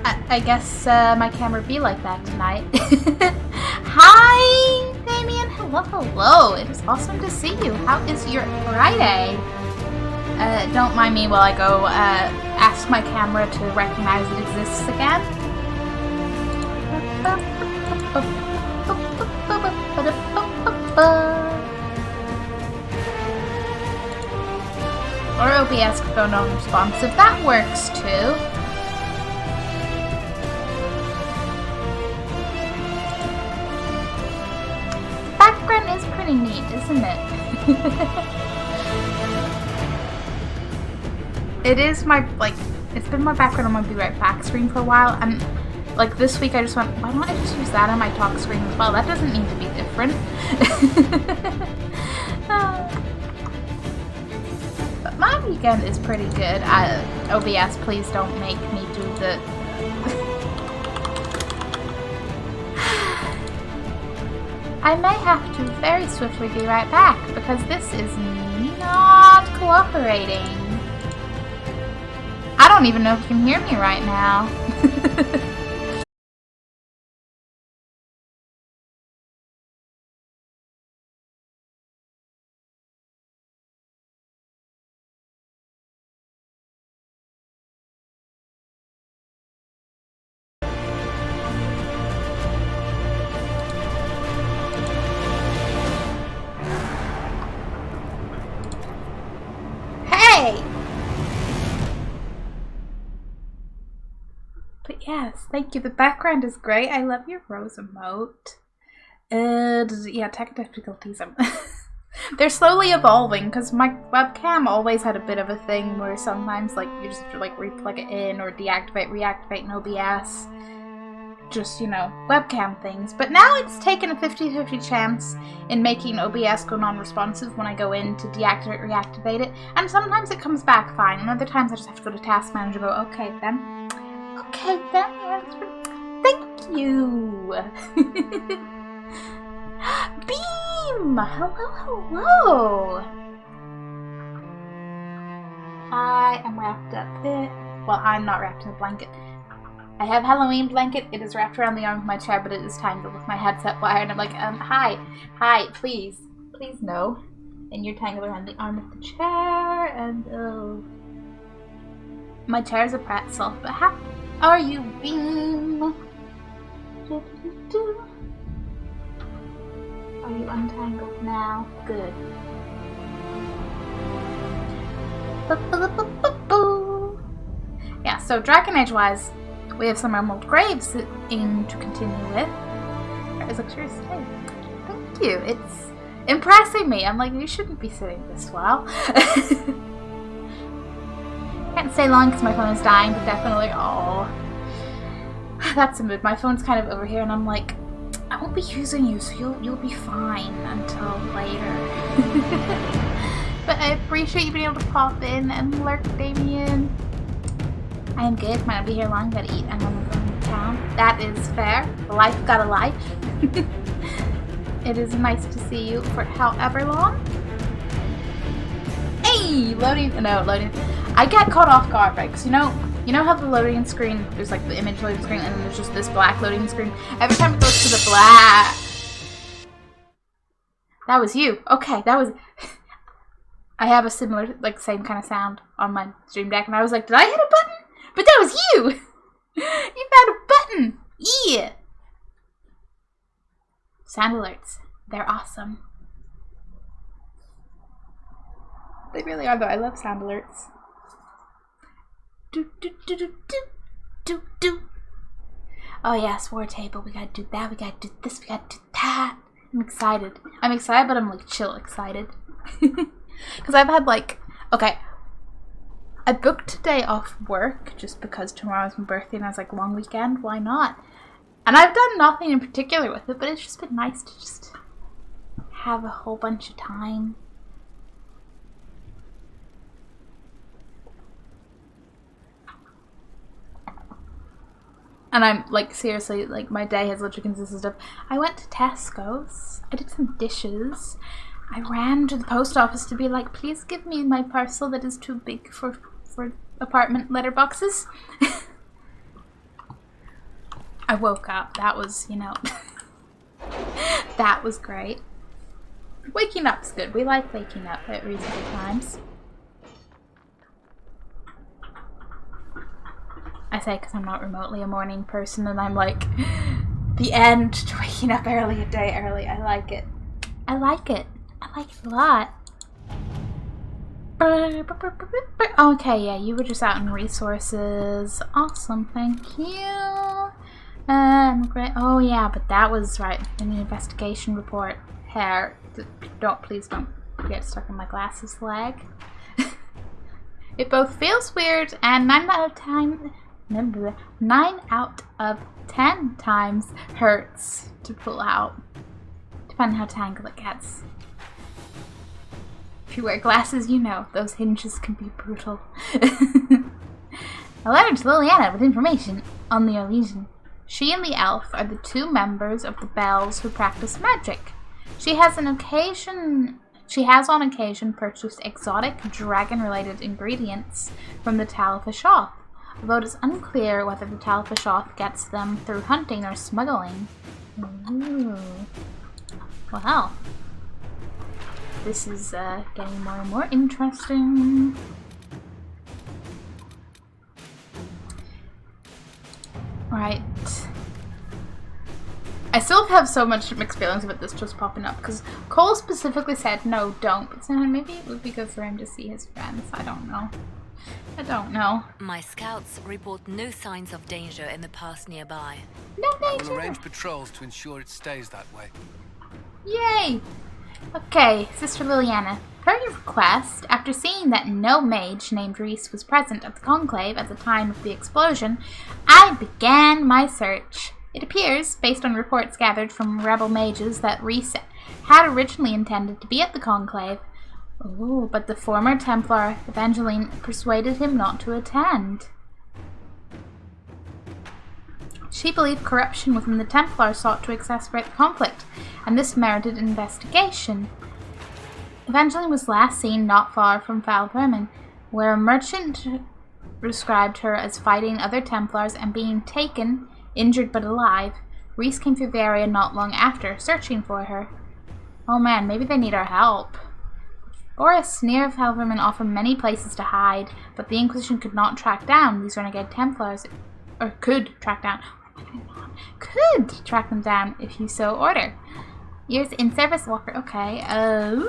I guess my camera be like that tonight. Hi, Damien. Hello, hello. It is awesome to see you. How is your Friday? Don't mind me while I go ask my camera to recognize it exists again. Or OBS phone unresponsive. That works too. Background is pretty neat, isn't it? It is my, like, it's been my background on my Be Right Back screen for a while, and like this week I just went, why don't I just use that on my talk screen as well? That doesn't need to be different. But my weekend is pretty good. OBS, please don't make me do the... I may have to very swiftly be right back, because this is not cooperating. I don't even know if you can hear me right now. Hey! But yes, thank you. The background is great. I love your rose emote. Yeah, tech difficulties. They're slowly evolving because my webcam always had a bit of a thing where sometimes like you just have to like replug it in or deactivate, reactivate in OBS. Just, you know, webcam things. But now it's taken a 50-50 chance in making OBS go non-responsive when I go in to deactivate, reactivate it. And sometimes it comes back fine, and other times I just have to go to Task Manager and go, okay then. Okay then, thank you. Beam! Hello, hello. I am wrapped up there. Well, I'm not wrapped in a blanket. I have Halloween blanket. It is wrapped around the arm of my chair, but it is tangled with my headset wire. And I'm like, hi, please no. And you're tangled around the arm of the chair, and oh. My chair's a pretzel, but how are you, Beam? Are you untangled now? Good. Yeah, so Dragon Age wise, we have some Emerald Graves in to continue with. That is luxurious today. Thank you. It's impressing me. I'm like, you shouldn't be sitting this well. Can't stay long because my phone is dying, but definitely, oh. That's a mood. My phone's kind of over here, and I'm like, I won't be using you, so you'll be fine until later. But I appreciate you being able to pop in and lurk, Damien. I am good. Might not be here long. Gotta eat, and then I'm going to town. That is fair. Life got a life. It is nice to see you for however long. Hey, loading. No, loading. I get caught off guard, right? Because you know how the loading screen, there's like the image loading screen, and then there's just this black loading screen. Every time it goes to the black. That was you. Okay, that was. I have a similar, like, same kind of sound on my Stream Deck, and I was like, did I hit a button? But that was you! You found a button! Yeah! Sound alerts. They're awesome. They really are, though. I love sound alerts. Do, do, do, do, do, do, do. Oh, yes, War Table. We gotta do that. We gotta do this. We gotta do that. I'm excited. I'm excited, but I'm, like, chill excited. Because I've had, like... Okay. I booked today off work just because tomorrow's my birthday and I was like, long weekend, why not? And I've done nothing in particular with it, but it's just been nice to just have a whole bunch of time. And I'm like, seriously, like my day has literally consisted of, I went to Tesco's, I did some dishes, I ran to the post office to be like, please give me my parcel that is too big for apartment letterboxes. I woke up. That was, you know, that was great. Waking up's good. We like waking up at reasonable times. I say because I'm not remotely a morning person and I'm like, the end to waking up early, a day early. I like it. I like it. I like it a lot. Okay, yeah, you were just out in resources. Awesome, thank you. Great. Oh yeah, but that was right in the investigation report. Hair. Please don't get stuck in my glasses leg. It both feels weird and 9 out of 10 times hurts to pull out, depending how tangled it gets. If you wear glasses, you know those hinges can be brutal. A letter to Liliana with information on the illusion. She and the elf are the 2 members of the Bells who practice magic. She has on occasion purchased exotic dragon-related ingredients from the Tal of Ashoth, although it is unclear whether the Tal of Ashoth gets them through hunting or smuggling. Ooh. Well, this is getting more and more interesting. Right. I still have so much mixed feelings about this just popping up, because Cole specifically said, no, don't. But maybe it would be good for him to see his friends. I don't know. I don't know. My scouts report no signs of danger in the pass nearby. No danger! I will arrange patrols to ensure it stays that way. Yay! Okay, Sister Liliana. Per your request, after seeing that no mage named Reese was present at the conclave at the time of the explosion, I began my search. It appears, based on reports gathered from rebel mages, that Reese had originally intended to be at the conclave. Ooh, but the former Templar, Evangeline, persuaded him not to attend. She believed corruption within the Templars sought to exacerbate the conflict, and this merited investigation. Evangeline was last seen not far from Val Vermin, where a merchant described her as fighting other Templars and being taken, injured but alive. Reese came through the area not long after, searching for her. Oh man, maybe they need our help. Boris, near Val Vermin, offer many places to hide, but the Inquisition could not track down these renegade Templars, or could track them down if you so order. Years in service, Walker. Okay. I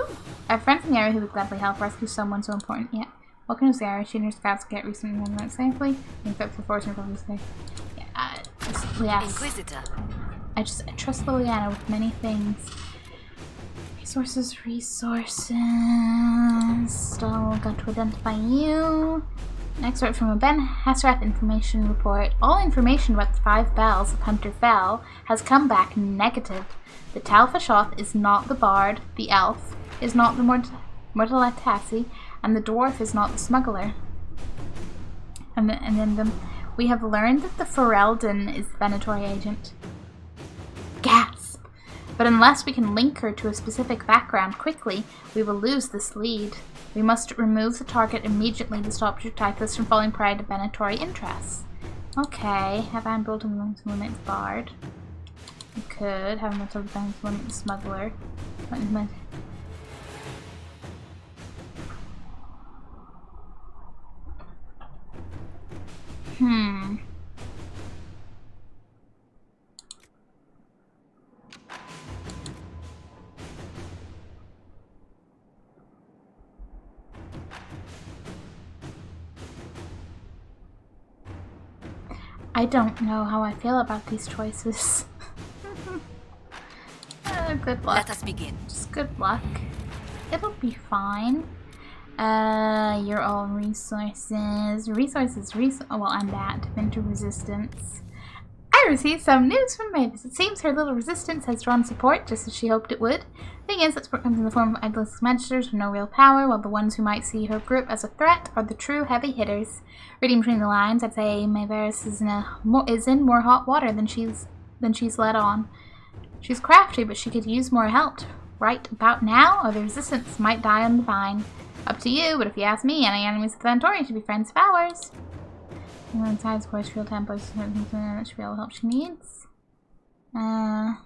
have friends in the area who would gladly help rescue someone so important. Yeah. Welcome to the area. She and her scouts get recently movement safely. Equipped for force and problems today. Yeah. Yes. Inquisitor. I trust Liliana with many things. Resources. Still got to identify you. An excerpt from a Ben Hassrath information report. All information about the 5 bells of Hunter Fell has come back negative. The Tal of Ashoth is not the bard, the elf is not the Mortalatasi, and the dwarf is not the smuggler. We have learned that the Ferelden is the Venatori agent. Gasp! But unless we can link her to a specific background quickly, we will lose this lead. We must remove the target immediately to stop Typhus from falling prey to Venatori interests. Okay, have I built him to limit the bard? We could have him to limit the smuggler. I don't know how I feel about these choices. Good luck. Let us begin. Just good luck. It'll be fine. Your own resources. Well, I'm that. Winter resistance. I received some news from Mavis. It seems her little resistance has drawn support, just as she hoped it would. Thing is, that support comes in the form of idless magisters with no real power, while the ones who might see her group as a threat are the true heavy hitters. Reading between the lines, I'd say Mavis is in more hot water than she's let on. She's crafty, but she could use more help right about now, or the resistance might die on the vine. Up to you, but if you ask me, any enemies of the Venatori should be friends of ours. Inside Force Field Tempo should be able to help she needs. I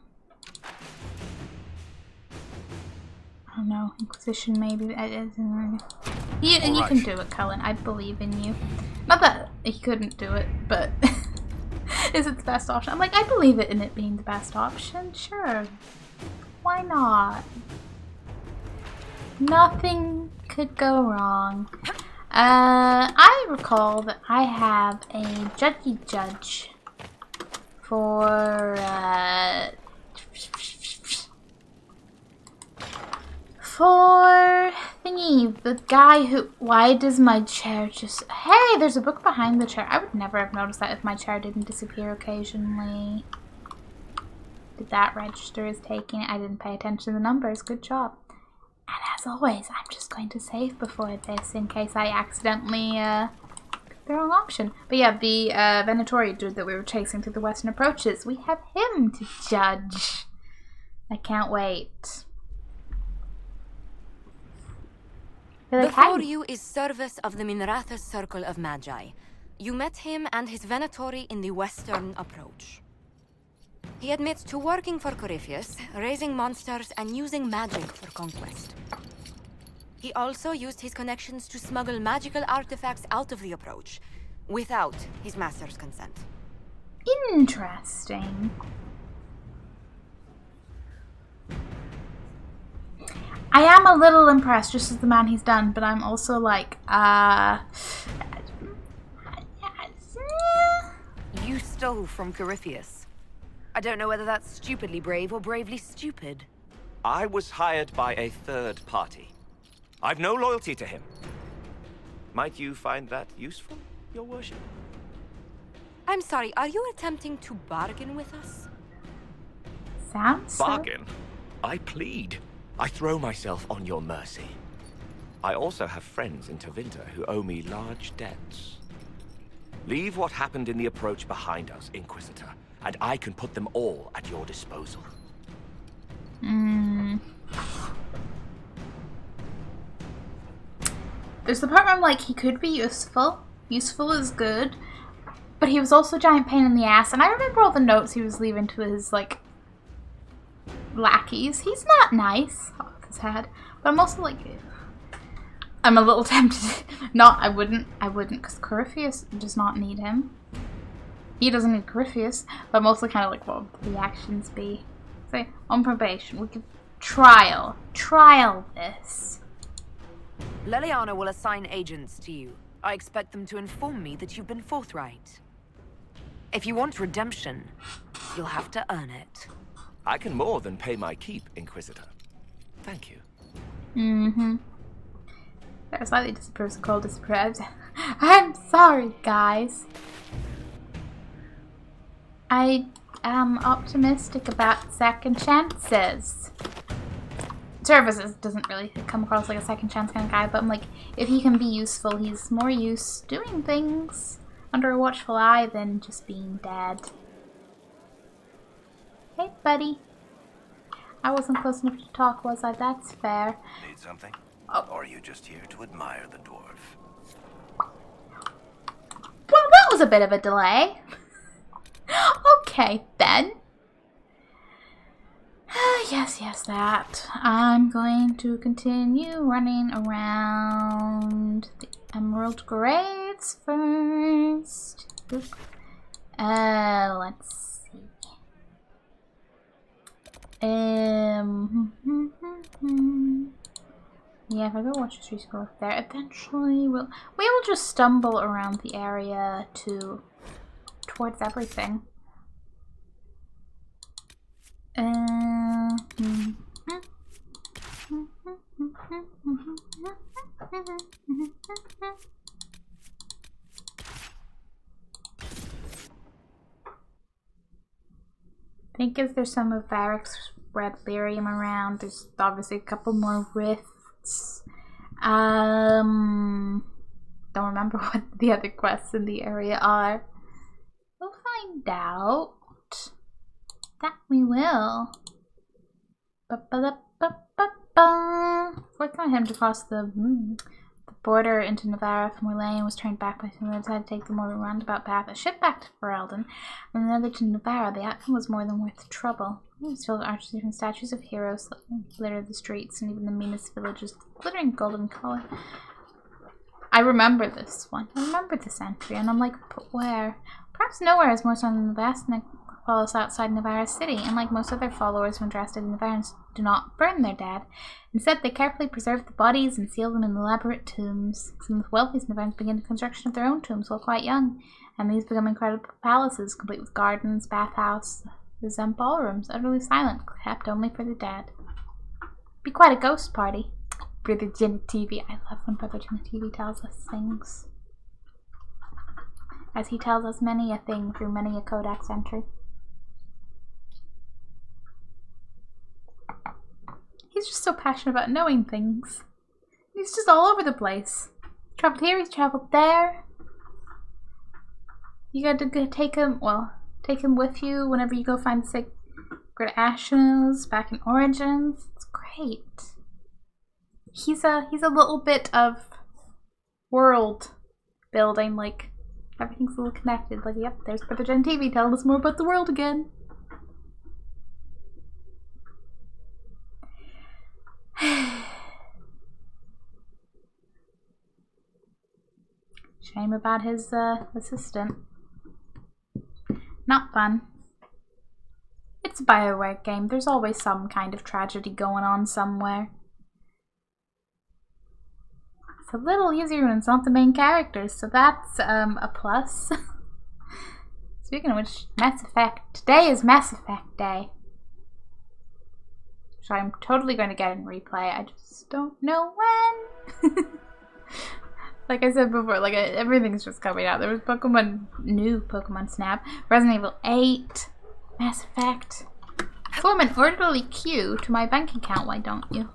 don't know. Inquisition maybe. You can do it, Cullen. I believe in you. Not that he couldn't do it, but is it the best option? I'm like, I believe in it being the best option. Sure. Why not? Nothing could go wrong. I recall that I have a judgy judge for thingy, the guy who, why does my chair just, hey, there's a book behind the chair. I would never have noticed that if my chair didn't disappear occasionally. Did that register as taking it? I didn't pay attention to the numbers. Good job. And as always, I'm just going to save before this in case I accidentally pick the wrong option. But yeah, the Venatori dude that we were chasing through the western approaches, we have him to judge. I can't wait. Before you is Service of the Minrathous Circle of Magi. You met him and his Venatori in the western approach. He admits to working for Corypheus, raising monsters, and using magic for conquest. He also used his connections to smuggle magical artifacts out of the approach, without his master's consent. Interesting. I am a little impressed just as the man he's done, but I'm also like, You stole from Corypheus. I don't know whether that's stupidly brave or bravely stupid. I was hired by a third party. I've no loyalty to him. Might you find that useful, your worship? I'm sorry, are you attempting to bargain with us? sounds Bargain? I plead. I throw myself on your mercy. I also have friends in Tevinter who owe me large debts. Leave what happened in the approach behind us, Inquisitor, and I can put them all at your disposal. There's the part where I'm like, he could be useful. Useful is good. But he was also a giant pain in the ass. And I remember all the notes he was leaving to his, like, lackeys. He's not nice off his head. But I'm also like, I'm a little tempted. Not, I wouldn't, because Corypheus does not need him. He doesn't need Corypheus. But I'm also kind of like, what would the actions be? Say, on probation, we could trial this. Leliana will assign agents to you. I expect them to inform me that you've been forthright. If you want redemption, you'll have to earn it. I can more than pay my keep, Inquisitor. Thank you. That slightly disapproves, Cole disapproves. I'm sorry, guys. I am optimistic about second chances. Services doesn't really come across like a second chance kind of guy, but I'm like, if he can be useful, he's more use doing things under a watchful eye than just being dead. Hey, buddy. I wasn't close enough to talk, was I? That's fair. Need something? Oh. Or are you just here to admire the dwarf? Well, that was a bit of a delay. Okay, then. Yes, that. I'm going to continue running around the Emerald Graves first. Let's see. Yeah, if I go watch the streets go up there, eventually we will just stumble around the area towards everything. I think if there's some of Varric's red lyrium around, there's obviously a couple more rifts. Don't remember what the other quests in the area are. We'll find out. That we will. Force him to cross the border into Navarra from Orleans and was turned back by some others had to take the more roundabout path. A ship back to Ferelden and another to Navarra. The outcome was more than worth the trouble. It was filled with arches and statues of heroes that littered the streets, and even the meanest villages glittering golden color. I remember this one. I remember this entry, and I'm like, but where? Perhaps nowhere is more so than the vast necropolis outside Navarra City. Unlike most other followers when dressed in Navarrans do not burn their dead. Instead, they carefully preserve the bodies and seal them in elaborate tombs. Some of the wealthiest Navarrans begin the construction of their own tombs while quite young, and these become incredible palaces, complete with gardens, bathhouses, and ballrooms, utterly silent, kept only for the dead. Be quite a ghost party. Brother Genitivi. I love when Brother Genitivi tells us things. As he tells us many a thing through many a codex entry. He's just so passionate about knowing things. He's just all over the place. He's traveled here, he's traveled there. You got to go take him with you whenever you go find the Sacred Ashes back in Origins. It's great. He's a little bit of world building, like everything's a little connected. Like, yep, there's Brother Genitivi telling us more about the world again. Shame about his assistant. Not fun. It's a BioWare game. There's always some kind of tragedy going on somewhere. It's a little easier when it's not the main characters, so that's a plus. Speaking of which, Mass Effect. Today is Mass Effect Day. Which I'm totally going to get in replay. I just don't know when. Like I said before, like everything's just coming out. There was new Pokemon Snap, Resident Evil 8, Mass Effect. Form an orderly queue to my bank account, why don't you?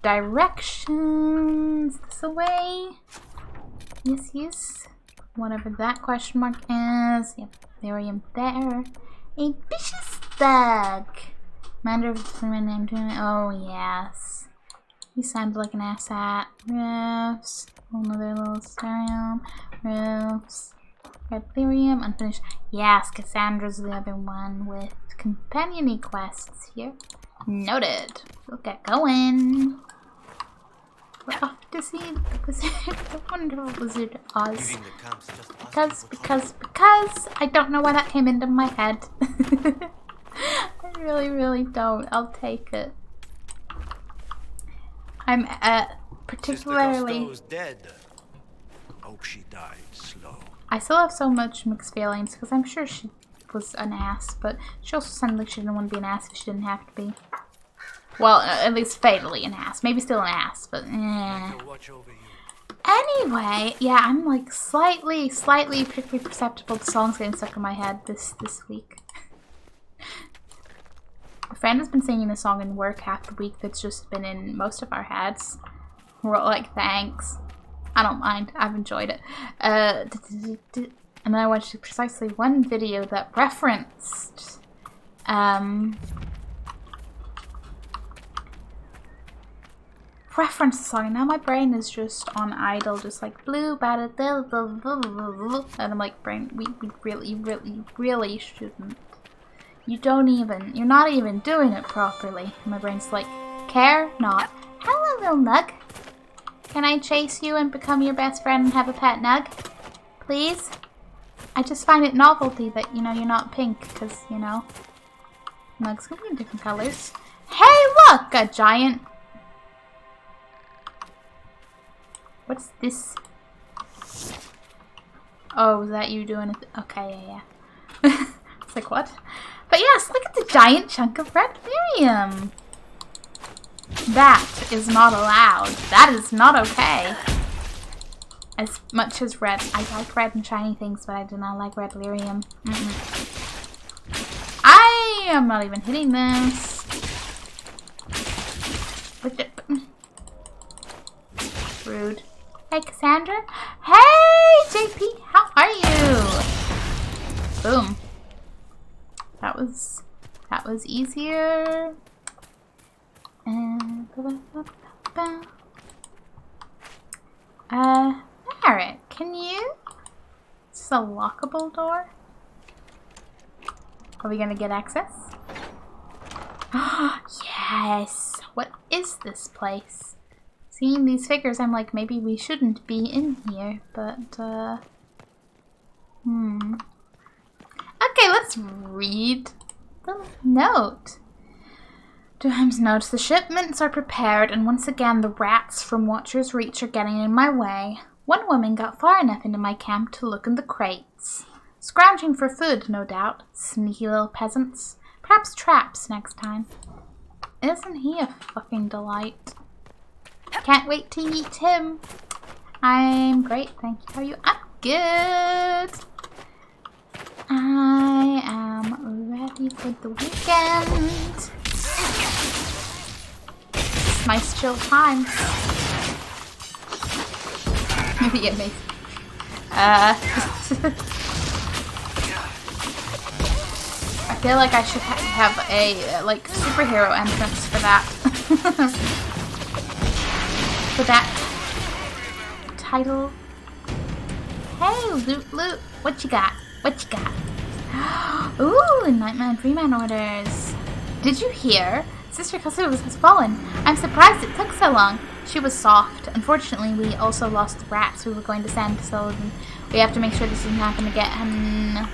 Directions this away. Yes. Whatever that question mark is. Yep, there I am there. A vicious thug. Commander of the name. Oh yes. He sounded like an asshat. Roofs. Another little starium. Roofs. Redlyrium. Unfinished. Yes, Cassandra's the other one with companion quests here. Noted. We'll get going. We're off to see the wizard, the wonderful Wizard Oz. Because I don't know why that came into my head. I really don't. I'll take it. I'm particularly. Sister dead. Hope she died slow. I still have so much mixed feelings because I'm sure she was an ass, but she also sounded like she didn't want to be an ass if she didn't have to be. Well, at least fatally an ass. Maybe still an ass, but Anyway, yeah, I'm like slightly particularly perceptible to songs getting stuck in my head this week. A friend has been singing a song in work half the week that's just been in most of our heads. We're all like, thanks. I don't mind. I've enjoyed it. And then I watched precisely one video that referenced the song, and now my brain is just on idle, just like blue, bad, and I'm like, brain, we really shouldn't. You're not even doing it properly. And my brain's like, care not. Hello, little Nug. Can I chase you and become your best friend and have a pet Nug? Please? I just find it novelty that, you know, you're not pink, because, you know, Nugs can be in different colors. Hey, look! A giant... What's this? Oh, is that you doing it? Okay, yeah. It's like, what? But yes, look at the giant chunk of red Miriam. That is not allowed. That is not okay. As much as red. I like red and shiny things, but I do not like red lyrium. I am not even hitting this. Rude. Hey, Cassandra. Hey, JP. How are you? Boom. That was easier. And Barrett, can you? Is this a lockable door? Are we gonna get access? Yes! What is this place? Seeing these figures, I'm like, maybe we shouldn't be in here, but, Okay, let's read the note. Duham's notes. The shipments are prepared, and once again the rats from Watcher's Reach are getting in my way. One woman got far enough into my camp to look in the crates. Scrounging for food, no doubt. Sneaky little peasants. Perhaps traps next time. Isn't he a fucking delight? Can't wait to eat him. I'm great, thank you. How are you? I'm good. I am ready for the weekend. Nice chill time. Maybe it makes. I feel like I should have a like superhero entrance for that. For that title. Hey, Loot, what you got? What you got? Ooh, Nightmare and Freeman orders. Did you hear? Sister Kasuga has fallen. I'm surprised it took so long. She was soft. Unfortunately, we also lost the rats we were going to send, so we have to make sure this doesn't happen again.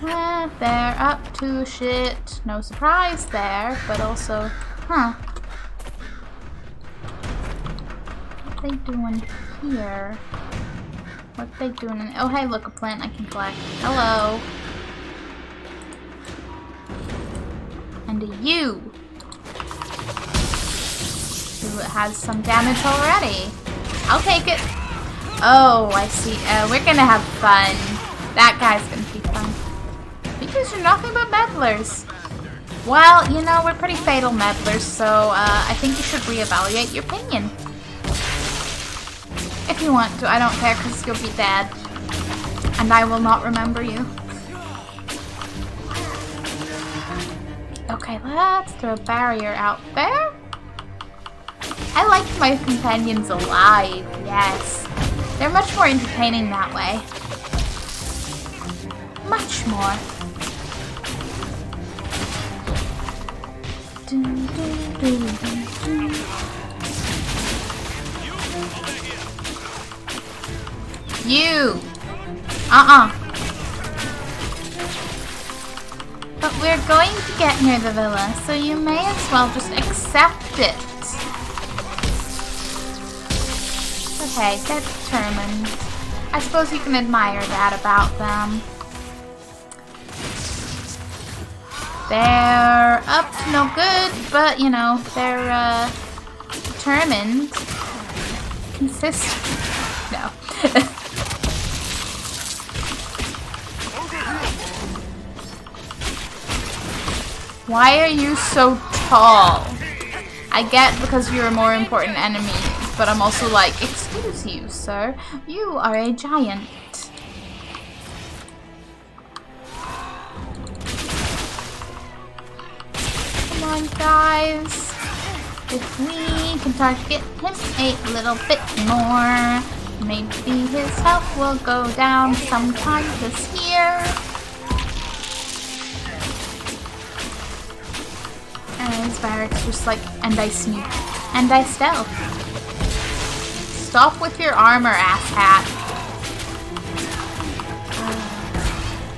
They're up to shit. No surprise there, but also, What are they doing here? What are they doing? Oh, hey, look, a plant I can collect. Hello. And you. Who has some damage already. I'll take it. Oh, I see. We're gonna have fun. That guy's gonna be fun. Because you're nothing but meddlers. Well, you know, we're pretty fatal meddlers, so I think you should reevaluate your opinion. If you want to, I don't care, because you'll be dead. And I will not remember you. Okay, let's throw a barrier out there. I like my companions alive, yes. They're much more entertaining that way. Much more. Dun, dun, dun, dun, dun. You! But we're going to get near the villa, so you may as well just accept it. But hey, they're determined. I suppose you can admire that about them. They're up to no good, but you know, they're determined. Consistent. No. Why are you so tall? I get because you're a more important enemy, but I'm also like, excuse you, sir. You are a giant. Come on, guys. If we can target him a little bit more, maybe his health will go down sometime this year. And his barracks just like, and I sneak, and I stealth. Stop with your armor, asshat.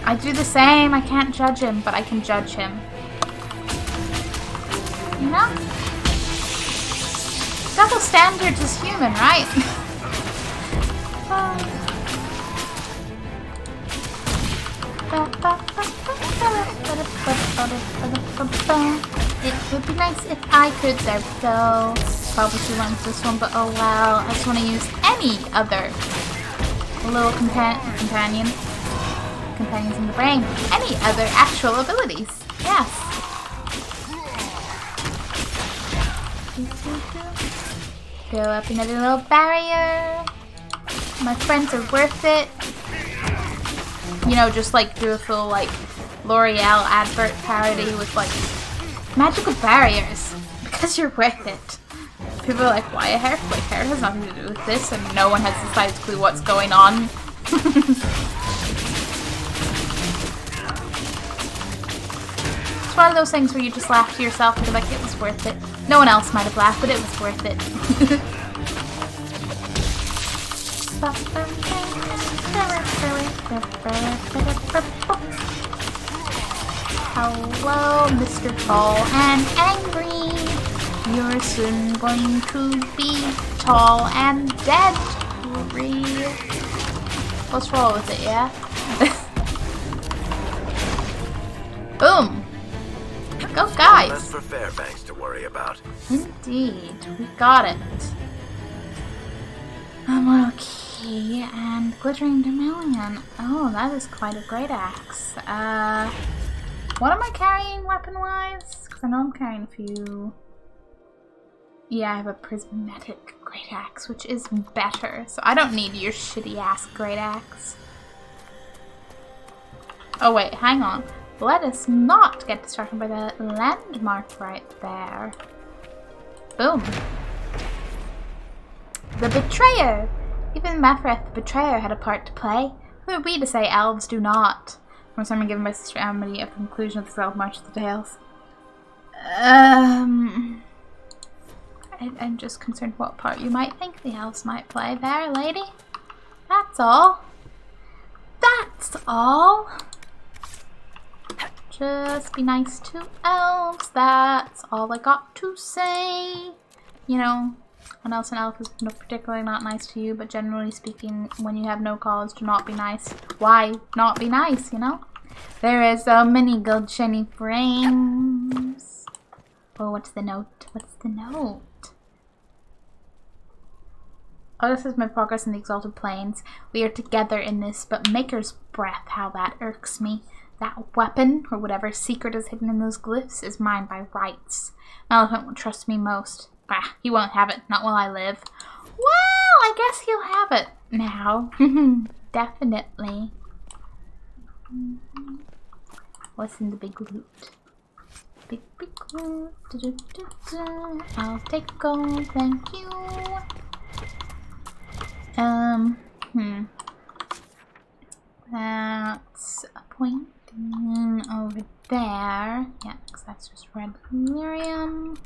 I do the same. I can't judge him, but I can judge him. You know? Double standards is human, right? It would be nice if I could. There we go. Probably should run this one, but oh well. I just want to use any other little companions in the brain. Any other actual abilities. Yes. Go up another little barrier. My friends are worth it. You know, just like do a full like L'Oreal advert parody with like magical barriers because you're worth it. People are like, why a hair? Like, hair has nothing to do with this, and no one has the slightest clue what's going on. It's one of those things where you just laugh to yourself and be like, it was worth it. No one else might have laughed, but it was worth it. Hello, Mr. Tall and Angry. You're soon going to be tall and dead. Let's roll with it, yeah? Boom! Go, guys! Less for Fairbanks to worry about. Indeed, we got it. Okay, and Glittering Vermilion. Oh, that is quite a great axe. What am I carrying weapon-wise? Because I know I'm carrying a few. Yeah, I have a prismatic great axe, which is better. So I don't need your shitty-ass great axe. Oh wait, hang on. Let us not get distracted by the landmark right there. Boom. The Betrayer! Even Mephrith the Betrayer had a part to play. Who are we to say elves do not? From someone given by Sister Amity at the conclusion of the Twelve March of the Tales. I'm just concerned what part you might think the elves might play there, lady. That's all. That's all. Just be nice to elves. That's all I got to say. You know, when else an elf is particularly not nice to you, but generally speaking, when you have no cause to not be nice, why not be nice, you know? There is so many gold shiny frames. Oh, what's the note? What's the note? Oh, this is my progress in the Exalted Plains. We are together in this, but Maker's Breath, how that irks me. That weapon, or whatever secret is hidden in those glyphs, is mine by rights. Elephant will trust me most. Bah, he won't have it, not while I live. Well, I guess he'll have it now. Definitely. What's in the big loot? Big loot. I'll take gold, thank you. That's a point over there. Yeah, because that's just red Miriam.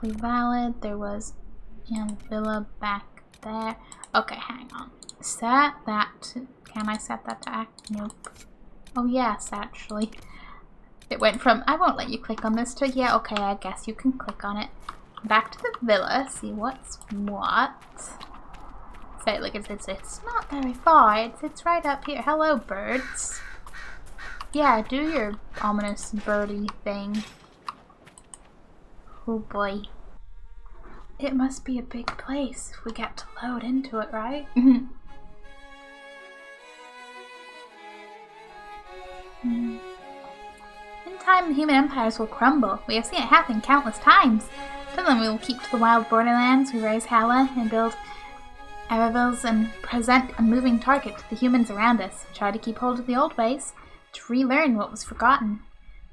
Valid. There was Villa back there. Okay, hang on. Set that. Can I set that to act? Nope. Oh yes, actually. It went from I won't let you click on this to yeah, okay, I guess you can click on it. Back to the villa, see what's what. Say it like it's not very far, it's right up here. Hello, birds. Yeah, do your ominous birdie thing. Oh boy. It must be a big place if we get to load into it, right? In time, the human empires will crumble. We have seen it happen countless times. Till then, we will keep to the wild borderlands, we raise Hala, and build Aravils, and present a moving target to the humans around us. Try to keep hold of the old ways, to relearn what was forgotten.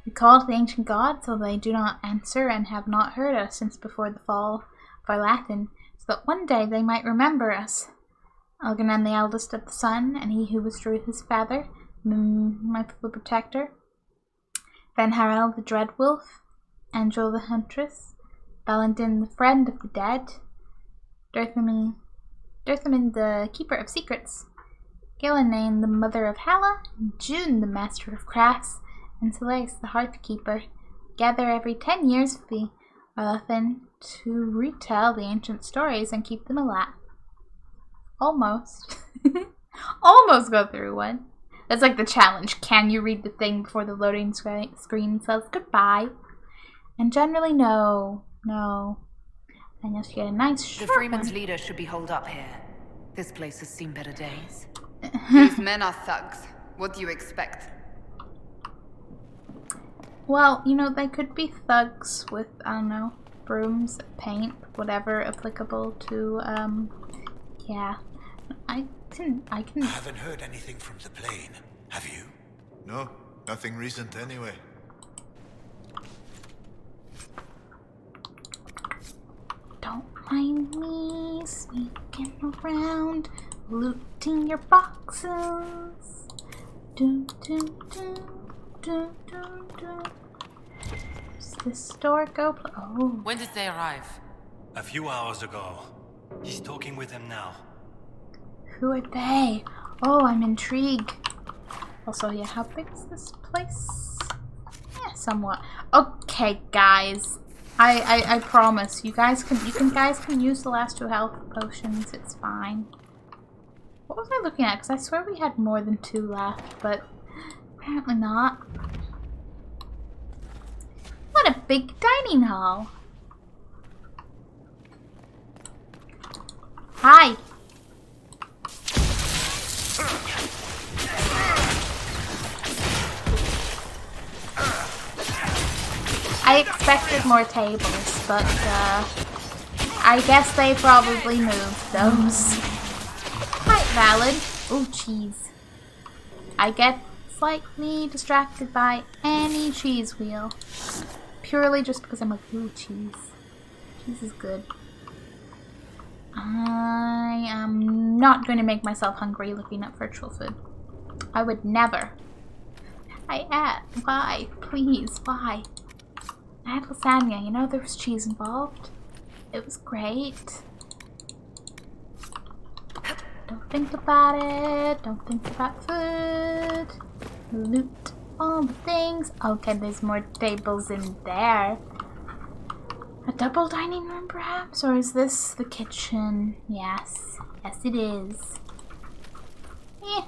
We call to the ancient gods, so they do not answer and have not heard us since before the fall of our Latin, so that one day they might remember us. Elganon, the eldest of the sun, and he who withdrew his father, the protector. Then Harel, the dread wolf, Angel, the huntress, Valentin, the friend of the dead, Dirthamin, the keeper of secrets, Gillenane, the mother of Hala, June, the master of crafts, and Celeste, the hearth keeper, gather every 10 years with the Arlathan to retell the ancient stories and keep them alive. Almost. Almost go through one. That's like the challenge. Can you read the thing before the loading screen says goodbye? And generally, no. Unless you get a nice short The Freeman's one. leader should be holed up here. This place has seen better days. These men are thugs. What do you expect? Well, you know, they could be thugs with, I don't know, brooms, paint, whatever applicable to, yeah. I can... I haven't heard anything from the plane. Have you? No, nothing recent anyway. Don't find me sneaking around, looting your boxes. Do, do, do, do, do, do. Does this door go? Oh. When did they arrive? A few hours ago. He's talking with him now. Who are they? Oh, I'm intrigued. Also, yeah, how big is this place? Yeah, somewhat. Okay, guys. I promise you guys can use the last 2 health potions. It's fine. What was I looking at? Because I swear we had more than 2 left, but apparently not. What a big dining hall. Hi. I expected more tables, but I guess they probably moved those. Quite valid. Oh, cheese. I get slightly distracted by any cheese wheel. Purely just because I'm like, ooh, cheese. Cheese is good. I am not going to make myself hungry looking up virtual food. I would never. Why? Please, why? I had lasagna, you know, there was cheese involved. It was great. Don't think about it. Don't think about food. Loot all the things. Okay, there's more tables in there. A double dining room, perhaps? Or is this the kitchen? Yes. Yes, it is. Eh.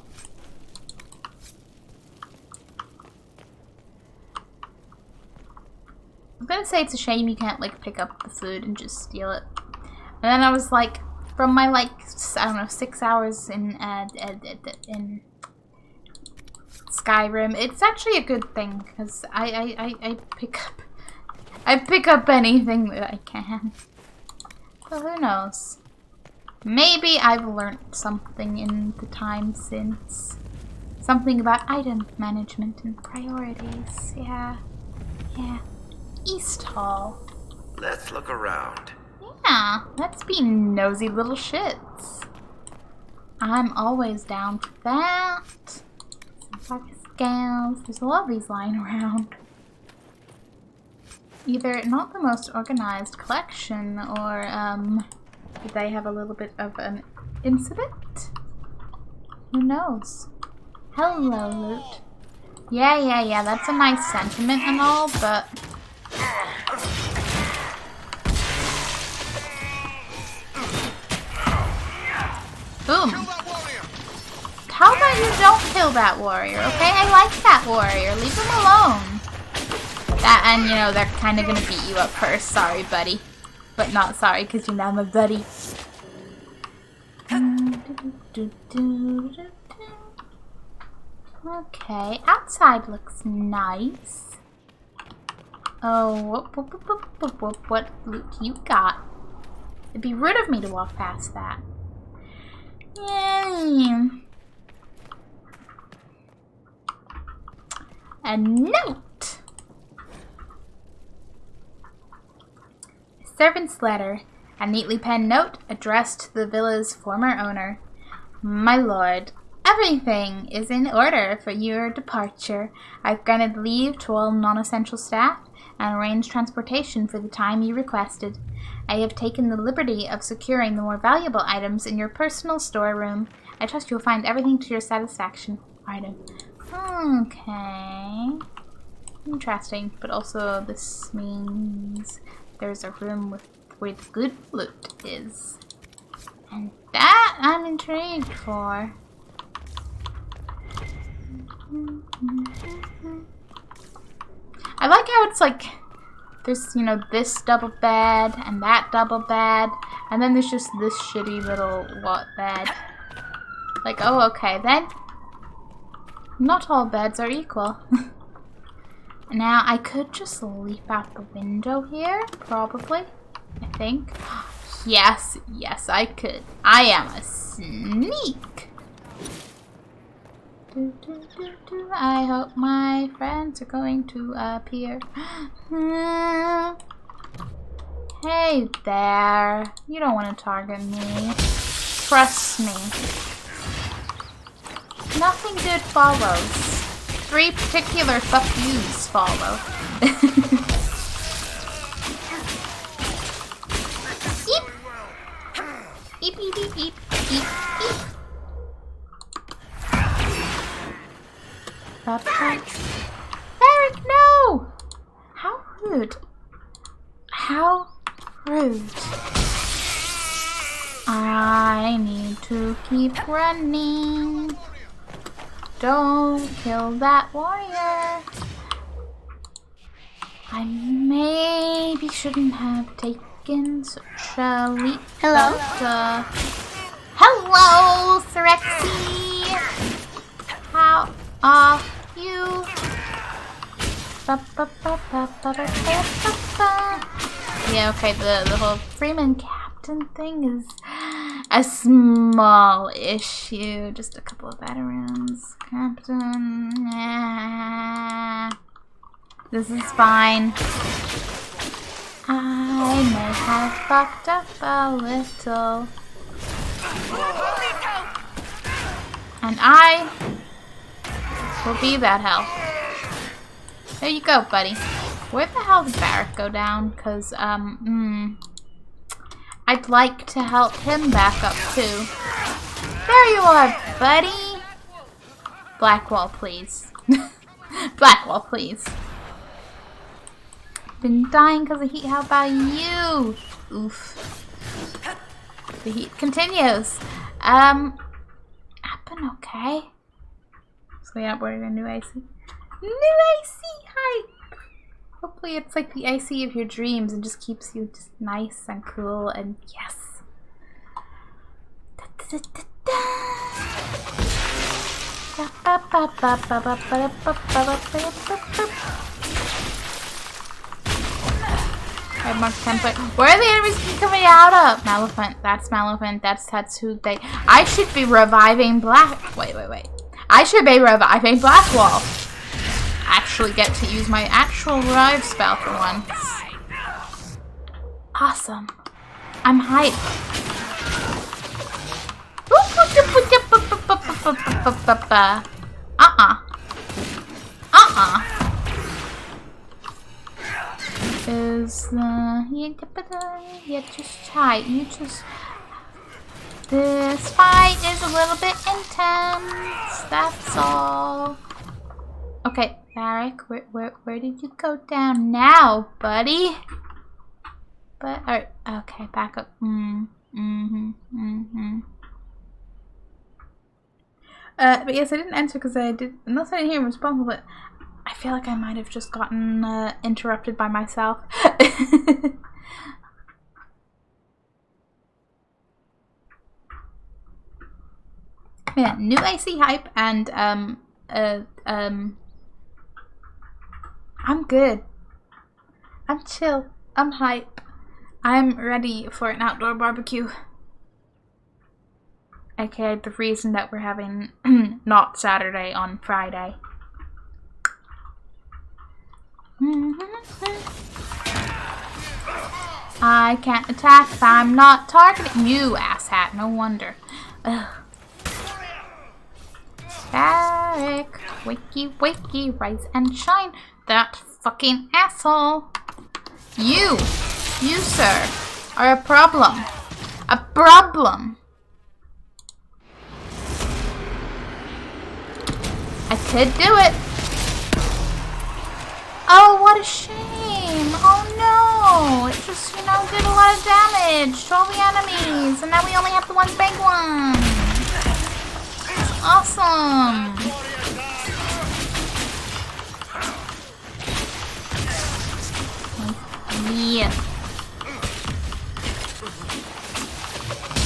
I'm gonna say it's a shame you can't, like, pick up the food and just steal it. And then I was like, from my, like, I don't know, 6 hours in Skyrim, it's actually a good thing, because I pick up anything that I can. But who knows? Maybe I've learned something in the time since. Something about item management and priorities. Yeah. East Hall. Let's look around. Yeah, let's be nosy little shits. I'm always down for that. Some pocket scales. There's a lot of these lying around. Either not the most organized collection, or did they have a little bit of an incident? Who knows? Hello, loot. Yeah, that's a nice sentiment and all, but... Boom. How about you don't kill that warrior, okay? I like that warrior. Leave him alone. That, and you know, they're kind of gonna beat you up first. Sorry, buddy. But not sorry, because you're now my buddy. Okay, outside looks nice. Oh, what loot you got? It'd be rude of me to walk past that. Yeah. A note! A servant's letter. A neatly penned note addressed to the villa's former owner. My lord, everything is in order for your departure. I've granted leave to all non-essential staff and arranged transportation for the time you requested. I have taken the liberty of securing the more valuable items in your personal storeroom. I trust you'll find everything to your satisfaction. Item. Okay. Interesting, but also this means there's a room with where the good loot is. And that I'm intrigued for. I like how it's like there's, you know, this double bed and that double bed, and then there's just this shitty little bed. Like, oh, okay, then not all beds are equal. Now, I could just leap out the window here, probably, I think. Yes, I could. I am a sneak. I hope my friends are going to appear. Hey there. You don't want to target me. Trust me. Nothing good follows. 3 particular fuck yous follow. Eep. Eep, eep, eep, eep, eep, eep. Eric, no! How rude. How rude. I need to keep running. Don't kill that warrior. I maybe shouldn't have taken such a leap. Hello? Hello, Thyrexy! How are you? Yeah, okay, the whole Freeman Captain thing is a small issue. Just a couple of veterans. Captain. This is fine. I may have fucked up a little. And I will be that hell. There you go, buddy. Where the hell did Barrick go down? Cause, I'd like to help him back up too. There you are, buddy! Blackwall, please. Blackwall, please. Been dying because of heat. How about you? Oof. The heat continues. I've been okay. So we uploaded a new AC. New AC hype! Hopefully it's like the AC of your dreams and just keeps you just nice and cool and yes. Alright, Mark 10 foot. Where are the enemies coming out of? Maleficent. That's Maleficent. That's who they. I should be reviving Black. Wait. I should be reviving Blackwall. Actually get to use my actual revive spell for once. Awesome. I'm hyped. Is yeah, just tight. You just. This fight is a little bit intense. That's all. Okay, Barrick, where did you go down now, buddy? But alright, okay, back up. But yes, I didn't answer because I did. Unless I didn't hear him respond, but I feel like I might have just gotten interrupted by myself. Yeah, new AC hype and I'm good. I'm chill. I'm hype. I'm ready for an outdoor barbecue. AKA the reason that we're having not Saturday on Friday. I can't attack if I'm not targeting you, asshat. No wonder. Ugh. Barrick, wakey, rise and shine. That fucking asshole. You, sir, are a problem. A problem. I could do it. Oh, what a shame. Oh no. It just, did a lot of damage to all the enemies. And now we only have the one big one. Awesome! Yeah.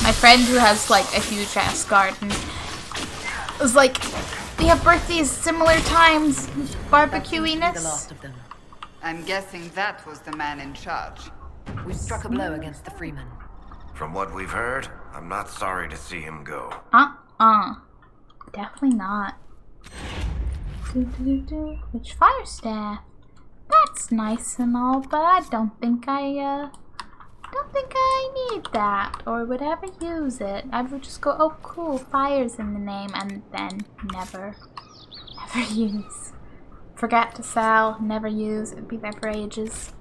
My friend who has like a huge ass garden was like, we have birthdays similar times, barbecue-iness. I'm guessing that was the man in charge. We've struck a blow against the Freeman. From what we've heard, I'm not sorry to see him go. Definitely not. Which fire staff? That's nice and all, but I don't think I don't think I need that, or would ever use it. I would just go, oh cool, fire's in the name, and then never use. Forget to sell, never use, it'd be there for ages.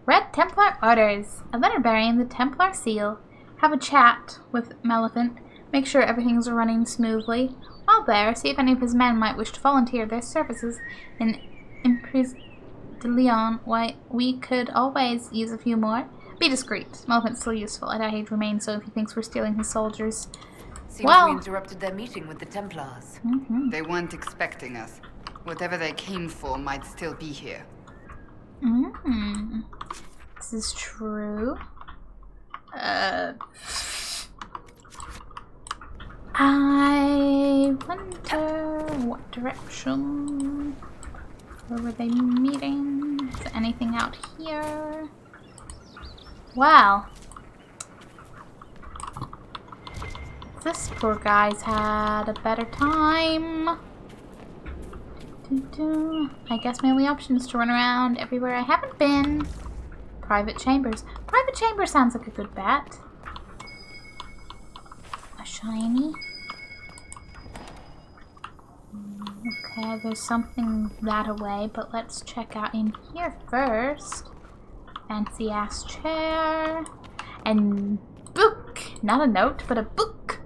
Red Templar orders. A letter bearing the Templar seal. Have a chat with Maleficent. Make sure everything's running smoothly. While there, see if any of his men might wish to volunteer their services in Emprise de Leon. Why, we could always use a few more. Be discreet. Maleficent's still useful. I doubt he'd remain so if he thinks we're stealing his soldiers. Seems we interrupted their meeting with the Templars. They weren't expecting us. Whatever they came for might still be here. This is true. I wonder what direction. Where were they meeting? Is there anything out here? Well, this poor guy's had a better time. I guess my only option is to run around everywhere I haven't been. Private chambers. Private chamber sounds like a good bet. A shiny. Okay, there's something that away, but let's check out in here first. Fancy ass chair. And book. Not a note, but a book.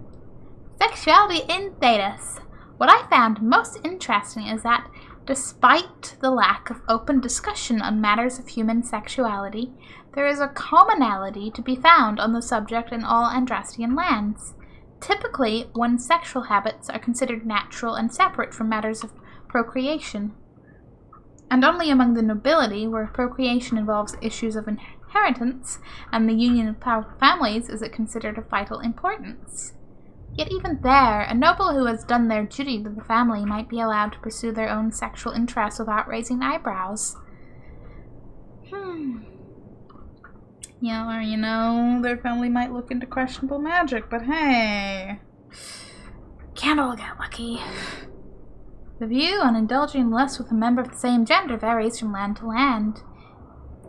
Sexuality in Thedas. What I found most interesting is that despite the lack of open discussion on matters of human sexuality, there is a commonality to be found on the subject in all Andrastian lands. Typically, one's sexual habits are considered natural and separate from matters of procreation. And only among the nobility, where procreation involves issues of inheritance and the union of powerful families, is it considered of vital importance. Yet even there, a noble who has done their duty to the family might be allowed to pursue their own sexual interests without raising eyebrows. Yeah, or, you know, their family might look into questionable magic, but hey, can't all get lucky. The view on indulging lust with a member of the same gender varies from land to land.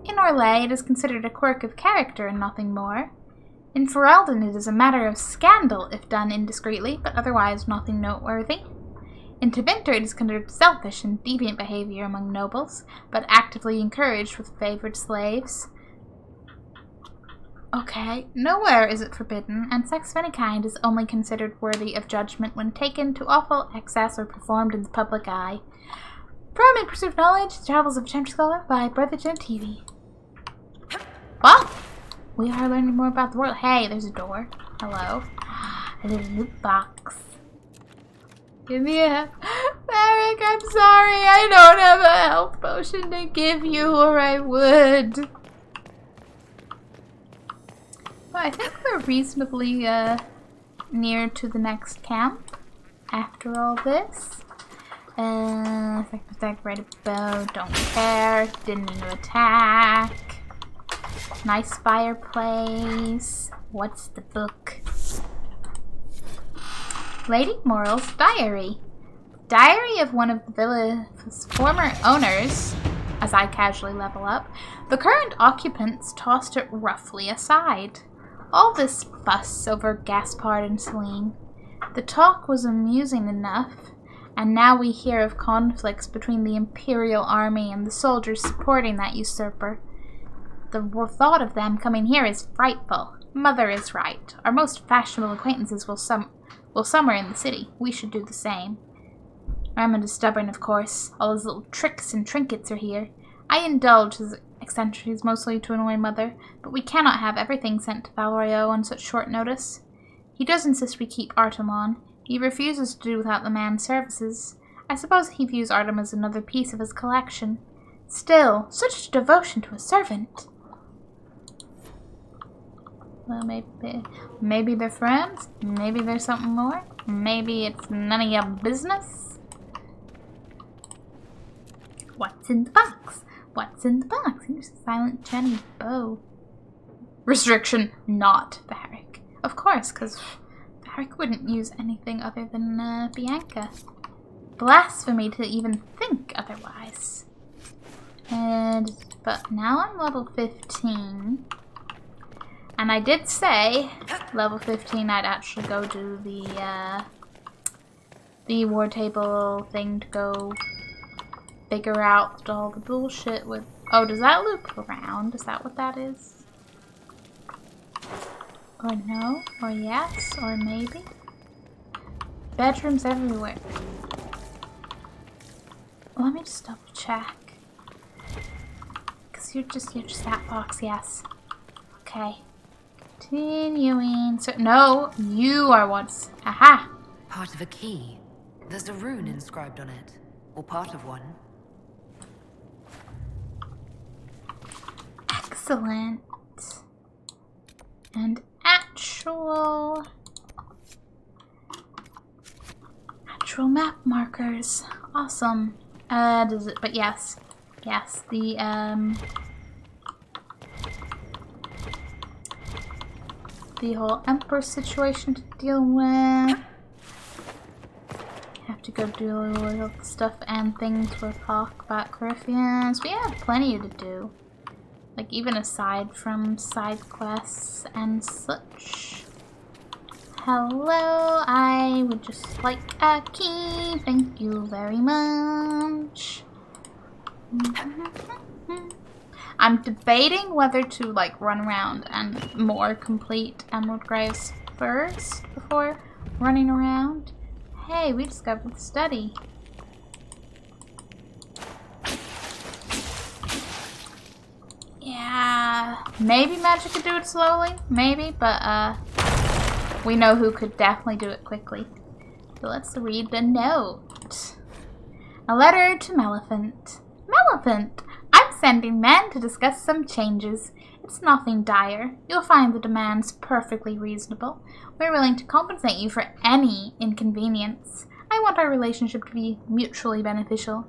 In Orlais, it is considered a quirk of character and nothing more. In Ferelden, it is a matter of scandal if done indiscreetly, but otherwise nothing noteworthy. In Tevinter, it is considered selfish and deviant behavior among nobles, but actively encouraged with favored slaves. Okay, nowhere is it forbidden, and sex of any kind is only considered worthy of judgment when taken to awful excess or performed in the public eye. From In Pursuit of Knowledge, The Travels of a Chimp Scholar by Brotherton TV. Well, we are learning more about the world. Hey, there's a door. Hello. A little loot box. Give me a... Eric, I'm sorry. I don't have a health potion to give you, or I would. Well, I think we're reasonably near to the next camp after all this. Decorated bow, don't care, didn't mean to attack. Nice fireplace. What's the book? Lady Moral's diary. Diary of one of the villa's former owners. As I casually level up, the current occupants tossed it roughly aside. All this fuss over Gaspard and Celine. The talk was amusing enough, and now we hear of conflicts between the Imperial Army and the soldiers supporting that usurper. The thought of them coming here is frightful. Mother is right. Our most fashionable acquaintances will summer in the city. We should do the same. Raymond is stubborn, of course. All his little tricks and trinkets are here. I indulge his eccentricities mostly to annoy Mother, but we cannot have everything sent to Valorio on such short notice. He does insist we keep Artem on. He refuses to do without the man's services. I suppose he views Artem as another piece of his collection. Still, such devotion to a servant. Well, maybe they're friends. Maybe there's something more. Maybe it's none of your business. What's in the box? What's in the box? Here's a silent Jenny bow. Restriction, not Varric. Of course, because Varric wouldn't use anything other than Bianca. Blasphemy to even think otherwise. But now I'm level 15. And I did say, level 15, I'd actually go do the war table thing to go figure out all the bullshit with... Oh, does that loop around? Is that what that is? Or no? Or yes? Or maybe? Bedrooms everywhere. Let me just double check. Because you're just that box, yes. Okay. Continuing. So, no, you are what's... Aha! Part of a key. There's a rune inscribed on it. Or part of one. Excellent. And actual map markers. Awesome. Does it? But yes, the whole Emperor situation to deal with. Have to go do all the stuff and things with Hawkback Corypheans. We have plenty to do. Like, even aside from side quests and such. Hello, I would just like a key. Thank you very much. I'm debating whether to, like, run around and more complete Emerald Graves first before running around. Hey, we discovered the study. Yeah, maybe magic could do it slowly, maybe, but we know who could definitely do it quickly. So let's read the note. A letter to Maleficent. Maleficent, I'm sending men to discuss some changes. It's nothing dire. You'll find the demands perfectly reasonable. We're willing to compensate you for any inconvenience. I want our relationship to be mutually beneficial.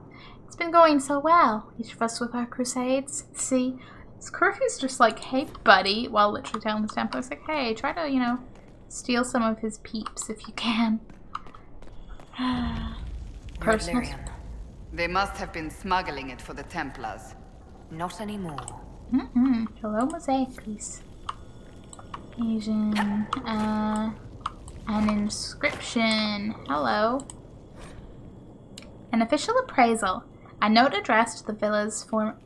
It's been going so well, each of us with our crusades. See, Corypheus just like, hey buddy, while literally telling the Templars like, hey, try to, you know, steal some of his peeps if you can. Personal. They must have been smuggling it for the Templars. Not anymore. Hello, mosaic piece. Asian. An inscription. Hello. An official appraisal. A note addressed to the villa's former...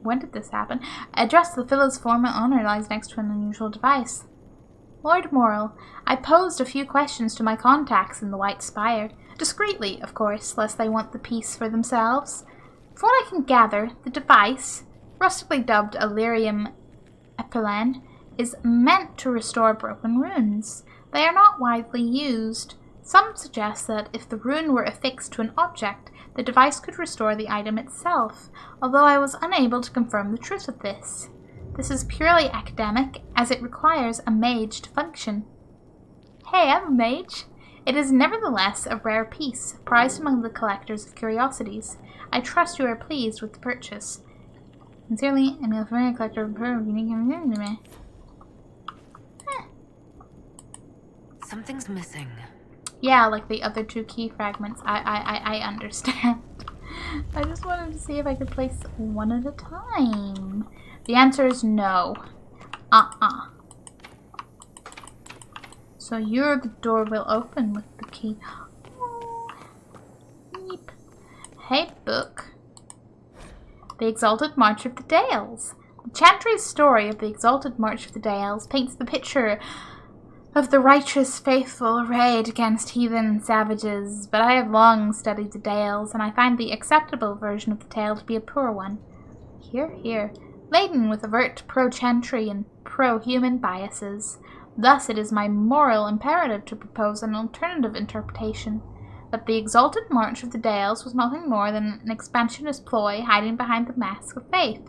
When did this happen? Addressed to the villa's former owner lies next to an unusual device. Lord Morrill, I posed a few questions to my contacts in the White Spire. Discreetly, of course, lest they want the piece for themselves. From what I can gather, the device, rustically dubbed Illyrium Epilene, is meant to restore broken runes. They are not widely used. Some suggest that if the rune were affixed to an object, the device could restore the item itself, although I was unable to confirm the truth of this. This is purely academic, as it requires a mage to function. Hey, I'm a mage. It is nevertheless a rare piece, prized among the collectors of curiosities. I trust you are pleased with the purchase. Sincerely, Emil Ferrer, collector of unique me. Something's missing. Yeah, like the other two key fragments. I understand. I just wanted to see if I could place one at a time. The answer is no. So the door will open with the key. Oh, neep. Hey, book. The Exalted March of the Dales. The Chantry's story of the Exalted March of the Dales paints the picture of the righteous faithful arrayed against heathen savages, but I have long studied the Dales, and I find the acceptable version of the tale to be a poor one. Here. Laden with overt pro-Chantry and pro-human biases. Thus it is my moral imperative to propose an alternative interpretation, that the Exalted March of the Dales was nothing more than an expansionist ploy hiding behind the mask of faith.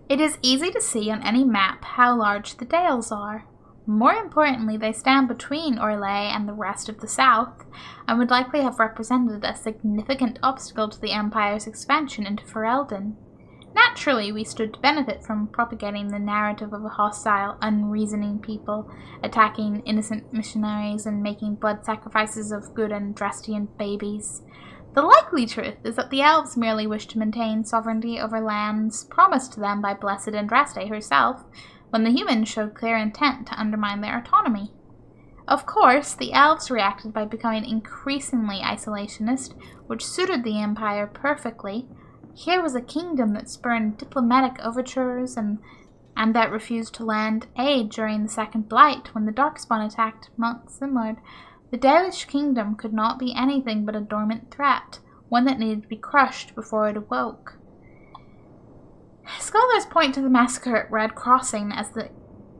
It is easy to see on any map how large the Dales are. More importantly, they stand between Orlais and the rest of the south, and would likely have represented a significant obstacle to the Empire's expansion into Ferelden. Naturally, we stood to benefit from propagating the narrative of a hostile, unreasoning people, attacking innocent missionaries and making blood sacrifices of good Andrastian babies. The likely truth is that the elves merely wish to maintain sovereignty over lands promised to them by Blessed Andraste herself, when the humans showed clear intent to undermine their autonomy. Of course, the elves reacted by becoming increasingly isolationist, which suited the Empire perfectly. Here was a kingdom that spurned diplomatic overtures and that refused to lend aid during the Second Blight when the Darkspawn attacked Mount Simard. The Dalish kingdom could not be anything but a dormant threat, one that needed to be crushed before it awoke. Scholars point to the massacre at Red Crossing as the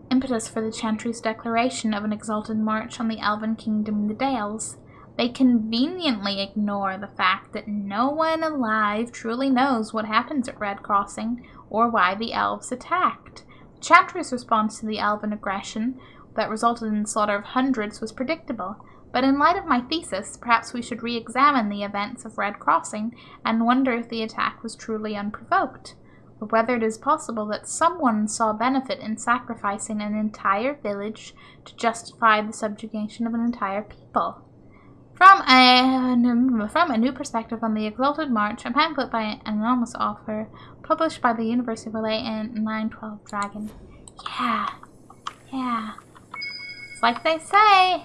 impetus for the Chantry's declaration of an exalted march on the Elven kingdom in the Dales. They conveniently ignore the fact that no one alive truly knows what happens at Red Crossing or why the elves attacked. The Chantry's response to the Elven aggression that resulted in the slaughter of hundreds was predictable, but in light of my thesis, perhaps we should re-examine the events of Red Crossing and wonder if the attack was truly unprovoked, or whether it is possible that someone saw benefit in sacrificing an entire village to justify the subjugation of an entire people. From a new perspective on the Exalted March, a pamphlet by an anonymous author, published by the University of LA in 912 Dragon. Yeah. It's like they say,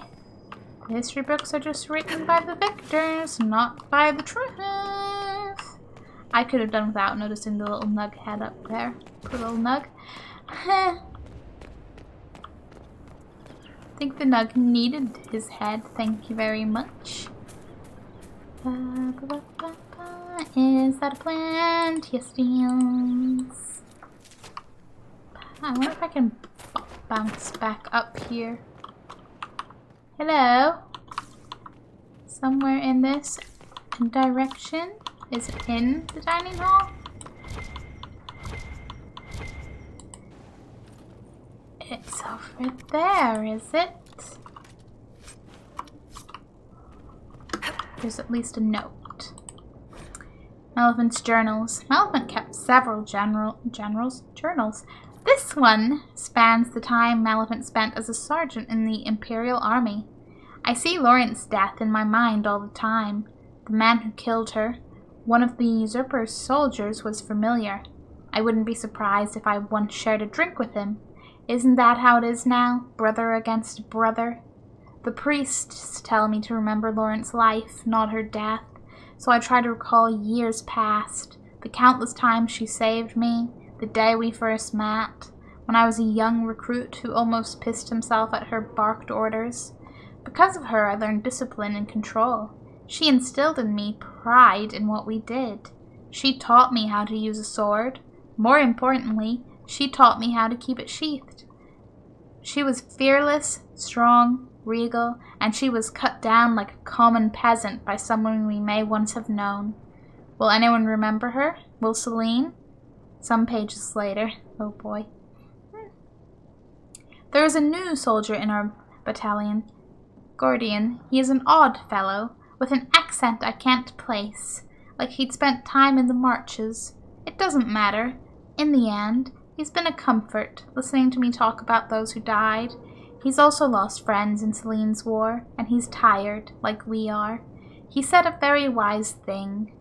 history books are just written by the victors, not by the truth. I could have done without noticing the little nug head up there. Poor little nug. I think the nug needed his head. Thank you very much. Is that a plant? Yes, it is. I wonder if I can bounce back up here. Hello? Somewhere in this direction? Is it in the dining hall? It's over there, is it? There's at least a note. Maleficent's journals. Maleficent kept several journals. This one spans the time Maleficent spent as a sergeant in the Imperial Army. I see Laurent's death in my mind all the time. The man who killed her, one of the usurper's soldiers, was familiar. I wouldn't be surprised if I once shared a drink with him. Isn't that how it is now? Brother against brother? The priests tell me to remember Laurent's life, not her death, so I try to recall years past, the countless times she saved me, the day we first met, when I was a young recruit who almost pissed himself at her barked orders. Because of her, I learned discipline and control. She instilled in me pride in what we did. She taught me how to use a sword. More importantly, she taught me how to keep it sheathed. She was fearless, strong, regal, and she was cut down like a common peasant by someone we may once have known. Will anyone remember her? Will Celine? Some pages later. Oh boy. There is a new soldier in our battalion. Gordian. He is an odd fellow, with an accent I can't place, like he'd spent time in the marches. It doesn't matter. In the end, he's been a comfort, listening to me talk about those who died. He's also lost friends in Celine's war, and he's tired, like we are. He said a very wise thing.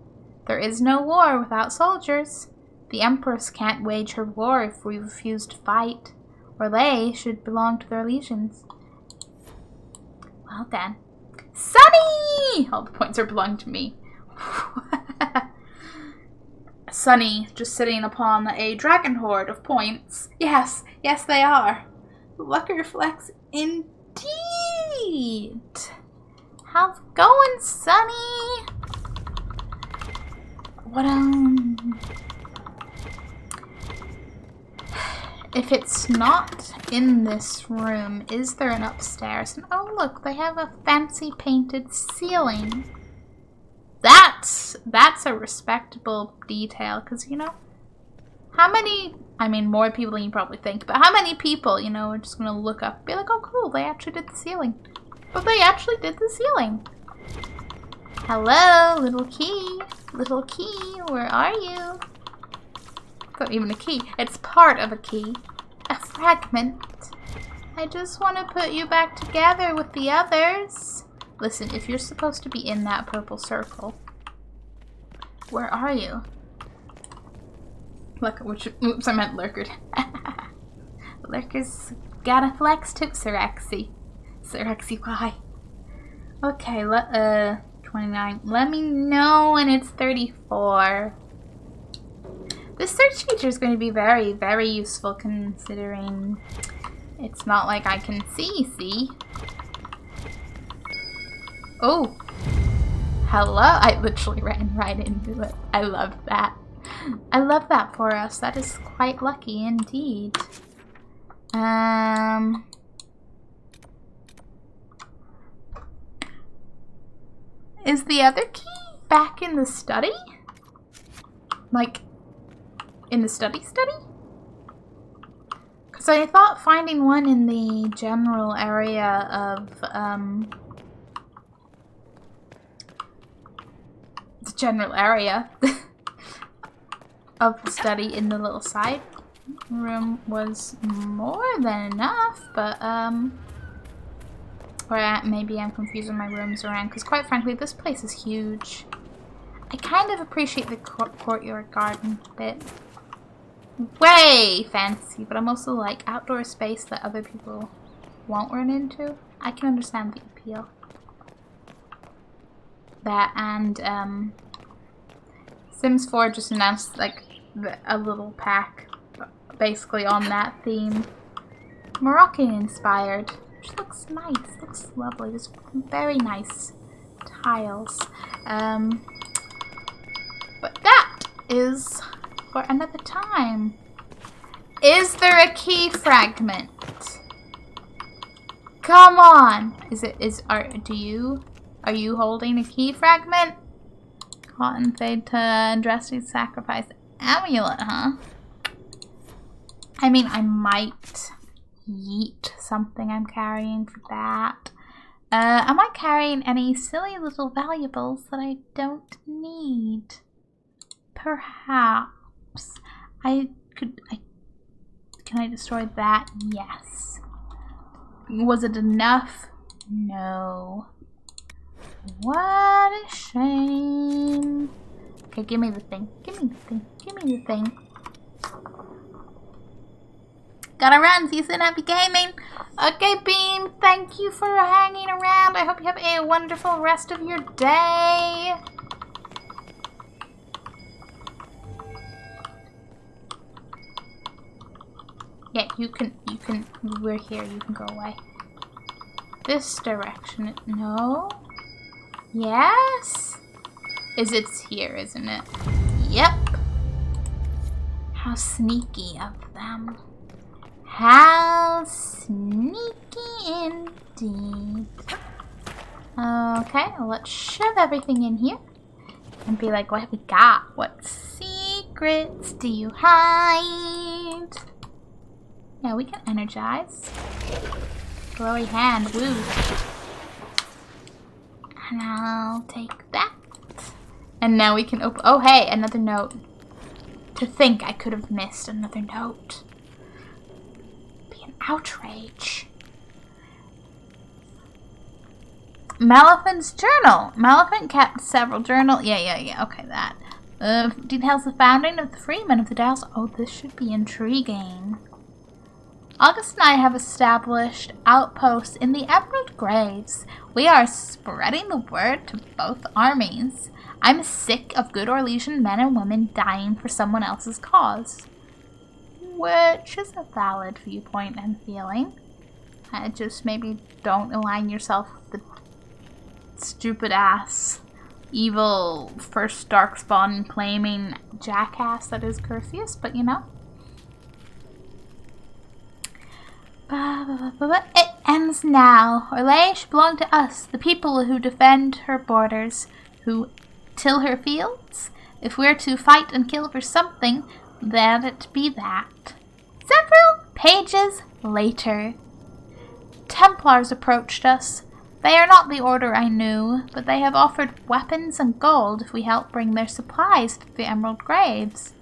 There is no war without soldiers. The Empress can't wage her war if we refuse to fight, or they should belong to their legions. Well then. Sunny! All the points are belonging to me. Sunny, just sitting upon a dragon hoard of points. Yes, they are. Lucky reflects indeed. How's it going, Sunny? What, if it's not in this room, is there an upstairs? And oh look, they have a fancy painted ceiling. That's a respectable detail, because, you know, how many, I mean, more people than you probably think, but how many people, you know, are just going to look up and be like, oh cool, they actually did the ceiling. But they actually did the ceiling. Hello, little key. Little key, where are you? It's not even a key. It's part of a key. A fragment. I just want to put you back together with the others. Listen, if you're supposed to be in that purple circle, where are you? Look, oops, I meant lurkered. Lurker's gotta flex too, Sirexi. Sirexi, why? Okay, 29. Let me know when it's 34. This search feature is going to be very, very useful considering it's not like I can see? Oh! Hello! I literally ran right into it. I love that. I love that for us. That is quite lucky indeed. Is the other key back in the study? Like, in the study? Because I thought finding one in the general area of, the general area of the study in the little side room was more than enough, but, or maybe I'm confusing my rooms around, because quite frankly, this place is huge. I kind of appreciate the courtyard garden bit. Way fancy, but I'm also like outdoor space that other people won't run into. I can understand the appeal. That and, Sims 4 just announced like a little pack basically on that theme. Moroccan inspired. Which looks nice, looks lovely. There's very nice tiles. But that is for another time. Is there a key fragment? Come on! Are you holding a key fragment? Cotton fade to Andraste's sacrifice amulet, huh? I mean, I might yeet something I'm carrying for that. Am I carrying any silly little valuables that I don't need? Perhaps. Can I destroy that? Yes. Was it enough? No. What a shame. Okay, give me the thing. Give me the thing. Give me the thing. Gotta run. See you soon. Happy gaming. Okay, Beam. Thank you for hanging around. I hope you have a wonderful rest of your day. Yeah, you can, we're here. You can go away. This direction. No. Yes? It's here, isn't it? Yep. How sneaky of them. How sneaky indeed. Okay, let's shove everything in here. And be like, what have we got? What secrets do you hide? Yeah, we can energize. Glowy hand, woo. And I'll take that. And now we can open. Oh, hey, another note. To think I could have missed another note. Be an outrage. Maleficent's journal. Maleficent kept several journals. Yeah. Okay, that. Details the founding of the Freemen of the Dales. Oh, this should be intriguing. August and I have established outposts in the Emerald Graves. We are spreading the word to both armies. I'm sick of good Orlesian men and women dying for someone else's cause. Which is a valid viewpoint and feeling. Just maybe don't align yourself with the stupid ass, evil, first Darkspawn claiming jackass that is Curseus, but you know. It ends now. Orlais should belong to us, the people who defend her borders, who till her fields. If we're to fight and kill for something, let it be that. Several pages later. Templars approached us. They are not the order I knew, but they have offered weapons and gold if we help bring their supplies to the Emerald Graves.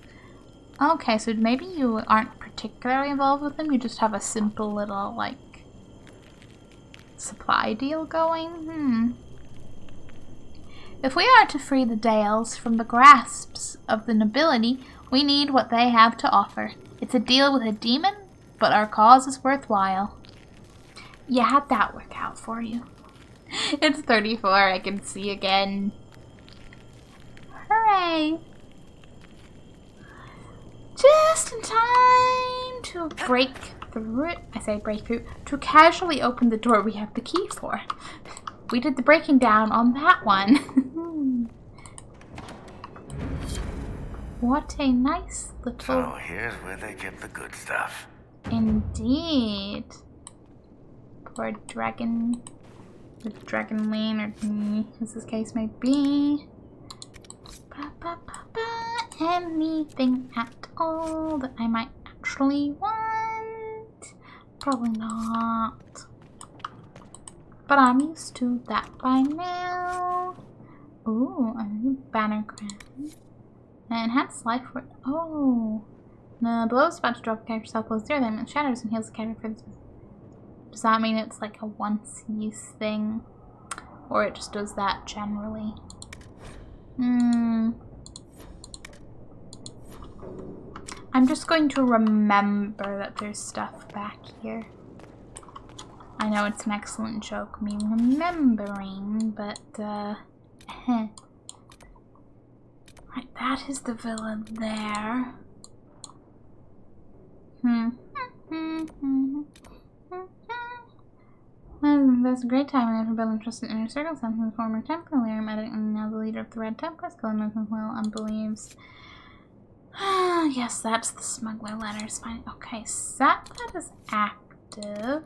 Okay, so maybe you aren't particularly involved with them, you just have a simple little, like, supply deal going? If we are to free the Dales from the grasps of the nobility, we need what they have to offer. It's a deal with a demon but our cause is worthwhile. You had that work out for you. It's 34, I can see again. Hooray! Just in time to break through, I say break through, to casually open the door we have the key for. We did the breaking down on that one. What a nice little... So here's where they get the good stuff. Indeed. Poor dragon. The dragon lane, or as this case may be. Anything at all that I might actually want? Probably not. But I'm used to that by now. Ooh, a new banner crown. Enhanced life for... Oh. The blows about to drop the character's health below 0, then it shatters and heals the character for this. Does that mean it's like a once use thing? Or it just does that generally? I'm just going to remember that there's stuff back here. I know it's an excellent joke, me remembering, but, Right, that is the villa there. That's a great time after building trusted inner circle, something the former Templar medic and now the leader of the Red Templars, killing movement well unbelieves. Yes, that's the smuggler letters. Fine. Okay, set that is active.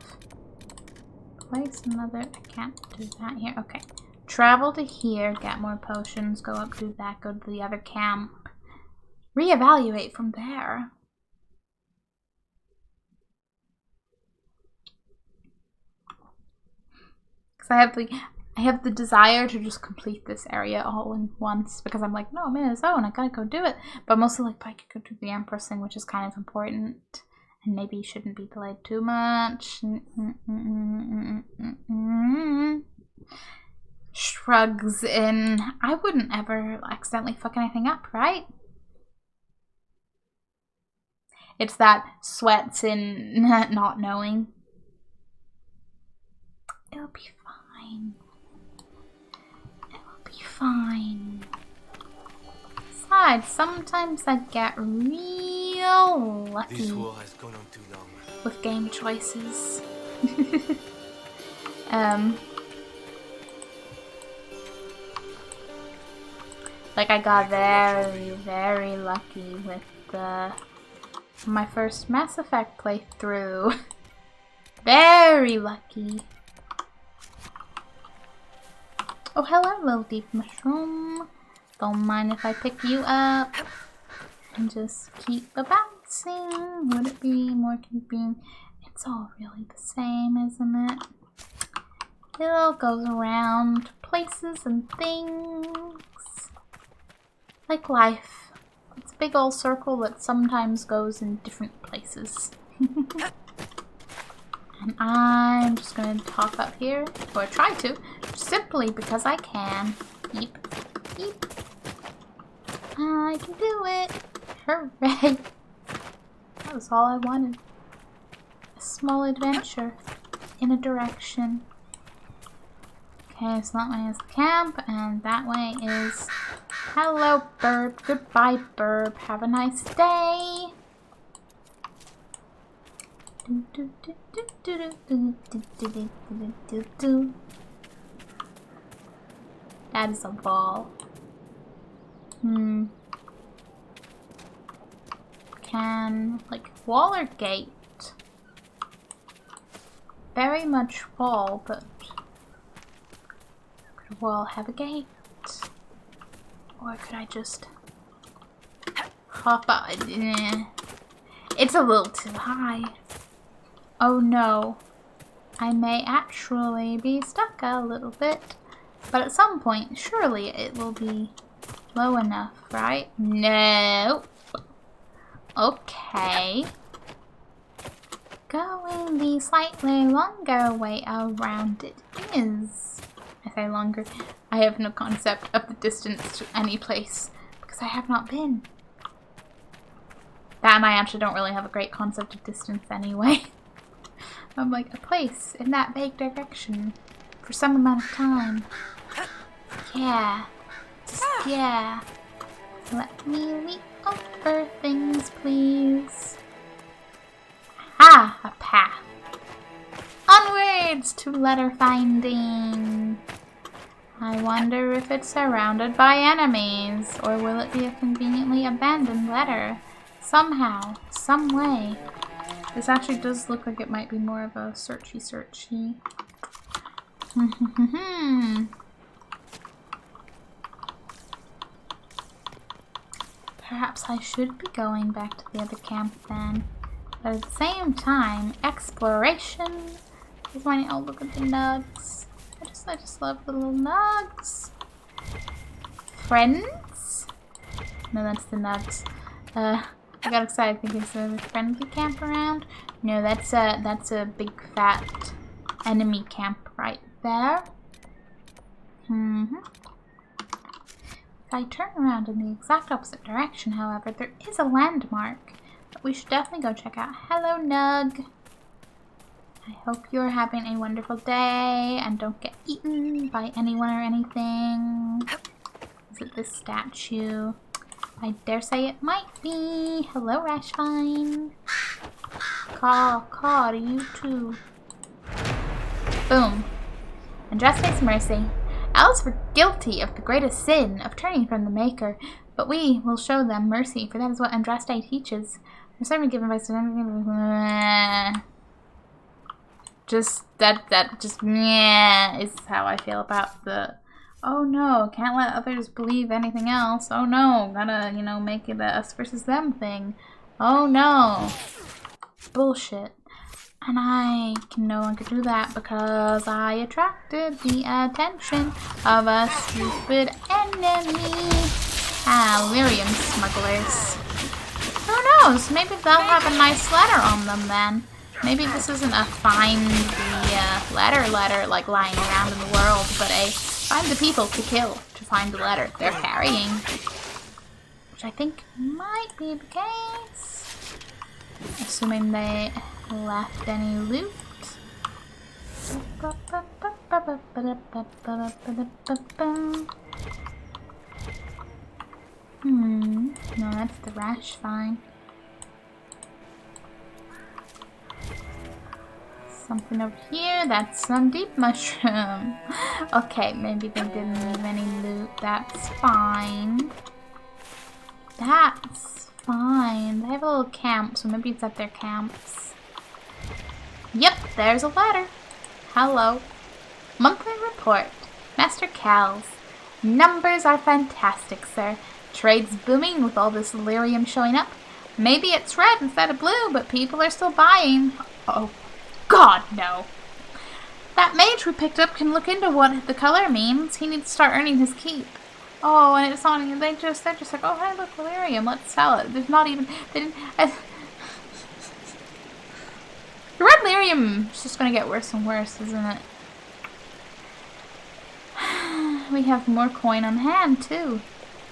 Place another. I can't do that here. Okay. Travel to here, get more potions, go up, do that, go to the other camp. Reevaluate from there. Because I have the desire to just complete this area all in once, because I'm like, no, I'm in a zone, I gotta go do it. But mostly like, I could go do the Empress thing, which is kind of important, and maybe shouldn't be delayed too much. Shrugs in. I wouldn't ever accidentally fuck anything up, right? It's that sweats in not knowing. It'll be fine. It will be fine. Besides, sometimes I get real lucky This war has gone on too long. with game choices. Like I got very lucky with my first Mass Effect playthrough. Very lucky. Oh, hello, little deep mushroom. Don't mind if I pick you up and just keep bouncing. Would it be more convenient? It's all really the same, isn't it? It all goes around places and things. Like life. It's a big old circle that sometimes goes in different places. And I'm just going to hop up here, or try to, simply because I can. Eep, eep. I can do it. Hooray. That was all I wanted. A small adventure in a direction. Okay, so that way is the camp, and that way is... Hello, Burb. Goodbye, Burb. Have a nice day. That is a ball. Can, like, wall or gate? Very much wall, but could a wall have a gate? Or could I just hop out? It's a little too high. Oh no. I may actually be stuck a little bit. But at some point, surely it will be low enough, right? No. Okay. Going the slightly longer way around it is. I say longer. I have no concept of the distance to any place because I have not been. Cat and I actually don't really have a great concept of distance anyway. I'm like, a place in that vague direction for some amount of time. Yeah. Just, yeah. Let me leap over things, please. Ah, a path. Onwards to letter finding. I wonder if it's surrounded by enemies, or will it be a conveniently abandoned letter? Somehow, some way. This actually does look like it might be more of a searchy. Perhaps I should be going back to the other camp then. But at the same time, exploration is my— oh, look at the nugs. I just love the little nugs. Friends? No, that's the nugs. I got excited thinking there's a friendly camp around. No, that's a big fat enemy camp right there. If I turn around in the exact opposite direction, however, there is a landmark that we should definitely go check out. Hello, Nug. I hope you're having a wonderful day and don't get eaten by anyone or anything. Is it this statue? I dare say it might be. Hello, Rashfine. Caw to you too. Boom. Andraste's mercy. Elves were guilty of the greatest sin of turning from the Maker, but we will show them mercy, for that is what Andraste teaches. We're certainly given by just is how I feel about the— oh no, can't let others believe anything else. Oh no, gotta, you know, make it a us versus them thing. Oh no. Bullshit. And I can no longer do that because I attracted the attention of a stupid enemy. Lyrium smugglers. Who knows? Maybe they'll have a nice letter on them then. Maybe this isn't a find the letter like lying around in the world, but a find the people to kill to find the letter they're carrying. Which I think might be the case. Assuming they left any loot. No, that's the Rashfine. Something over here, that's some deep mushroom. Okay, maybe they didn't leave any loot. That's fine. That's fine. They have a little camp, so maybe it's at their camps. Yep, there's a letter. Hello. Monthly report. Master Cal's. Numbers are fantastic, sir. Trade's booming with all this lyrium showing up. Maybe it's red instead of blue, but people are still buying. Oh, God, no. That mage we picked up can look into what the color means. He needs to start earning his keep. Oh, and it's on. They're just like, oh, hey, look, lyrium. Let's sell it. There's not even. They didn't. The red lyrium is just gonna get worse and worse, isn't it? We have more coin on hand too.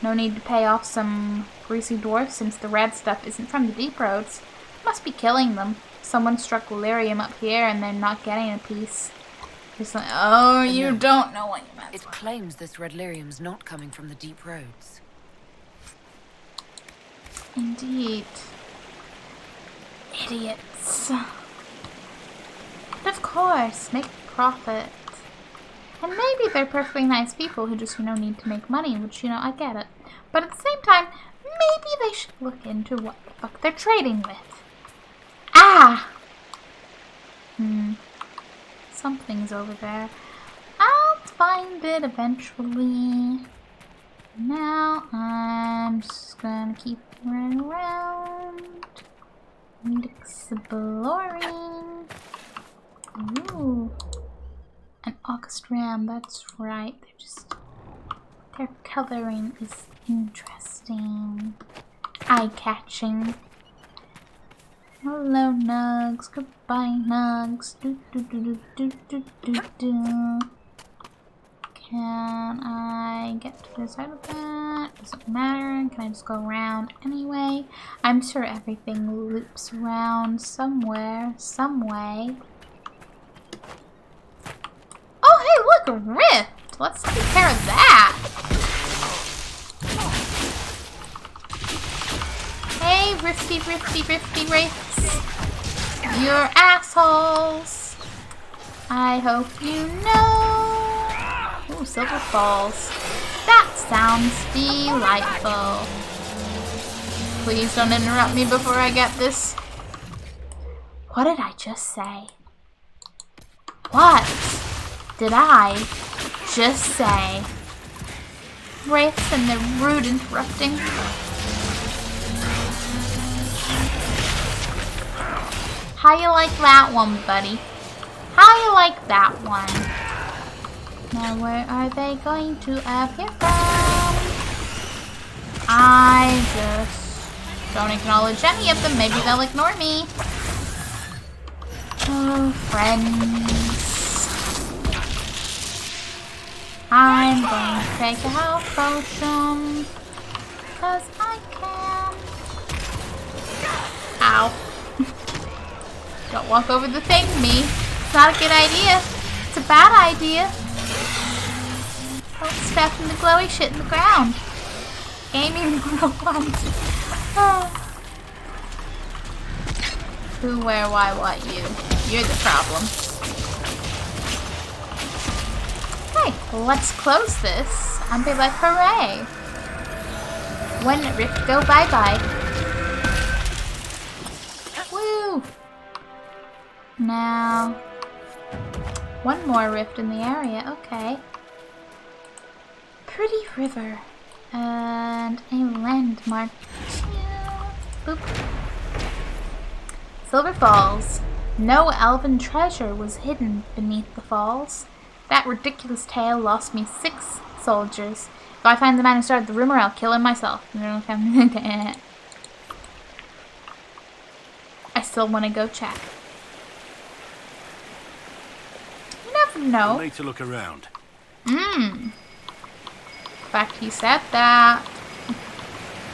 No need to pay off some greasy dwarf since the red stuff isn't from the deep roads. Must be killing them. Someone struck lyrium up here and they're not getting a piece. It's like, oh, you don't know what you meant. It claims this red lyrium's not coming from the deep roads. Indeed. Idiots. But of course, make profit. And maybe they're perfectly nice people who just, need to make money, which, I get it. But at the same time, maybe they should look into what the fuck they're trading with. Ah! Something's over there. I'll find it eventually. Now I'm just gonna keep running around and exploring. Ooh. An August Ram, that's right. Their coloring is interesting. Eye-catching. Hello, Nugs. Goodbye, Nugs. Do, do, do, do, do, do, do, do. Can I get to the side of that? Doesn't matter. Can I just go around anyway? I'm sure everything loops around somewhere, some way. Oh, hey, look, a rift! Let's take care of that. Hey, rifty rifts. You're assholes. I hope you know. Ooh, silver falls. That sounds delightful. Please don't interrupt me before I get this. What did I just say? What did I just say? Wraiths and their rude interrupting. How you like that one, buddy? How you like that one? Now where are they going to appear from? I just don't acknowledge any of them. Maybe they'll ignore me. Oh, friends. I'm going to take a health potion. 'Cause I can. Ow. Don't walk over the thing, me. It's not a good idea. It's a bad idea. Don't step in the glowy shit in the ground. Gaming 101. Oh. Who, where, why, what, you. You're the problem. Hey, let's close this and be like, hooray. When rift go bye-bye. Woo! Now, one more rift in the area, okay. Pretty river, and a landmark. Boop. Silver Falls. No elven treasure was hidden beneath the falls. That ridiculous tale lost me 6 soldiers. If I find the man who started the rumor, I'll kill him myself. I still want to go check. You never know. We'll need to look around. In fact, he said that.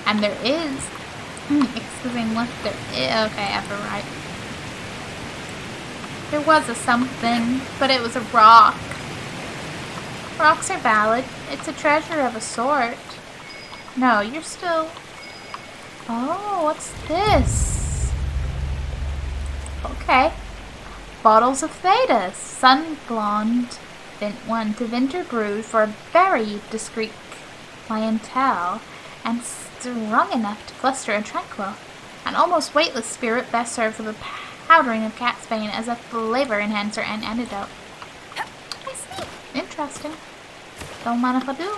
And there is. Excuse me, what there is. Okay, I have right. There was a something, but it was a rock. Rocks are valid. It's a treasure of a sort. No, you're still... Oh, what's this? Okay. Bottles of Thetis. Sun Blonde. One to winter brewed for a very discreet clientele and strong enough to cluster a tranquil. An almost weightless spirit best served with a powdering of cat's bane as a flavor enhancer and antidote. I see. Interesting. Don't mind if I do.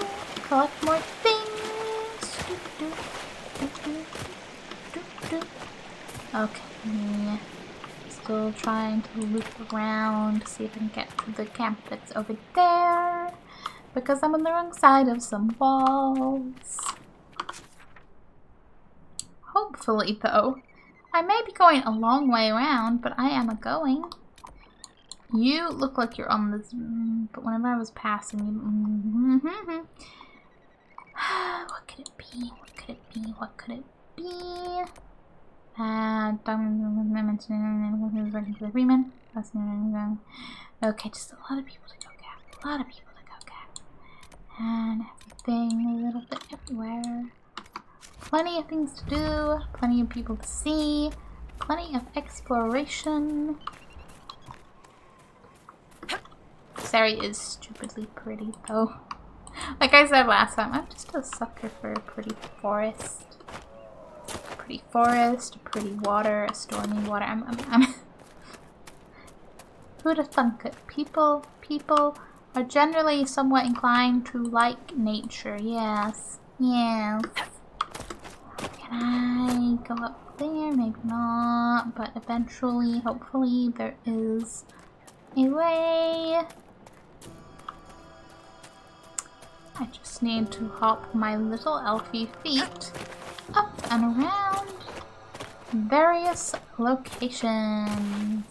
Collect more things. Okay. Still trying to loop around to see if I can get to the camp that's over there. Because I'm on the wrong side of some walls. Hopefully, though. I may be going a long way around, but I am a-going. You look like you're on this, but whenever I was passing you... What could it be? What could it be? What could it be? Okay, just a lot of people to go get. A lot of people to go get. And everything a little bit everywhere. Plenty of things to do, plenty of people to see, plenty of exploration. This area is stupidly pretty though. Like I said last time, I'm just a sucker for a pretty forest. A pretty forest, a pretty water, a stormy water. I'm who'd have thunk it? People are generally somewhat inclined to like nature, yes. Yes. Can I go up there? Maybe not, but eventually, hopefully, there is a way. I just need to hop my little elfie feet up and around various locations.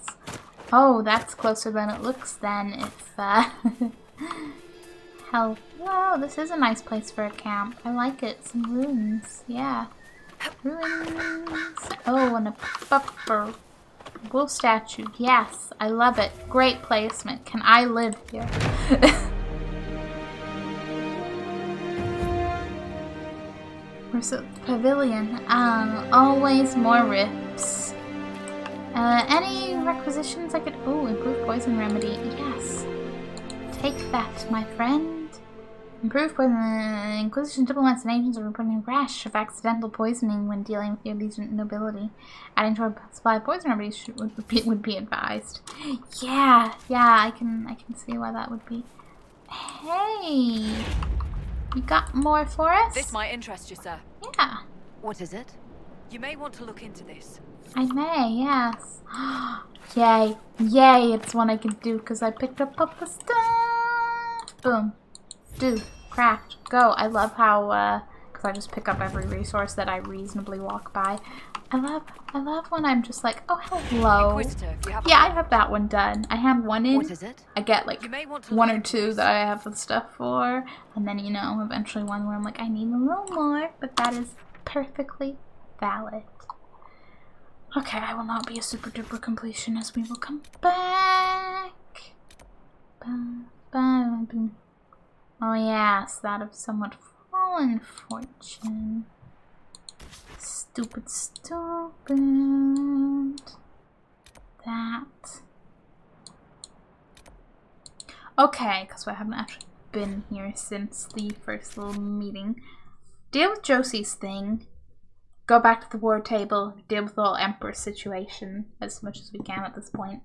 Oh, that's closer than it looks then if, Hello, this is a nice place for a camp. I like it. Some ruins. Yeah. Ruins. Oh, and a buffer. Wolf statue. Yes, I love it. Great placement. Can I live here? Where's the pavilion? Always more rips. Any requisitions I could... Oh, improve poison remedy. Yes. Take that, my friend. Improve poison... Inquisition diplomats and agents are reporting a rash of accidental poisoning when dealing with the allegiant nobility. Adding to our supply of poison remedies would be advised. Yeah, I can see why that would be. Hey! You got more for us? This might interest you, sir. Yeah. What is it? You may want to look into this. I may, yes. Yay. Yay, it's one I can do because I picked up the stuff. Boom. Do. Craft. Go. I love how, because I just pick up every resource that I reasonably walk by. I love when I'm just like, oh, hello. Inquisitor, if you have Yeah, I have that one done. I have one in. What is it? I get like You may want to one look or into two this. that I have the stuff for. And then, you know, eventually one where I'm like, I need a little more. But that is perfectly valid. Okay, I will not be a super duper completionist. We will come back. Oh yes, that of somewhat fallen fortune. Stupid. That. Okay, because I haven't actually been here since the first little meeting. Deal with Josie's thing. Go back to the war table. Deal with the whole Emperor situation as much as we can at this point.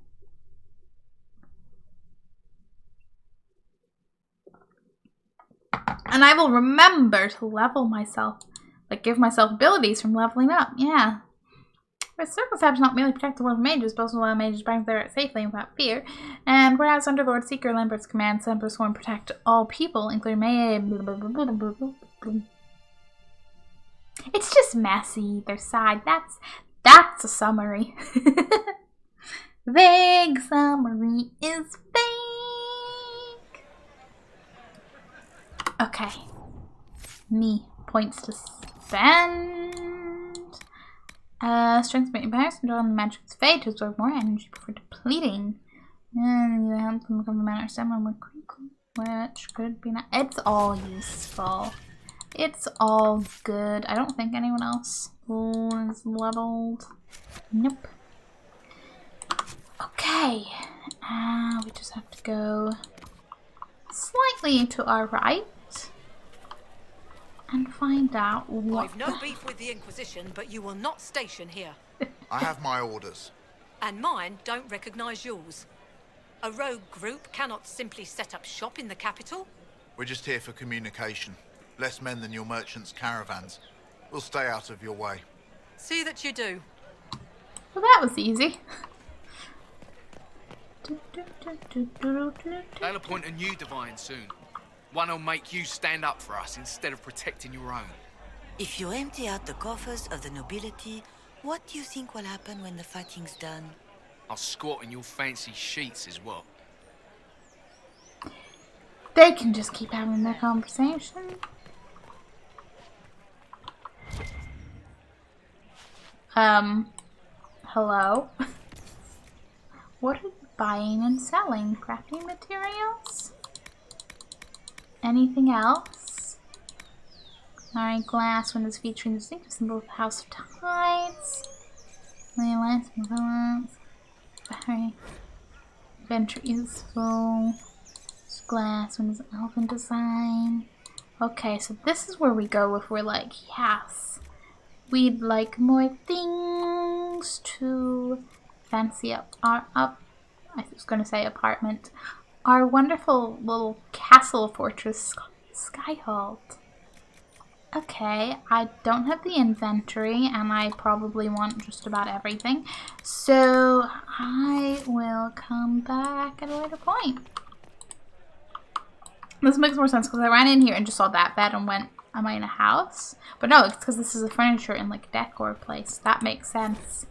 And I will remember to level myself. Like, give myself abilities from leveling up. Yeah. But Circle Sabs not merely protect the world of mages, but also allow mages back there safely without fear. And whereas under Lord Seeker, Lambert's commands, Emperor Sworn protect all people, including It's just messy, either side. That's a summary. Vague summary is vague. Okay. Me. Points to spend. Strength of powers, control the magic's fate to absorb more energy before depleting. And you help them become the man or stamina more quickly, which could be not. It's all useful. It's all good. I don't think anyone else is leveled. Nope. Okay. We just have to go slightly to our right and find out what. I've no beef with the Inquisition, but you will not station here. I have my orders. And mine don't recognize yours. A rogue group cannot simply set up shop in the capital. We're just here for communication. Less men than your merchants' caravans. We'll stay out of your way. See that you do. Well, that was easy. They'll appoint a new divine soon. One who'll make you stand up for us instead of protecting your own. If you empty out the coffers of the nobility, what do you think will happen when the fighting's done? I'll squat in your fancy sheets as well. They can just keep having their conversation. Hello? What are you buying and selling? Crafting materials? Anything else? Alright, glass windows featuring the distinctive symbol of the House of Tides. Alliance and violence. Very venture useful. Glass windows, elven design. Okay, so this is where we go if we're like, yes, we'd like more things to fancy up our I was going to say apartment. Our wonderful little castle fortress, Skyhold. Okay, I don't have the inventory, and I probably want just about everything. So I will come back at a later point. This makes more sense because I ran in here and just saw that bed and went, am I in a house? But no, it's because this is a furniture and like a decor place. That makes sense.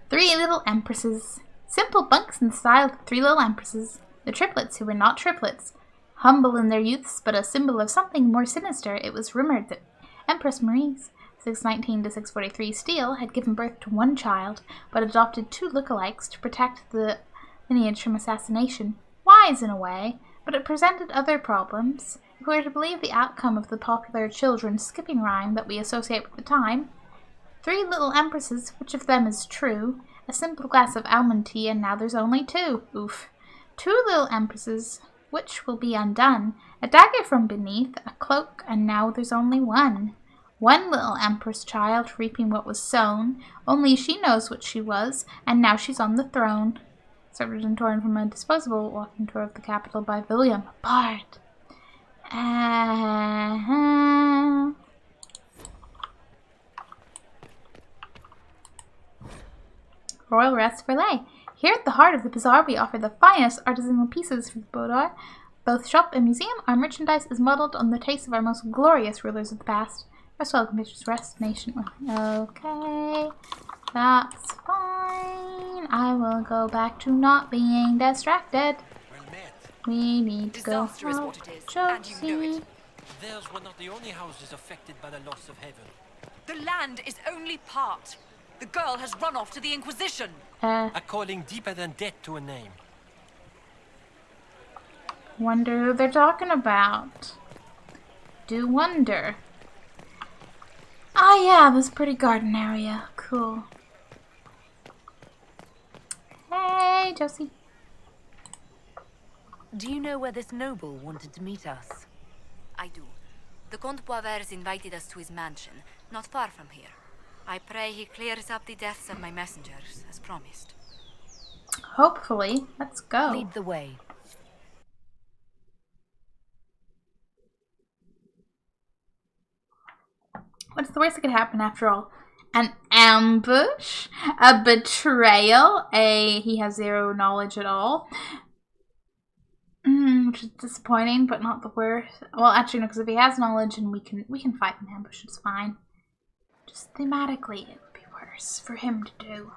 3 little empresses. Simple bunks in the style of 3 little empresses. The triplets who were not triplets. Humble in their youths, but a symbol of something more sinister, it was rumored that Empress Maurice, 619 to 643 Steele, had given birth to one child, but adopted 2 lookalikes to protect the lineage from assassination. Wise in a way, but it presented other problems. If we were to believe the outcome of the popular children's skipping rhyme that we associate with the time, 3 little empresses, which of them is true? A simple glass of almond tea, and now there's only 2. Oof. 2 little empresses, which will be undone? A dagger from beneath, a cloak, and now there's only 1. 1 little empress child reaping what was sown. Only she knows what she was, and now she's on the throne. Severed and torn from a disposable walking tour of the capital by William Bard. Royal Rest Verlay. Here at the heart of the bazaar, we offer the finest artisanal pieces for the boudoir. Both shop and museum, our merchandise is modeled on the taste of our most glorious rulers of the past. Rest welcome, bitches. Rest nation. Okay, that's fine. I will go back to not being distracted. We need to go help Josie. Theirs were not the only houses affected by the loss of heaven. The land is only part. The girl has run off to the Inquisition. A calling deeper than death to a name. Wonder who they're talking about. Do wonder. Ah, yeah, this pretty garden area. Cool. Hey, Josie. Do you know where this noble wanted to meet us? I do. The Comte Boisvert invited us to his mansion, not far from here. I pray he clears up the deaths of my messengers, as promised. Hopefully. Let's go. Lead the way. What's the worst that could happen after all? An ambush? A betrayal? He has 0 knowledge at all. Which is disappointing, but not the worst. Well, actually, no, because if he has knowledge and we can fight an ambush, it's fine. Just thematically, it would be worse for him to do.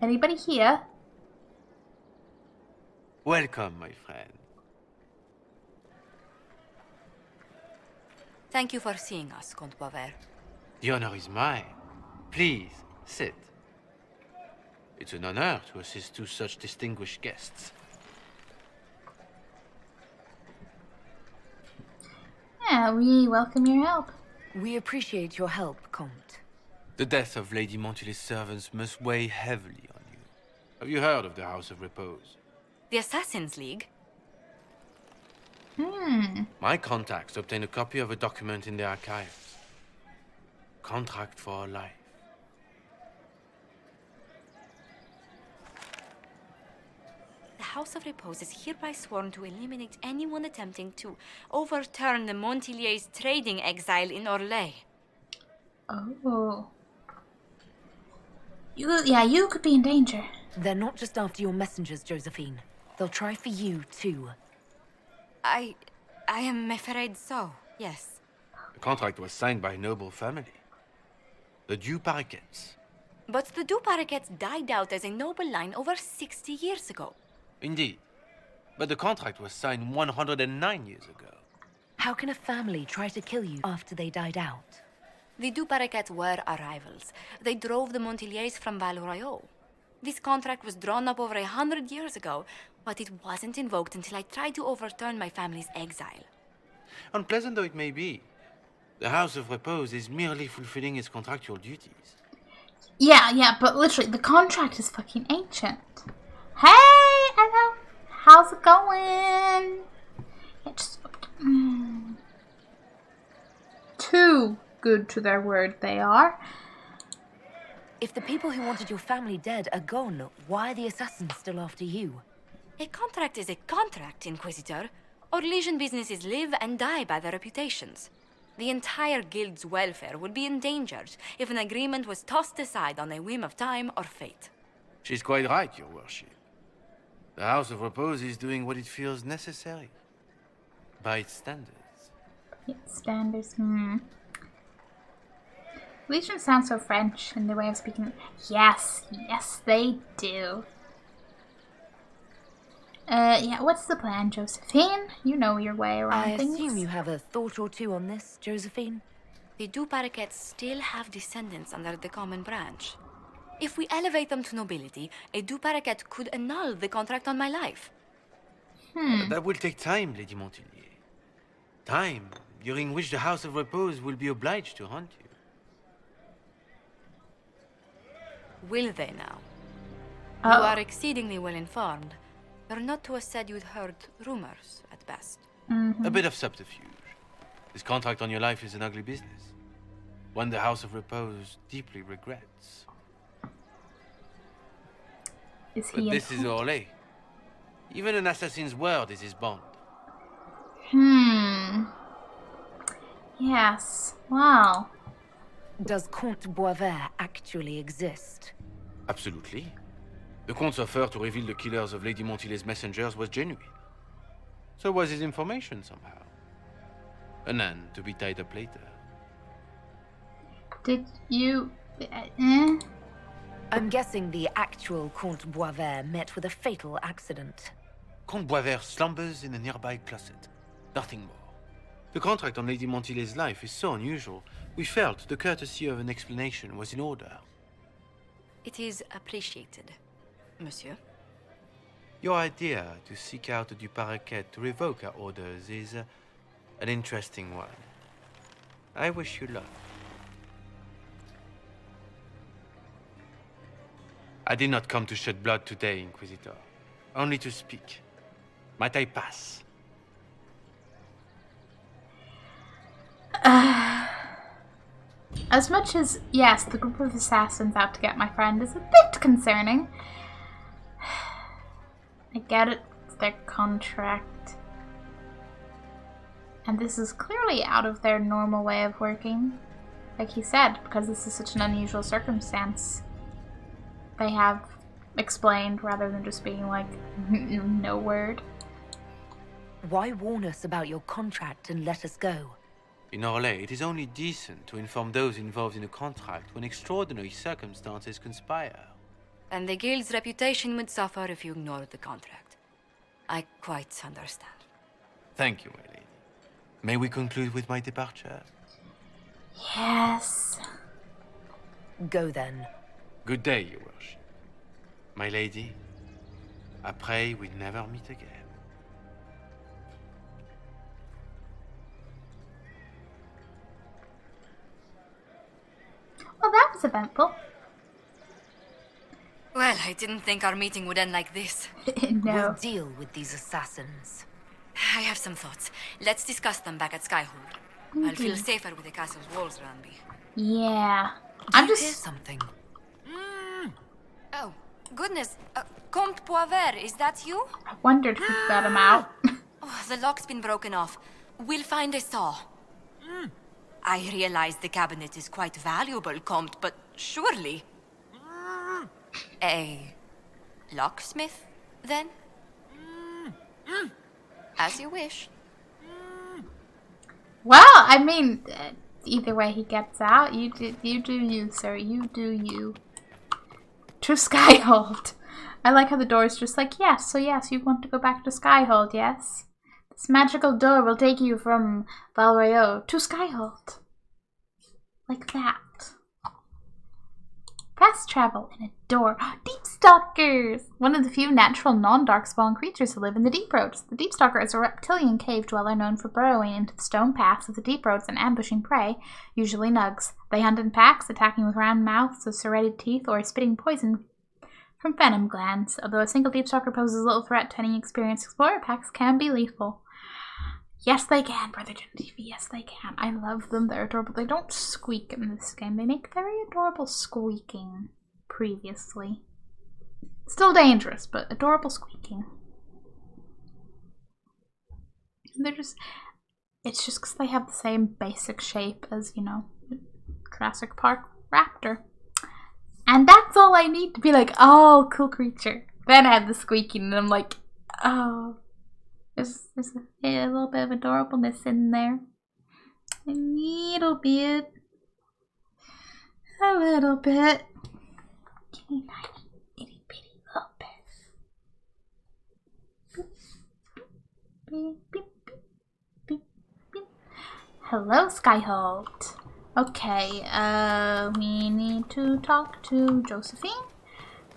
Anybody here? Welcome, my friend. Thank you for seeing us, Comte Boisvert. The honor is mine. Please, sit. It's an honor to assist 2 such distinguished guests. Yeah, we welcome your help. We appreciate your help, Comte. The death of Lady Montily's servants must weigh heavily on you. Have you heard of the House of Repose? The Assassin's League? My contacts obtained a copy of a document in the archives. Contract for life. The House of Repose is hereby sworn to eliminate anyone attempting to overturn the Montiliers' trading exile in Orlais. Oh. You could be in danger. They're not just after your messengers, Josephine. They'll try for you, too. I am afraid so, yes. The contract was signed by a noble family. The Du Paraquets. But the Du Paraquets died out as a noble line over 60 years ago. Indeed. But the contract was signed 109 years ago. How can a family try to kill you after they died out? The Du Paraquets were our rivals. They drove the Montiliers from Val Royaux. This contract was drawn up over 100 years ago, but it wasn't invoked until I tried to overturn my family's exile. Unpleasant though it may be, the House of Repose is merely fulfilling its contractual duties. Yeah, but literally, the contract is fucking ancient. Hey, hello. How's it going? It's too good to their word they are. If the people who wanted your family dead are gone, why are the assassins still after you? A contract is a contract, Inquisitor. Orlesian businesses live and die by their reputations. The entire guild's welfare would be endangered if an agreement was tossed aside on a whim of time or fate. She's quite right, Your Worship. The House of Repose is doing what it feels necessary. By its standards. Standards, Legion sounds so French in their way of speaking. Yes, they do. Yeah, what's the plan, Josephine? You know your way around things. I assume you have a thought or two on this, Josephine? The Du Paraquets still have descendants under the common branch. If we elevate them to nobility, a Du Paraquet could annul the contract on my life. That will take time, Lady Montilyet. Time during which the House of Repose will be obliged to hunt you. Will they now? Oh. You are exceedingly well informed. You're not to have said you'd heard rumors, at best. A bit of subterfuge. This contract on your life is an ugly business. One the House of Repose deeply regrets. Is he But this is Orlais. Even an assassin's word is his bond. Yes. Wow. Does Comte Boisvert actually exist? Absolutely. The Comte's offer to reveal the killers of Lady Montilyet's messengers was genuine. So was his information somehow. An end to be tied up later. Did you... I'm guessing the actual Comte Boisvert met with a fatal accident. Comte Boisvert slumbers in a nearby closet. Nothing more. The contract on Lady Montilyet's life is so unusual, we felt the courtesy of an explanation was in order. It is appreciated, monsieur. Your idea to seek out the Du Paraquet to revoke our orders is an interesting one. I wish you luck. I did not come to shed blood today, Inquisitor. Only to speak. Might I pass? As much as, yes, the group of assassins out to get my friend is a bit concerning. I get it, it's their contract. And this is clearly out of their normal way of working. Like he said, because this is such an unusual circumstance. They have explained rather than just being like, no word. Why warn us about your contract and let us go? In Orlais, it is only decent to inform those involved in a contract when extraordinary circumstances conspire. And the guild's reputation would suffer if you ignored the contract. I quite understand. Thank you, my lady. May we conclude with my departure? Yes. Go then. Good day, your worship. My lady, I pray we never meet again. Well, that was eventful. Well, I didn't think our meeting would end like this. No. We'll deal with these assassins. I have some thoughts. Let's discuss them back at Skyhold. I'll feel safer with the castle's walls around me. Yeah. I'm just... hear something? Oh, goodness. Comte Boisvert, is that you? I wondered who got him out. Oh, the lock's been broken off. We'll find a saw. I realize the cabinet is quite valuable, Comte, but surely... A locksmith, then? As you wish. Well, I mean, either way he gets out, you do you, sir. You do you. To Skyhold. I like how the door is just like, yes, so yes, you want to go back to Skyhold, yes? This magical door will take you from Val Royeaux to Skyhold. Like that. Fast travel in a door. Deep Stalkers! One of the few natural non-darkspawn creatures who live in the Deep Roads. The Deep Stalker is a reptilian cave dweller known for burrowing into the stone paths of the Deep Roads and ambushing prey, usually nugs. They hunt in packs, attacking with round mouths, with serrated teeth, or spitting poison from venom glands. Although a single Deep Stalker poses little threat to any experienced explorer, packs can be lethal. Yes, they can, Brother TV. Yes, they can. I love them. They're adorable. They don't squeak in this game. They make very adorable squeaking previously. Still dangerous, but adorable squeaking. They're just... It's just because they have the same basic shape as, you know, Jurassic Park raptor. And that's all I need to be like, oh, cool creature. Then I have the squeaking and I'm like, oh... There's a little bit of adorableness in there. A little bit. A little bit. Itty bitty little bit. Hello, Skyholt. Okay, we need to talk to Josephine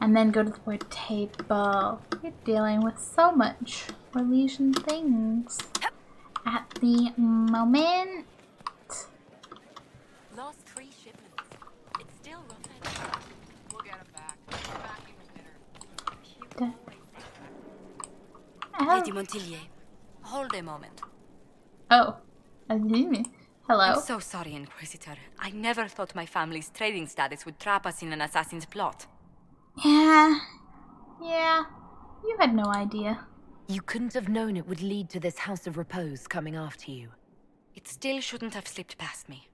and then go to the board table. We're dealing with so much Orlesian things at the moment. Lost 3 shipments. It's still rough. We'll get them back. Back in with dinner. Lady Montilyet, hold a moment. Oh, hello. I'm so sorry, Inquisitor. I never thought my family's trading status would trap us in an assassin's plot. Yeah, you had no idea. You couldn't have known it would lead to this House of Repose coming after you. It still shouldn't have slipped past me.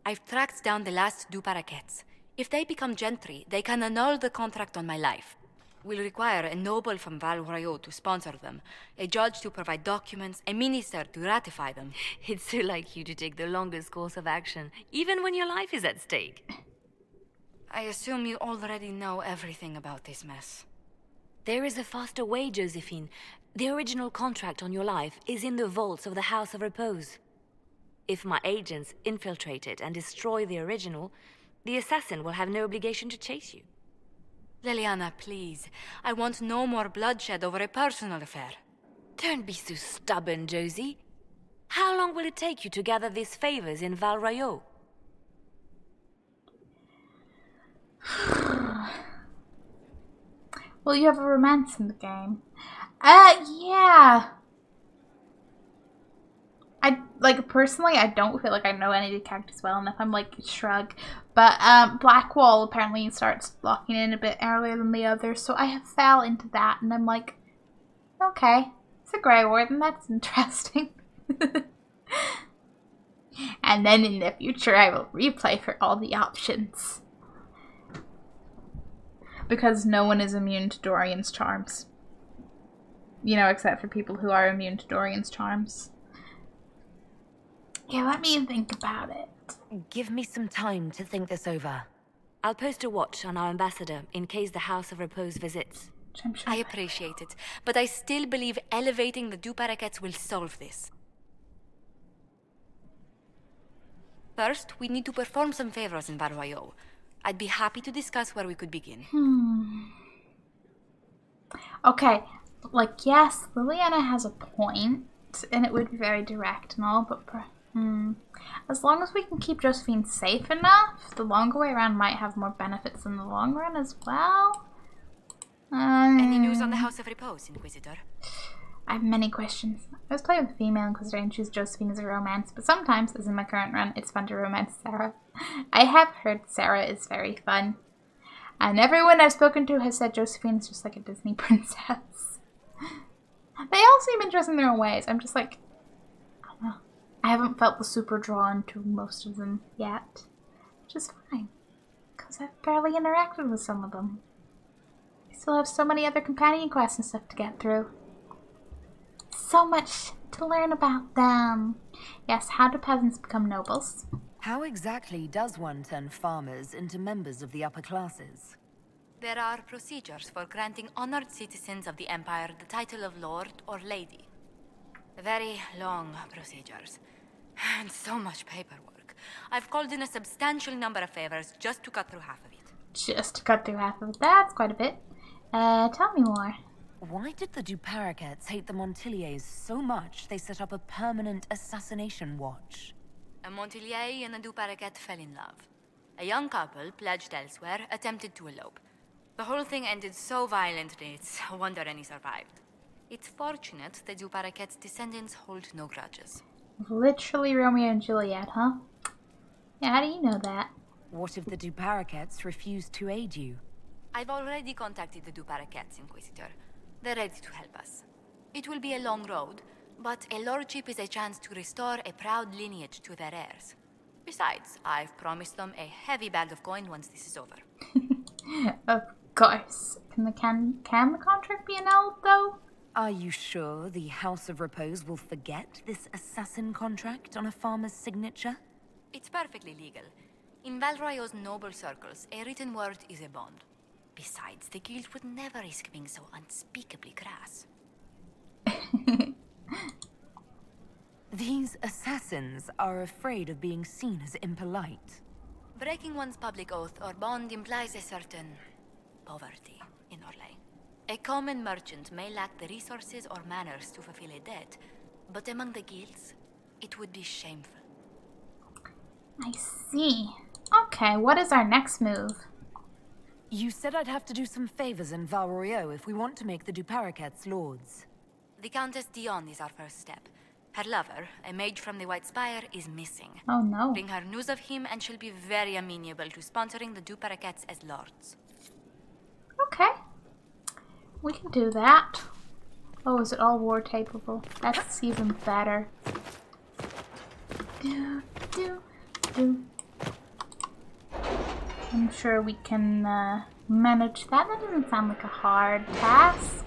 I've tracked down the last Du Paraquets. If they become gentry, they can annul the contract on my life. We'll require a noble from Val Royeaux to sponsor them, a judge to provide documents, a minister to ratify them. It's so like you to take the longest course of action, even when your life is at stake. I assume you already know everything about this mess. There is a faster way, Josephine. The original contract on your life is in the vaults of the House of Repose. If my agents infiltrate it and destroy the original, the assassin will have no obligation to chase you. Leliana, please. I want no more bloodshed over a personal affair. Don't be so stubborn, Josie. How long will it take you to gather these favors in Val Royeaux? Well, you have a romance in the game. Yeah. Personally, I don't feel like I know any of the characters well enough. I'm like, shrug. But, Blackwall apparently starts locking in a bit earlier than the others, so I have fell into that, and I'm like, okay, it's a Grey Warden, that's interesting. And then in the future, I will replay for all the options. Because no one is immune to Dorian's charms. You know, except for people who are immune to Dorian's charms. Yeah, let me think about it. Give me some time to think this over. I'll post a watch on our ambassador in case the House of Repose visits. I appreciate it, but I still believe elevating the Du Paraquets will solve this. First, we need to perform some favors in Val Royeaux. I'd be happy to discuss where we could begin. Okay, yes, Leliana has a point, and it would be very direct and all, but as long as we can keep Josephine safe enough, the longer way around might have more benefits in the long run as well. Any news on the House of Repose, Inquisitor? I have many questions. I was playing with a female Inquisitor and choose Josephine as a romance, but sometimes, as in my current run, it's fun to romance Sarah. I have heard Sarah is very fun. And everyone I've spoken to has said Josephine is just like a Disney princess. They all seem interesting in their own ways. I'm just like, I don't know. I haven't felt the super drawn to most of them yet. Which is fine. Because I've barely interacted with some of them. I still have so many other companion quests and stuff to get through. So much to learn about them. Yes, how do peasants become nobles? How exactly does one turn farmers into members of the upper classes? There are procedures for granting honored citizens of the Empire the title of Lord or Lady. Very long procedures. And so much paperwork. I've called in a substantial number of favors just to cut through half of it. Just to cut through half of it? That's quite a bit. Tell me more. Why did the Du Paraquets hate the Montilyets so much they set up a permanent assassination watch? A Montilyet and a Du Paraquet fell in love. A young couple, pledged elsewhere, attempted to elope. The whole thing ended so violently, it's a wonder any survived. It's fortunate the Du Paraquets' descendants hold no grudges. Literally Romeo and Juliet, huh? Yeah, how do you know that? What if the Du Paraquets refuse to aid you? I've already contacted the Du Paraquets, Inquisitor. They're ready to help us. It will be a long road, but a lordship is a chance to restore a proud lineage to their heirs. Besides, I've promised them a heavy bag of coin once this is over. Of course. Can the contract be annulled, though? Are you sure the House of Repose will forget this assassin contract on a farmer's signature? It's perfectly legal. In Val Royeaux's noble circles, a written word is a bond. Besides, the guild would never risk being so unspeakably crass. These assassins are afraid of being seen as impolite. Breaking one's public oath or bond implies a certain poverty in Orlais. A common merchant may lack the resources or manners to fulfill a debt, but among the guilds, it would be shameful. I see. Okay, what is our next move? You said I'd have to do some favors in Val Royeaux if we want to make the Duparacats lords. The Countess Dion is our first step. Her lover, a mage from the White Spire, is missing. Oh no. Bring her news of him and she'll be very amenable to sponsoring the Duparacats as lords. Okay. We can do that. Oh, is it all war tapeable? That's even better. I'm sure we can manage that. That doesn't sound like a hard task,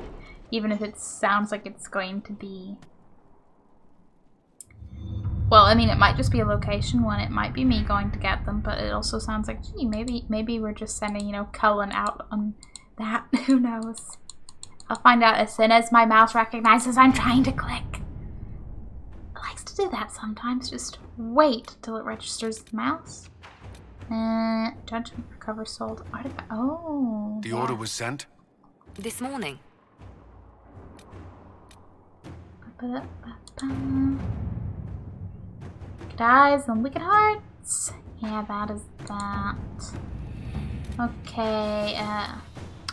even if it sounds like it's going to be. Well, I mean, it might just be a location one. It might be me going to get them, but it also sounds like, gee, maybe we're just sending, you know, Cullen out on that. Who knows? I'll find out as soon as my mouse recognizes I'm trying to click. It likes to do that sometimes. Just wait till it registers the mouse. Judgment recover sold artifact. Oh. The order was sent? This morning. Wicked eyes and wicked hearts. Yeah, that is that. Okay,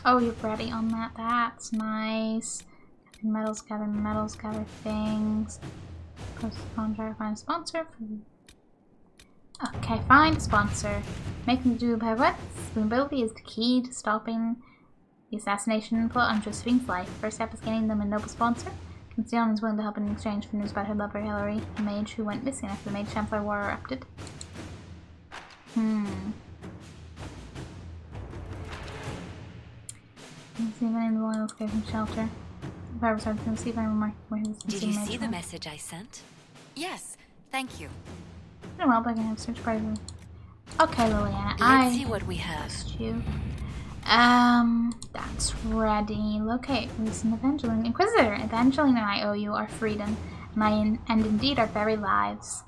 oh, you're ready on that. That's nice. Gather metals, gather things. Post contract, find a sponsor. Okay, find a sponsor. Making do by what? Spoonability is the key to stopping the assassination plot on Josephine's life. First step is getting them a noble sponsor. Concealon is willing to help in exchange for news about her lover Hilary, a mage who went missing after the Mage Templar War erupted. See if any of the loyals gave him shelter. If I was hard to see if I remarked where he was. Did you see the message I sent? Yes, thank you. Oh, well, but I can have search privately. Okay, Liliana, Let's see what we have. You. That's ready. Locate recent Evangeline. Inquisitor, Evangeline and I owe you our freedom, and indeed our very lives.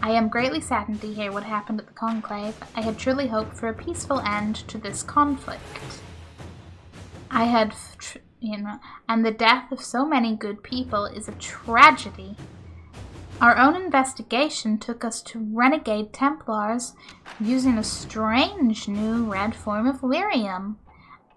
I am greatly saddened to hear what happened at the Conclave. I had truly hoped for a peaceful end to this conflict. And the death of so many good people is a tragedy. Our own investigation took us to renegade Templars using a strange new red form of lyrium.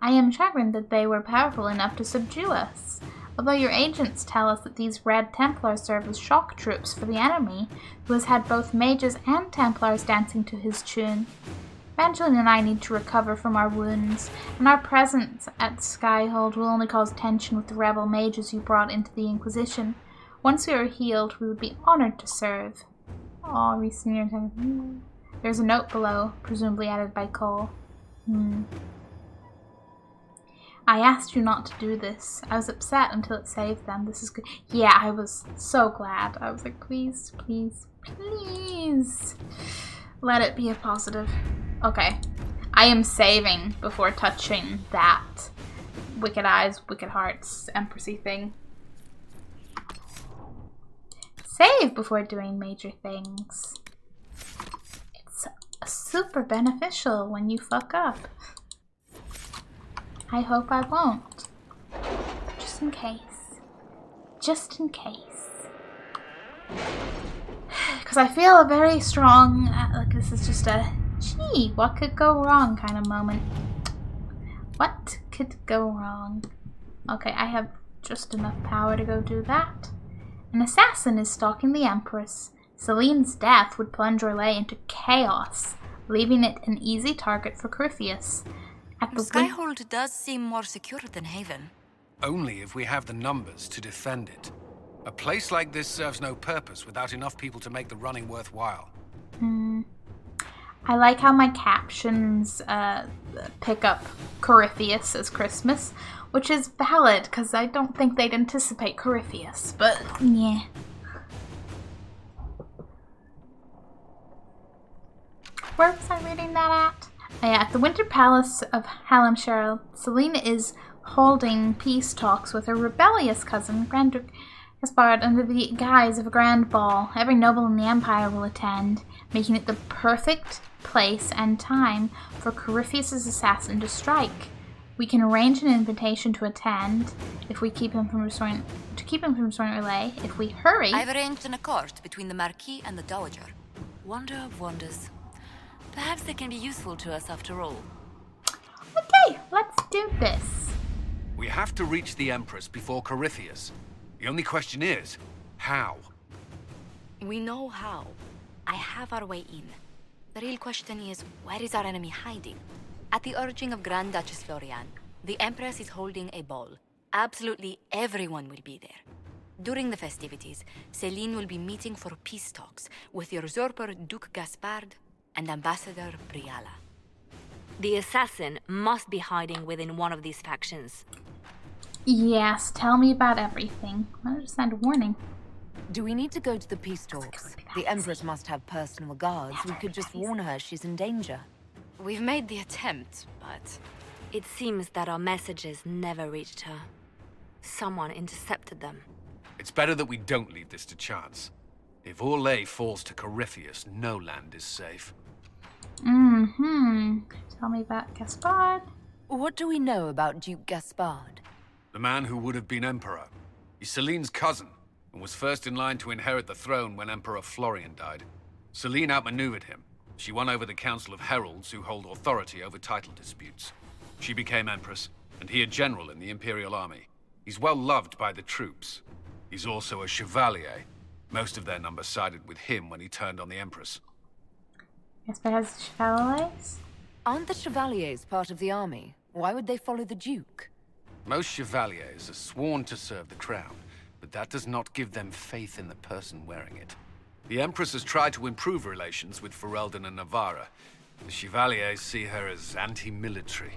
I am chagrined that they were powerful enough to subdue us. Although your agents tell us that these red Templars serve as shock troops for the enemy, who has had both mages and Templars dancing to his tune. Evangeline and I need to recover from our wounds, and our presence at Skyhold will only cause tension with the rebel mages you brought into the Inquisition. Once we are healed, we would be honored to serve. Aw, recent years. There's a note below, presumably added by Cole. I asked you not to do this. I was upset until it saved them. This is good. Yeah, I was so glad. I was like, please, please, please. Let it be a positive. Okay. I am saving before touching that Wicked Eyes, Wicked Hearts, Empressy thing. Save before doing major things. It's super beneficial when you fuck up. I hope I won't. Just in case. Just in case. Because I feel a very strong, like this is just a, gee, what could go wrong kind of moment. What could go wrong? Okay, I have just enough power to go do that. An assassin is stalking the Empress. Celine's death would plunge Orlais into chaos, leaving it an easy target for Corypheus. Skyhold does seem more secure than Haven. Only if we have the numbers to defend it. A place like this serves no purpose without enough people to make the running worthwhile. I like how my captions pick up Corypheus as Christmas, which is valid because I don't think they'd anticipate Corypheus, but yeah. Where was I reading that at? Yeah, at the Winter Palace of Halimshire, Selena is holding peace talks with her rebellious cousin, Grand Duke Gaspard, under the guise of a grand ball, every noble in the Empire will attend, making it the perfect place and time for Corypheus' assassin to strike. We can arrange an invitation to attend if we keep him from restoring Relay. If we hurry, I've arranged an accord between the Marquis and the Dowager. Wonder of wonders. Perhaps they can be useful to us after all. Okay, let's do this. We have to reach the Empress before Corypheus. The only question is, how? We know how. I have our way in. The real question is, where is our enemy hiding? At the urging of Grand Duchess Florian, the Empress is holding a ball. Absolutely everyone will be there. During the festivities, Celine will be meeting for peace talks with the usurper Duke Gaspard and Ambassador Briala. The assassin must be hiding within one of these factions. Yes, tell me about everything. I'll just send a warning. Do we need to go to the peace talks? The Empress must have personal guards. We could just warn her she's in danger. We've made the attempt, but... It seems that our messages never reached her. Someone intercepted them. It's better that we don't leave this to chance. If Orlais falls to Corypheus, no land is safe. Tell me about Gaspard. What do we know about Duke Gaspard? The man who would have been Emperor. He's Celine's cousin, and was first in line to inherit the throne when Emperor Florian died. Celine outmaneuvered him. She won over the Council of Heralds, who hold authority over title disputes. She became Empress, and he a general in the Imperial Army. He's well loved by the troops. He's also a Chevalier. Most of their number sided with him when he turned on the Empress. Gaspard has Chevaliers? Aren't the Chevaliers part of the army? Why would they follow the Duke? Most Chevaliers are sworn to serve the crown, but that does not give them faith in the person wearing it. The Empress has tried to improve relations with Ferelden and Navarra. The Chevaliers see her as anti-military.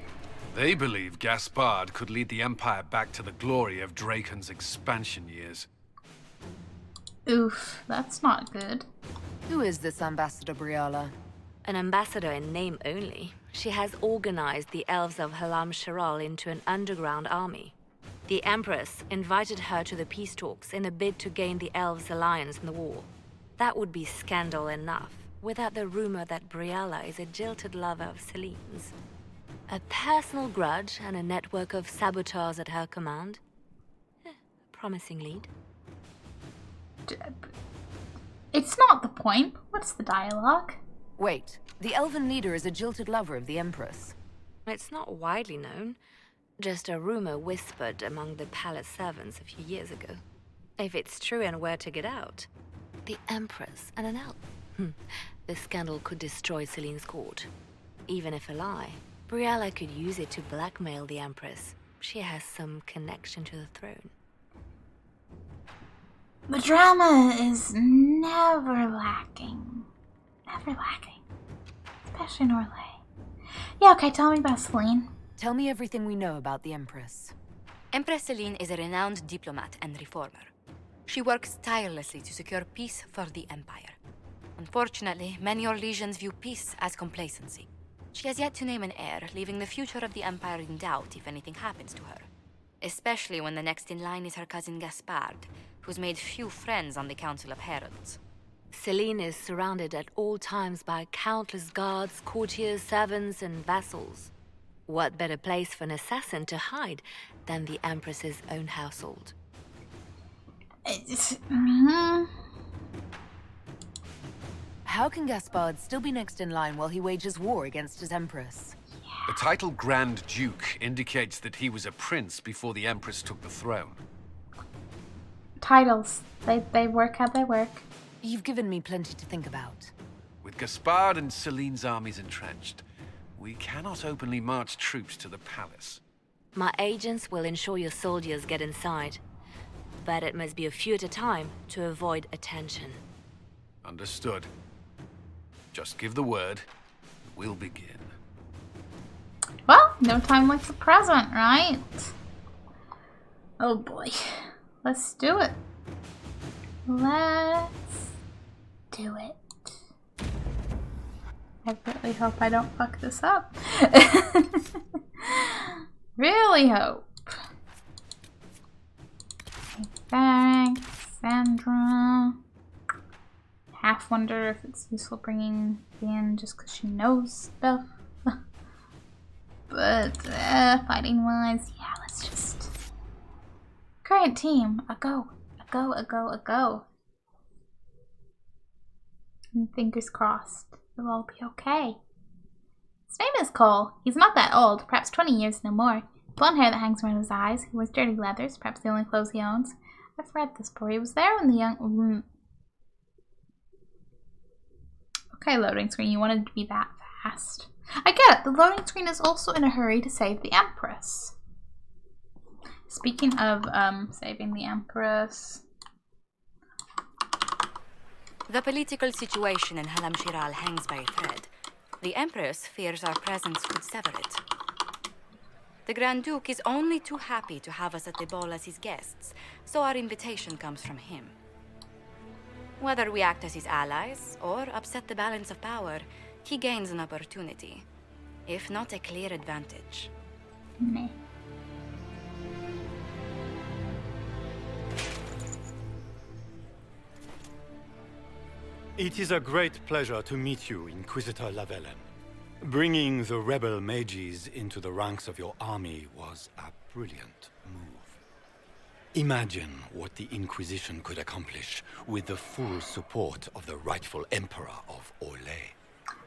They believe Gaspard could lead the Empire back to the glory of Draken's expansion years. Oof, that's not good. Who is this Ambassador Briala? An ambassador in name only. She has organized the elves of Halam Sharal into an underground army. The Empress invited her to the peace talks in a bid to gain the elves' alliance in the war. That would be scandal enough, without the rumor that Briala is a jilted lover of Celine's. A personal grudge and a network of saboteurs at her command. Promising lead. It's not the point. What's the dialogue? Wait, the elven leader is a jilted lover of the Empress. It's not widely known. Just a rumor whispered among the palace servants a few years ago. If it's true and were to get out, the Empress and an elf. The scandal could destroy Celine's court. Even if a lie, Briala could use it to blackmail the Empress. She has some connection to the throne. The drama is never lacking. Never lacking. Especially in Orlais. Yeah, okay, tell me about Celine. Tell me everything we know about the Empress. Empress Celine is a renowned diplomat and reformer. She works tirelessly to secure peace for the Empire. Unfortunately, many Orlesians view peace as complacency. She has yet to name an heir, leaving the future of the Empire in doubt if anything happens to her. Especially when the next in line is her cousin Gaspard, who's made few friends on the Council of Heralds. Celine is surrounded at all times by countless guards, courtiers, servants, and vassals. What better place for an assassin to hide than the Empress's own household? How can Gaspard still be next in line while he wages war against his Empress? The title Grand Duke indicates that he was a prince before the Empress took the throne. Titles. They work how they work. You've given me plenty to think about. With Gaspard and Celine's armies entrenched, we cannot openly march troops to the palace. My agents will ensure your soldiers get inside. But it must be a few at a time to avoid attention. Understood. Just give the word. We'll begin. Well, no time like the present, right? Oh boy. Let's do it. Let's do it. I really hope I don't fuck this up. Really hope. Thanks, Sandra. Half wonder if it's useful bringing in just because she knows stuff. But fighting wise, yeah, let's just. Current team, a go. And fingers crossed, it'll all be okay. His name is Cole. He's not that old, perhaps 20 years, no more. Blonde hair that hangs around his eyes. He wears dirty leathers, perhaps the only clothes he owns. I've read this before. He was there when the young... Okay, loading screen, you wanted to be that fast. I get it. The loading screen is also in a hurry to save the Empress. Speaking of saving the Empress... The political situation in Halam Shiral hangs by a thread. The Empress fears our presence could sever it. The Grand Duke is only too happy to have us at the ball as his guests, so our invitation comes from him. Whether we act as his allies or upset the balance of power, he gains an opportunity, if not a clear advantage. Meh. It is a great pleasure to meet you, Inquisitor Lavellen. Bringing the rebel mages into the ranks of your army was a brilliant move. Imagine what the Inquisition could accomplish with the full support of the rightful Emperor of Orlais.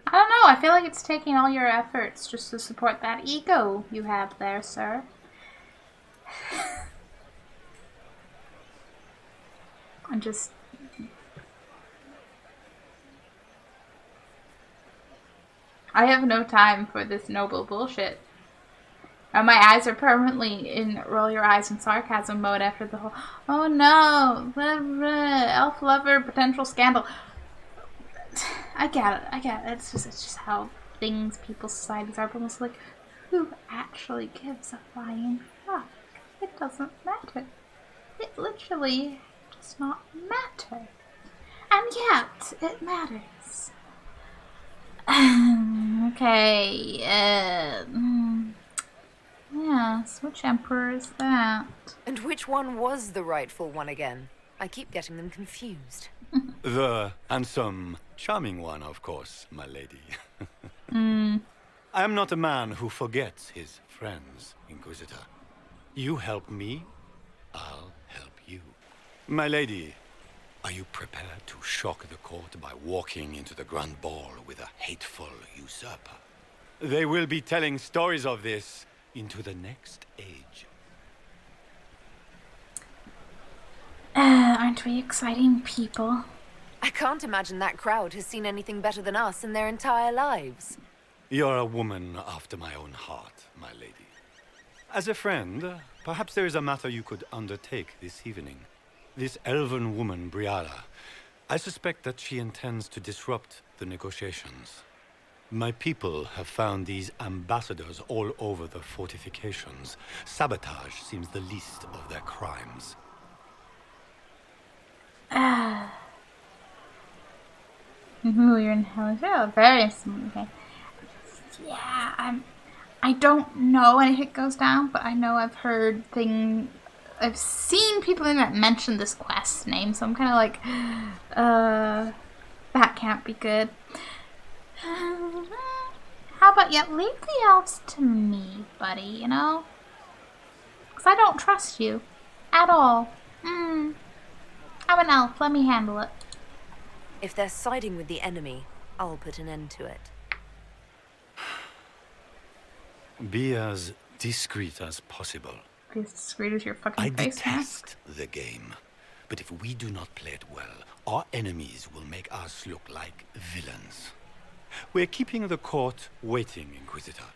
I don't know, I feel like it's taking all your efforts just to support that ego you have there, sir. I'm just... I have no time for this noble bullshit. My eyes are permanently in roll your eyes in sarcasm mode after the whole, oh no, elf lover potential scandal. I get it. It's just how things, people's societies are. But almost like, who actually gives a flying fuck? It doesn't matter. It literally does not matter. And yet, it matters. Okay, yes, which emperor is that? And which one was the rightful one again? I keep getting them confused. The handsome, charming one, of course, my lady. I am not a man who forgets his friends, Inquisitor. You help me, I'll help you. My lady, are you prepared to shock the court by walking into the Grand Ball with a hateful usurper? They will be telling stories of this into the next age. Aren't we exciting people? I can't imagine that crowd has seen anything better than us in their entire lives. You're a woman after my own heart, my lady. As a friend, perhaps there is a matter you could undertake this evening. This elven woman, Briala, I suspect that she intends to disrupt the negotiations. My people have found these ambassadors all over the fortifications. Sabotage seems the least of their crimes. You're in hell. Oh, very smooth. Okay. Yeah, I don't know when it goes down, but I know I've heard things. I've seen people in that mention this quest name, so I'm kind of like, that can't be good. How about you leave the elves to me, buddy, you know? Because I don't trust you. At all. I'm an elf, let me handle it. If they're siding with the enemy, I'll put an end to it. Be as discreet as possible. Be as discreet as your fucking I face detest the game, but if we do not play it well, our enemies will make us look like villains. We're keeping the court waiting, Inquisitor.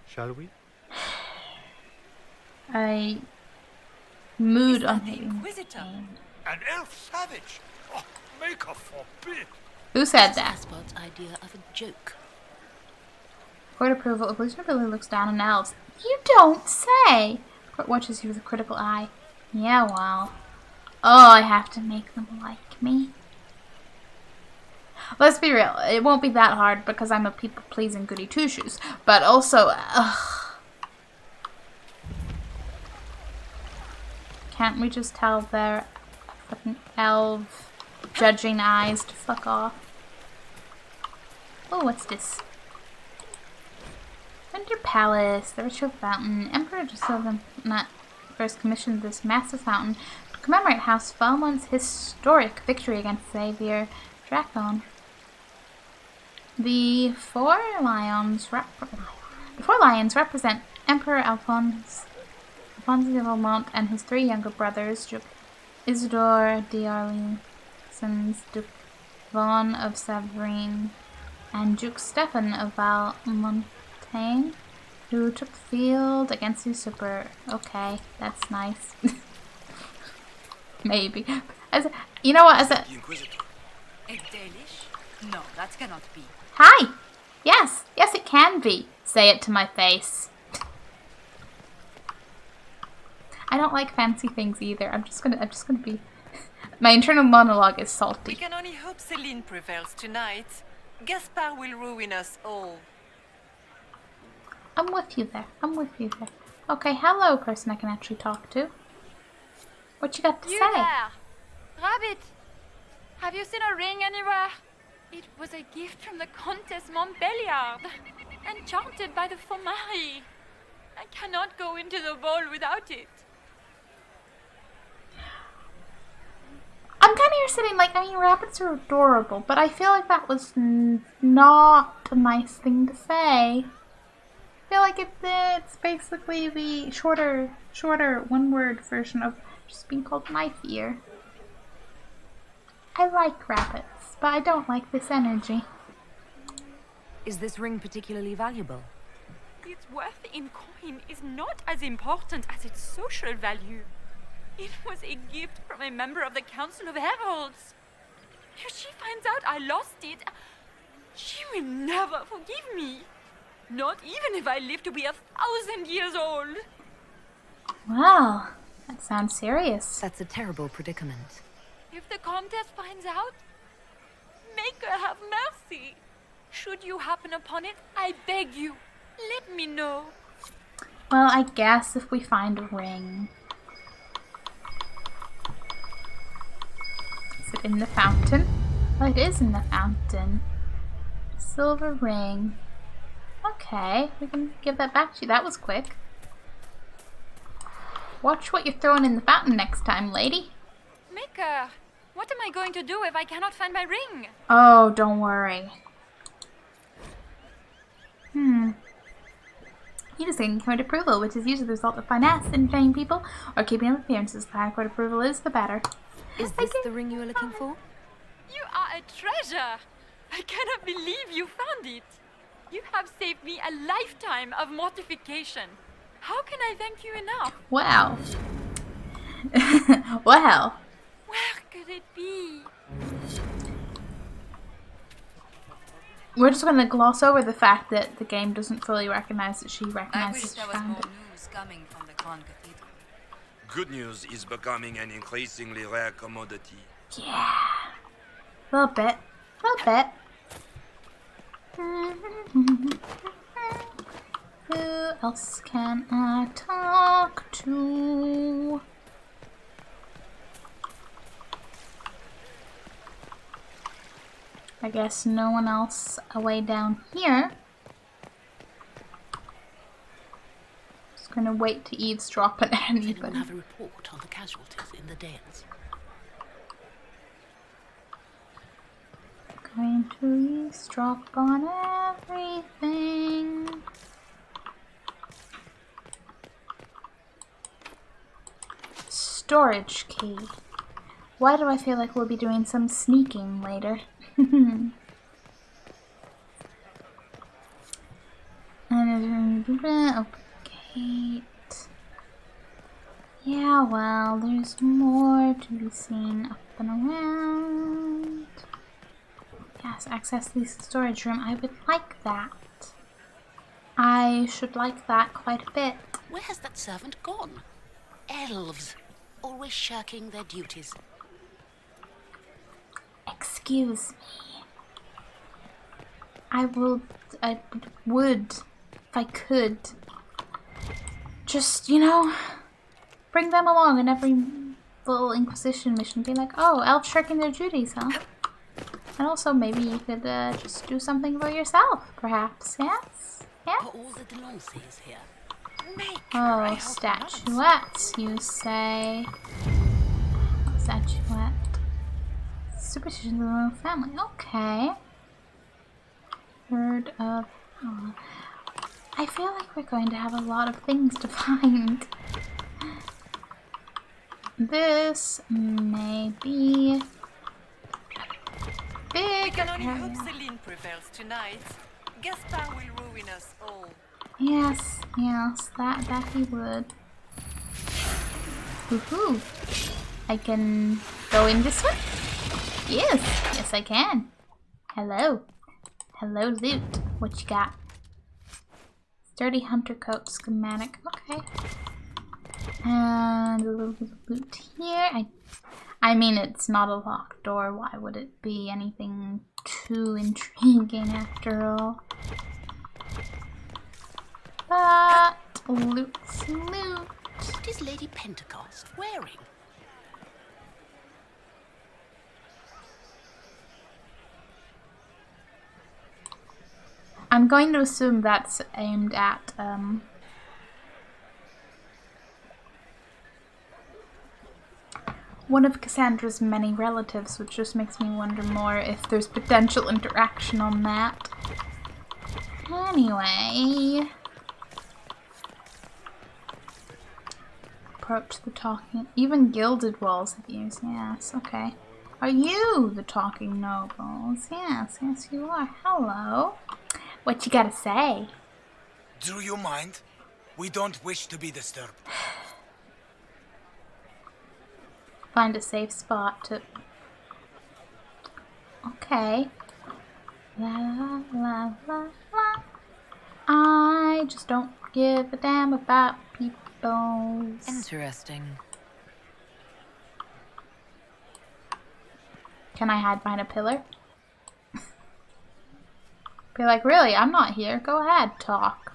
Shall we? I mood on the Inquisitor. An elf savage. Oh, maker forbid. Who said that? Spot's idea of a joke. Court approval. Illusion really looks down on elves. You don't say. Court watches you with a critical eye. Yeah, well. Oh, I have to make them like me. Let's be real. It won't be that hard because I'm a people-pleasing goody two-shoes. But also, Can't we just tell their fucking elf judging eyes to fuck off? Oh, what's this? Winter Palace, the ritual fountain. Emperor Josiah first commissioned this massive fountain to commemorate House Falmon's historic victory against Xavier Dracon. The four lions represent Emperor Alphonse de Valmont and his three younger brothers, Duke Isidore d'Orleans, Duke Vaughan of Savoyen, and Duke Stephen of Valmontaigne, who took the field against usurper. Okay, that's nice. Maybe. You know what? A Dalish? No, that cannot be. Hi! Yes, yes it can be. Say it to my face. I don't like fancy things either. I'm just gonna be my internal monologue is salty. We can only hope Celine prevails tonight. Gaspard will ruin us all. I'm with you there. Okay, hello, person I can actually talk to. What you got to say? There! Rabbit! Have you seen a ring anywhere? It was a gift from the Countess Montbelliard, enchanted by the Fomari. I cannot go into the ball without it. I'm kind of here sitting like, I mean, rabbits are adorable, but I feel like that was not a nice thing to say. I feel like it's basically the shorter one-word version of just being called knife ear. I like rabbits, but I don't like this energy. Is this ring particularly valuable? Its worth in coin is not as important as its social value. It was a gift from a member of the Council of Heralds. If she finds out I lost it, she will never forgive me. Not even if I live to be 1,000 years old. Wow, that sounds serious. That's a terrible predicament. If the Countess finds out, make her have mercy. Should you happen upon it, I beg you, let me know. Well, I guess if we find a ring. Is it in the fountain? Oh, it is in the fountain. Silver ring. Okay, we can give that back to you. That was quick. Watch what you're throwing in the fountain next time, lady. Maker, what am I going to do if I cannot find my ring? Oh, don't worry. You just gain court approval, which is usually the result of finesse in paying people or keeping up appearances. The higher court approval is, the better. Is this the ring you were looking for? You are a treasure. I cannot believe you found it. You have saved me a lifetime of mortification. How can I thank you enough? Wow. Well. Where could it be? We're just going to gloss over the fact that the game doesn't fully recognize that she recognizes she found it. News coming from the Grand Cathedral. Good news is becoming an increasingly rare commodity. Yeah. A little bit. Who else can I talk to? I guess no one else away down here. Just gonna wait to eavesdrop on anybody. Anyone have a report on the casualties in the dens? Going to eavesdrop on everything. Storage key. Why do I feel like we'll be doing some sneaking later? And open gate. Yeah, well, there's more to be seen up and around. Yes, access the storage room. I would like that. I should like that quite a bit. Where has that servant gone? Elves, always shirking their duties. Excuse me. I would, if I could, just, you know, Bring them along in every little Inquisition mission. Be like, oh, elves shirking their duties, huh? And also, maybe you could just do something for yourself, perhaps. Yes? Yes? All the Delancey's here. Oh, statuettes, you say? Statuette. Superstitions of the royal family. Okay. Heard of... Oh. I feel like we're going to have a lot of things to find. This may be... big. We can only hope Celine prevails tonight. Gaspard will ruin us all. Yes, that he would. Woohoo! I can go in this one? Yes, I can. Hello. Hello, loot. What you got? Sturdy hunter coat schematic. Okay. And a little bit of loot here. I mean, it's not a locked door. Why would it be anything too intriguing after all? But loot's loot. What is Lady Pentecost wearing? I'm going to assume that's aimed at one of Cassandra's many relatives, which just makes me wonder more if there's potential interaction on that. Anyway, approach the talking. Even gilded walls have ears. Yes, okay. Are you the talking nobles? Yes, you are. Hello. What you gotta say? Do you mind? We don't wish to be disturbed. Find a safe spot to... Okay. La la la la la. I just don't give a damn about people. Interesting. Can I hide behind a pillar? Be like, really? I'm not here. Go ahead, talk.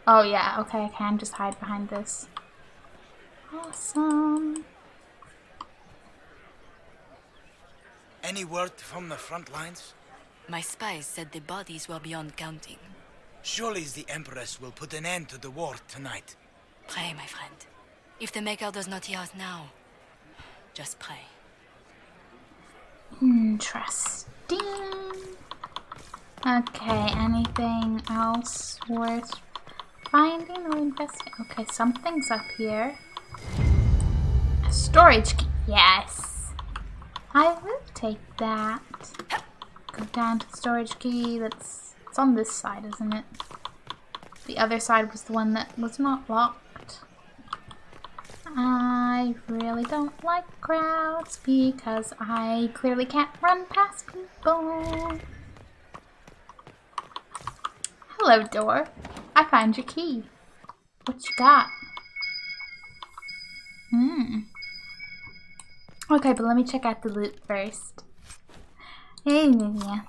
Oh yeah, okay, I can just hide behind this. Awesome. Any word from the front lines? My spies said the bodies were beyond counting. Surely the Empress will put an end to the war tonight. Pray, my friend. If the Maker does not hear us now, just pray. Interesting. Okay, anything else worth finding or investing? Okay, something's up here. A storage key. Yes. I will take that. Go down to the storage key. It's on this side, isn't it? The other side was the one that was not locked. I really don't like crowds because I clearly can't run past people. Hello, door. I found your key. What you got? Okay, but let me check out the loot first. Yeah.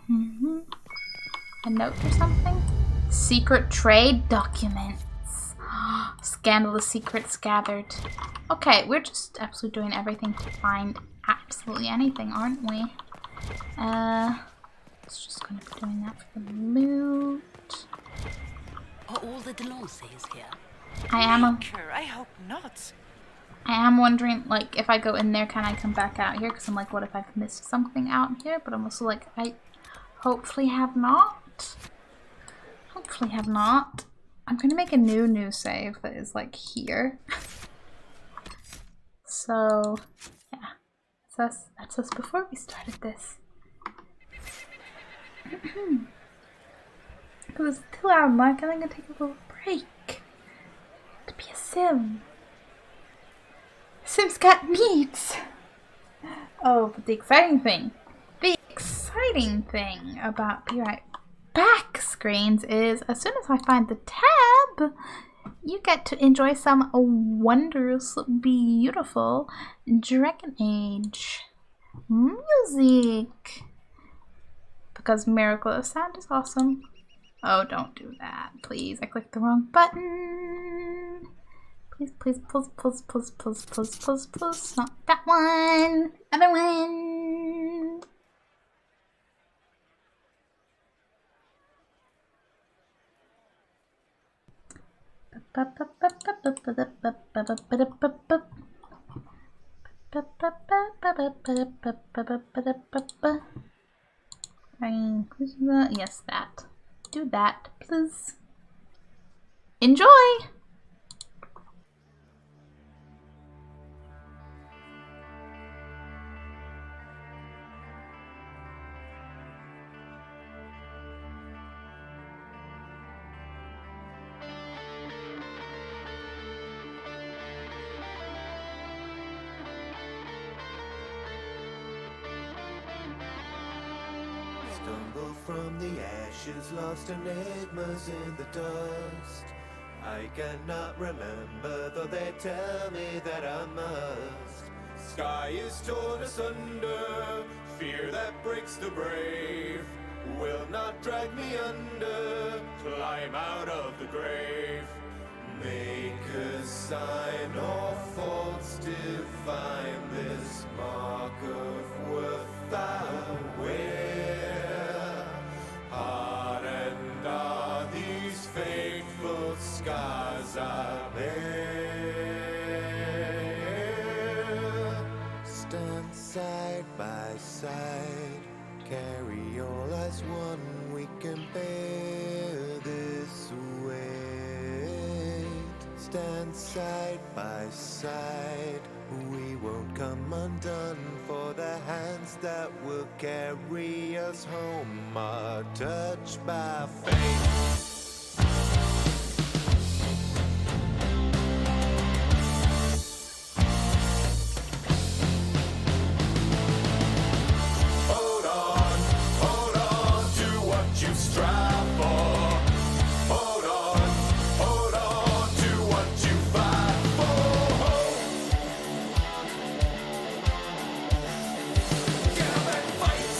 A note or something? Secret trade documents. Scandalous secrets gathered. Okay, we're just absolutely doing everything to find absolutely anything, aren't we? It's just gonna be doing that for the loot. Are all the Delancey's here? I hope not. I am wondering, like, if I go in there, can I come back out here? Because I'm like, what if I've missed something out here? But I'm also like, I hopefully have not. Hopefully have not. I'm gonna make a new save that is like here. So yeah, that's us before we started this. It was the 2-hour mark and I'm gonna take a little break to be a sim. Sims got needs. Oh, but the exciting thing about Be Right Back screens is as soon as I find the tab, you get to enjoy some wondrous, beautiful Dragon Age music. because Miracle of Sound is awesome. Oh, don't do that, please. I clicked the wrong button. Please, please, please, please, please, please, please, please, please. Not that one. Other one. Yes, that. Do that, please. Enjoy! Stumble from the ashes, lost enigmas in the dust. I cannot remember, though they tell me that I must. Sky is torn asunder, fear that breaks the brave will not drag me under, climb out of the grave. Make a sign or faults divine, this mark of worth I wear. Hardened are these faithful scars I bear. Stand side by side, carry all as one, we can bear this weight. Stand side by side, we won't come undone, for the hands that will carry us home are touched by fate. Hold on to what you strive for. Hold on to what you fight for. Get up and fight.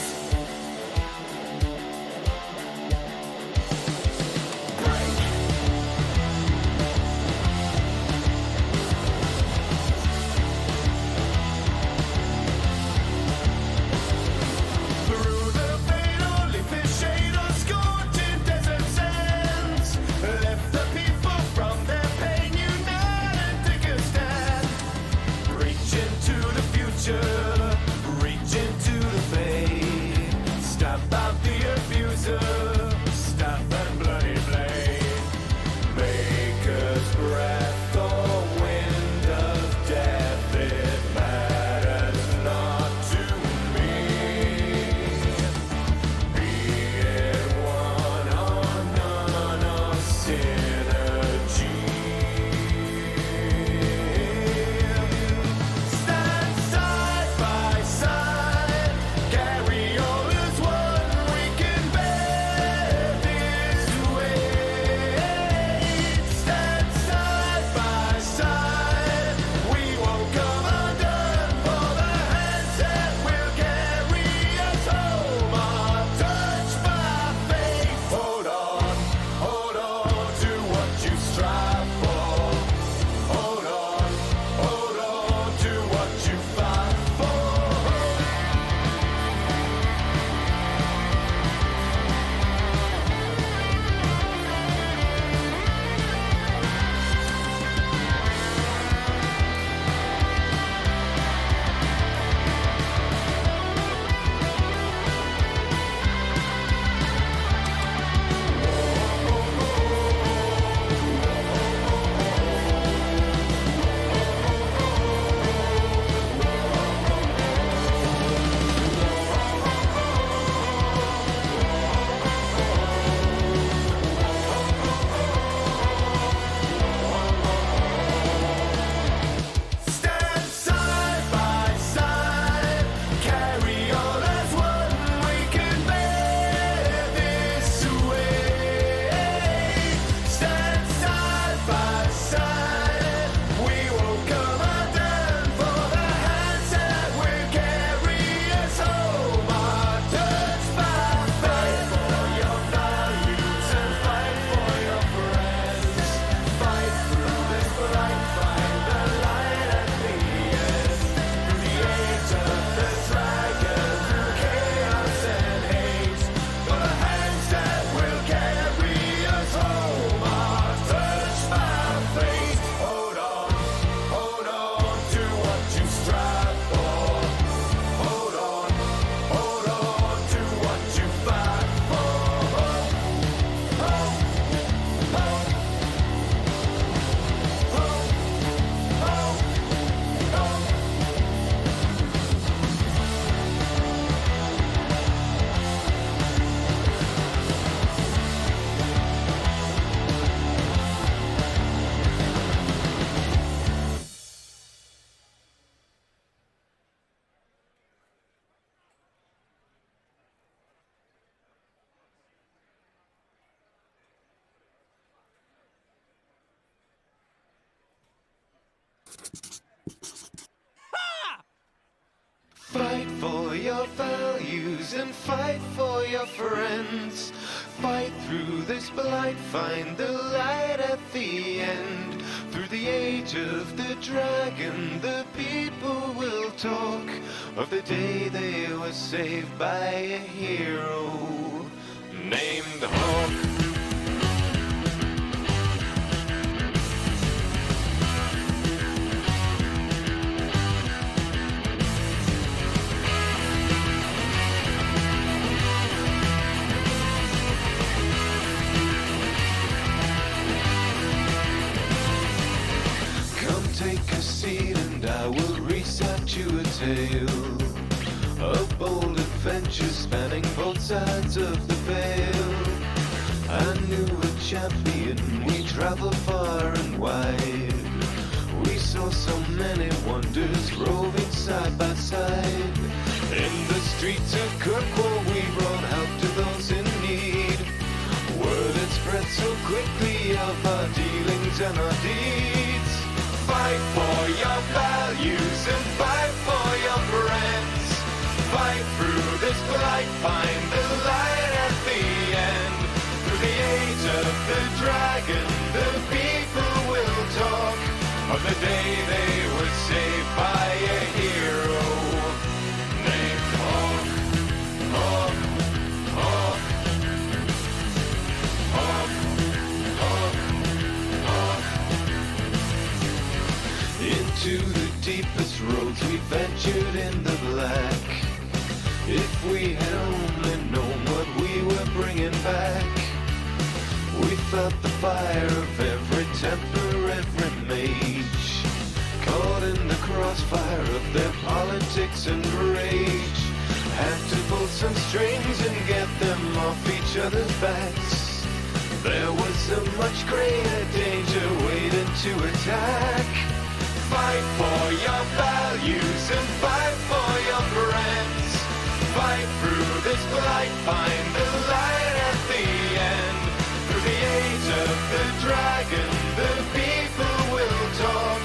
Fight for your values and fight for your friends. Fight through this blight, find the light at the end. Through the age of the dragon, the people will talk of the day they were saved by a hero named Hawk. Take a seat and I will recite you a tale of bold adventures spanning both sides of the veil. I knew a champion, we traveled far and wide. We saw so many wonders roving side by side. In the streets of Kirkwall we brought help to those in need. Word had spread so quickly of our dealings and our deeds. Fight for your values and fight for your friends. Fight through this blight, find the light at the end. Through the age of the dragon, the people will talk of the day they were saved by a hero named Hawk. Hawk, Hawk, Hawk, Hawk, Hawk. Into the deepest roads we ventured in the black. If we had only known what we were bringing back. We felt the fire of every temper, every mage, caught in the crossfire of their politics and rage. Had to pull some strings and get them off each other's backs. There was a much greater danger waiting to attack. Fight for your values and fight for your friends. Fight through this blight, find the light at the end. Through the age of the dragon, the people will talk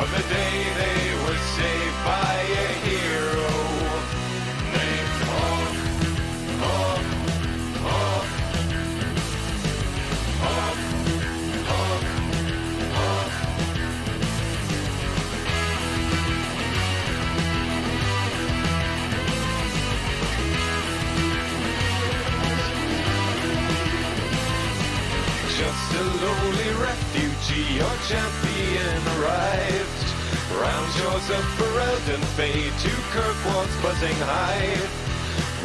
of the day they were saved by a hero named Hawk. Hawk, Hawk, Hawk, Hawk, Hawk. Just a lowly refugee, your champion arrived. Round shores of Ferelden fade to Kirkwall's buzzing hive.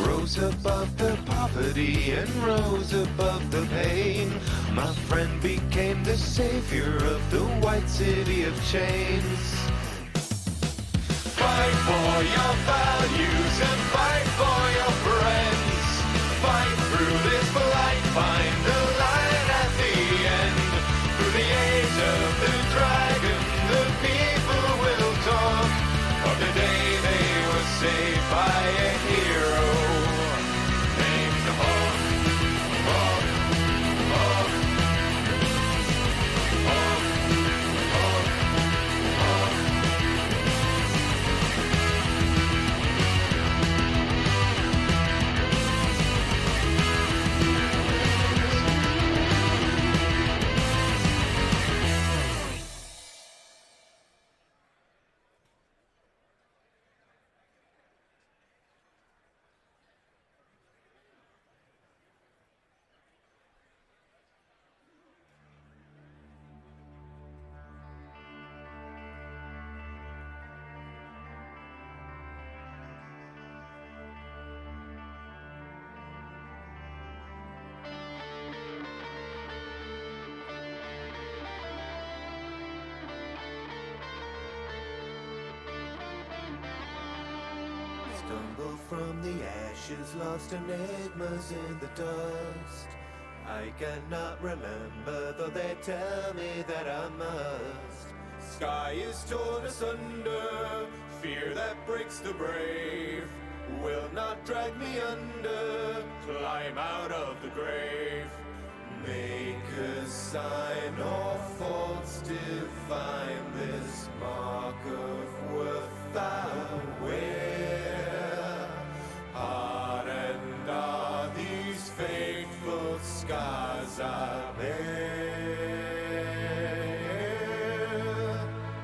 Rose above the poverty and rose above the pain. My friend became the savior of the white city of chains. Fight for your values and fight for your friends. Fight through this blight, find the light at the end. Through the age of the dragon, the people will talk of the day they were saved by a hero named Hawk. Hawk, Hawk, Hawk, Hawk, Hawk. Stumble from the ashes, lost enigmas in the dust. I cannot remember, though they tell me that I must. Sky is torn asunder, fear that breaks the brave will not drag me under, climb out of the grave. Make a sign or false define this mark of worth I wear. Hardened are these faithful scars I bear.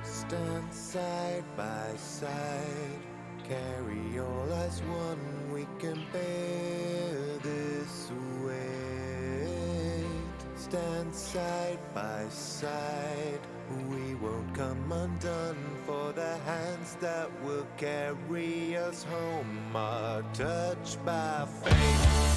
Stand side by side, carry all as one, we can bear this weight. Stand side by side, we won't come undone, for the hands that will carry us home are touched by fate.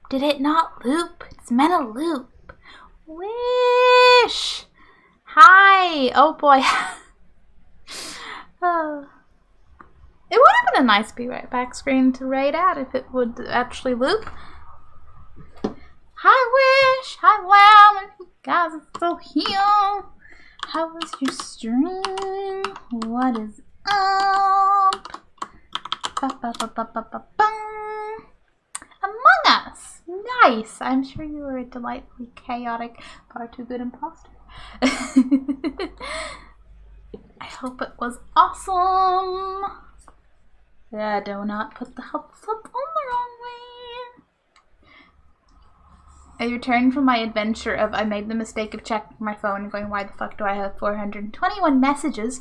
Did it not loop? It's meant to loop. Wish! Hi! Oh boy. Oh. It would have been a nice Be Right Back screen to raid at if it would actually loop. Hi Wish! Hi Lamb! You guys are still here. How was your stream? What is up? Among Us! Nice! I'm sure you were a delightfully chaotic, far too good imposter. I hope it was awesome! Yeah, do not put the headset on the wrong way. I returned from my adventure of I made the mistake of checking my phone and going, why the fuck do I have 421 messages?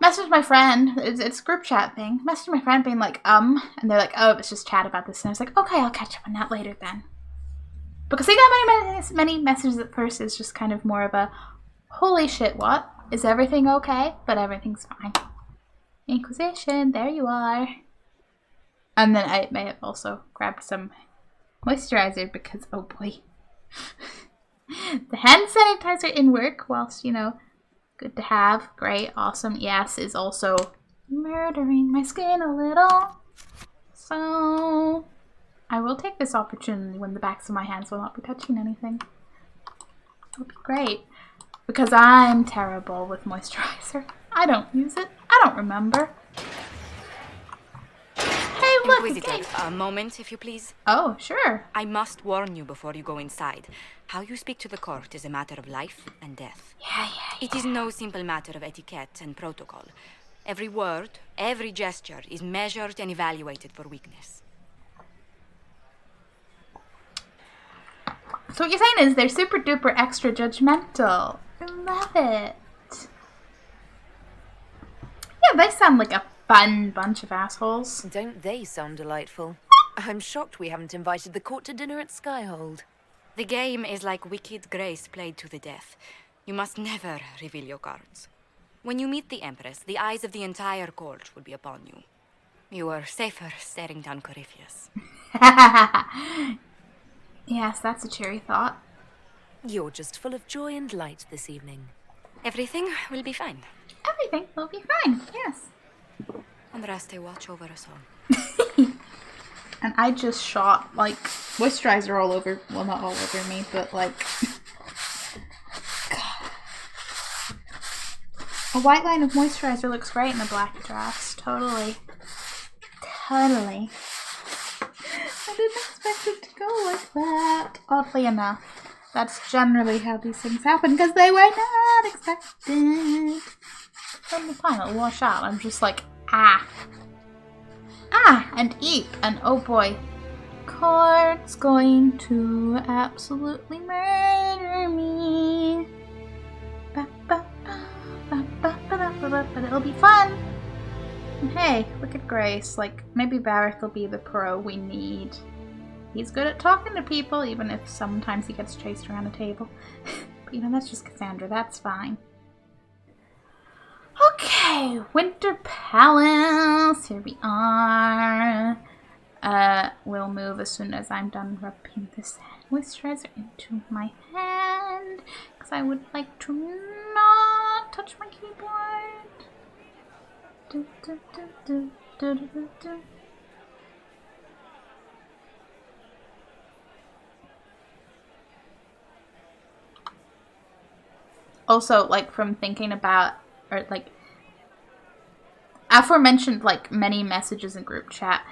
Messaged my friend, it's a group chat thing. Messaged my friend being like, and they're like, oh, it's just chat about this. And I was like, okay, I'll catch up on that later then. Because seeing that many messages at first is just kind of more of a, holy shit, what? Is everything okay? But everything's fine. Inquisition, there you are. And then I may have also grabbed some moisturizer because, oh boy. The hand sanitizer in work, whilst, you know, good to have, great, awesome, yes, is also murdering my skin a little. So, I will take this opportunity when the backs of my hands will not be touching anything. It'll be great. Because I'm terrible with moisturizer. I don't use it. I don't remember. Hey, look, Inquisitor, a moment, if you please. Oh, sure. I must warn you before you go inside. How you speak to the court is a matter of life and death. Yeah. It is no simple matter of etiquette and protocol. Every word, every gesture is measured and evaluated for weakness. So what you're saying is they're super duper extra judgmental. I love it. Yeah, they sound like a fun bunch of assholes. Don't they sound delightful? I'm shocked we haven't invited the court to dinner at Skyhold. The game is like Wicked Grace played to the death. You must never reveal your cards. When you meet the Empress, the eyes of the entire court will be upon you. You are safer staring down Corypheus. Yes, that's a cheery thought. You're just full of joy and light this evening. Everything will be fine. Everything will be fine, yes. And Raste watch over us all. And I just shot, like, moisturizer all over, well, not all over me, but, like, God. A white line of moisturizer looks great in a black dress. Totally. Totally. I didn't expect it to go like that. Oddly enough. That's generally how these things happen, because they were not expected. From the time it'll wash out, I'm just like, and eat, and oh boy, Court's going to absolutely murder me. But it'll be fun. And hey, look at Grace. Like, maybe Barrick will be the pro we need. He's good at talking to people, even if sometimes he gets chased around a table. But you know, that's just Cassandra. That's fine. Okay, Winter Palace. Here we are. We'll move as soon as I'm done rubbing this moisturizer into my hand, because I would like to not touch my keyboard. Also, like, from thinking about, or like, aforementioned, like, many messages in group chat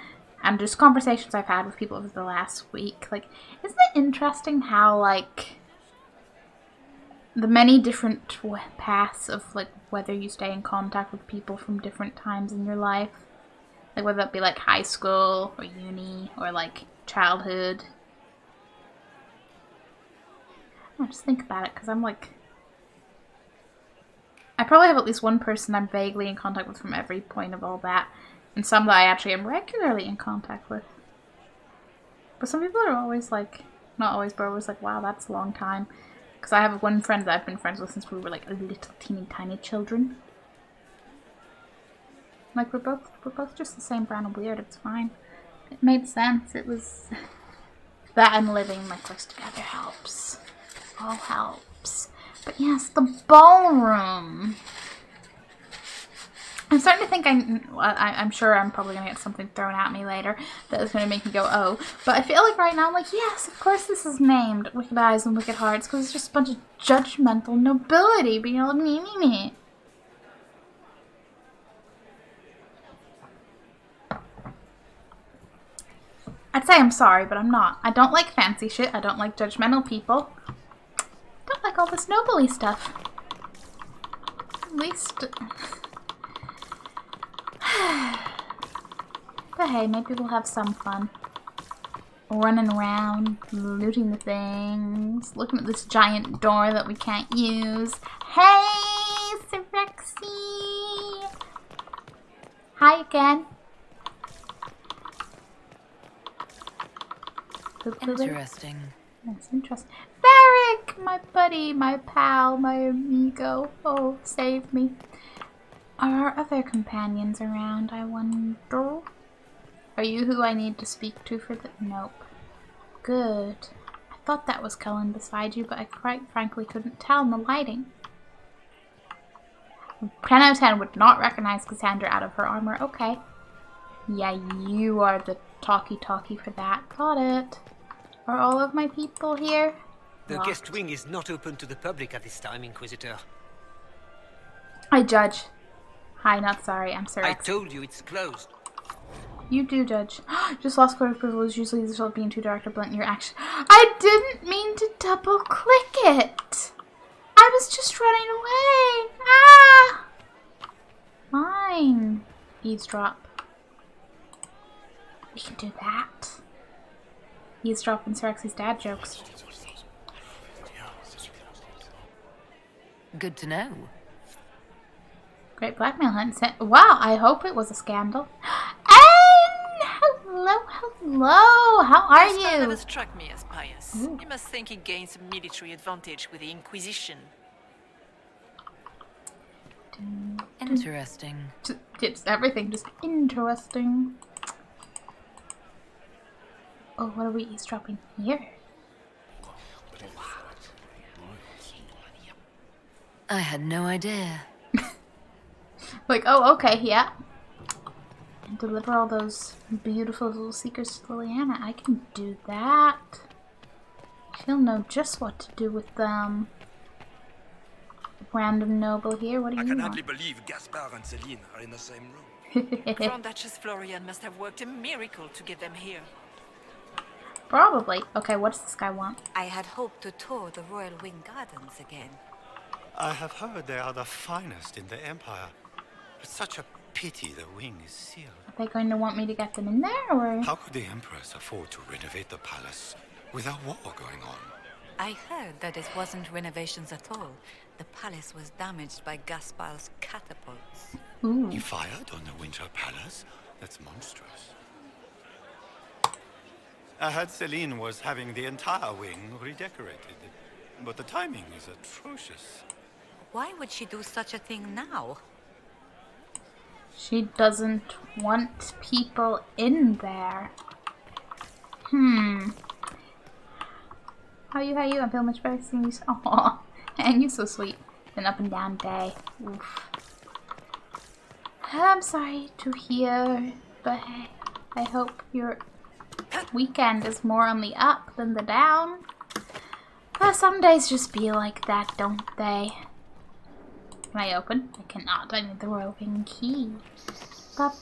and just conversations I've had with people over the last week, like, isn't it interesting how, like, the many different paths of, like, whether you stay in contact with people from different times in your life, like, whether that be, like, high school or uni or, like, childhood. I just think about it, because I'm, like, I probably have at least one person I'm vaguely in contact with from every point of all that, and some that I actually am regularly in contact with. But some people are always like, not always, but always like, wow, that's a long time. Because I have one friend that I've been friends with since we were like little teeny tiny children. Like, we're both just the same brand of weird, it's fine. It made sense, it was That and living like close together helps. All helps. But yes, the ballroom. I'm starting to think I'm sure I'm probably going to get something thrown at me later that is going to make me go, oh. But I feel like right now I'm like, yes, of course this is named Wicked Eyes and Wicked Hearts because it's just a bunch of judgmental nobility being all me. I'd say I'm sorry, but I'm not. I don't like fancy shit. I don't like judgmental people. I don't like all this noble-y stuff. At least... But hey, maybe we'll have some fun. Running around, looting the things, looking at this giant door that we can't use. Hey, Sirexi! Hi again. Interesting. That's interesting. Varric, my buddy, my pal, my amigo. Oh, save me. Are our other companions around, I wonder? Are you who I need to speak to for the... Nope. Good. I thought that was Cullen beside you, but I quite frankly couldn't tell in the lighting. 10 out of 10 would not recognize Cassandra out of her armor. Okay. Yeah, you are the talkie for that. Got it. Are all of my people here? The guest wing is not open to the public at this time, Inquisitor. I judge. Hi, not sorry. I'm Sir I X. told you it's closed. You do judge. Just lost court approval is usually the result of being too direct or blunt in your action. I didn't mean to double click it. I was just running away. Ah! Fine. Eavesdrop. We can do that. Eavesdrop and Sir X's dad jokes. Good to know. Great blackmail hunt. Wow, I hope it was a scandal. And hello. How are you? Never struck me as pious. You must think he gained some military advantage with the Inquisition. Interesting. It's everything just interesting. Oh, what are we eavesdropping here? I had no idea. Like, oh, okay, yeah. And deliver all those beautiful little secrets to Liliana. I can do that. She'll know just what to do with them. Random noble here, what do you I can want? hardly believe Gaspard and Celine are in the same room. Grand Duchess Florian must have worked a miracle to get them here. Probably. Okay, what does this guy want? I had hoped to tour the Royal Wing Gardens again. I have heard they are the finest in the Empire. It's such a pity the wing is sealed. Are they going to want me to get them in there, or...? How could the Empress afford to renovate the palace with a war going on? I heard that it wasn't renovations at all. The palace was damaged by Gaspard's catapults. Ooh. He fired on the Winter Palace? That's monstrous. I heard Celine was having the entire wing redecorated, but the timing is atrocious. Why would she do such a thing now? She doesn't want people in there. How you? I feel much better seeing you. Aww. And you're so sweet. An up and down day. Oof. I'm sorry to hear, but hey, I hope your weekend is more on the up than the down. Some days just be like that, don't they? Can I open? I cannot. I need the Royal Wing key. But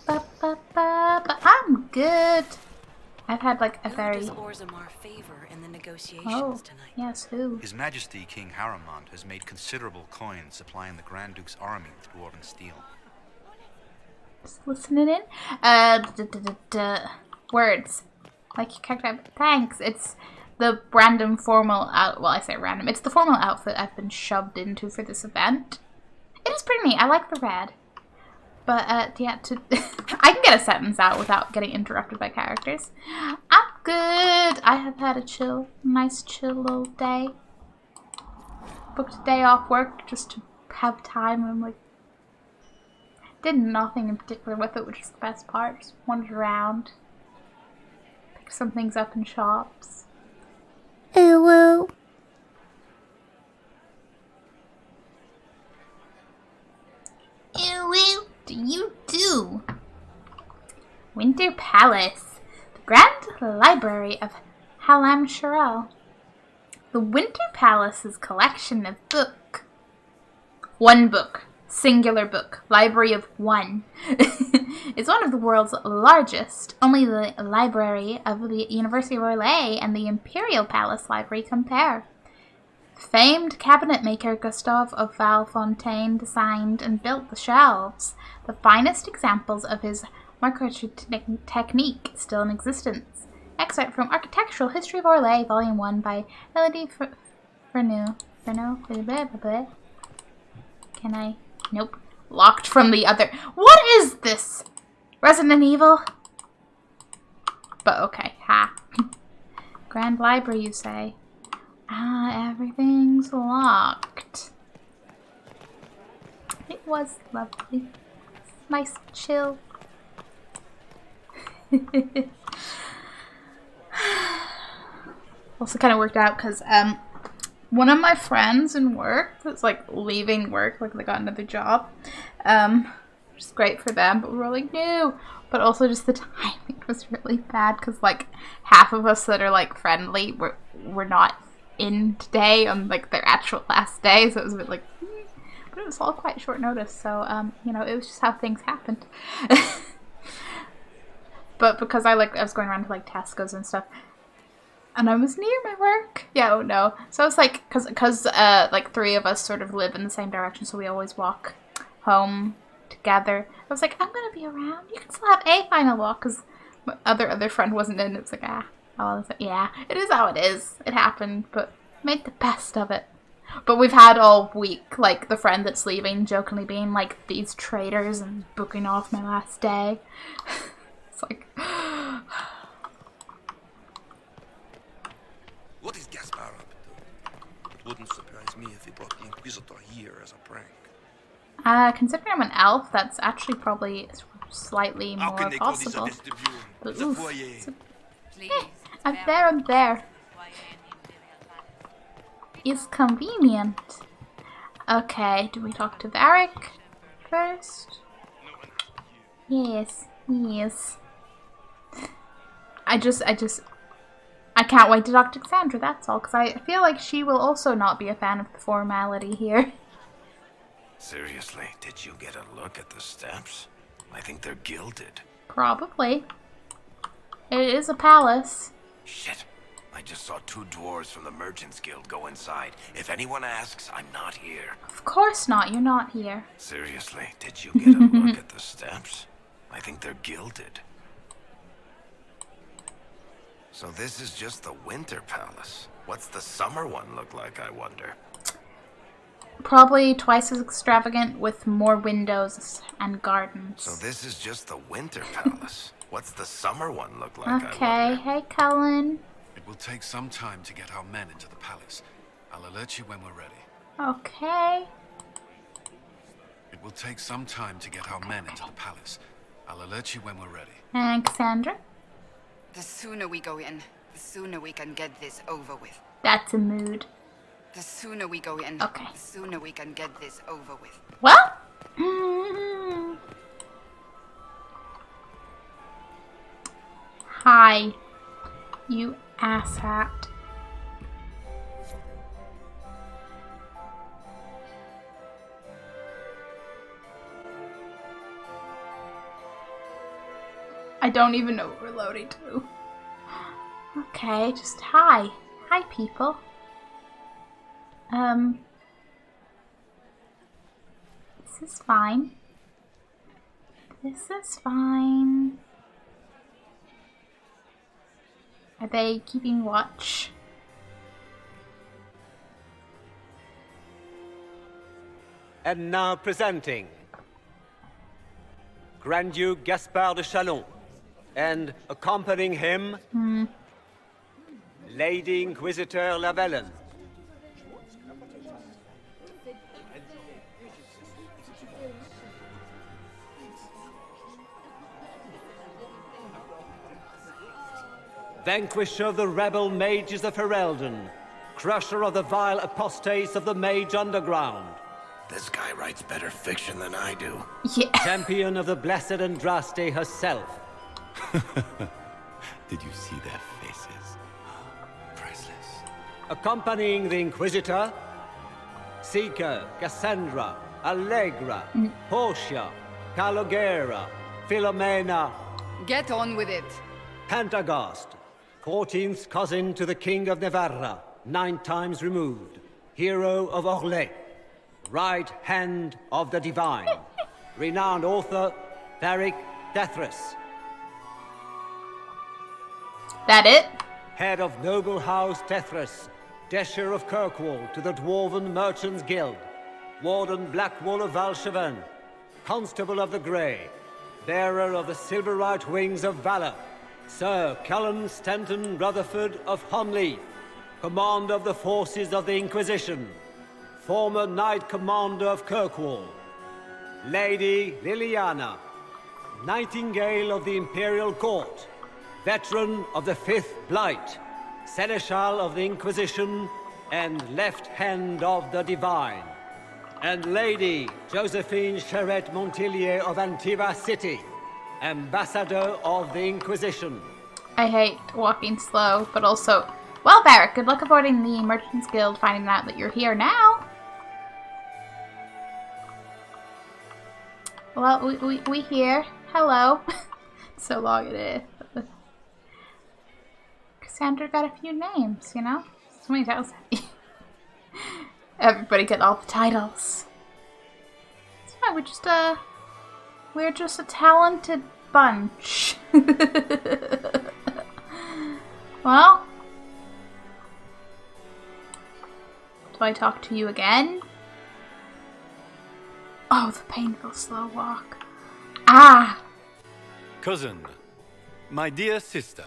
I'm good. I've had like a very... Who does Orzammar favor in the negotiations tonight? Yes, who? His Majesty King Harrimond has made considerable coin supplying the Grand Duke's army with dwarven steel. Just listening in. Words. Like your character. Thanks. It's the random formal well, I say random. It's the formal outfit I've been shoved into for this event. It is pretty neat. I like the red. But, yeah, I can get a sentence out without getting interrupted by characters. I'm good. I have had a nice chill little day. Booked a day off work just to have time. I'm like, did nothing in particular with it, which is the best part. Just wandered around. Picked some things up in shops. Ooh. Ooh, do you do? Winter Palace, the Grand Library of Halam Sharel. The Winter Palace's collection of one book, singular book, library of one, is one of the world's largest. Only the library of the University of Orlais and the Imperial Palace Library compare. Famed cabinet maker Gustave of Valfontaine designed and built the shelves, the finest examples of his microtechnique technique still in existence. Excerpt from Architectural History of Orlais, Volume 1 by Elodie Freneau. Can I? Nope. Locked from the other. What is this? Resident Evil? But okay, ha. Grand Library, you say? Ah, everything's locked. It was lovely. Nice, chill. Also kind of worked out because one of my friends in work that's like leaving work, like they got another job, which is great for them, but we were like, no. But also just the timing was really bad because like half of us that are like friendly were not in today on like their actual last day, so it was a bit like, but it was all quite short notice, so you know, it was just how things happened. But because I was going around to like Tesco's and stuff, and I was near my work. Yeah, oh no. So it's like, cause like three of us sort of live in the same direction, so we always walk home together. I was like, I'm gonna be around. You can still have a final walk, cause my other friend wasn't in. It's like, oh, I was like, yeah, it is how it is. It happened, but made the best of it. But we've had all week, like the friend that's leaving jokingly being like, these traitors and booking off my last day. It's like. What is Gaspar up to? It wouldn't surprise me if he brought the Inquisitor here as a prank. Considering I'm an elf, that's actually probably slightly more possible. But, I'm there. It's convenient. Okay, do we talk to Varric first? Yes. I can't wait to talk to Cassandra, that's all, because I feel like she will also not be a fan of the formality here. Seriously, did you get a look at the steps? I think they're gilded. Probably. It is a palace. Shit. I just saw two dwarves from the Merchants Guild go inside. If anyone asks, I'm not here. Of course not, you're not here. Seriously, did you get a look at the steps? I think they're gilded. So this is just the Winter Palace. What's the summer one look like, I wonder? Probably twice as extravagant with more windows and gardens. So this is just the Winter Palace. What's the summer one look like, okay, I wonder? Hey Cullen. It will take some time to get our men into the palace. I'll alert you when we're ready. Okay. It will take some time to get our men into the palace. I'll alert you when we're ready. And Cassandra? The sooner we go in, the sooner we can get this over with. That's a mood. The sooner we go in, okay, the sooner we can get this over with. Well? Hi, you asshat. I don't even know what we're loading to. Okay, just hi. Hi, people. This is fine. This is fine. Are they keeping watch? And now presenting Grand Duke Gaspard de Chalon, and accompanying him, Lady Inquisitor Lavellen. vanquisher of the rebel mages of Ferelden, crusher of the vile apostates of the Mage Underground. This guy writes better fiction than I do. Yeah. Champion of the Blessed Andraste herself. Did you see their faces? Priceless. Accompanying the Inquisitor, Seeker, Cassandra, Allegra, Portia, Calogera, Philomena. Get on with it. Pantagast, 14th cousin to the King of Navarra, 9 times removed. Hero of Orlais. Right hand of the divine. Renowned author, Varric Dethras. That it? Head of noble house Dethras. Desher of Kirkwall to the Dwarven Merchants Guild. Warden Blackwall of Valchevan. Constable of the Grey. Bearer of the Silverite Wings of Valor. Sir Cullen Stanton Rutherford of Hunleaf. Commander of the forces of the Inquisition. Former Knight Commander of Kirkwall. Lady Liliana. Nightingale of the Imperial Court. Veteran of the Fifth Blight. Seneschal of the Inquisition. And Left Hand of the Divine. And Lady Josephine Charette Montillier of Antiva City. Ambassador of the Inquisition. I hate walking slow, but also... Well, Varric, good luck avoiding the Merchants Guild finding out that you're here now. Well, we here. Hello. So long it is. Cassandra got a few names, you know? So many titles. Everybody get all the titles. It's fine, we're just a talented bunch. Well, do I talk to you again? Oh, the painful slow walk. Ah! Cousin, my dear sister.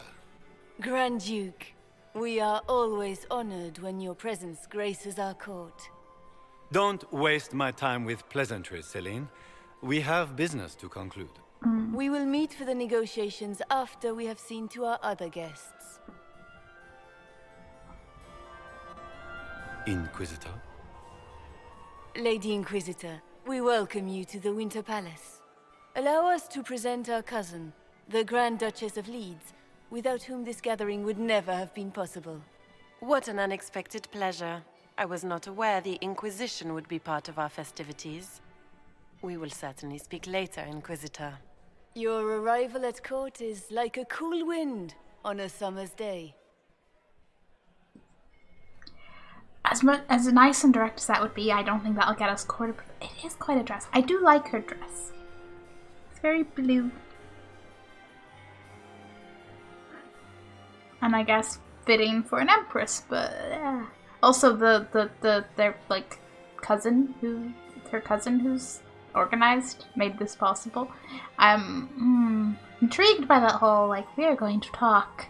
Grand Duke, we are always honored when your presence graces our court. Don't waste my time with pleasantries, Celine. We have business to conclude. We will meet for the negotiations after we have seen to our other guests. Inquisitor? Lady Inquisitor, we welcome you to the Winter Palace. Allow us to present our cousin, the Grand Duchess of Leeds, without whom this gathering would never have been possible. What an unexpected pleasure. I was not aware the Inquisition would be part of our festivities. We will certainly speak later, Inquisitor. Your arrival at court is like a cool wind on a summer's day. As nice and direct as that would be, I don't think that'll get us court. It is quite a dress. I do like her dress. It's very blue. And I guess fitting for an empress, but also their like cousin her cousin who's organized made this possible. I'm intrigued by that whole like we are going to talk.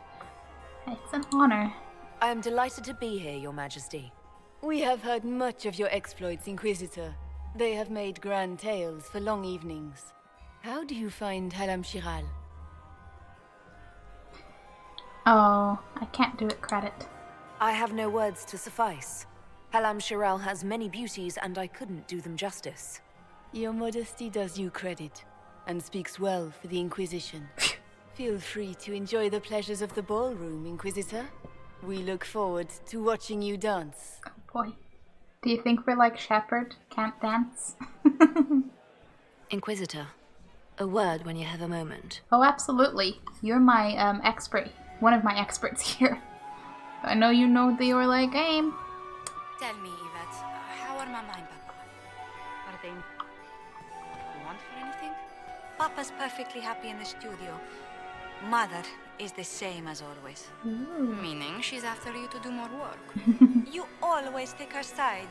It's an honor. I am delighted to be here, Your Majesty. We have heard much of your exploits, Inquisitor. They have made grand tales for long evenings. How do you find Halam Shiral? Oh, I can't do it credit. I have no words to suffice. Halam Shiral has many beauties, and I couldn't do them justice. Your modesty does you credit, and speaks well for the Inquisition. Feel free to enjoy the pleasures of the ballroom, Inquisitor. We look forward to watching you dance. Oh boy. Do you think we're like Shepherd? Can't dance? Inquisitor, a word when you have a moment. Oh, absolutely. You're my expert. One of my experts here. I know you know the Orlais game. Tell me, Yvette, how are Mama and Papa? Are they... want for anything? Papa's perfectly happy in the studio. Mother is the same as always. Meaning she's after you to do more work. You always take her side.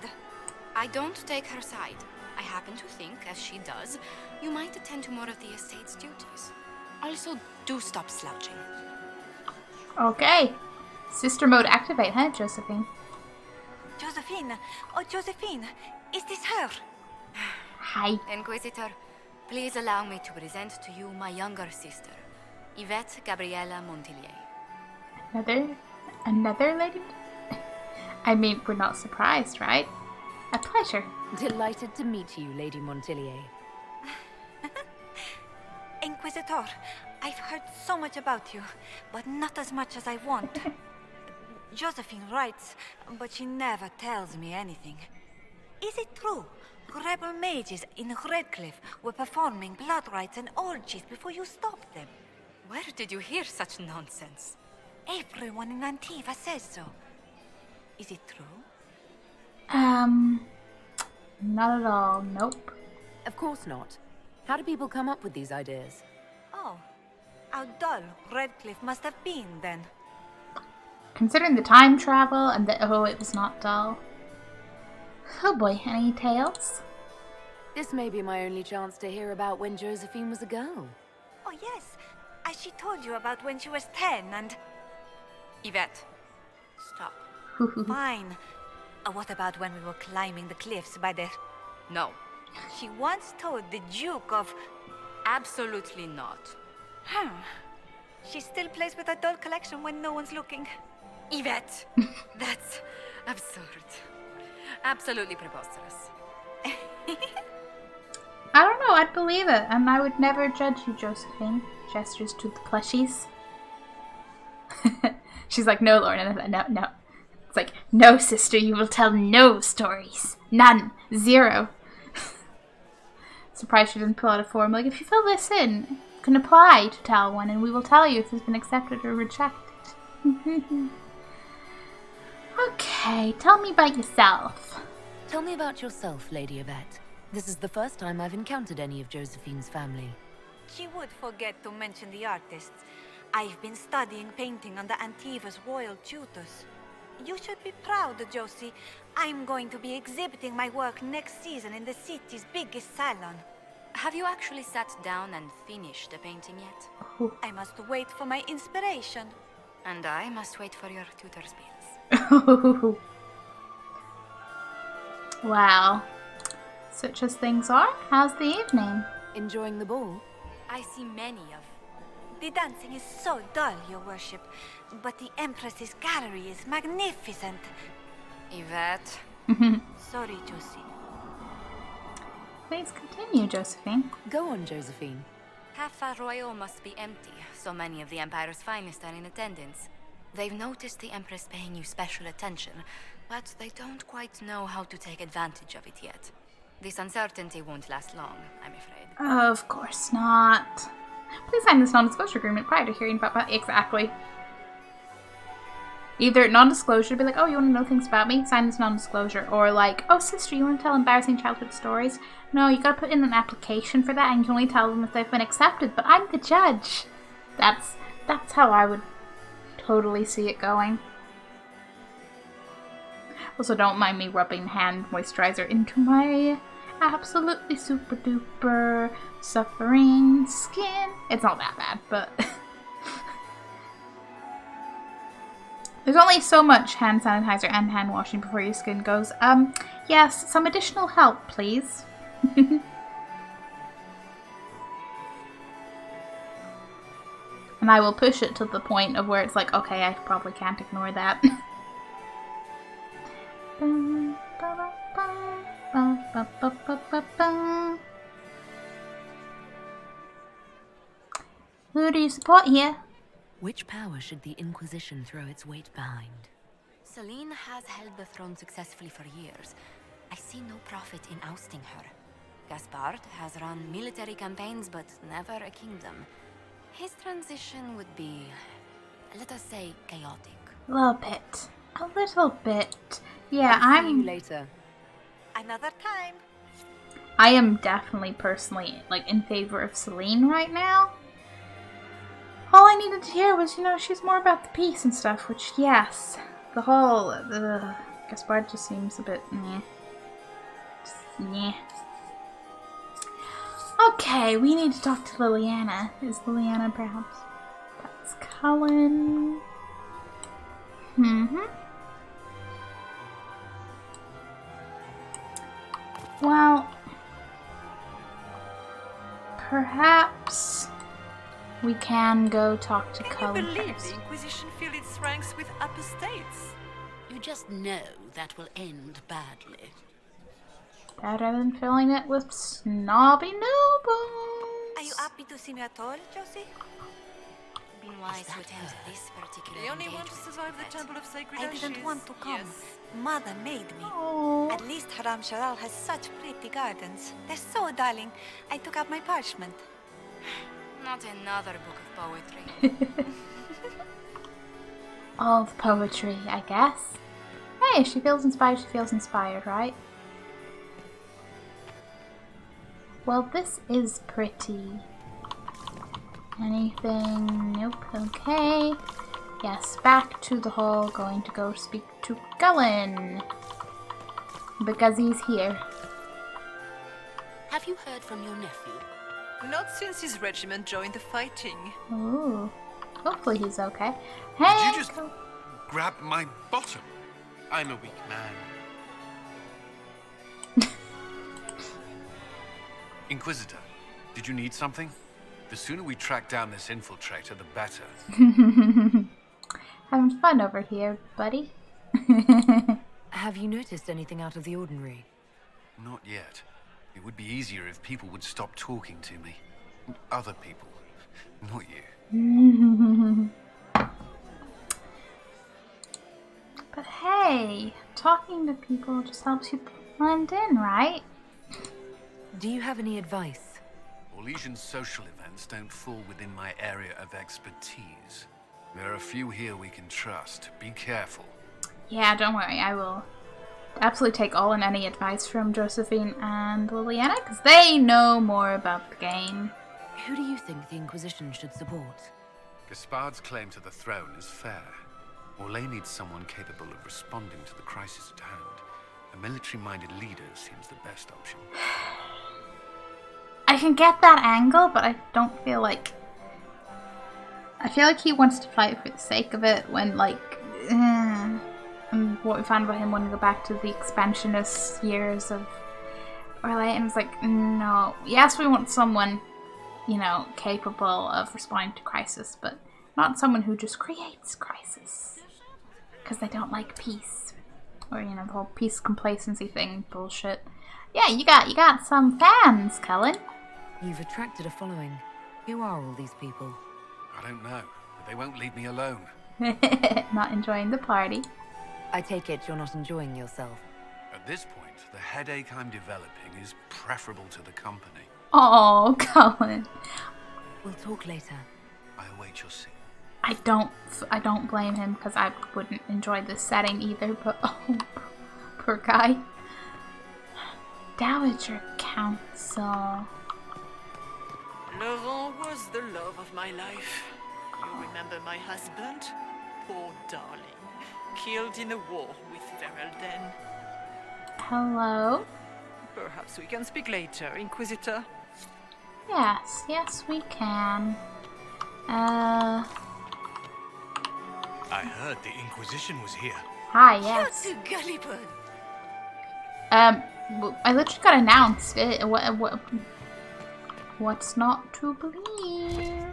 I don't take her side. I happen to think, as she does, you might attend to more of the estate's duties. Also, do stop slouching. Okay. Sister mode activate, huh, Josephine? Josephine! Oh, Josephine! Is this her? Hi. Inquisitor, please allow me to present to you my younger sister, Yvette Gabriella Montillier. Another lady? I mean, we're not surprised, right? A pleasure. Delighted to meet you, Lady Montillier. Inquisitor, I've heard so much about you, but not as much as I want. Josephine writes, but she never tells me anything. Is it true? Rebel mages in Redcliffe were performing blood rites and orgies before you stopped them. Where did you hear such nonsense? Everyone in Antiva says so. Is it true? Not at all. Nope. Of course not. How do people come up with these ideas? Oh, how dull Redcliffe must have been then. Considering the time travel and the it was not dull. Oh boy, any tales? This may be my only chance to hear about when Josephine was a girl. Oh yes, as she told you about when she was 10 and... Yvette, stop. Fine. What about when we were climbing the cliffs by the... No. She once told the Duke of... Absolutely not. She still plays with her doll collection when no one's looking. Yvette, that's absurd. Absolutely preposterous. I don't know, I'd believe it, and I would never judge you, Josephine. Gestures to the plushies. She's like, no, Lorna, no. It's like, no, sister, you will tell no stories. None. Zero. Surprised she didn't pull out a form. Like, if you fill this in, you can apply to tell one, and we will tell you if it's been accepted or rejected. Okay, tell me about yourself. Tell me about yourself, Lady Yvette. This is the first time I've encountered any of Josephine's family. She would forget to mention the artists. I've been studying painting under Antiva's royal tutors. You should be proud, Josie. I'm going to be exhibiting my work next season in the city's biggest salon. Have you actually sat down and finished the painting yet? I must wait for my inspiration. And I must wait for your tutor's bills. Wow. Such as things are, how's the evening? Enjoying the ball? I see many of. The dancing is so dull, your worship, but the Empress's gallery is magnificent. Yvette. Sorry, Josie. Please continue, Josephine. Go on, Josephine. Cafe Royal must be empty. So many of the Empire's finest are in attendance. They've noticed the Empress paying you special attention, but they don't quite know how to take advantage of it yet. This uncertainty won't last long, I'm afraid. Of course not. Please sign this non-disclosure agreement prior to hearing about exactly. Either non-disclosure, be like, oh, you want to know things about me? Sign this non-disclosure. Or like, oh, sister, you want to tell embarrassing childhood stories? No, you gotta put in an application for that, and you can only tell them if they've been accepted. But I'm the judge. That's how I would totally see it going. Also, don't mind me rubbing hand moisturizer into my absolutely super duper suffering skin. It's not that bad, but there's only so much hand sanitizer and hand washing before your skin goes, yes, some additional help, please. And I will push it to the point of where it's like, okay, I probably can't ignore that. Who do you support here? Which power should the Inquisition throw its weight behind? Celine has held the throne successfully for years. I see no profit in ousting her. Gaspard has run military campaigns, but never a kingdom. His transition would be, let us say, chaotic. A little bit. Yeah, I'll see you later. Another time. I am definitely personally like in favor of Celine right now. All I needed to hear was, she's more about the peace and stuff, which, yes. The whole, Gaspard just seems a bit meh. Just, meh. Okay, we need to talk to Liliana. Is Liliana perhaps? That's Cullen. Well, perhaps we can go talk to Can Cullen you believe first. the Inquisition filled its ranks with apostates? You just know that will end badly. Better than filling it with snobby nobles. Are you happy to see me at all, Josie? Been wise to attend this particular The only one to engagement. survive the Temple of Sacred I Ashes. didn't want to come. Yes. Mother made me. Oh. At least Haram Sharal has such pretty gardens. They're so darling. I took out my parchment. Not another book of poetry. All the poetry, I guess. Hey, if she feels inspired, she feels inspired, right? Well, this is pretty. Anything? Nope. Okay. Yes, back to the hall. Going to go speak to Cullen. Because he's here. Have you heard from your nephew? Not since his regiment joined the fighting. Ooh. Hopefully he's okay. Hey! Did you just grab my bottom? I'm a weak man. Inquisitor, did you need something? The sooner we track down this infiltrator, the better. Having fun over here, buddy. Have you noticed anything out of the ordinary? Not yet. It would be easier if people would stop talking to me. Other people. Not you. But hey, talking to people just helps you blend in, right? Do you have any advice? Orlesian social events don't fall within my area of expertise. There are a few here we can trust. Be careful. Yeah, don't worry. I will absolutely take all and any advice from Josephine and Liliana, because they know more about the game. Who do you think the Inquisition should support? Gaspard's claim to the throne is fair. Orlais needs someone capable of responding to the crisis at hand. A military-minded leader seems the best option. I can get that angle, but I don't feel like... I feel like he wants to fight for the sake of it when, like... and what we found about him when we go back to the expansionist years of Orlais, and it's like, no. Yes, we want someone, you know, capable of responding to crisis, but not someone who just creates crisis. Because they don't like peace. Or, you know, the whole peace complacency thing bullshit. Yeah, you got some fans, Cullen. You've attracted a following. Who are all these people? I don't know, but they won't leave me alone. Not enjoying the party. I take it you're not enjoying yourself. At this point, the headache I'm developing is preferable to the company. Oh, Cullen. We'll talk later. I await your signal. I don't blame him, because I wouldn't enjoy this setting either, but oh, poor guy. Dowager Council. Laurent was the love of my life. You remember my husband? Poor darling. Killed in a war with Ferelden. Hello? Perhaps we can speak later, Inquisitor. Yes, we can. I heard the Inquisition was here. Hi, yes. I literally got announced. What's not to believe?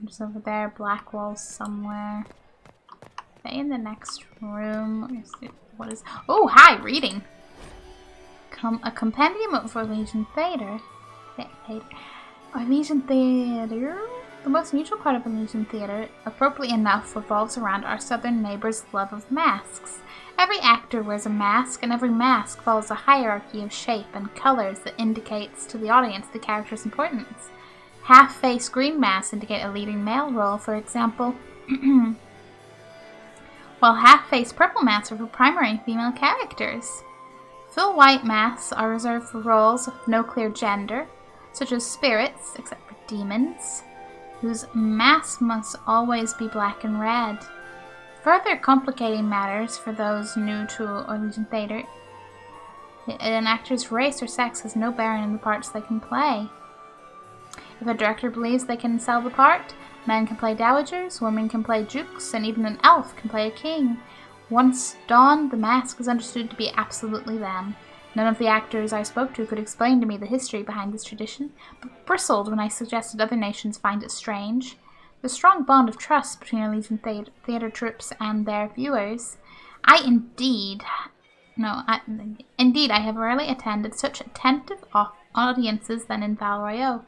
Just over there, Blackwall somewhere. Are they in the next room? What is? Oh, hi, reading. A compendium for Orlesian Theater. Orlesian Theater. The most mutual part of Orlesian Theater, appropriately enough, revolves around our southern neighbor's love of masks. Every actor wears a mask, and every mask follows a hierarchy of shape and colors that indicates to the audience the character's importance. Half-face green masks indicate a leading male role, for example, while half-face purple masks are for primary female characters. Full white masks are reserved for roles of no clear gender, such as spirits, except for demons, whose masks must always be black and red. Further complicating matters for those new to Orlesian Theater, an actor's race or sex has no bearing in the parts they can play. If a director believes they can sell the part, men can play dowagers, women can play dukes, and even an elf can play a king. Once donned, the mask is understood to be absolutely them. None of the actors I spoke to could explain to me the history behind this tradition, but bristled when I suggested other nations find it strange. The strong bond of trust between a Legion theater troops and their viewers. Indeed, I have rarely attended such attentive audiences than in Val Royeaux.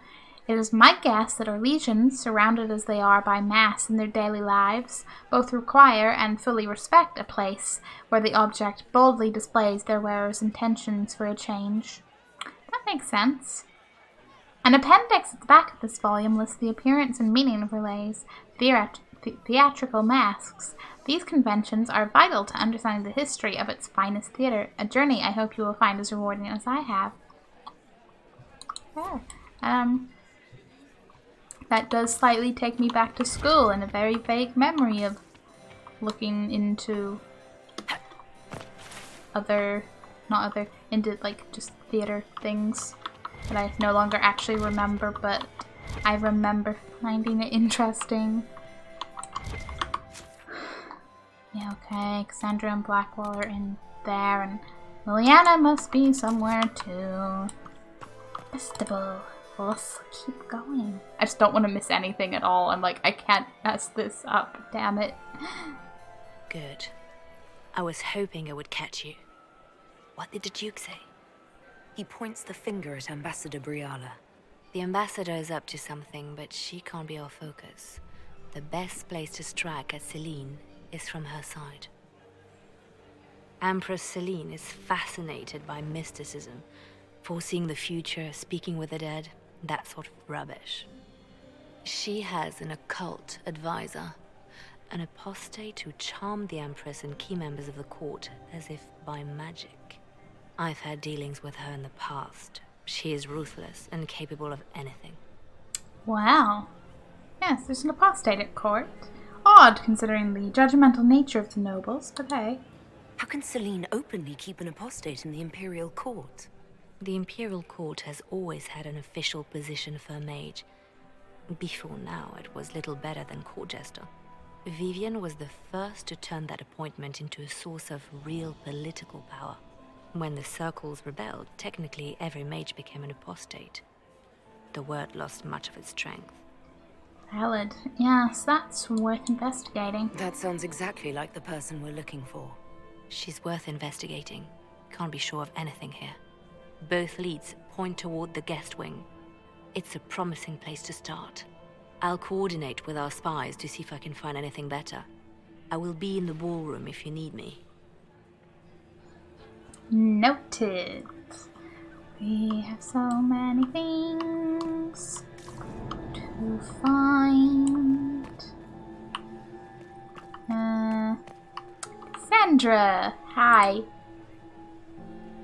It is my guess that our legions, surrounded as they are by mass in their daily lives, both require and fully respect a place where the object boldly displays their wearer's intentions for a change. That makes sense. An appendix at the back of this volume lists the appearance and meaning of relays, theatrical masks. These conventions are vital to understanding the history of its finest theater, a journey I hope you will find as rewarding as I have. That does slightly take me back to school and a very vague memory of looking into just theater things that I no longer actually remember, but I remember finding it interesting. Yeah, okay, Cassandra and Blackwall are in there, and Liliana must be somewhere too. Festival. Let's keep going. I just don't want to miss anything at all. I'm like, I can't mess this up. Damn it. Good. I was hoping I would catch you. What did the Duke say? He points the finger at Ambassador Briala. The Ambassador is up to something, but she can't be our focus. The best place to strike at Celine is from her side. Empress Celine is fascinated by mysticism, foreseeing the future, speaking with the dead, that sort of rubbish. She has an occult advisor, an apostate who charmed the Empress and key members of the court as if by magic. I've had dealings with her in the past. She is ruthless and capable of anything. Wow. Yes, there's an apostate at court. Odd, considering the judgmental nature of the nobles, but hey. How can Celine openly keep an apostate in the Imperial Court? The Imperial Court has always had an official position for a mage. Before now, it was little better than court jester. Vivian was the first to turn that appointment into a source of real political power. When the Circles rebelled, technically every mage became an apostate. The word lost much of its strength. Valid. Yes, that's worth investigating. That sounds exactly like the person we're looking for. She's worth investigating. Can't be sure of anything here. Both leads point toward the guest wing. It's a promising place to start. I'll coordinate with our spies to see if I can find anything better. I will be in the ballroom if you need me. Noted. We have so many things to find. Sandra, hi.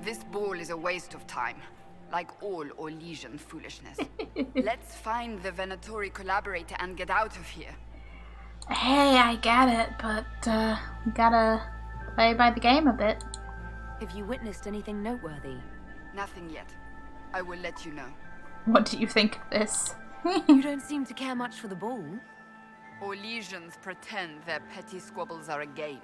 This ball is a waste of time, like all Orlesian foolishness. Let's find the Venatori collaborator and get out of here. Hey, I get it, but we gotta play by the game a bit. Have you witnessed anything noteworthy? Nothing yet. I will let you know. What do you think of this? You don't seem to care much for the ball. Orlesians pretend their petty squabbles are a game.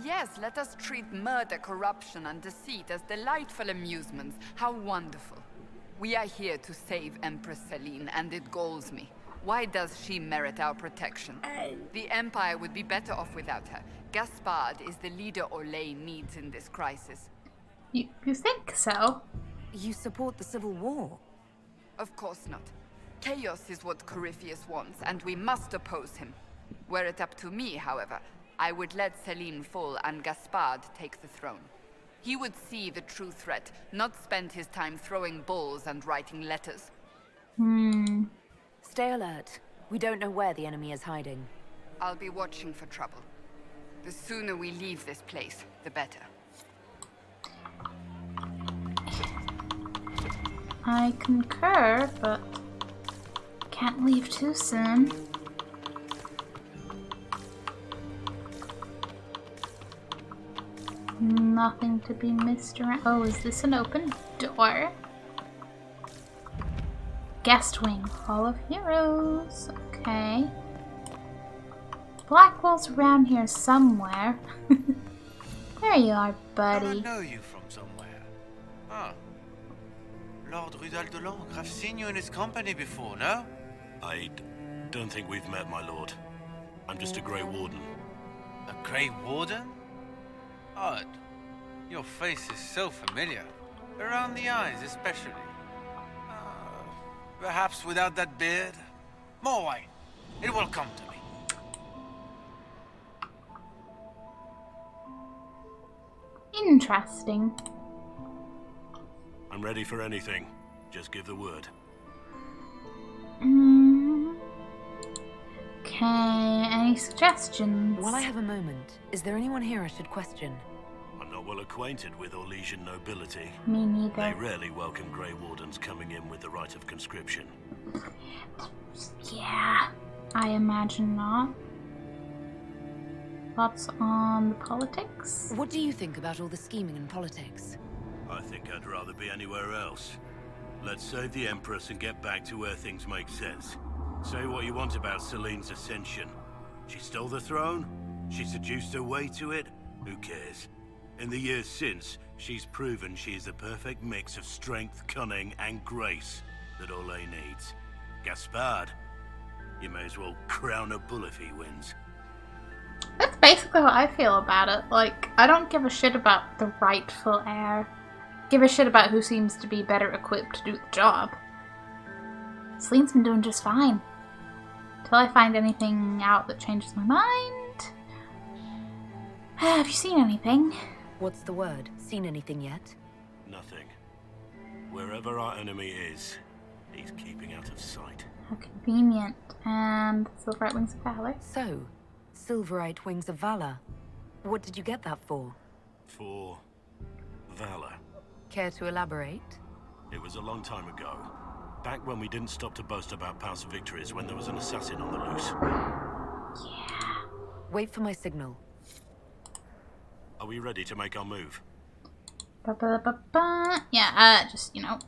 Yes, let us treat murder, corruption, and deceit as delightful amusements. How wonderful. We are here to save Empress Celine, and it galls me. Why does she merit our protection? The Empire would be better off without her. Gaspard is the leader Orlais needs in this crisis. You think so? You support the Civil War? Of course not. Chaos is what Corypheus wants, and we must oppose him. Were it up to me, however, I would let Celine fall and Gaspard take the throne. He would see the true threat, not spend his time throwing balls and writing letters. Stay alert. We don't know where the enemy is hiding. I'll be watching for trouble. The sooner we leave this place, the better. I concur, but can't leave too soon. Nothing to be missed around. Oh, is this an open door? Guest wing, Hall of Heroes. Okay. Blackwall's around here somewhere. There you are, buddy. I know you from somewhere. Lord Rudal de Langres, I've seen you in his company before, no? I don't think we've met, my lord. I'm just a Grey Warden. A Grey Warden? Odd. Your face is so familiar. Around the eyes, especially. Perhaps without that beard? More wine. It will come to me. Interesting. I'm ready for anything. Just give the word. Okay, any suggestions? While I have a moment, is there anyone here I should question? I'm not well acquainted with Orlesian nobility. Me neither. They rarely welcome Grey Wardens coming in with the right of conscription. Yeah, I imagine not. Thoughts on the politics? What do you think about all the scheming and politics? I think I'd rather be anywhere else. Let's save the Empress and get back to where things make sense. Say what you want about Celine's ascension. She stole the throne? She seduced her way to it? Who cares? In the years since, she's proven she is the perfect mix of strength, cunning, and grace that Orlais needs. Gaspard, you may as well crown a bull if he wins. That's basically how I feel about it. Like, I don't give a shit about the rightful heir. Give a shit about who seems to be better equipped to do the job. Celine's been doing just fine. Till I find anything out that changes my mind. Have you seen anything? What's the word? Seen anything yet? Nothing. Wherever our enemy is, he's keeping out of sight. How convenient. And Silverite Wings of Valor. So, Silverite Wings of Valor. What did you get that for? For valor. Care to elaborate? It was a long time ago. Back when we didn't stop to boast about past victories when there was an assassin on the loose. Yeah. Wait for my signal. Are we ready to make our move? Yeah, just, you know.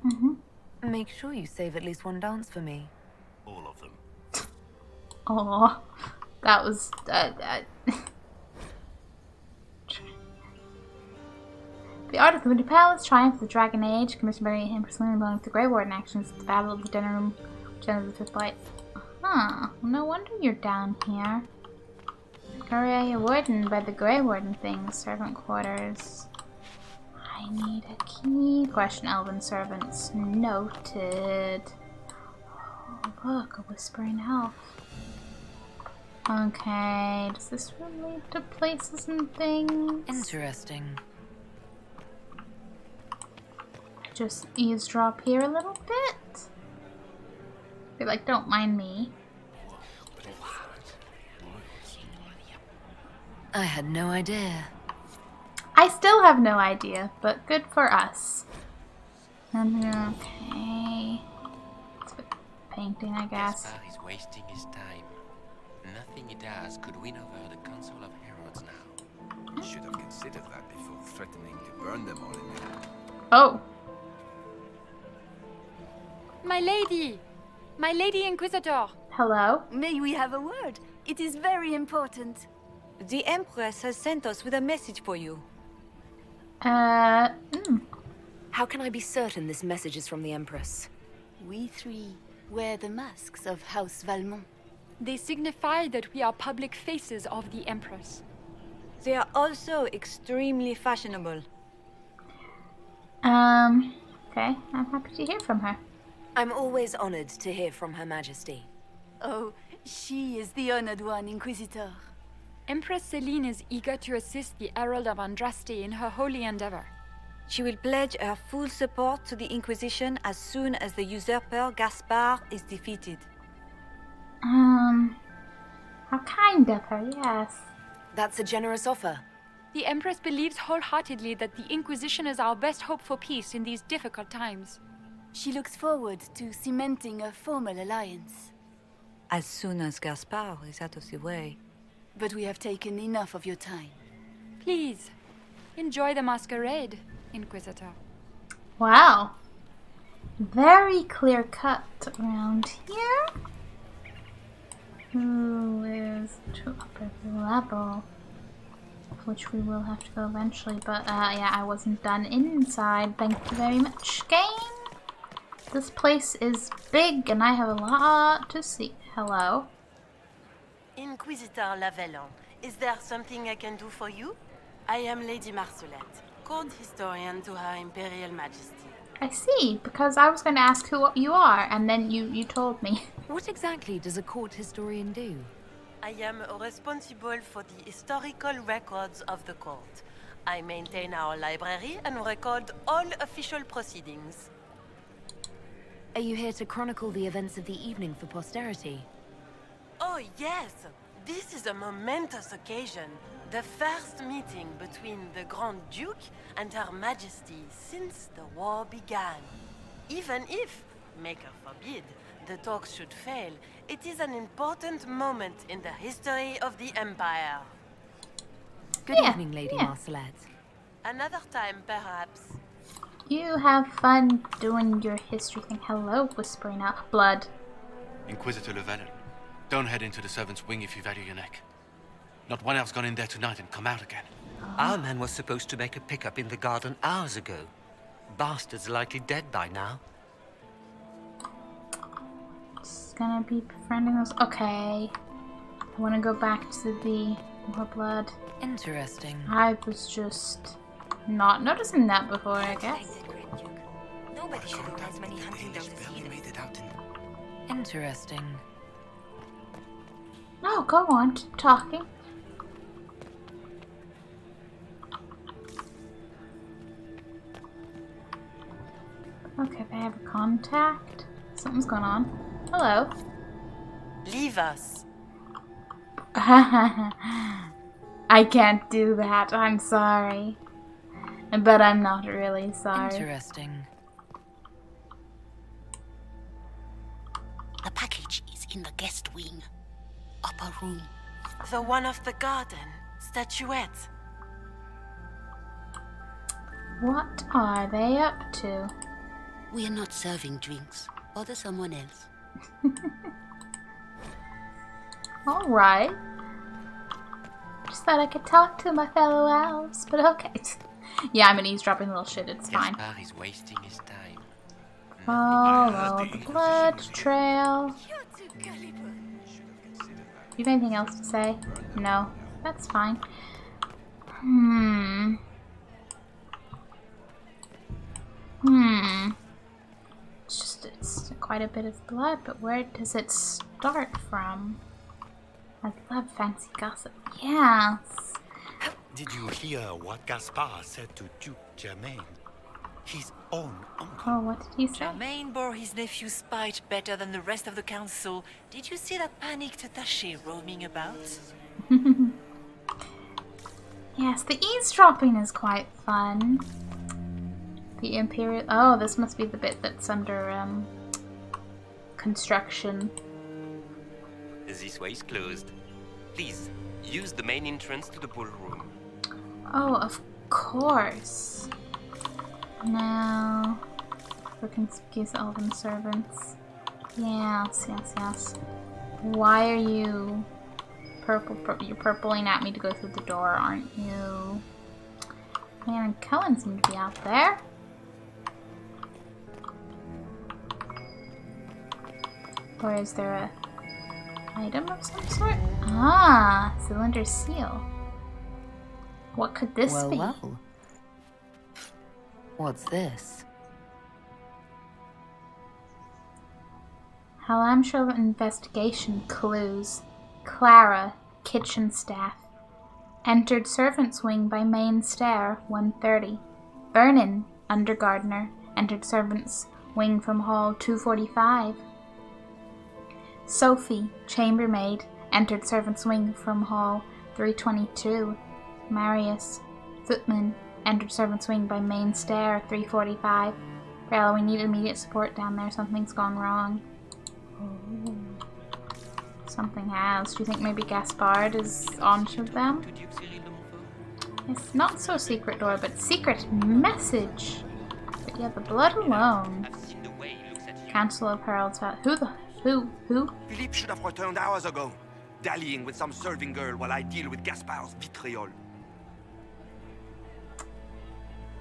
Make sure you save at least one dance for me. All of them. Oh, that was... The Art of the Winter Palace, Triumph of the Dragon Age, commissioned by him for swimming along with the Grey Warden actions at the Battle of the Dinner Room, General of the Fifth Light. Huh, no wonder you're down here. Area Warden by the Grey Warden thing, servant quarters. I need a key. Question elven servants. Noted. Oh, look, a whispering elf. Okay, does this relate to places and things? Interesting. Just eavesdrop here a little bit. Be like, don't mind me. I had no idea. I still have no idea, but good for us. Okay. It's a bit painting, I guess. Gaspard is wasting his time. Nothing he does could win over the Council of Heralds now. He should have considered that before threatening to burn them all in there. Oh. My lady! My lady Inquisitor! Hello? May we have a word? It is very important. The Empress has sent us with a message for you. How can I be certain this message is from the Empress? We three wear the masks of House Valmont. They signify that we are public faces of the Empress. They are also extremely fashionable. Okay, I'm happy to hear from her. I'm always honored to hear from Her Majesty. Oh, she is the honored one, Inquisitor. Empress Celine is eager to assist the Herald of Andraste in her holy endeavor. She will pledge her full support to the Inquisition as soon as the usurper Gaspard is defeated. How kind of her, yes. That's a generous offer. The Empress believes wholeheartedly that the Inquisition is our best hope for peace in these difficult times. She looks forward to cementing a formal alliance. As soon as Gaspard is out of the way. But we have taken enough of your time. Please, enjoy the masquerade, Inquisitor. Wow. Very clear cut around here. Who is to upper level? Which we will have to go eventually, but yeah, I wasn't done inside. Thank you very much, game. This place is big and I have a lot to see. Hello? Inquisitor Lavellon, is there something I can do for you? I am Lady Marcelette, court historian to Her Imperial Majesty. I see, because I was going to ask who you are, and then you told me. What exactly does a court historian do? I am responsible for the historical records of the court. I maintain our library and record all official proceedings. Are you here to chronicle the events of the evening for posterity? Oh yes, this is a momentous occasion. The first meeting between the Grand Duke and Her Majesty since the war began. Even if, Maker forbid, the talks should fail, it is an important moment in the history of the Empire. Good evening, Lady Marcelette. Another time, perhaps. You have fun doing your history thing. Hello, whispering out blood. Inquisitor Llewellyn, don't head into the servants' wing if you value your neck. Not one else gone in there tonight and come out again. Our man was supposed to make a pickup in the garden hours ago. Bastard's likely dead by now. It's gonna be befriending us. Okay. I want to go back to the more blood. Interesting. I was just not noticing that before, I guess. Nobody should have as many hunting dogs as he did. Interesting. No, go on, keep talking. Okay, I have a contact. Something's going on. Hello. Leave us. I can't do that. I'm sorry. But I'm not really sorry. Interesting. The package is in the guest wing. Upper room. The one of the garden. Statuette. What are they up to? We are not serving drinks. Bother someone else. Alright. Just thought I could talk to my fellow elves, but okay. Yeah, I'm an eavesdropping little shit, it's fine. Gaspard is wasting his time. Follow the blood trail. Do you have anything else to say? No. That's fine. It's quite a bit of blood, but where does it start from? I love fancy gossip. Yes. Did you hear what Gaspard said to Duke Germain? His own uncle. Oh, what did he say? Germain bore his nephew's spite better than the rest of the council. Did you see that panicked attaché roaming about? Yes, the eavesdropping is quite fun. The Imperial... Oh, this must be the bit that's under, construction. This way is closed. Please, use the main entrance to the ballroom. Oh, of course. Now... For conspicuous elven servants. Yes, yes, yes. Why are you... You're purpling at me to go through the door, aren't you? Anne and Cullen seem to be out there. Or is there a item of some sort? Ah, cylinder seal. What could this be? Well. What's this? Halamshire investigation clues. Clara, kitchen staff. Entered servants' wing by main stair, 1:30. Vernon, undergardener. Entered servants' wing from hall, 2:45. Sophie, chambermaid. Entered servants' wing from hall, 3:22. Marius, footman. Entered servants' wing by main stair, 3:45. Rella, we need immediate support down there. Something's gone wrong. Oh. Something has. Do you think maybe Gaspard is onto them? It's not so secret door, but secret message. But yeah, the blood alone. Council of Heralds. Who? Philippe should have returned hours ago, dallying with some serving girl while I deal with Gaspard's vitriol.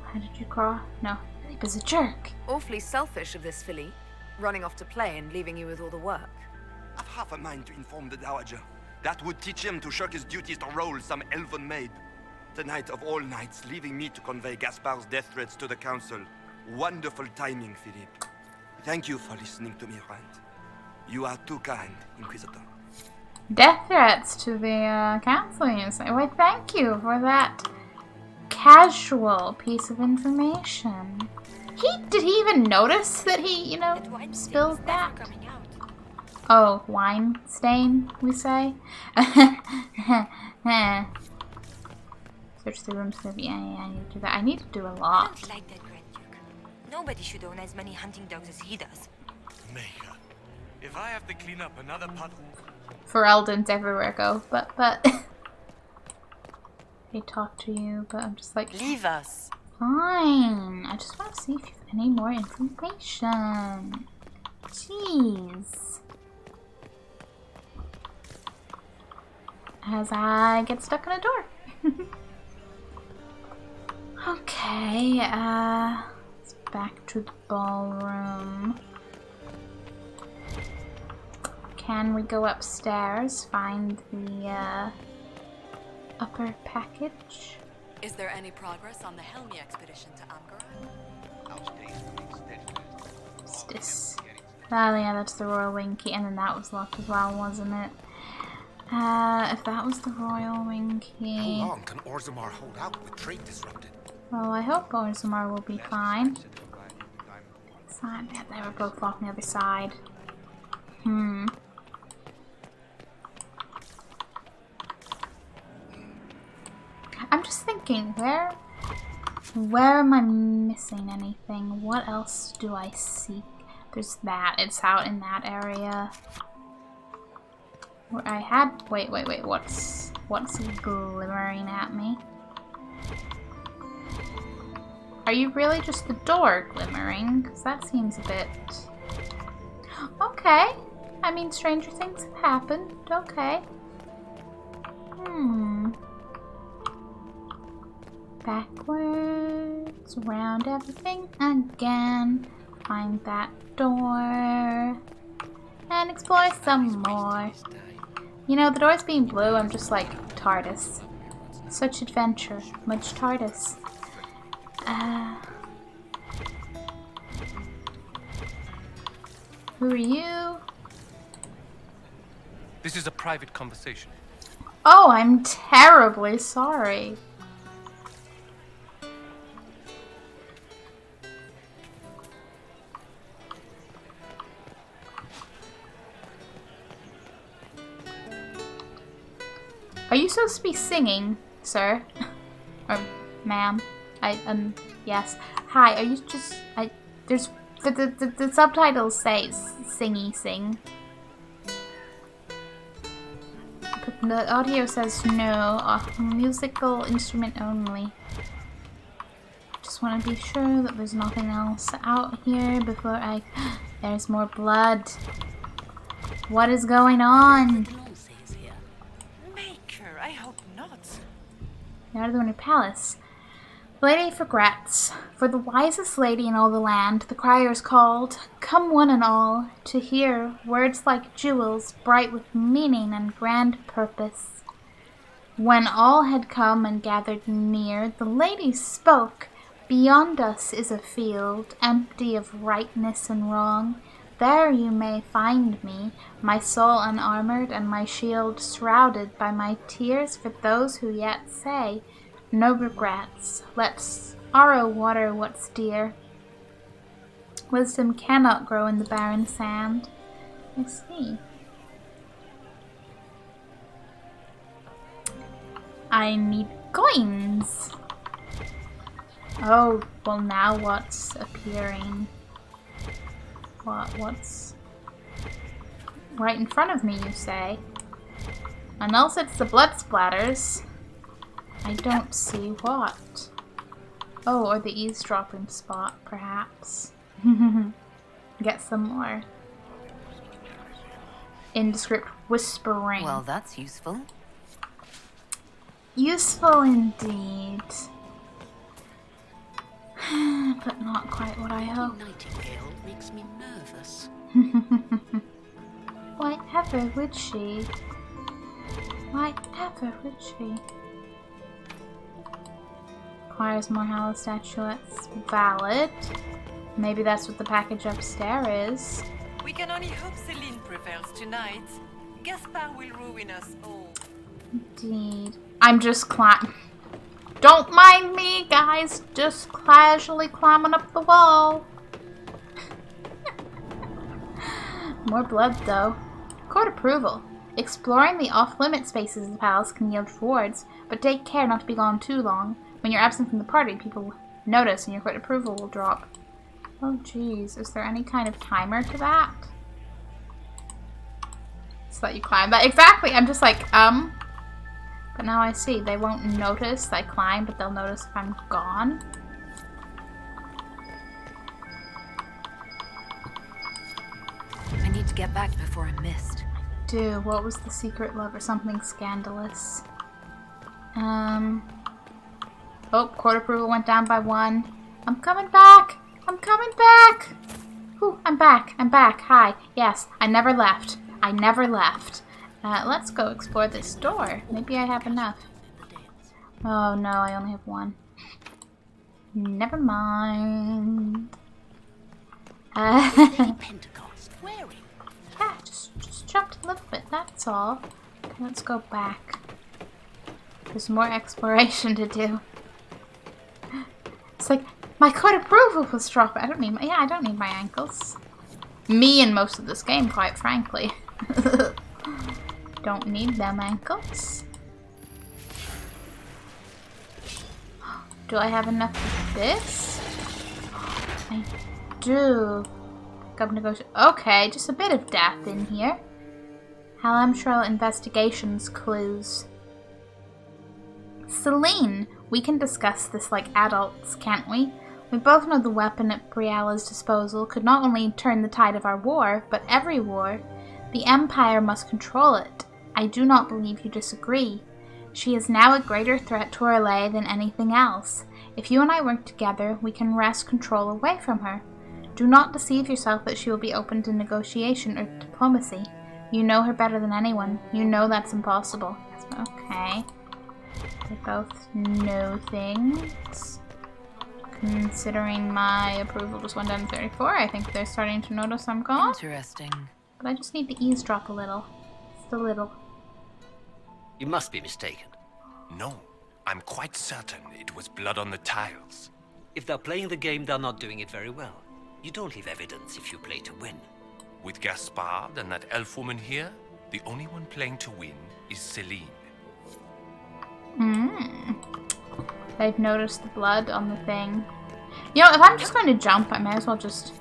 How did you crawl? No. Really Philippe is a jerk. Awfully selfish of this filly, running off to play and leaving you with all the work. I've half a mind to inform the Dowager. That would teach him to shirk his duties to roll some elven maid. Tonight of all nights, leaving me to convey Gaspard's death threats to the council. Wonderful timing, Philippe. Thank you for listening to me rant. You are too kind, Inquisitor. Death threats to the council, you say? Why, thank you for that casual piece of information. Did he even notice that he, spilled that? Oh, wine stain, we say? Search the rooms for the... Yeah, I need to do that. I need to do a lot. I don't like that Grand Duke. Nobody should own as many hunting dogs as he does. Maker, if I have to clean up another puddle... Ferelden's everywhere go, but... They talk to you, but I'm just like... Leave us. Fine. I just want to see if you have any more information. Jeez. As I get stuck in a door. Okay, let's back to the ballroom. Can we go upstairs, find the upper package? Is there any progress on the Helmi expedition to Amgara? This. Oh yeah, that's the Royal Wing key, and then that was locked as well, wasn't it? If that was the Royal Wing key... How long can Orzammar hold out with trade disrupted? Well, I hope Orzammar will be fine. Side. They were both locked on the other side. I'm just thinking, where am I missing anything? What else do I seek? There's that. It's out in that area. Where I had... Wait. What's glimmering at me? Are you really just the door glimmering? Because that seems a bit... Okay. I mean, stranger things have happened. Okay. Backwards. Around everything again. Find that door. And explore some more. You know, the doors being blue, I'm just like, TARDIS. Such adventure. Much TARDIS. Who are you? This is a private conversation. Oh, I'm terribly sorry. Are you supposed to be singing, sir? Or ma'am? Yes. Hi, are you just... there's... The subtitles say singy sing. But the audio says no, musical instrument only. Just want to be sure that there's nothing else out here before I... There's more blood. What is going on? Maker, I hope not. Out of the Winter Palace. Lady regrets, for the wisest lady in all the land, the criers called, come one and all, to hear words like jewels, bright with meaning and grand purpose. When all had come and gathered near, the lady spoke, beyond us is a field, empty of rightness and wrong. There you may find me, my soul unarmored and my shield shrouded by my tears for those who yet say, no regrets, let sorrow water what's dear. Wisdom cannot grow in the barren sand. I see. I need coins. Oh, well now what's appearing? What's right in front of me, you say? Unless it's the blood splatters. I don't see what. Oh, or the eavesdropping spot, perhaps. Get some more indescript whispering. Well, that's useful. Useful indeed. But not quite what I hoped. Nightingale makes me nervous. Why ever would she? Why ever would she? Requires more hollow statuettes. Valid. Maybe that's what the package upstairs is. We can only hope Celine prevails tonight. Gaspard will ruin us all. Indeed. I'm just Don't mind me, guys. Just casually climbing up the wall. More blood, though. Court approval. Exploring the off-limit spaces of the palace can yield rewards, but take care not to be gone too long. When you're absent from the party, people will notice and your court approval will drop. Oh jeez, is there any kind of timer to that? So that you climb that. Exactly! I'm just like, But now I see, they won't notice I climb, but they'll notice if I'm gone. I need to get back before I'm missed. Dude, what was the secret love or something scandalous? Oh, court approval went down by 1. I'm coming back! I'm coming back! Ooh, I'm back. I'm back. Hi. Yes, I never left. I never left. Let's go explore this door. Maybe I have enough. Oh no, I only have 1. Never mind. Pentecost wearing. Yeah, just jumped a little bit, that's all. Okay, let's go back. There's more exploration to do. It's like, my court approval was dropped. I don't need my ankles. Me in most of this game, quite frankly. Don't need them ankles. Do I have enough of this? I do. Okay, just a bit of death in here. Halamshral investigations clues. Celine, we can discuss this like adults, can't we? We both know the weapon at Briala's disposal could not only turn the tide of our war, but every war. The Empire must control it. I do not believe you disagree. She is now a greater threat to Orlais than anything else. If you and I work together, we can wrest control away from her. Do not deceive yourself that she will be open to negotiation or diplomacy. You know her better than anyone. You know that's impossible. Okay. They both know things. Considering my approval just went down to 34, I think they're starting to notice I'm gone. Interesting. But I just need to eavesdrop a little. Just a little. You must be mistaken. No, I'm quite certain it was blood on the tiles. If they're playing the game, they're not doing it very well. You don't leave evidence if you play to win. With Gaspard and that elf woman here, the only one playing to win is Celine. They've noticed the blood on the thing. You know, if I'm just going to jump, I may as well just...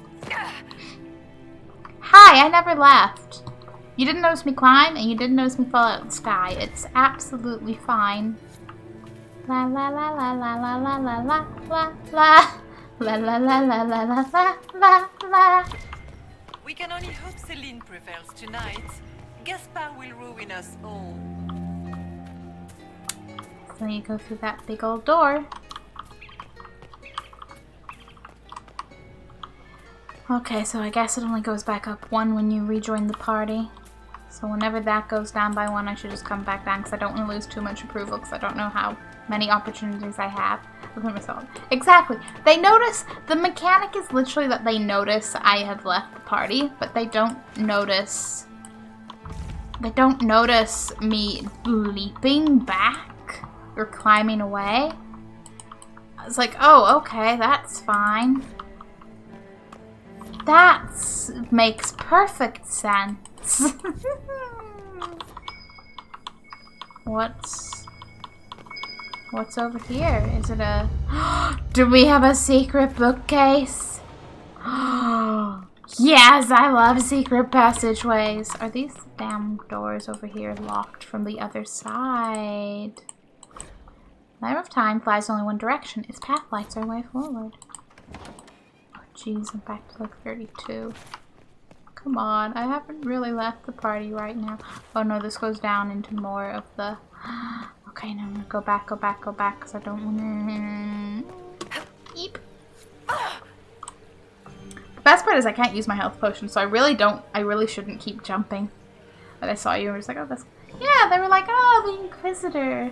Hi, I never left. You didn't notice me climb, and you didn't notice me fall out of the sky. It's absolutely fine. La la la la la la la la la la la. La la la la la la la la la. We can only hope Celine prevails tonight. Gaspard will ruin us all. So you go through that big old door. Okay, so I guess it only goes back up 1 when you rejoin the party. So whenever that goes down by 1, I should just come back down because I don't want to lose too much approval because I don't know how many opportunities I have. Exactly. They notice, the mechanic is literally that they notice I have left the party, but they don't notice me leaping back or climbing away. I was like, oh, okay, that's fine. That makes perfect sense. What's over here? Is it a... Do we have a secret bookcase? Yes, I love secret passageways. Are these damn doors over here locked from the other side? Lamp of Time flies only one direction. Its path lights our way forward. Oh jeez, I'm back to like 32. Come on, I haven't really left the party right now. Oh no, this goes down into more of the... Okay, now I'm gonna go back, because I don't want to... Eep. best part is I can't use my health potion, so I really shouldn't keep jumping. But I saw you and I was like, oh, that's... Yeah, they were like, oh, the Inquisitor.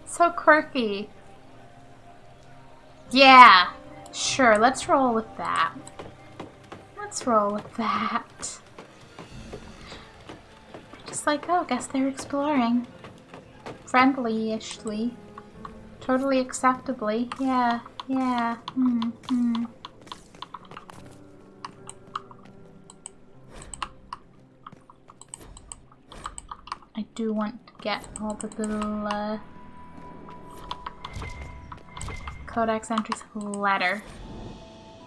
So quirky. Yeah, sure, let's roll with that. Let's roll with that. Just like, oh, guess they're exploring. Friendly-ishly. Totally acceptably. Yeah, yeah. I do want to get all the little Codex entries. Letter.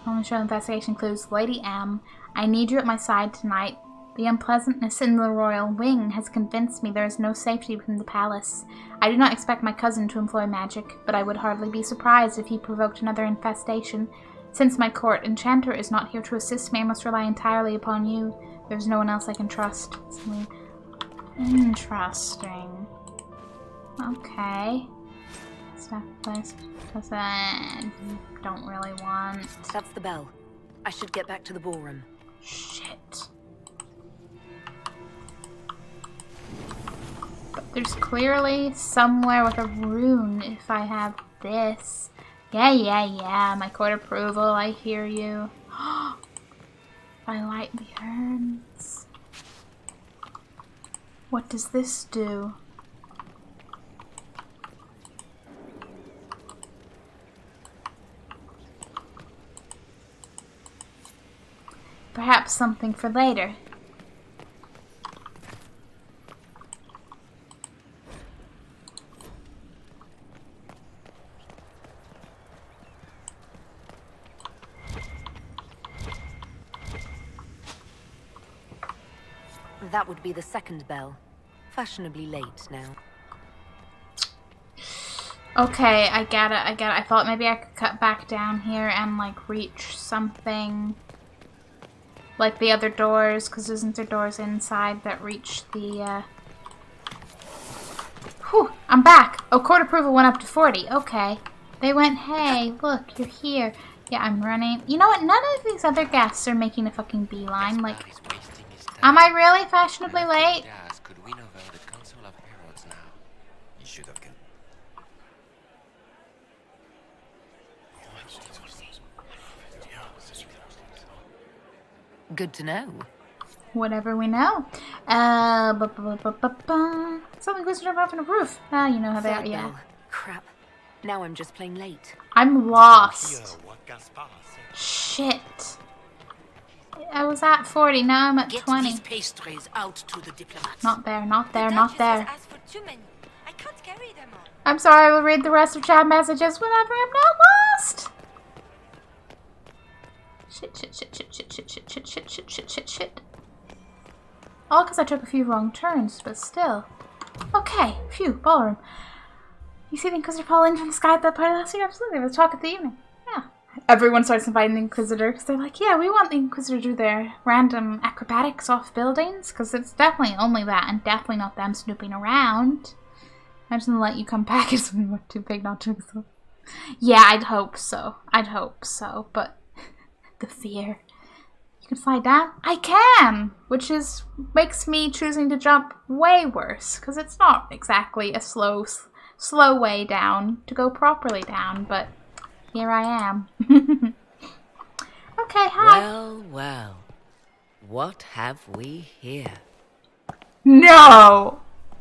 Only show investigation clues. Lady M, I need you at my side tonight. The unpleasantness in the royal wing has convinced me there is no safety within the palace. I do not expect my cousin to employ magic, but I would hardly be surprised if he provoked another infestation. Since my court enchanter is not here to assist me, I must rely entirely upon you. There's no one else I can trust. Interesting. Okay. Stuff place. Don't really want. That's the bell. I should get back to the ballroom. Shit. But there's clearly somewhere with a rune if I have this. Yeah. My court approval, I hear you. I light the urns. What does this do? Perhaps something for later. That would be the second bell. Fashionably late now. Okay, I get it. I thought maybe I could cut back down here and, like, reach something like the other doors, because isn't there doors inside that reach the, Whew, I'm back! Oh, court approval went up to 40. Okay. They went, hey, look, you're here. Yeah, I'm running. You know what? None of these other guests are making a fucking beeline. Like, am I really fashionably late? Could win over the Council of Heralds now. You should have. Good to know. Whatever we know. Something goes to jump off on a roof. Ah, you know how they are, yeah. Crap. Now I'm just plain late. I'm lost. Shit. I was at 40, now I'm at 20. These pastries out to the diplomats. Not there, not there, not there. I can't carry them all. I'm sorry, I will read the rest of chat messages whenever I'm not lost. Shit. All because I took a few wrong turns, but still. Okay, phew, ballroom. You see the Inquisitor fall in from the sky at that party last year? Absolutely, there was talk at the evening. Yeah. Everyone starts inviting the Inquisitor because they're like, yeah, we want the Inquisitor to do their random acrobatics off buildings because it's definitely only that and definitely not them snooping around. I'm just gonna let you come back if something went too big not to. So. Yeah, I'd hope so, but the fear. You can slide down? I can! Which makes me choosing to jump way worse because it's not exactly a slow way down to go properly down, but here I am. Okay, hi. Well. What have we here? No!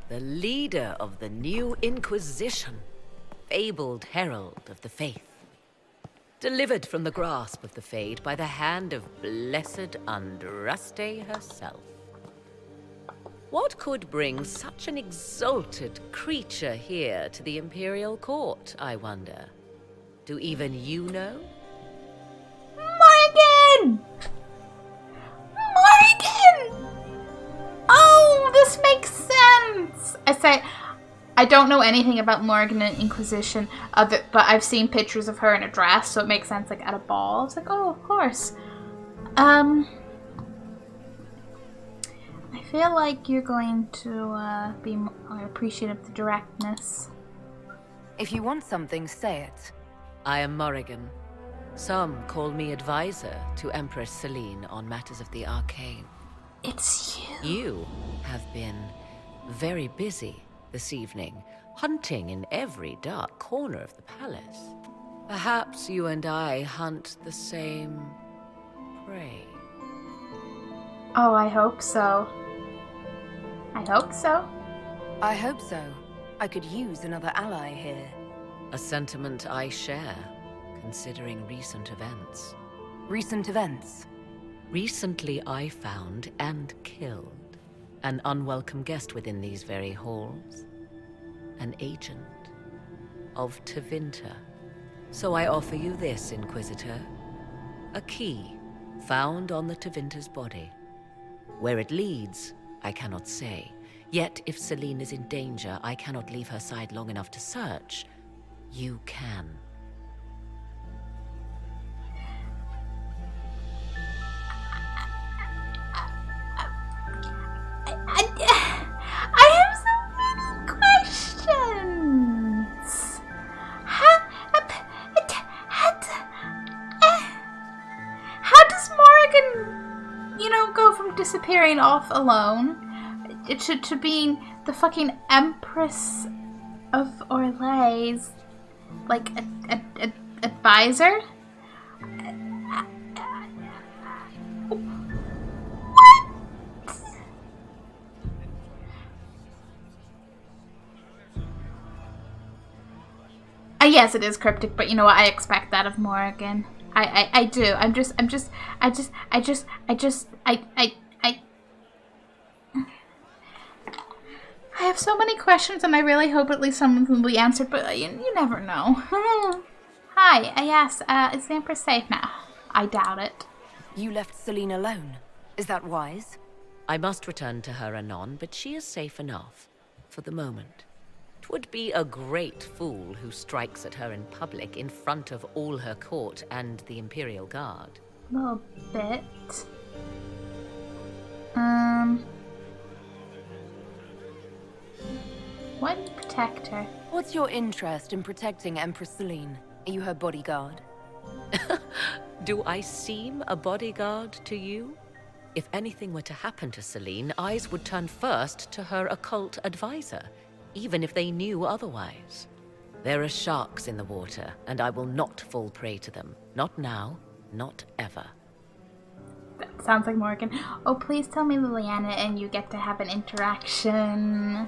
The leader of the new Inquisition, fabled herald of the faith. Delivered from the grasp of the Fade by the hand of blessed Andraste herself. What could bring such an exalted creature here to the Imperial Court, I wonder? Do even you know? Morrigan! Oh, this makes sense! I don't know anything about Morrigan and Inquisition, but I've seen pictures of her in a dress, so it makes sense, like, at a ball. It's like, oh, of course. I feel like you're going to be more appreciative of the directness. If you want something, say it. I am Morrigan, Some call me advisor to Empress Celine on matters of the arcane. It's you. You have been very busy this evening, hunting in every dark corner of the palace. Perhaps you and I hunt the same prey. Oh, I hope so. I hope so. I hope so. I could use another ally here. A sentiment I share, considering recent events. Recent events? Recently I found and killed an unwelcome guest within these very halls. An agent of Tevinter. So I offer you this, Inquisitor. A key found on the Tevinter's body. Where it leads, I cannot say. Yet if Celine is in danger, I cannot leave her side long enough to search. You can. I have so many questions. How does Morrigan, go from disappearing off alone to being the fucking Empress of Orlais, like, advisor? Yes, it is cryptic, but you know what? I expect that of Morrigan. I do. I have so many questions, and I really hope at least some of them will be answered, but you never know. Hi, yes, is the Empress safe now? I doubt it. You left Celine alone. Is that wise? I must return to her anon, but she is safe enough, for the moment. 'Twould be a great fool who strikes at her in public in front of all her court and the Imperial Guard. A little bit. Why do you protect her? What's your interest in protecting Empress Celine? Are you her bodyguard? Do I seem a bodyguard to you? If anything were to happen to Celine, eyes would turn first to her occult advisor, even if they knew otherwise. There are sharks in the water, and I will not fall prey to them. Not now, not ever. That sounds like Morrigan. Oh, please tell me Liliana and you get to have an interaction.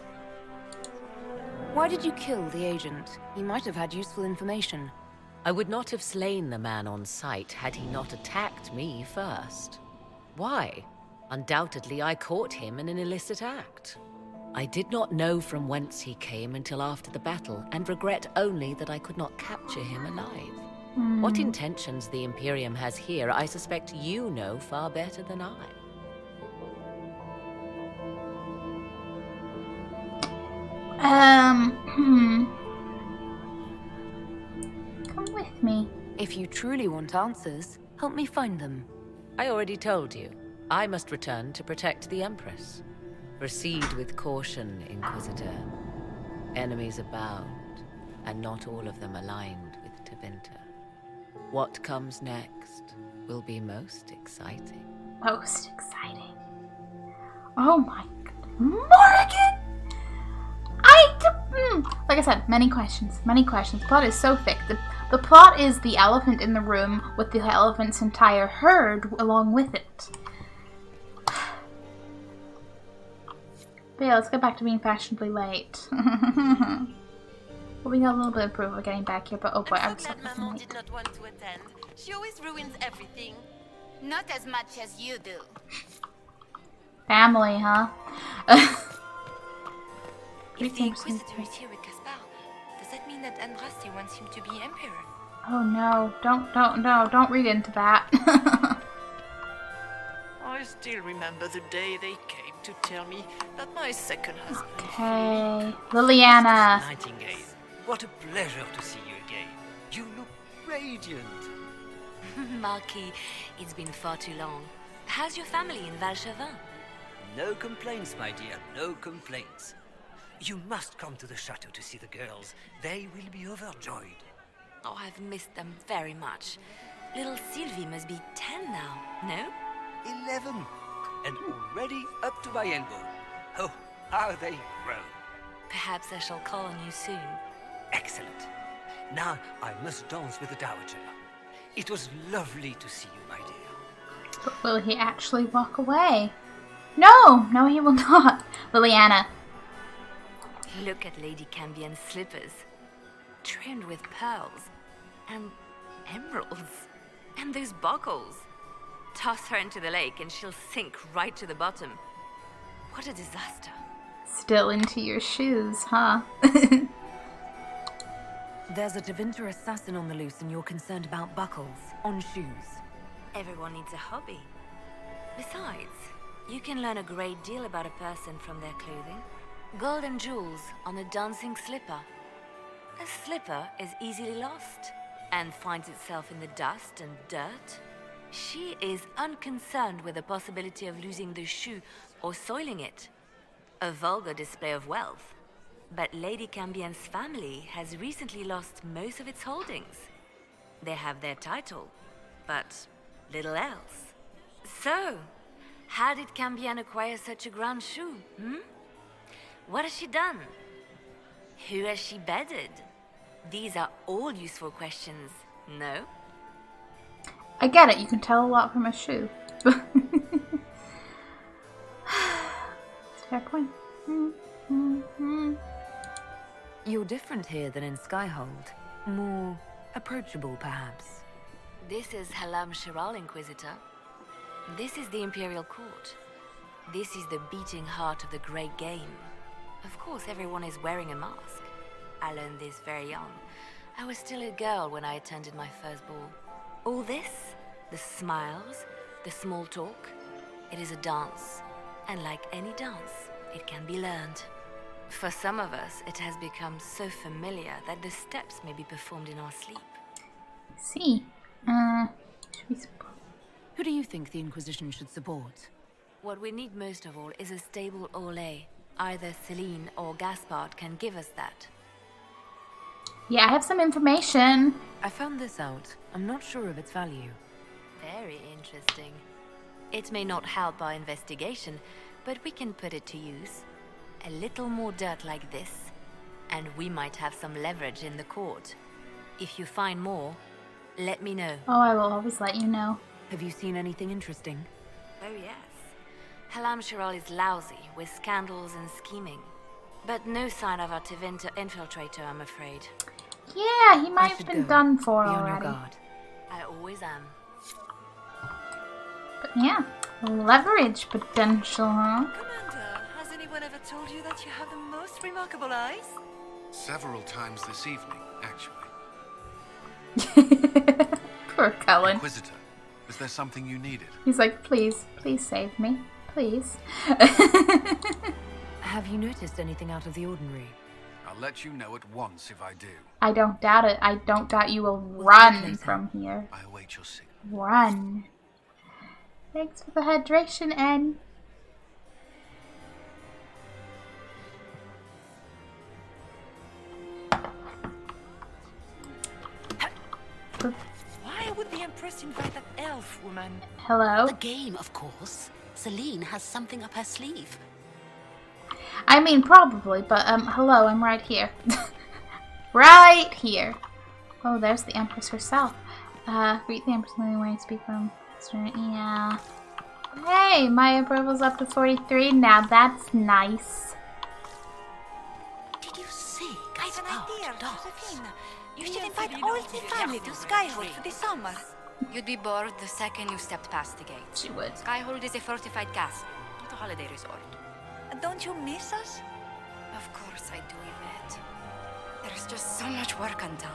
Why did you kill the agent? He might have had useful information. I would not have slain the man on sight had he not attacked me first. Why? Undoubtedly I caught him in an illicit act. I did not know from whence he came until after the battle, and regret only that I could not capture him alive. What intentions the Imperium has here, I suspect you know far better than I. Come with me. If you truly want answers, help me find them. I already told you. I must return to protect the Empress. Proceed with caution, Inquisitor. Enemies abound, and not all of them aligned with Tevinter. What comes next will be most exciting. Most exciting. Oh my god. Morrigan! Like I said, many questions. Plot is so thick. The plot is the elephant in the room with the elephant's entire herd along with it. But yeah, let's get back to being fashionably late. Well, we got a little bit of proof of getting back here, but oh boy, I'm so glad Maman did not want to attend. She always ruins everything. Not as much as you do. Family, huh? If the Inquisitor is here with Gaspard, does that mean that Andraste wants him to be Emperor? Oh no, don't read into that. I still remember the day they came to tell me that my second husband... Okay, Liliana. Nightingale, what a pleasure to see you again. You look radiant. Marquis, it's been far too long. How's your family in Valchevin? No complaints, my dear, no complaints. You must come to the chateau to see the girls. They will be overjoyed. Oh, I've missed them very much. Little Sylvie must be 10 now, no? 11. And already up to my elbow. Oh, how they grow. Perhaps I shall call on you soon. Excellent. Now I must dance with the Dowager. It was lovely to see you, my dear. But will he actually walk away? No! No, he will not. Liliana. Look at Lady Cambien's slippers. Trimmed with pearls. And emeralds. And those buckles. Toss her into the lake and she'll sink right to the bottom. What a disaster. Still into your shoes, huh? There's a Tevinter assassin on the loose and you're concerned about buckles on shoes. Everyone needs a hobby. Besides, you can learn a great deal about a person from their clothing. Gold and jewels on a dancing slipper. A slipper is easily lost and finds itself in the dust and dirt. She is unconcerned with the possibility of losing the shoe or soiling it. A vulgar display of wealth. But Lady Cambien's family has recently lost most of its holdings. They have their title, but little else. So, how did Cambien acquire such a grand shoe, What has she done? Who has she bedded? These are all useful questions, no? I get it, you can tell a lot from a shoe. Fair point. You're different here than in Skyhold. More approachable, perhaps. This is Halam Shiral, Inquisitor. This is the Imperial Court. This is the beating heart of the Great Game. Of course, everyone is wearing a mask. I learned this very young. I was still a girl when I attended my first ball. All this, the smiles, the small talk, it is a dance. And like any dance, it can be learned. For some of us, it has become so familiar that the steps may be performed in our sleep. See. Should we support? Who do you think the Inquisition should support? What we need most of all is a stable Orlais. Either Celine or Gaspard can give us that. Yeah, I have some information. I found this out. I'm not sure of its value. Very interesting. It may not help our investigation, but we can put it to use. A little more dirt like this, and we might have some leverage in the court. If you find more, let me know. Oh, I will always let you know. Have you seen anything interesting? Oh yes. Halam Shiral is lousy with scandals and scheming. But no sign of our Tevinter infiltrator, I'm afraid. Yeah, he might have been done for Be on already. your guard. I always am. But yeah, leverage potential, huh? Commander, has anyone ever told you that you have the most remarkable eyes? Several times this evening, actually. Poor Cullen. Inquisitor, is there something you needed? He's like, please, please save me. Please. Have you noticed anything out of the ordinary? I'll let you know at once if I do. I don't doubt it. I don't doubt you will run from here. I await your signal. Run. Thanks for the hydration, N. Why would the Empress invite that elf woman? Hello? The game, of course. Celine has something up her sleeve. I mean, probably, but, hello, I'm right here. Right here. Oh, there's the Empress herself. Greet the Empress in the way to speak from... Yeah. Hey, my approval's up to 43 now. That's nice. Did you see? I have an idea, Josephine. You should invite all the family to Skyhold for the summer. You'd be bored the second you stepped past the gate. She would. Skyhold is a fortified castle, not a holiday resort. Don't you miss us? Of course I do, Yvette. There's just so much work undone.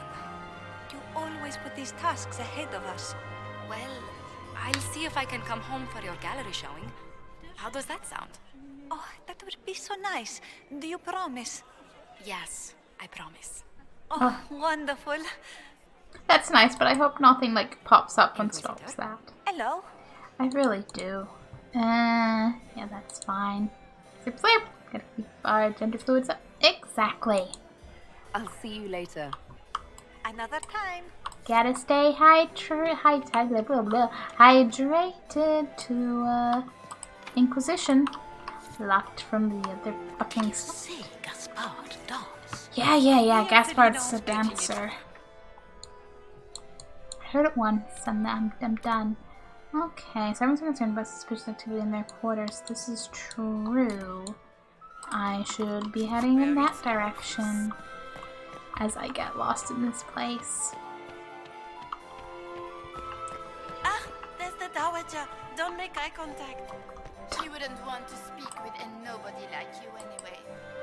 You always put these tasks ahead of us. Well, I'll see if I can come home for your gallery showing. How does that sound? Oh, that would be so nice. Do you promise? Yes, I promise. Oh, wonderful. That's nice, but I hope nothing, like, pops up and stops that. Hello. I really do. Yeah, that's fine. Zip, zip. Gotta keep our gender fluids up. Exactly. I'll see you later. Another time. Gotta stay hydrated to Inquisition. Locked from the other fucking. Gaspard dance. Yeah. Gaspard's a dancer. I heard it once, and I'm done. Okay, so everyone's concerned about suspicious activity in their quarters. This is true. I should be heading in that direction as I get lost in this place. Ah, there's the Dowager. Don't make eye contact. She wouldn't want to speak with a nobody like you anyway,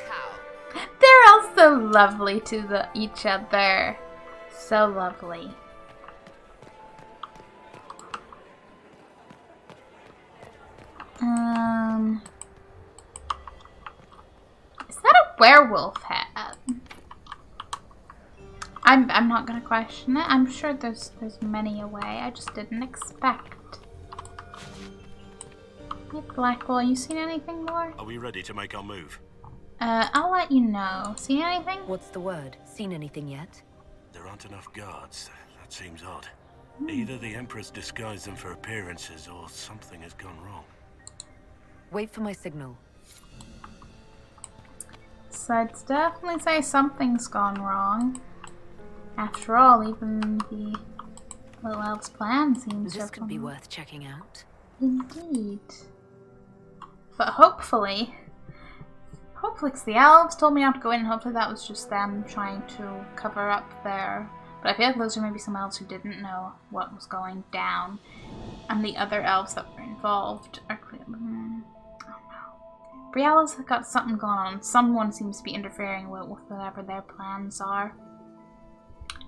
cow. They're all so lovely to each other. So lovely. Is that a werewolf hat? I'm not gonna question it. I'm sure there's many a way. I just didn't expect. Hey Blackwell, you seen anything more? Are we ready to make our move? I'll let you know. Seen anything? What's the word? Seen anything yet? There aren't enough guards. That seems odd. Either the Emperor's disguised them for appearances or something has gone wrong. Wait for my signal. So I'd definitely say something's gone wrong. After all, even the little elf's plan seems This could be worth checking out. Indeed. But hopefully, because the elves told me not to go in, and hopefully that was just them trying to cover up their... But I feel like those are maybe some elves who didn't know what was going down. And the other elves that were involved are clear. I don't know. Brielle's got something going on. Someone seems to be interfering with whatever their plans are.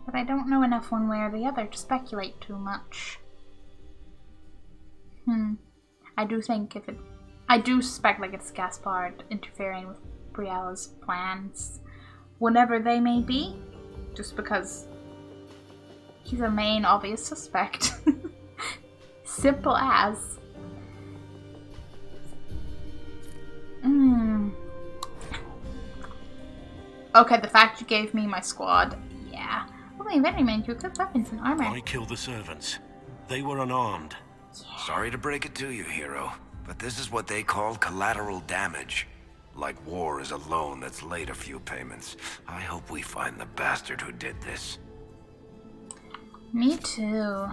But I don't know enough one way or the other to speculate too much. I do suspect like it's Gaspard interfering with Brielle's plans. Whenever they may be. Just because he's a main obvious suspect. Simple as. Okay, the fact you gave me my squad. Yeah. Only Veteran to equip weapons and armor. I killed the servants. They were unarmed. Sorry to break it to you, hero, but this is what they call collateral damage. Like war is a loan that's late a few payments. I hope we find the bastard who did this. Me too.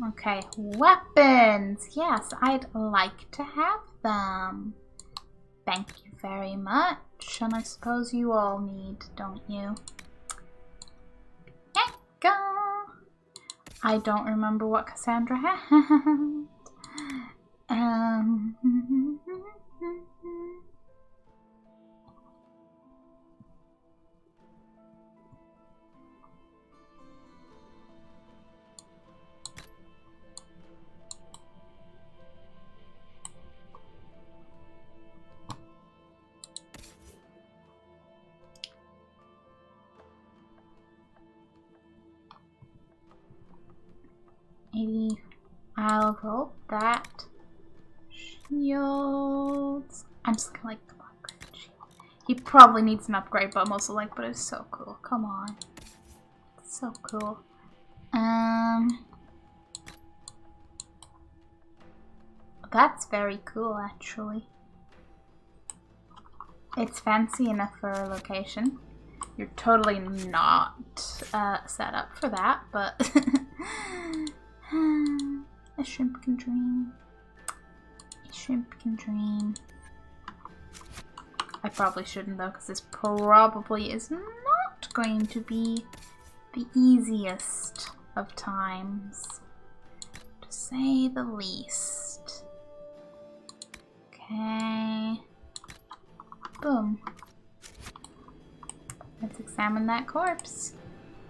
Okay, weapons! Yes, I'd like to have them. Thank you very much. And I suppose you all need, don't you? Go! I don't remember what Cassandra had. I'll roll that. Shields. I'm just gonna like the upgrade shield. He probably needs an upgrade, but I'm also like, but it's so cool. Come on. It's so cool. That's very cool actually. It's fancy enough for a location. You're totally not set up for that, but a shrimp can dream. A shrimp can dream. I probably shouldn't though, because this probably is not going to be the easiest of times, to say the least. Okay. Boom. Let's examine that corpse.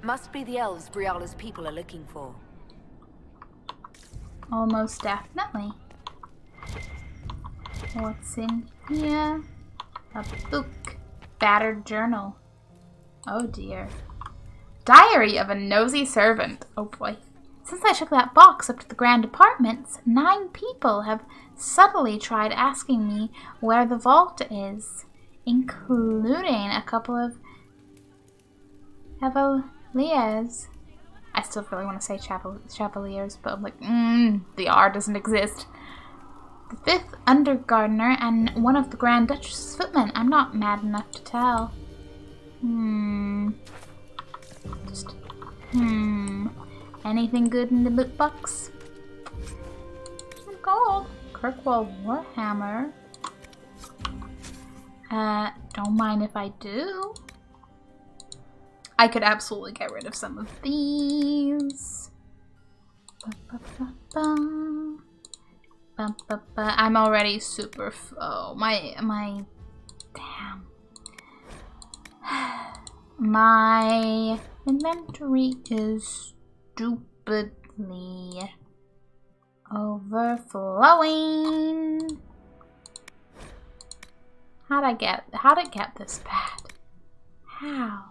Must be the elves Brielle's people are looking for. Almost definitely. What's in here? A book. Battered journal. Oh dear. Diary of a nosy servant. Oh boy. Since I took that box up to the Grand Apartments, 9 people have subtly tried asking me where the vault is, including a couple of Evoliers. I still really want to say Chevaliers, but I'm like, the R doesn't exist. The 5th Undergardener and one of the Grand Duchess's footmen. I'm not mad enough to tell. Anything good in the loot box? Some gold. Kirkwall Warhammer. Don't mind if I do. I could absolutely get rid of some of these. I'm already super. Oh my! Damn. My inventory is stupidly overflowing. How'd it get this bad? How?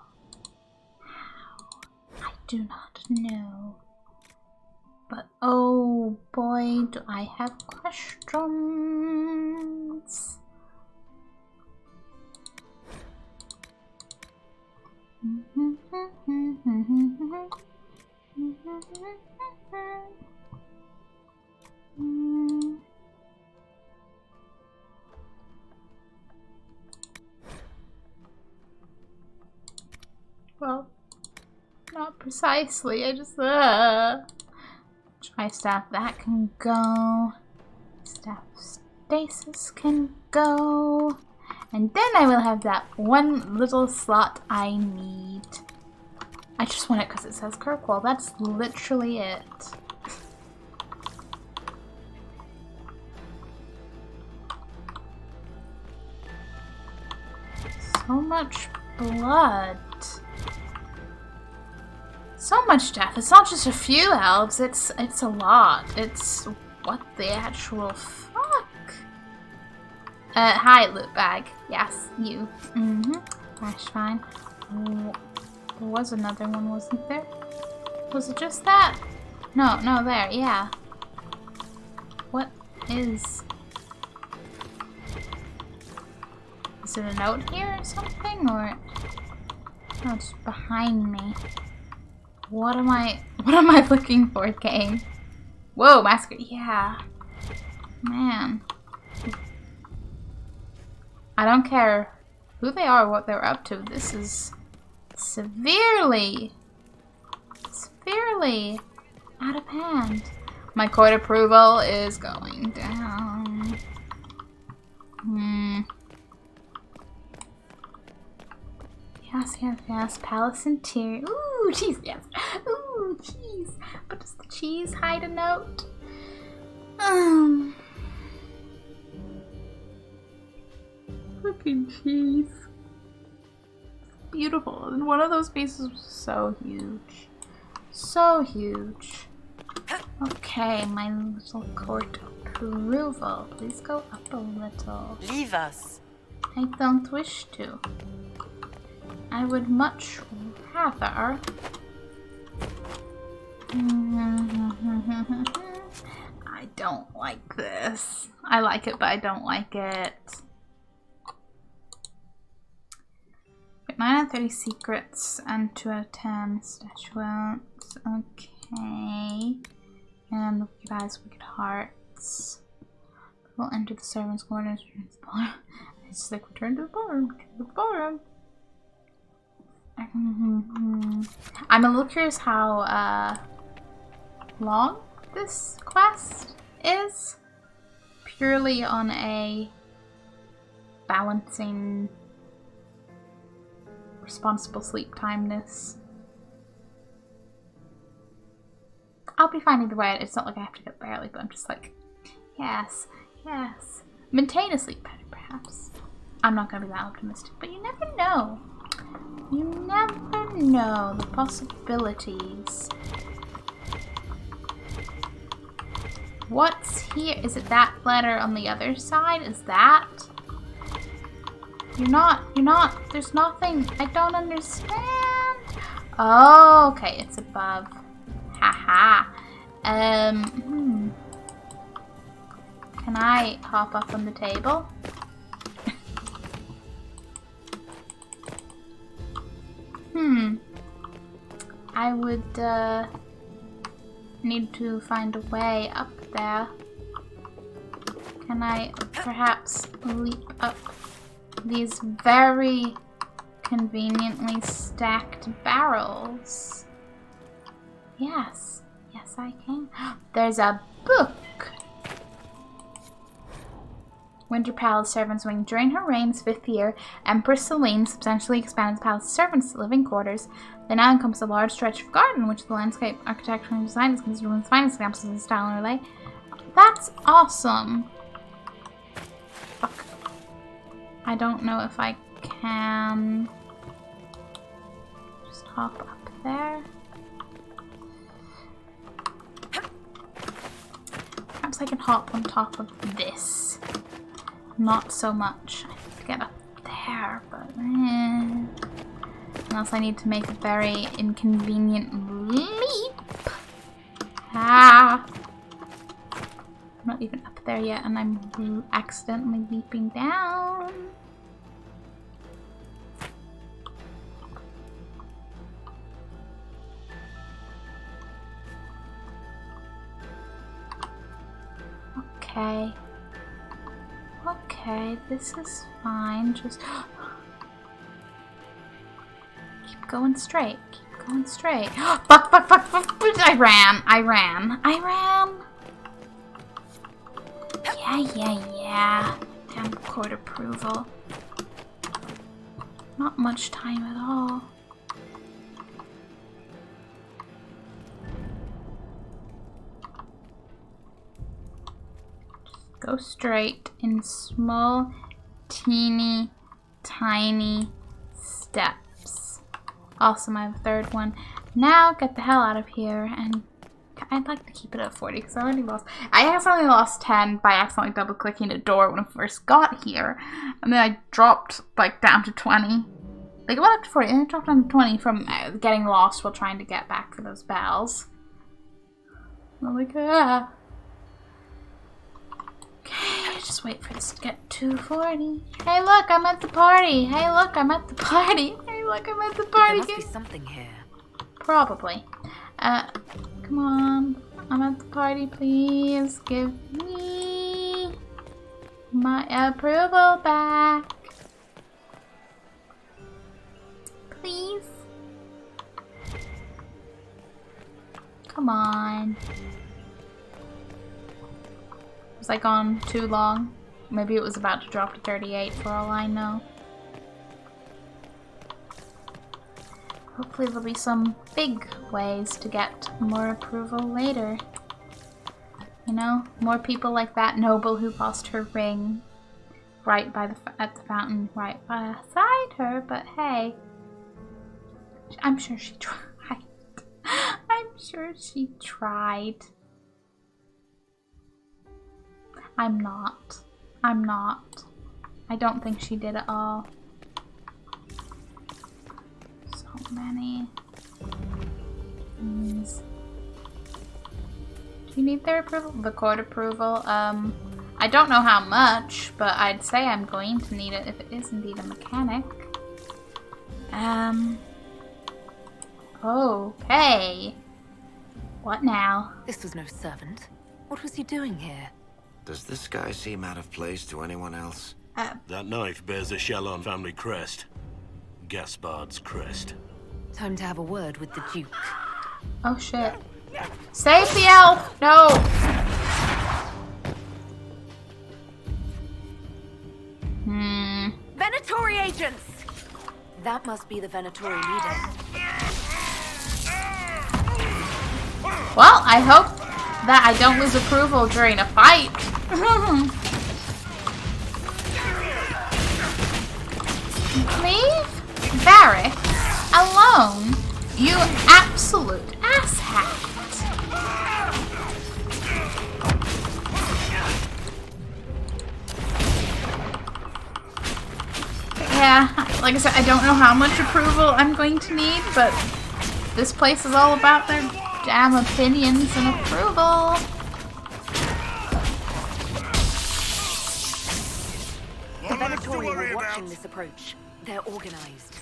I do not know. But oh boy, do I have questions. Well, not precisely. I just Tri-staff, that can go. Staff stasis can go. And then I will have that one little slot I need. I just want it because it says Kirkwall. That's literally it. So much blood. So much death. It's not just a few elves, it's a lot. It's what the actual fuck? Hi, loot bag. Yes, you. That's fine. There was another one, wasn't there? Was it just that? No, there, yeah. What is... Is it a note here or something, or... No, it's behind me. What am I looking for, game? Whoa, Masquerade, yeah. Man. I don't care who they are or what they're up to. This is severely out of hand. My court approval is going down. Yes. Palace interior. Ooh, cheese, yes. Ooh, cheese. But does the cheese hide a note? Fucking cheese. Beautiful. And one of those pieces was so huge. So huge. Okay, my little court approval. Please go up a little. Leave us. I don't wish to. I would much rather. I don't like this. I like it, but I don't like it. 9 out of 30 secrets and 2 out of 10 statuettes. Okay. And wicked eyes, wicked hearts. We'll enter the servants' quarters. It's like return to the ballroom. I'm a little curious how long this quest is. Purely on a balancing responsible sleep timeness. I'll be fine either way. It's not like I have to get barely, but I'm just like, yes. Maintain a sleep pattern, perhaps. I'm not gonna be that optimistic, but you never know. You never know the possibilities. What's here? Is it that letter on the other side? Is that? You're not, there's nothing, I don't understand. Oh, okay, it's above. Haha. Can I hop up on the table? I would need to find a way up there. Can I perhaps leap up these very conveniently stacked barrels? Yes. Yes, I can. There's a book! Winter Palace Servants' Wing. During her reign's 5th year, Empress Celine substantially expanded the palace servants' living quarters. They now encompass a large stretch of garden, which the landscape architectural design is considered one of the finest examples of the style in Relay. That's awesome! Fuck. I don't know if I can just hop up there. Perhaps I can hop on top of this. Not so much. I have to get up there, but unless I need to make a very inconvenient leap. Ah! I'm not even up there yet, and I'm accidentally leaping down. Okay. Okay, this is fine. Just keep going straight. Keep going straight. Fuck, fuck, fuck, fuck. I ran. Yeah. Damn court approval. Not much time at all. Go straight in small, teeny, tiny steps. Awesome, I have a third one. Now get the hell out of here, and I'd like to keep it at 40 because I accidentally lost 10 by accidentally double clicking a door when I first got here, and then I dropped like down to 20. Like it went up to 40 and it dropped down to 20 from getting lost while trying to get back for those bells. I'm like, ah. Okay, just wait for this to get to 40. Hey look, I'm at the party. Hey look, I'm at the party. Hey look, I'm at the party. There must be something here. Probably. Come on. I'm at the party, please. Give me my approval back. Please. Come on. Was I gone too long? Maybe it was about to drop to 38 for all I know. Hopefully there'll be some big ways to get more approval later. You know, more people like that noble who lost her ring right by at the fountain right beside her, but hey, I'm sure she tried. I'm sure she tried. I'm not. I don't think she did at all. So many things. Do you need their approval? The court approval? I don't know how much, but I'd say I'm going to need it if it is indeed a mechanic. Okay. What now? This was no servant. What was he doing here? Does this guy seem out of place to anyone else? That knife bears a Chalon family crest. Gaspard's crest. Time to have a word with the Duke. Oh shit. Save the elf! No! Venatori agents! That must be the Venatori leader. Well, I hope that I don't lose approval during a fight. Leave Varric alone, you absolute asshat. Yeah, like I said, I don't know how much approval I'm going to need, but this place is all about their damn opinions and approval. The Venatori were watching this approach. They're organized.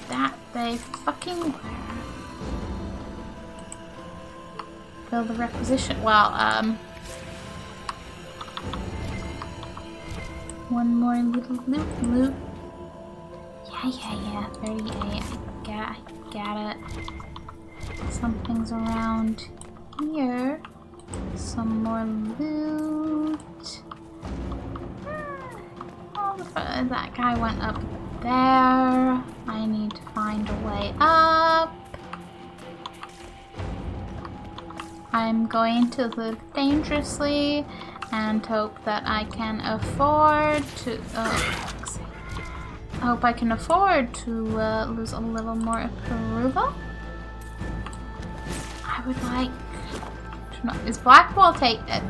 That they fucking were. Fill the requisition. Well, one more little loot. Yeah. 38. I got it. Something's around here. Some more loot. Oh, that guy went up there. I need to find a way up. I'm going to live dangerously and hope that I can afford to. I hope I can afford to lose a little more approval. I would like to know. Is Blackwall take it?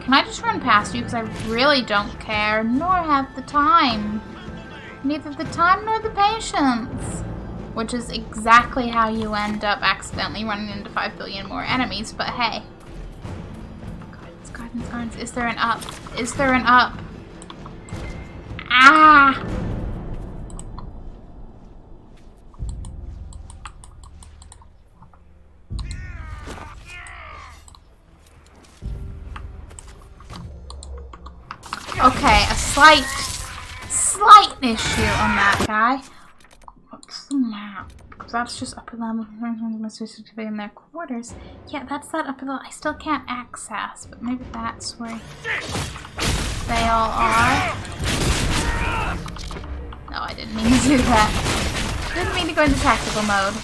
Can I just run past you? Because I really don't care, nor have the time. Neither the time nor the patience. Which is exactly how you end up accidentally running into 5 billion more enemies, but hey. Gardens. Is there an up? Is there an up? Ah! Okay, a slight issue on that guy. What's the map? That's just upper level. I'm supposed to be in their quarters. Yeah, that's that upper level. I still can't access, but maybe that's where they all are. No, I didn't mean to do that. Didn't mean to go into tactical mode.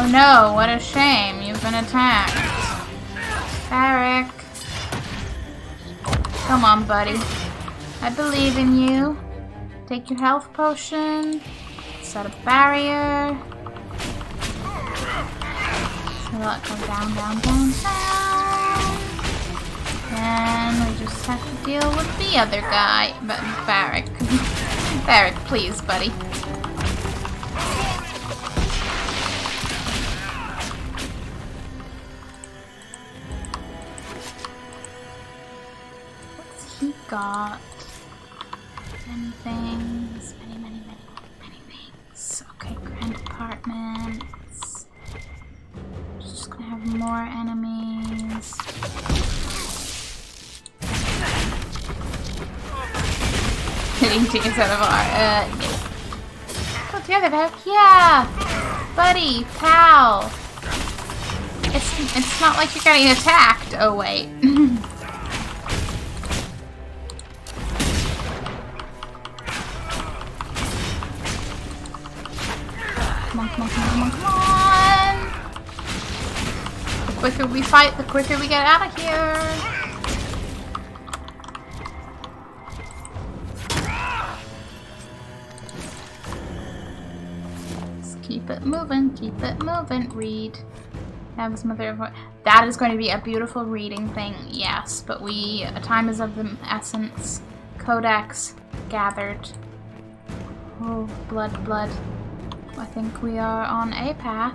Oh no, what a shame. You've been attacked. Varric. Come on, buddy. I believe in you. Take your health potion. Set a barrier. So let go down. And we just have to deal with the other guy. But Varric. Varric, please, buddy. Got many things, many things. Okay, grand apartments. Just gonna have more enemies. Hitting teams out of our oh, together back. Yeah, buddy, pal. It's not like you're getting attacked. Oh wait. Come on. The quicker we fight, the quicker we get out of here. Just keep it moving, Read. That was Mother of... That is going to be a beautiful reading thing, yes, but time is of the essence. Codex gathered. Oh, blood. I think we are on a path.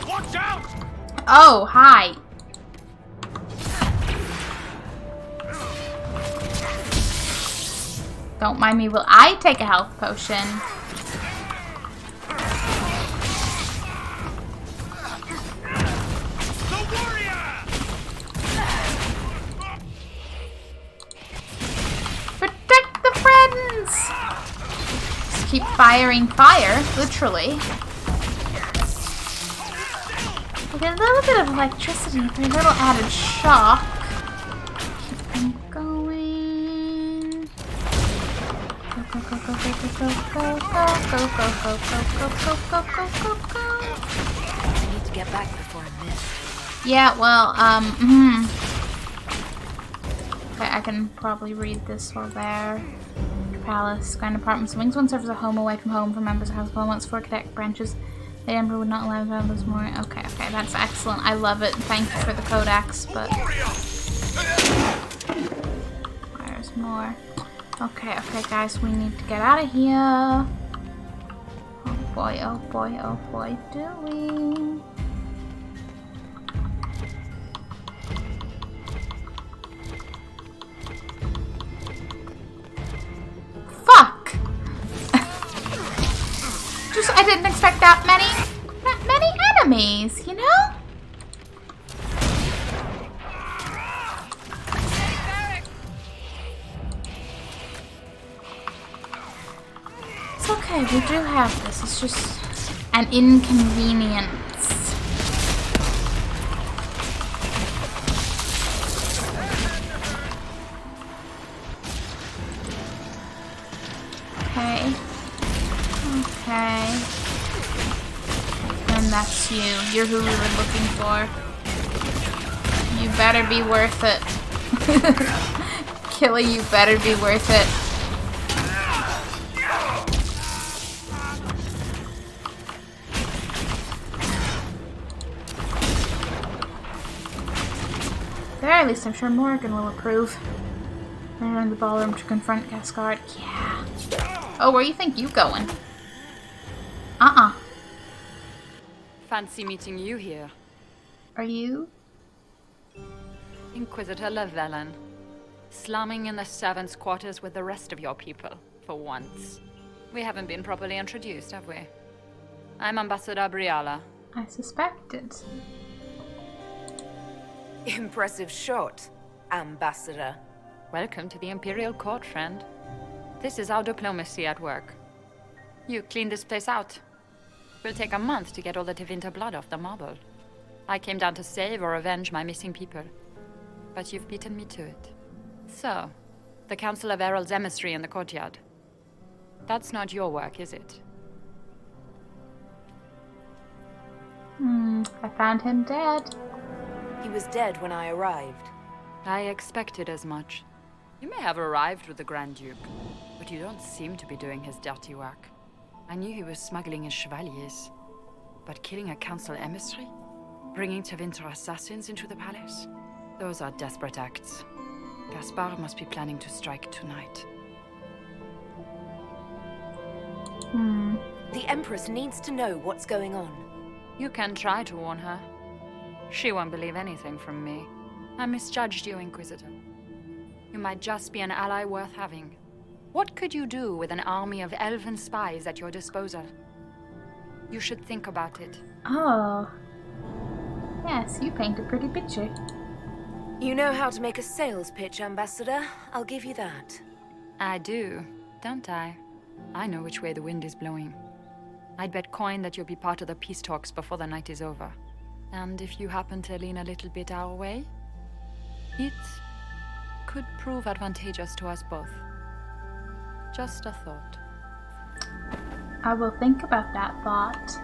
Watch out! Oh, hi. Don't mind me, will I take a health potion? Keep firing fire, literally. We get a little bit of electricity for a little added shock. Keep them going. Go. I need to get back before I miss. Yeah, well, okay, I can probably read this while there. Palace, grand apartments. Wings one serves as a home away from home for members of House of Home. Once 4 cadet branches, the Emperor would not allow them to have this more. Okay, that's excellent. I love it. Thank you for the codex, but there's more. Okay, guys, we need to get out of here. Oh boy, do we? Fuck! I didn't expect that many enemies, you know? It's okay, we do have this. It's just an inconvenience. Okay. And that's you. You're who we were looking for. You better be worth it. Killing you better be worth it. There, at least I'm sure Morgan will approve. They're in the ballroom to confront Gascard. Yeah. Oh, where you think you going? Fancy meeting you here. Are you? Inquisitor Llewellyn. Slumming in the servants' quarters with the rest of your people, for once. We haven't been properly introduced, have we? I'm Ambassador Briala. I suspected. Impressive shot, Ambassador. Welcome to the Imperial Court, friend. This is our diplomacy at work. You clean this place out. Will take a month to get all the Tevinter blood off the marble. I came down to save or avenge my missing people. But you've beaten me to it. So, the Council of Herald's emissary in the courtyard. That's not your work, is it? I found him dead. He was dead when I arrived. I expected as much. You may have arrived with the Grand Duke, but you don't seem to be doing his dirty work. I knew he was smuggling his chevaliers. But killing a council emissary? Bringing Tevinter assassins into the palace? Those are desperate acts. Gaspard must be planning to strike tonight. The Empress needs to know what's going on. You can try to warn her. She won't believe anything from me. I misjudged you, Inquisitor. You might just be an ally worth having. What could you do with an army of elven spies at your disposal? You should think about it. Oh. Yes, you paint a pretty picture. You know how to make a sales pitch, Ambassador. I'll give you that. I do, don't I? I know which way the wind is blowing. I'd bet coin that you'll be part of the peace talks before the night is over. And if you happen to lean a little bit our way, it could prove advantageous to us both. Just a thought. I will think about that thought.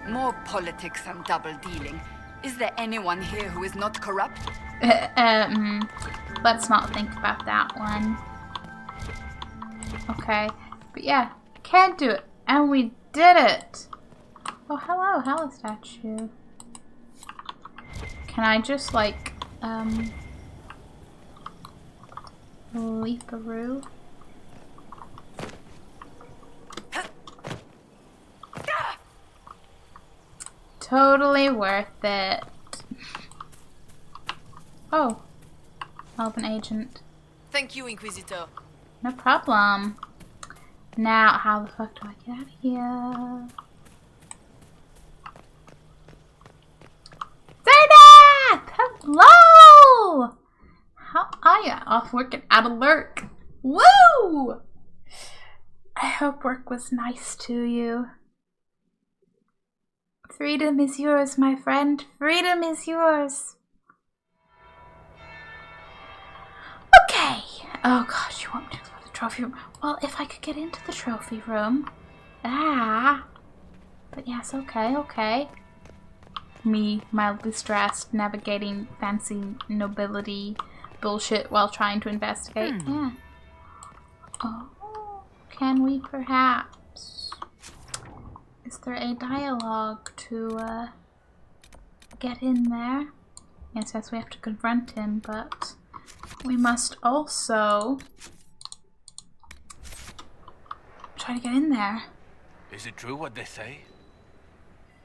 More politics and double-dealing. Is there anyone here who is not corrupt? Let's not think about that one. Okay. But yeah, can't do it. And we did it! Oh, hello, hello, statue. Can I just, like, leap-a-roo? Totally worth it. Oh. Elven agent. Thank you, Inquisitor. No problem. Now, how the fuck do I get out of here? Zerdath! Hello! How are ya? Off work and out of lurk. Woo! I hope work was nice to you. Freedom is yours, my friend. Freedom is yours. Okay. Oh gosh, you want me to go to the trophy room? Well, if I could get into the trophy room. But yes, okay. Me, mildly stressed, navigating fancy nobility bullshit while trying to investigate. Yeah. Oh, can we perhaps? Is there a dialogue to get in there? Yes, we have to confront him, but we must also try to get in there. Is it true what they say?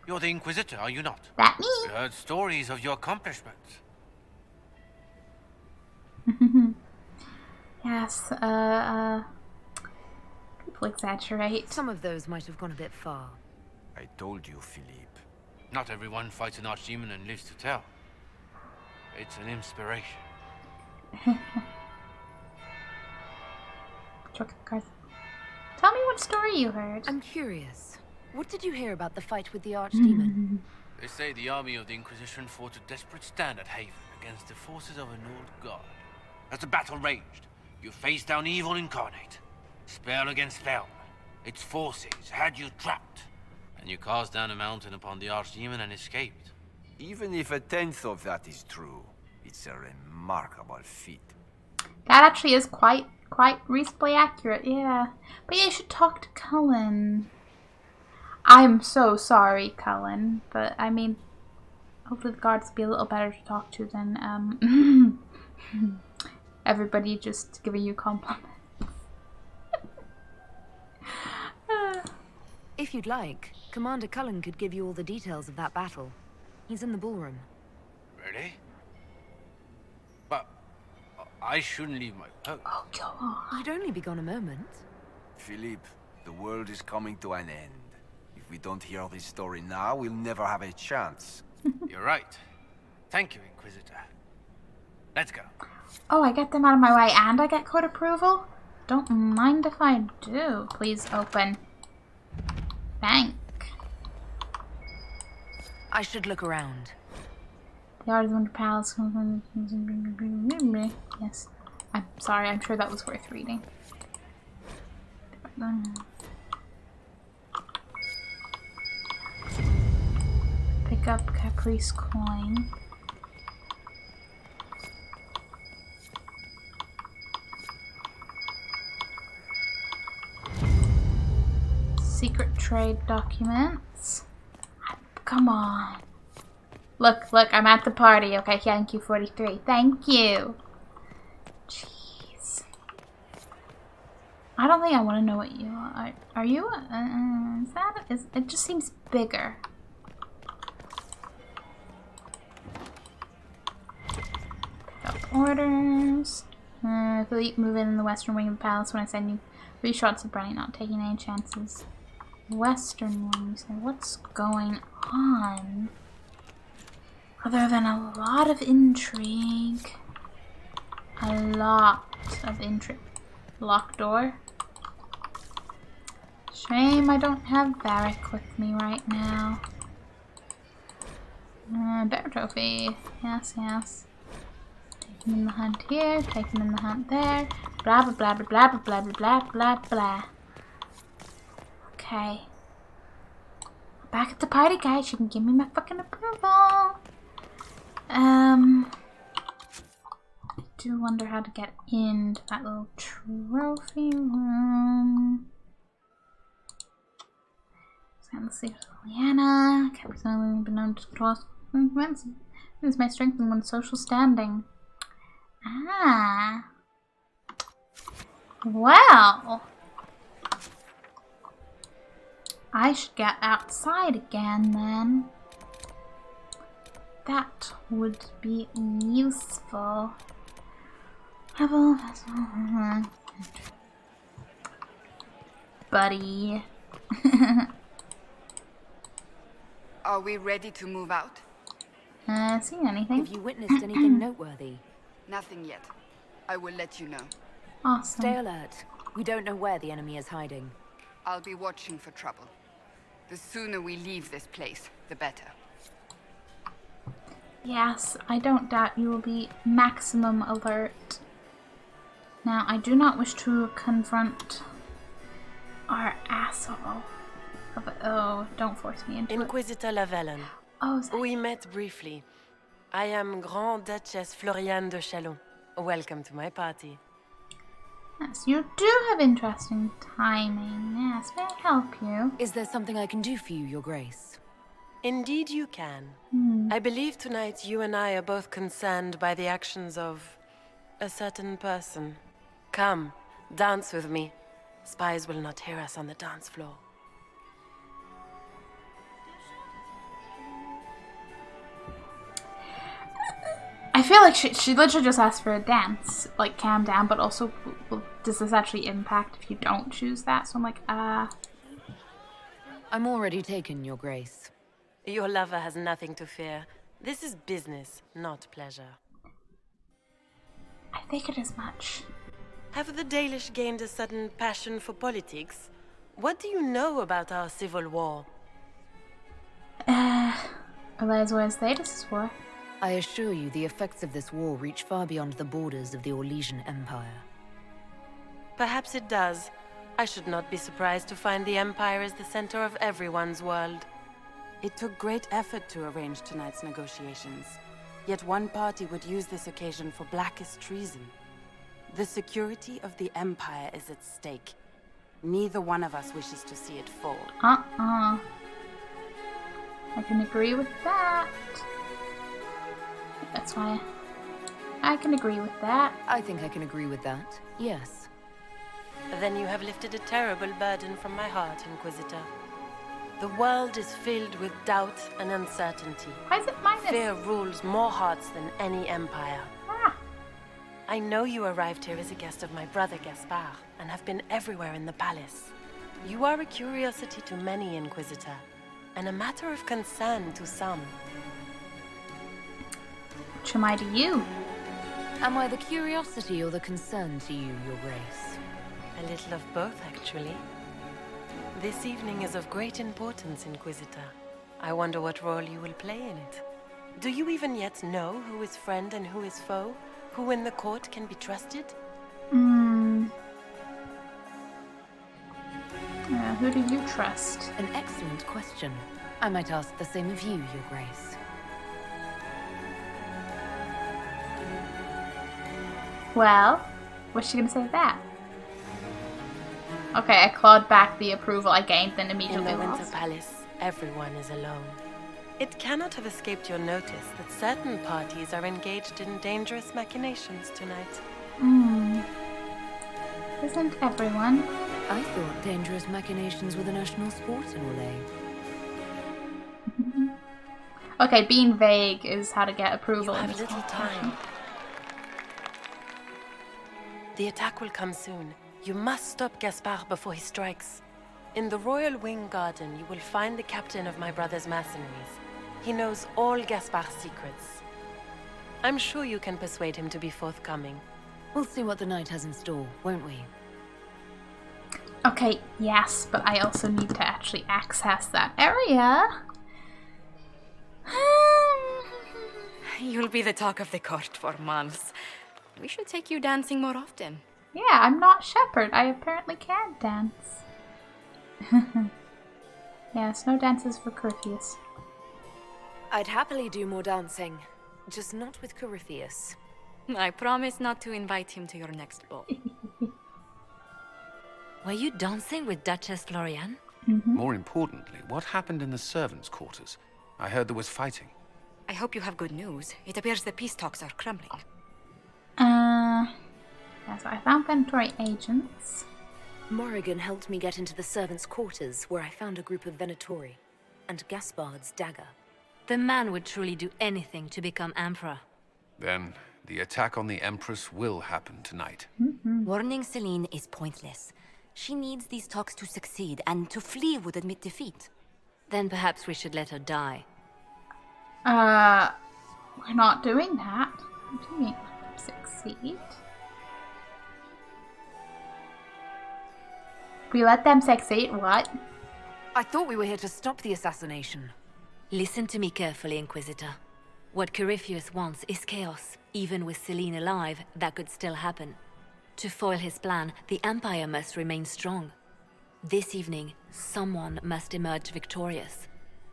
You're the Inquisitor, are you not? That me? We heard stories of your accomplishments. Yes, people exaggerate. Some of those might have gone a bit far. I told you, Philippe. Not everyone fights an archdemon and lives to tell. It's an inspiration. Tell me what story you heard. I'm curious. What did you hear about the fight with the Archdemon? They say the army of the Inquisition fought a desperate stand at Haven against the forces of an old god. As the battle raged, you faced down evil incarnate. Spell against spell. Its forces had you trapped. And you cast down a mountain upon the Archdemon and escaped. Even if 1/10 of that is true, it's a remarkable feat. That actually is quite reasonably accurate, yeah. But yeah, you should talk to Cullen. I'm so sorry, Cullen, but I mean, hopefully the guards will be a little better to talk to than everybody just giving you compliments. If you'd like, Commander Cullen could give you all the details of that battle. He's in the ballroom. Really? But I shouldn't leave my post. Oh, go on. You'd only be gone a moment. Philippe, the world is coming to an end. If we don't hear this story now, we'll never have a chance. You're right. Thank you, Inquisitor. Let's go. Oh, I get them out of my way and I get code approval? Don't mind if I do. Please open. Bank. I should look around. The Art of the Winter Palace. Yes. I'm sorry, I'm sure that was worth reading. Pick up Caprice coin. Secret trade documents. Come on. Look, I'm at the party. Okay, thank you, 43. Thank you. Jeez. I don't think I want to know what you are. Are you? Is that? It just seems bigger. Pick up orders. Philippe, move in the western wing of the palace when I send you 3 shots of brandy, not taking any chances. Western ones. What's going on? Other than a lot of intrigue. A lot of intrigue. Locked door. Shame I don't have Varric with me right now. Bear trophy. Yes, yes. Take him in the hunt here. Take him in the hunt there. Blah blah blah blah blah blah blah blah blah. Okay. Back at the party, guys. You can give me my fucking approval. I do wonder how to get into that little trophy room. Let's see. Liana. Captain been known to cross events. This may strengthen one's social standing. Ah. Well. I should get outside again then. That would be useful. Buddy. Are we ready to move out? Seen anything? Have you witnessed anything noteworthy? Nothing yet. I will let you know. Awesome. Stay alert. We don't know where the enemy is hiding. I'll be watching for trouble. The sooner we leave this place, the better. Yes, I don't doubt you will be maximum alert. Now, I do not wish to confront our asshole. Oh, don't force me into Inquisitor Lavalin. Oh, we met briefly. I am Grand Duchess Floriane de Chalon. Welcome to my party. Yes, you do have interesting timing. Yes, may I help you? Is there something I can do for you, Your Grace? Indeed you can. I believe tonight you and I are both concerned by the actions of a certain person. Come, dance with me. Spies will not hear us on the dance floor. I feel like she literally just asked for a dance, like calm down, but also does this actually impact if you don't choose that? So I'm like, I'm already taken, Your Grace. Your lover has nothing to fear. This is business, not pleasure. I figured as much. Have the Dalish gained a sudden passion for politics? What do you know about our civil war? Eliza's latest war. I assure you, the effects of this war reach far beyond the borders of the Orlesian Empire. Perhaps it does. I should not be surprised to find the Empire is the center of everyone's world. It took great effort to arrange tonight's negotiations. Yet one party would use this occasion for blackest treason. The security of the Empire is at stake. Neither one of us wishes to see it fall. I can agree with that. That's why I can agree with that. I think I can agree with that, yes. Then you have lifted a terrible burden from my heart, Inquisitor. The world is filled with doubt and uncertainty. Why is it minus? Fear rules more hearts than any empire. I know you arrived here as a guest of my brother Gaspard, and have been everywhere in the palace. You are a curiosity to many, Inquisitor, and a matter of concern to some. Which am I to you? Am I the curiosity or the concern to you, Your Grace? A little of both, actually. This evening is of great importance, Inquisitor. I wonder what role you will play in it. Do you even yet know who is friend and who is foe? Who in the court can be trusted? Who do you trust? An excellent question. I might ask the same of you, Your Grace. Well, what's she gonna say to that? Okay, I clawed back the approval I gained, then immediately In the lost. Winter Palace, everyone is alone. It cannot have escaped your notice that certain parties are engaged in dangerous machinations tonight. Isn't everyone? I thought dangerous machinations were the national sport in Orlais. Okay, being vague is how to get approval. You in have this little time. The attack will come soon. You must stop Gaspard before he strikes. In the Royal Wing Garden, you will find the captain of my brother's mercenaries. He knows all Gaspard's secrets. I'm sure you can persuade him to be forthcoming. We'll see what the night has in store, won't we? Okay, yes, but I also need to actually access that area. You'll be the talk of the court for months. We should take you dancing more often. Yeah, I'm not Shepherd. I apparently can dance. Yes, no dances for Corypheus. I'd happily do more dancing, just not with Corypheus. I promise not to invite him to your next ball. Were you dancing with Duchess Florian? More importantly, what happened in the servants' quarters? I heard there was fighting. I hope you have good news. It appears the peace talks are crumbling. Yeah, so I found Venatori agents. Morrigan helped me get into the servants' quarters, where I found a group of Venatori, and Gaspard's dagger. The man would truly do anything to become Emperor. Then, the attack on the Empress will happen tonight. Warning Celine is pointless. She needs these talks to succeed, and to flee would admit defeat. Then perhaps we should let her die. We're not doing that. What do you mean, succeed? We let them succeed, what? I thought we were here to stop the assassination. Listen to me carefully, Inquisitor. What Corypheus wants is chaos. Even with Celine alive, that could still happen. To foil his plan, the Empire must remain strong. This evening, someone must emerge victorious.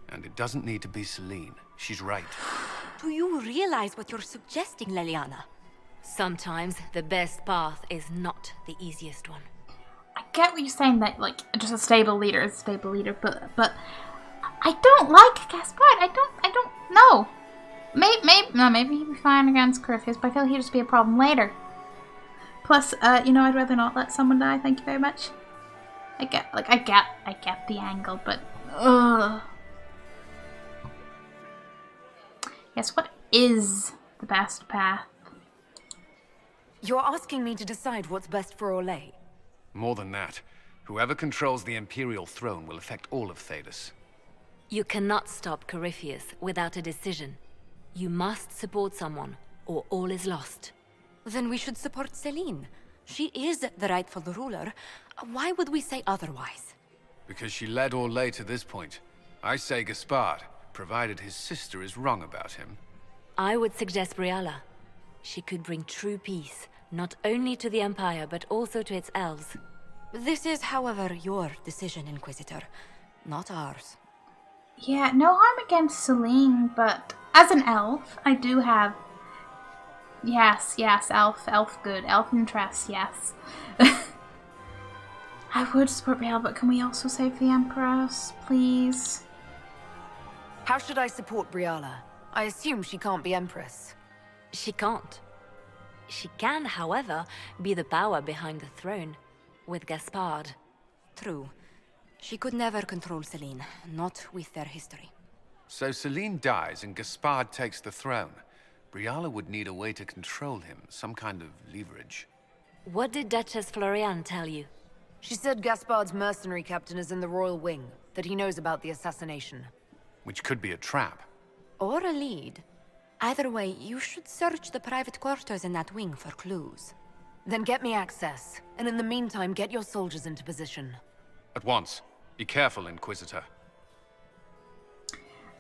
And it doesn't need to be Celine. She's right. Do you realize what you're suggesting, Leliana? Sometimes the best path is not the easiest one. I get what you're saying, that like just a stable leader is a stable leader, but I don't like Gaspard. I don't know. Maybe he'd be fine against Corypheus, but I feel like he'd just be a problem later. Plus, I'd rather not let someone die. Thank you very much. I get the angle, but ugh. Yes, what is the best path? You're asking me to decide what's best for Orlais? More than that, whoever controls the Imperial throne will affect all of Thedas. You cannot stop Corypheus without a decision. You must support someone, or all is lost. Then we should support Celine. She is the rightful ruler. Why would we say otherwise? Because she led Orlais to this point. I say Gaspard, provided his sister is wrong about him. I would suggest Briala. She could bring true peace, not only to the Empire, but also to its elves. This is, however, your decision, Inquisitor, not ours. Yeah, no harm against Celine, but as an elf, I do have... Yes, elf good, elf interest, yes. I would support Brielle, but can we also save the Empress, please? How should I support Briala? I assume she can't be Empress. She can't. She can, however, be the power behind the throne, with Gaspard. True. She could never control Celine, not with their history. So Celine dies and Gaspard takes the throne. Briala would need a way to control him, some kind of leverage. What did Duchess Floriane tell you? She said Gaspard's mercenary captain is in the Royal Wing, that he knows about the assassination. Which could be a trap. Or a lead. Either way, you should search the private quarters in that wing for clues. Then get me access, and in the meantime, get your soldiers into position. At once. Be careful, Inquisitor.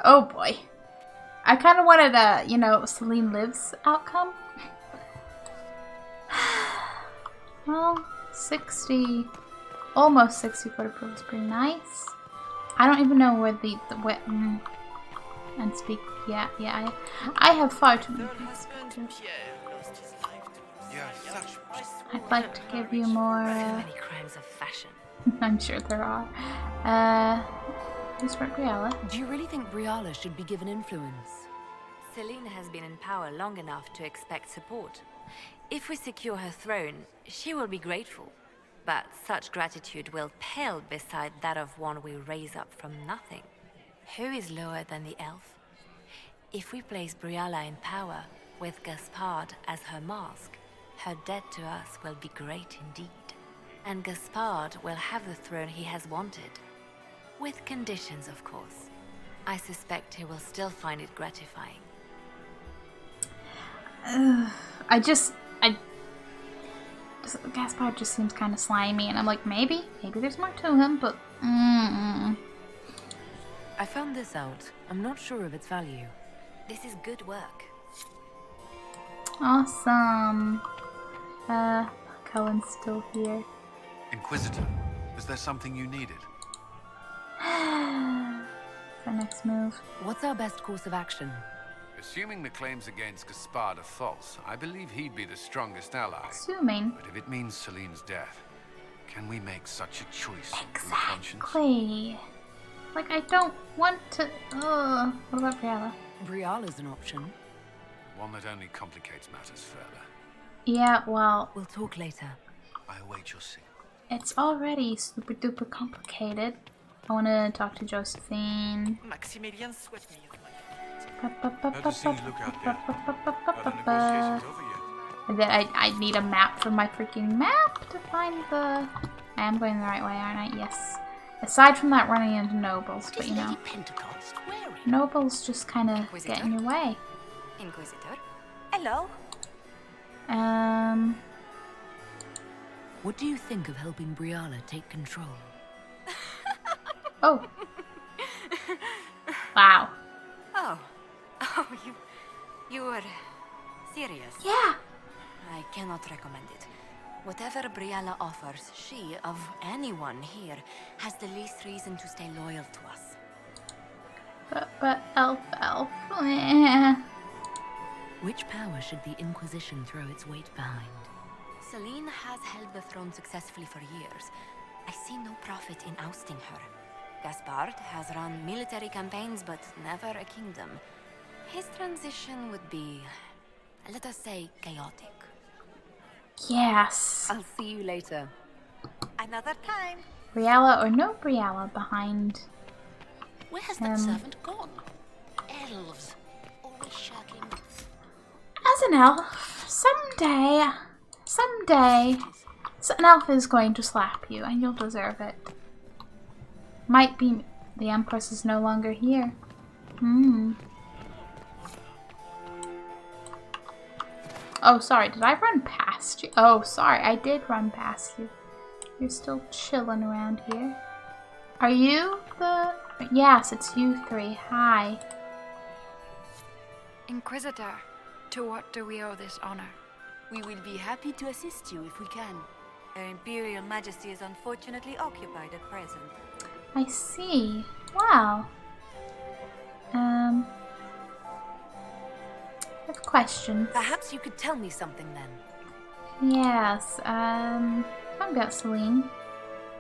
Oh boy. I kind of wanted a, you know, Celine Lives outcome. Well, 60, almost 60 for approval is pretty nice. I don't even know where the and speak. Yeah, I have far too many people. I'd like to give you more. So many crimes of fashion. I'm sure there are. Who's for Briala? Do you really think Briala should be given influence? Celine has been in power long enough to expect support. If we secure her throne, she will be grateful. But such gratitude will pale beside that of one we raise up from nothing. Who is lower than the elf? If we place Briala in power, with Gaspard as her mask, her debt to us will be great indeed. And Gaspard will have the throne he has wanted. With conditions, of course. I suspect he will still find it gratifying. Gaspard just seems kind of slimy, and I'm like, maybe there's more to him, but I found this out. I'm not sure of its value. This is good work. Awesome. Cohen's still here. Inquisitor, is there something you needed? The next move. What's our best course of action? Assuming the claims against Gaspard are false, I believe he'd be the strongest ally. Assuming. But if it means Celine's death, can we make such a choice from conscience? Exactly. Like, I don't want to... What about Briala? Briala's an option. One that only complicates matters further. Yeah, well... We'll talk later. I await your signal. It's already super duper complicated. I want to talk to Josephine. Maximilian swept me with my I need a map for my freaking map to find the... I am going the right way, aren't I? Yes. Aside from that running into nobles, but you know. Nobles just kind of get in your way. Inquisitor. Hello. What do you think of helping Briala take control? Oh. Wow. Oh, you are serious? Yeah. I cannot recommend it. Whatever Briala offers, she, of anyone here, has the least reason to stay loyal to us. But elf. Which power should the Inquisition throw its weight behind? Celine has held the throne successfully for years. I see no profit in ousting her. Gaspard has run military campaigns, but never a kingdom. His transition would be, let us say, chaotic. Yes. I'll see you later. Another time. Briella or no Briella behind. Where has that servant gone? Elves. Always shirking. As an elf, someday, an elf is going to slap you, and you'll deserve it. Might be the Empress is no longer here. Oh, sorry, did I run past you? Oh, sorry, I did run past you. You're still chilling around here. Are you the... Yes, it's you three. Hi. Inquisitor, to what do we owe this honor? We will be happy to assist you if we can. Her Imperial Majesty is unfortunately occupied at present. I see. Wow. I have questions. Perhaps you could tell me something then. Yes, about Celine.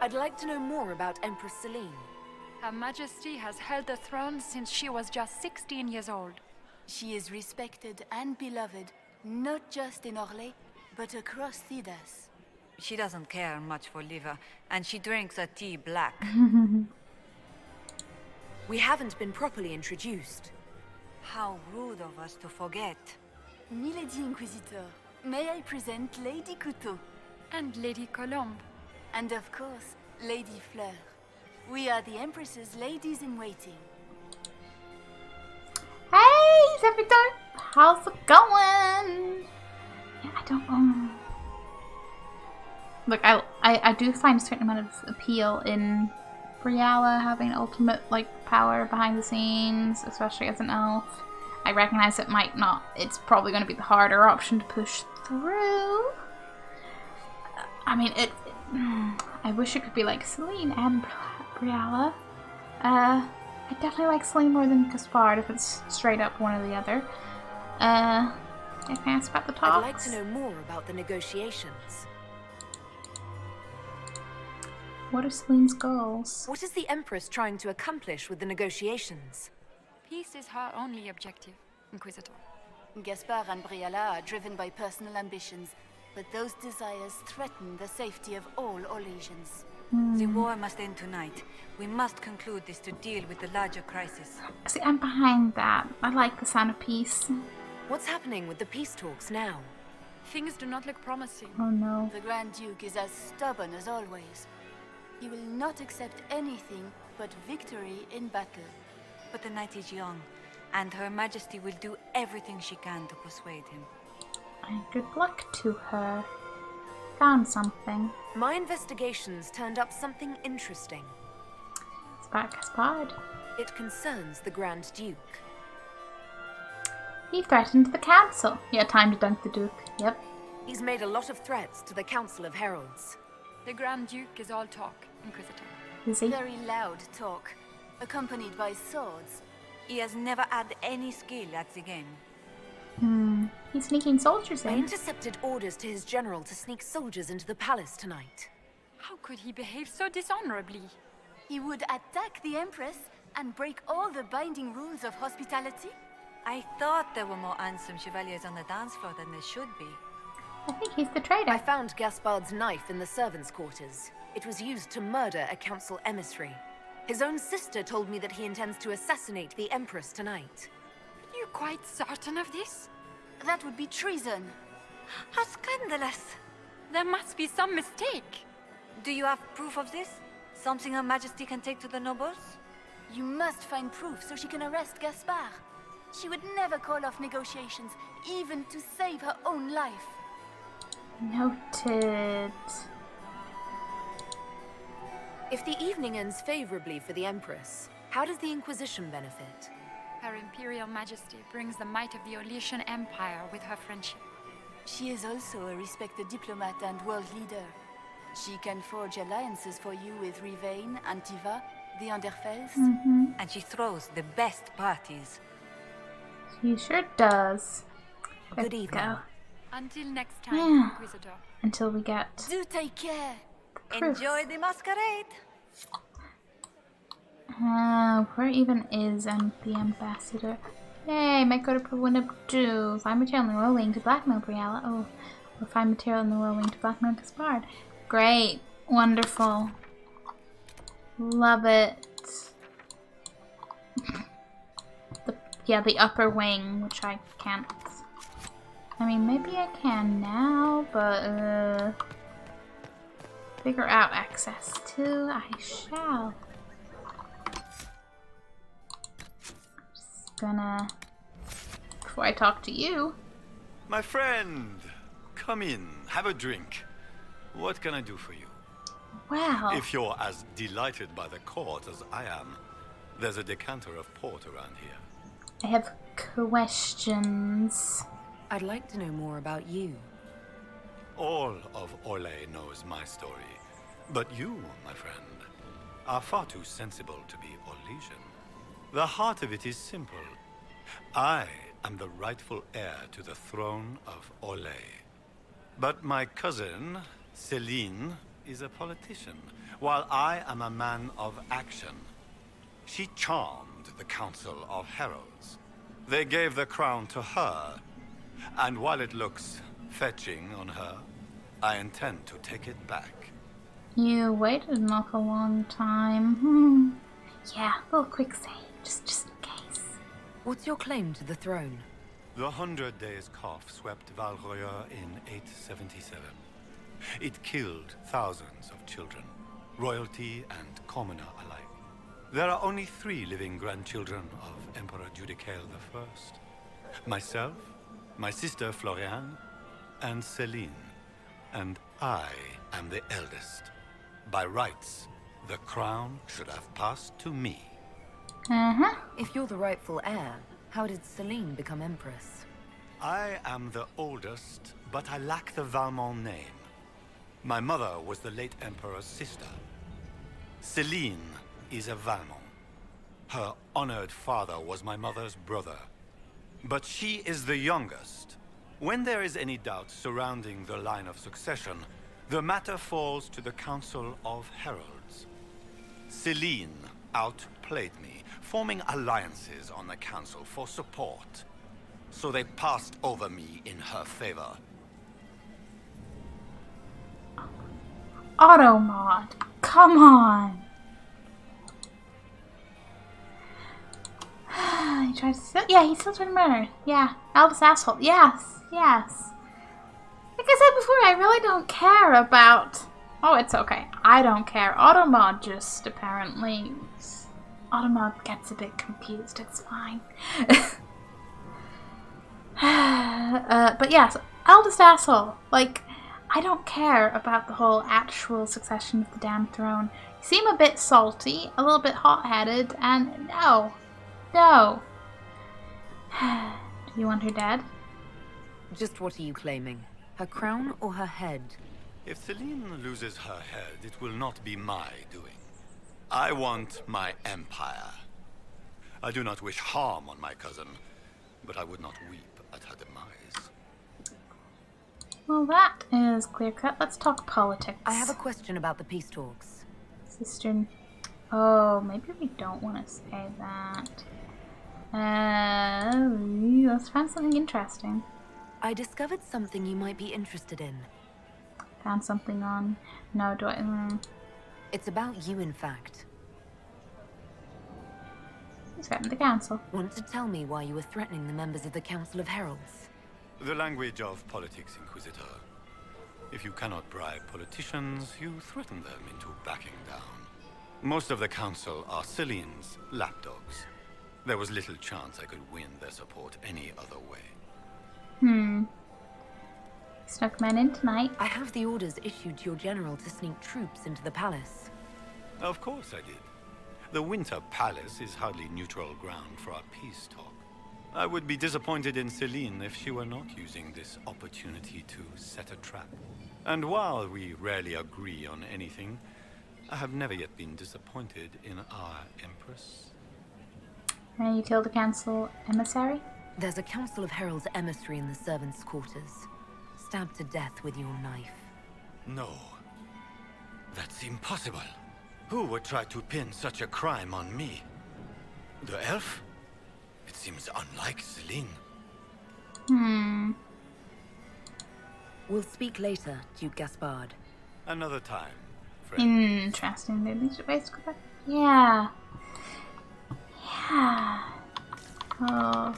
I'd like to know more about Empress Celine. Her Majesty has held the throne since she was just 16 years old. She is respected and beloved, not just in Orlais, but across Thedas. She doesn't care much for liver, and she drinks her tea black. We haven't been properly introduced. How rude of us to forget. Milady Inquisitor, may I present Lady Couteau? And Lady Colombe. And of course, Lady Fleur. We are the Empress's ladies-in-waiting. Hey, Zephyr! How's it going? Yeah, I don't... Look, I do find a certain amount of appeal in Briella having ultimate, power behind the scenes, especially as an elf. I recognize it might not... It's probably going to be the harder option to push through. I mean, I wish it could be like Celine and Briella. I definitely like Celine more than Gaspard if it's straight up one or the other. Can I ask about the talks? I'd like to know more about the negotiations. What are Celine's goals? What is the Empress trying to accomplish with the negotiations? Peace is her only objective, Inquisitor. Gaspard and Briella are driven by personal ambitions, but those desires threaten the safety of all Orlesians. The war must end tonight. We must conclude this to deal with the larger crisis. See, I'm behind that. I like the sound of peace. What's happening with the peace talks now? Things do not look promising. Oh no. The Grand Duke is as stubborn as always. He will not accept anything but victory in battle. But the night is young, and Her Majesty will do everything she can to persuade him. And good luck to her. Found something. My investigations turned up something interesting. It's about Gaspard. It concerns the Grand Duke. He threatened the council. Yeah, time to dunk the Duke. Yep. He's made a lot of threats to the Council of Heralds. The Grand Duke is all talk, Inquisitor. Is he? Very loud talk, accompanied by swords. He has never had any skill at the game. He's sneaking soldiers I in. intercepted orders to his general to sneak soldiers into the palace tonight. How could he behave so dishonorably? He would attack the Empress and break all the binding rules of hospitality? I thought there were more handsome chevaliers on the dance floor than there should be. I think he's the traitor. I found Gaspard's knife in the servants' quarters. It was used to murder a council emissary. His own sister told me that he intends to assassinate the Empress tonight. You're quite certain of this? That would be treason. How scandalous! There must be some mistake. Do you have proof of this? Something Her Majesty can take to the nobles? You must find proof so she can arrest Gaspard. She would never call off negotiations, even to save her own life. Noted. If the evening ends favorably for the Empress, how does the Inquisition benefit? Her Imperial Majesty brings the might of the Orlesian Empire with her friendship. She is also a respected diplomat and world leader. She can forge alliances for you with Rivain, Antiva, the Underfells. And she throws the best parties. She sure does. Good evening. Go. Until next time, Yeah. Inquisitor. Until we get... Do take care. Proof. Enjoy the masquerade. Where even is the ambassador? Yay, might go to Winabdu. Find material in the Royal Wing to blackmail Briella. Oh, or find material in the Royal Wing to blackmail Gaspard. Great. Wonderful. Love it. The upper wing, which I can't. I mean, maybe I can now, but figure out access to. I shall. Just gonna. Before I talk to you. My friend, come in, have a drink. What can I do for you? Wow. If you're as delighted by the court as I am, there's a decanter of port around here. I have questions. I'd like to know more about you. All of Orlais knows my story. But you, my friend, are far too sensible to be Orlesian. The heart of it is simple. I am the rightful heir to the throne of Orlais. But my cousin, Celine, is a politician, while I am a man of action. She charmed the Council of Heralds. They gave the crown to her, and while it looks fetching on her, I intend to take it back. You waited an awful long time. Yeah, a little quick save, just in case. What's your claim to the throne? The 100 Days Cough swept Val Royeaux in 877. It killed thousands of children, royalty and commoner alike. There are only 3 living grandchildren of Emperor Judicael I. Myself, my sister Floriane, and Celine. And I am the eldest. By rights, the crown should have passed to me. If you're the rightful heir, how did Celine become Empress? I am the oldest, but I lack the Valmont name. My mother was the late Emperor's sister. Celine is a Valmont. Her honored father was my mother's brother. But she is the youngest. When there is any doubt surrounding the line of succession, the matter falls to the Council of Heralds. Celine outplayed me, forming alliances on the Council for support. So they passed over me in her favor. Automod, come on! He tries to steal. Yeah, he still tried to murder. Yeah, eldest asshole. Yes, yes. Like I said before, I really don't care about. Oh, it's okay. I don't care. Automod just apparently. Automod gets a bit confused. It's fine. But yes, eldest asshole. Like, I don't care about the whole actual succession of the damn throne. You seem a bit salty, a little bit hot-headed, and no. No. Do you want her dead? Just what are you claiming? Her crown or her head? If Celine loses her head, it will not be my doing. I want my empire. I do not wish harm on my cousin, but I would not weep at her demise. Well, that is clear-cut. Let's talk politics. I have a question about the peace talks. Sister... Oh, maybe we don't want to say that. Let's find something interesting. I discovered something you might be interested in. Found something on... No, do I... It's about you, in fact. Threatened the council. Want to tell me why you were threatening the members of the Council of Heralds? The language of politics, Inquisitor. If you cannot bribe politicians, you threaten them into backing down. Most of the Council are Celine's lapdogs. There was little chance I could win their support any other way. Snuck men in tonight. I have the orders issued to your general to sneak troops into the palace. Of course I did. The Winter Palace is hardly neutral ground for our peace talk. I would be disappointed in Celine if she were not using this opportunity to set a trap. And while we rarely agree on anything, I have never yet been disappointed in our Empress. And you killed a council emissary? There's a Council of Heralds emissary in the servants' quarters. Stabbed to death with your knife. No. That's impossible. Who would try to pin such a crime on me? The elf? It seems unlike Celine. We'll speak later, Duke Gaspard. Another time. Interesting. There are ways to go back. Yeah. Yeah. Oh.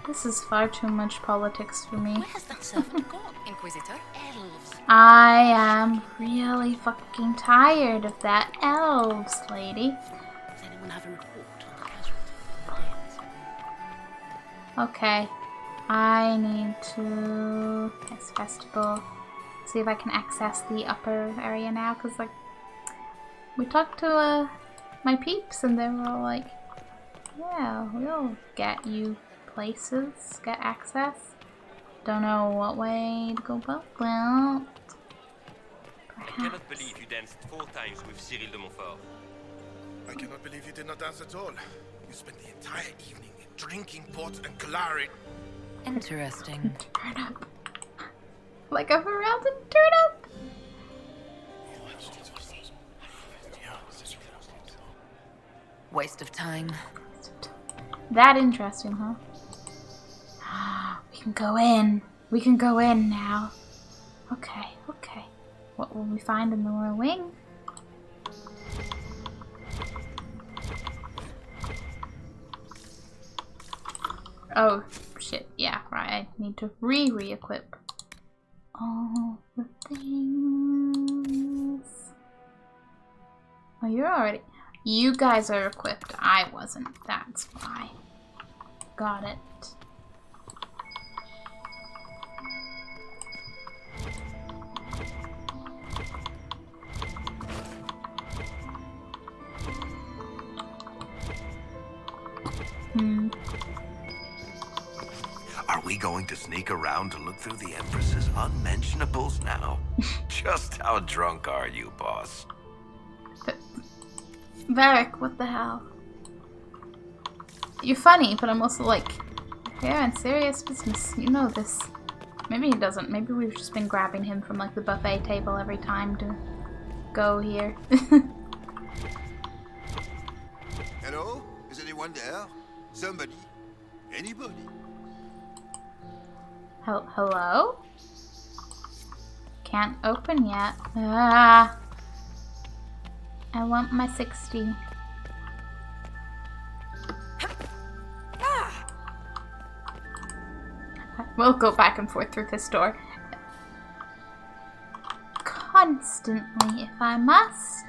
This is far too much politics for me. Where's that servant gone, Inquisitor? Elves. I am really fucking tired of that elves lady. Does anyone have a report on the casualty? Okay. I need to... Yes, festival. See if I can access the upper area now, because, like, we talked to, my peeps, and they were all like, yeah, we'll get you places, get access. Don't know what way to go about. Well, I cannot believe you danced 4 times with Cyril de Montfort. I cannot believe you did not dance at all. You spent the entire evening drinking port and claret. Interesting. Turn up. Like a Ferelden turnip. Waste of time. That interesting, huh? We can go in. We can go in now. Okay, okay. What will we find in the royal wing? Oh, shit. Yeah, right. I need to re-equip all the things. Oh, you're already... You guys are equipped. I wasn't. That's why. Got it. Are we going to sneak around to look through the Empress's unmentionables now? Just how drunk are you, boss? Varric, what the hell? You're funny, but I'm also like, yeah, in serious business. You know this. Maybe he doesn't. Maybe we've just been grabbing him from like the buffet table every time to go here. Hello? Is anyone there? Somebody? Anybody? Hello? Can't open yet. Ah. I want my 60. We'll go back and forth through this door. Constantly, if I must.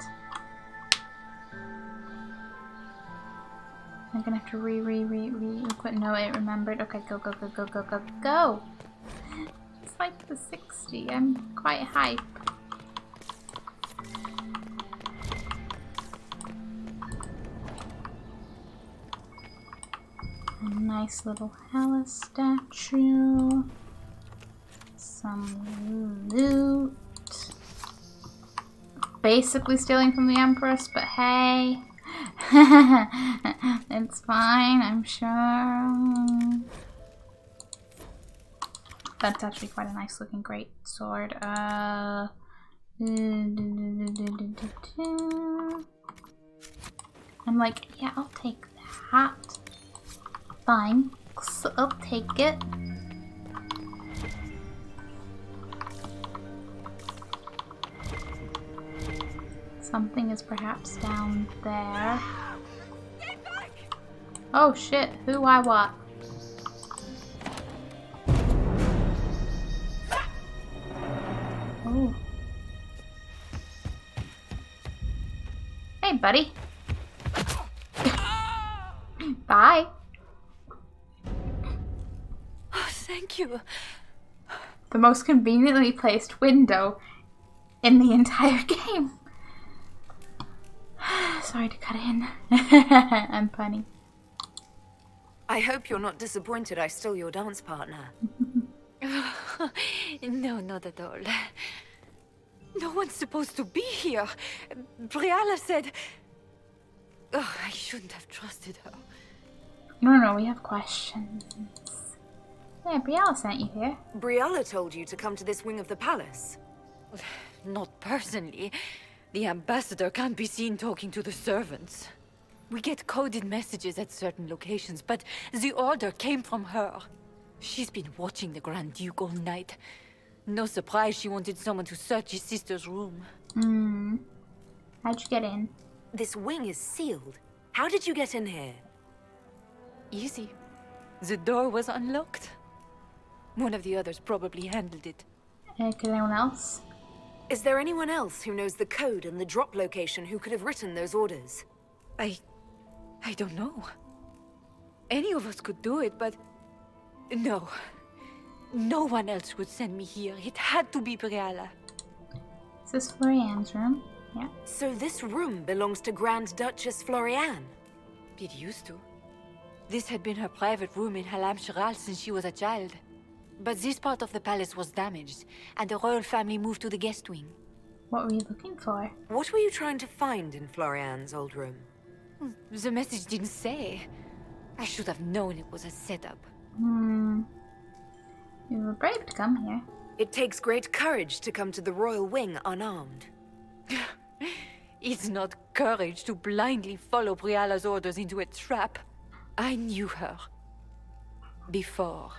I'm gonna have to re-equip. No, it remembered. Okay, go. It's like the 60. I'm quite hype. A nice little Hela statue. Some loot. Basically stealing from the Empress, but hey. It's fine, I'm sure. That's actually quite a nice looking great sword. I'm like, yeah, I'll take that. Thanks, I'll take it. Something is perhaps down there. Oh shit, who, I, what? Oh. Hey, buddy. Bye. Oh, thank you. The most conveniently placed window in the entire game. Sorry to cut in. I'm funny. I hope you're not disappointed I stole your dance partner. No, not at all. No one's supposed to be here. Briala said... Oh, I shouldn't have trusted her. No, we have questions. Yeah, Briala sent you here. Briala told you to come to this wing of the palace. Not personally. The ambassador can't be seen talking to the servants. We get coded messages at certain locations, but the order came from her. She's been watching the Grand Duke all night. No surprise she wanted someone to search his sister's room. How'd you get in? This wing is sealed. How did you get in here? Easy. The door was unlocked. One of the others probably handled it. Anyone else? Is there anyone else who knows the code and the drop location who could have written those orders? I don't know. Any of us could do it, but... No. No one else would send me here. It had to be Briala. Is this Florian's room? Yeah. So this room belongs to Grand Duchess Florian? It used to. This had been her private room in Halam Shiral since she was a child. But this part of the palace was damaged, and the royal family moved to the guest wing. What were you looking for? What were you trying to find in Florian's old room? The message didn't say. I should have known it was a setup. You were brave to come here. It takes great courage to come to the royal wing unarmed. It's not courage to blindly follow Briala's orders into a trap. I knew her. Before.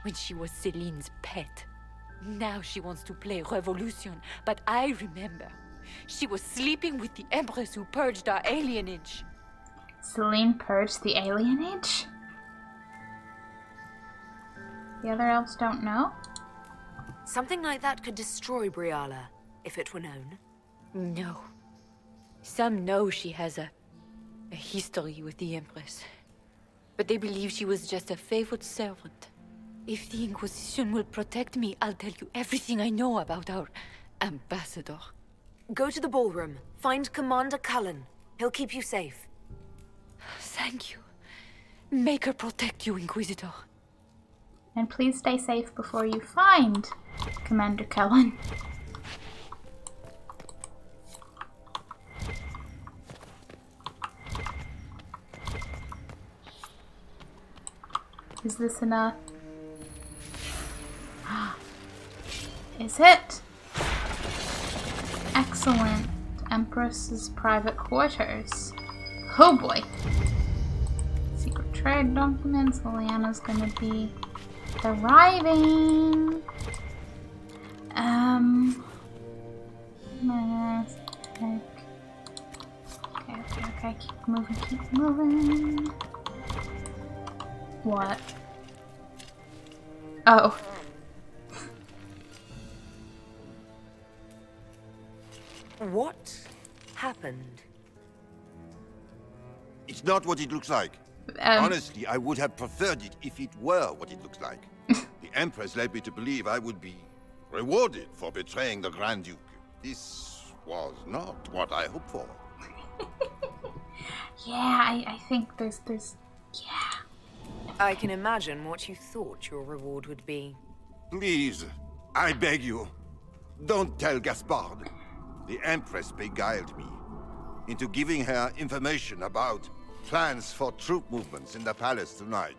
When she was Celine's pet. Now she wants to play revolution, but I remember. She was sleeping with the Empress who purged our alienage. Celine purged the alienage? The other elves don't know? Something like that could destroy Briala, if it were known. No. Some know she has a history with the Empress. But they believe she was just a favored servant. If the Inquisition will protect me, I'll tell you everything I know about our ambassador. Go to the ballroom. Find Commander Cullen. He'll keep you safe. Thank you. Make her protect you, Inquisitor. And please stay safe before you find Commander Cullen. Is this enough? Is it? Excellent. Empress's private quarters. Oh boy. Secret trade documents. Liliana's gonna be arriving. Okay. Keep moving. What? Oh. What happened? It's not what it looks like. Honestly, I would have preferred it if it were what it looks like. The Empress led me to believe I would be rewarded for betraying the Grand Duke. This was not what I hoped for. Yeah, I think there's yeah. I can imagine what you thought your reward would be. Please, I beg you, don't tell Gaspard. The Empress beguiled me into giving her information about plans for troop movements in the palace tonight.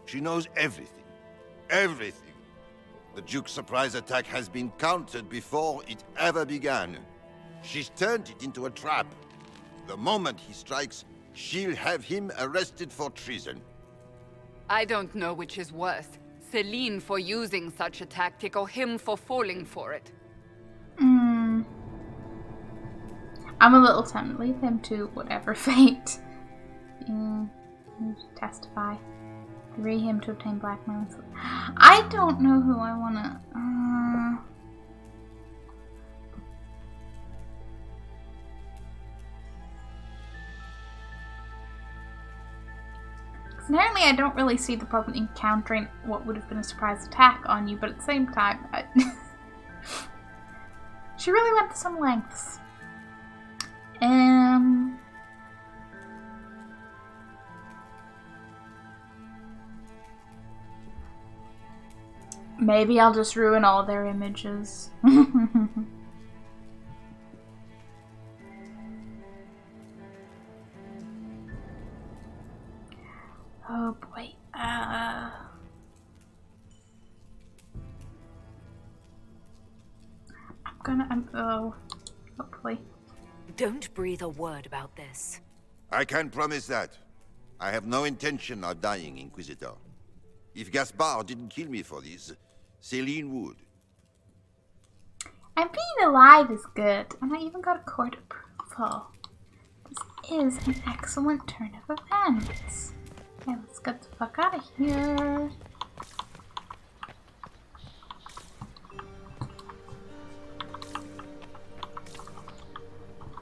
She knows everything. Everything. The Duke's surprise attack has been countered before it ever began. She's turned it into a trap. The moment he strikes, she'll have him arrested for treason. I don't know which is worse. Celine for using such a tactic or him for falling for it. I'm a little tempted. Leave him to whatever fate. Testify. Agree him to obtain blackmail. I don't know who I wanna... Apparently I don't really see the problem encountering what would have been a surprise attack on you, but at the same time, she really went to some lengths. Maybe I'll just ruin all their images. Oh boy. Hopefully. Don't breathe a word about this. I can promise that. I have no intention of dying, Inquisitor. If Gaspard didn't kill me for this, Celine would. And being alive is good. And I even got a court approval. This is an excellent turn of events. Okay, let's get the fuck out of here.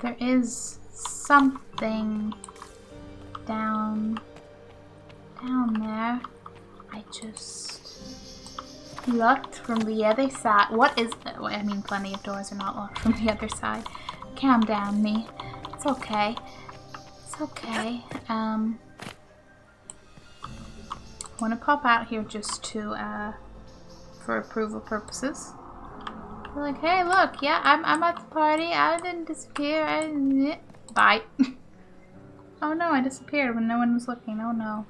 There is something down there. I just looked from the other side. What is that? Well, I mean, plenty of doors are not locked from the other side. Calm down, me. It's okay. It's okay. I want to pop out here just to, for approval purposes. They're like, hey, look, yeah, I'm at the party. I didn't disappear. Bye. Oh no, I disappeared when no one was looking. Oh no.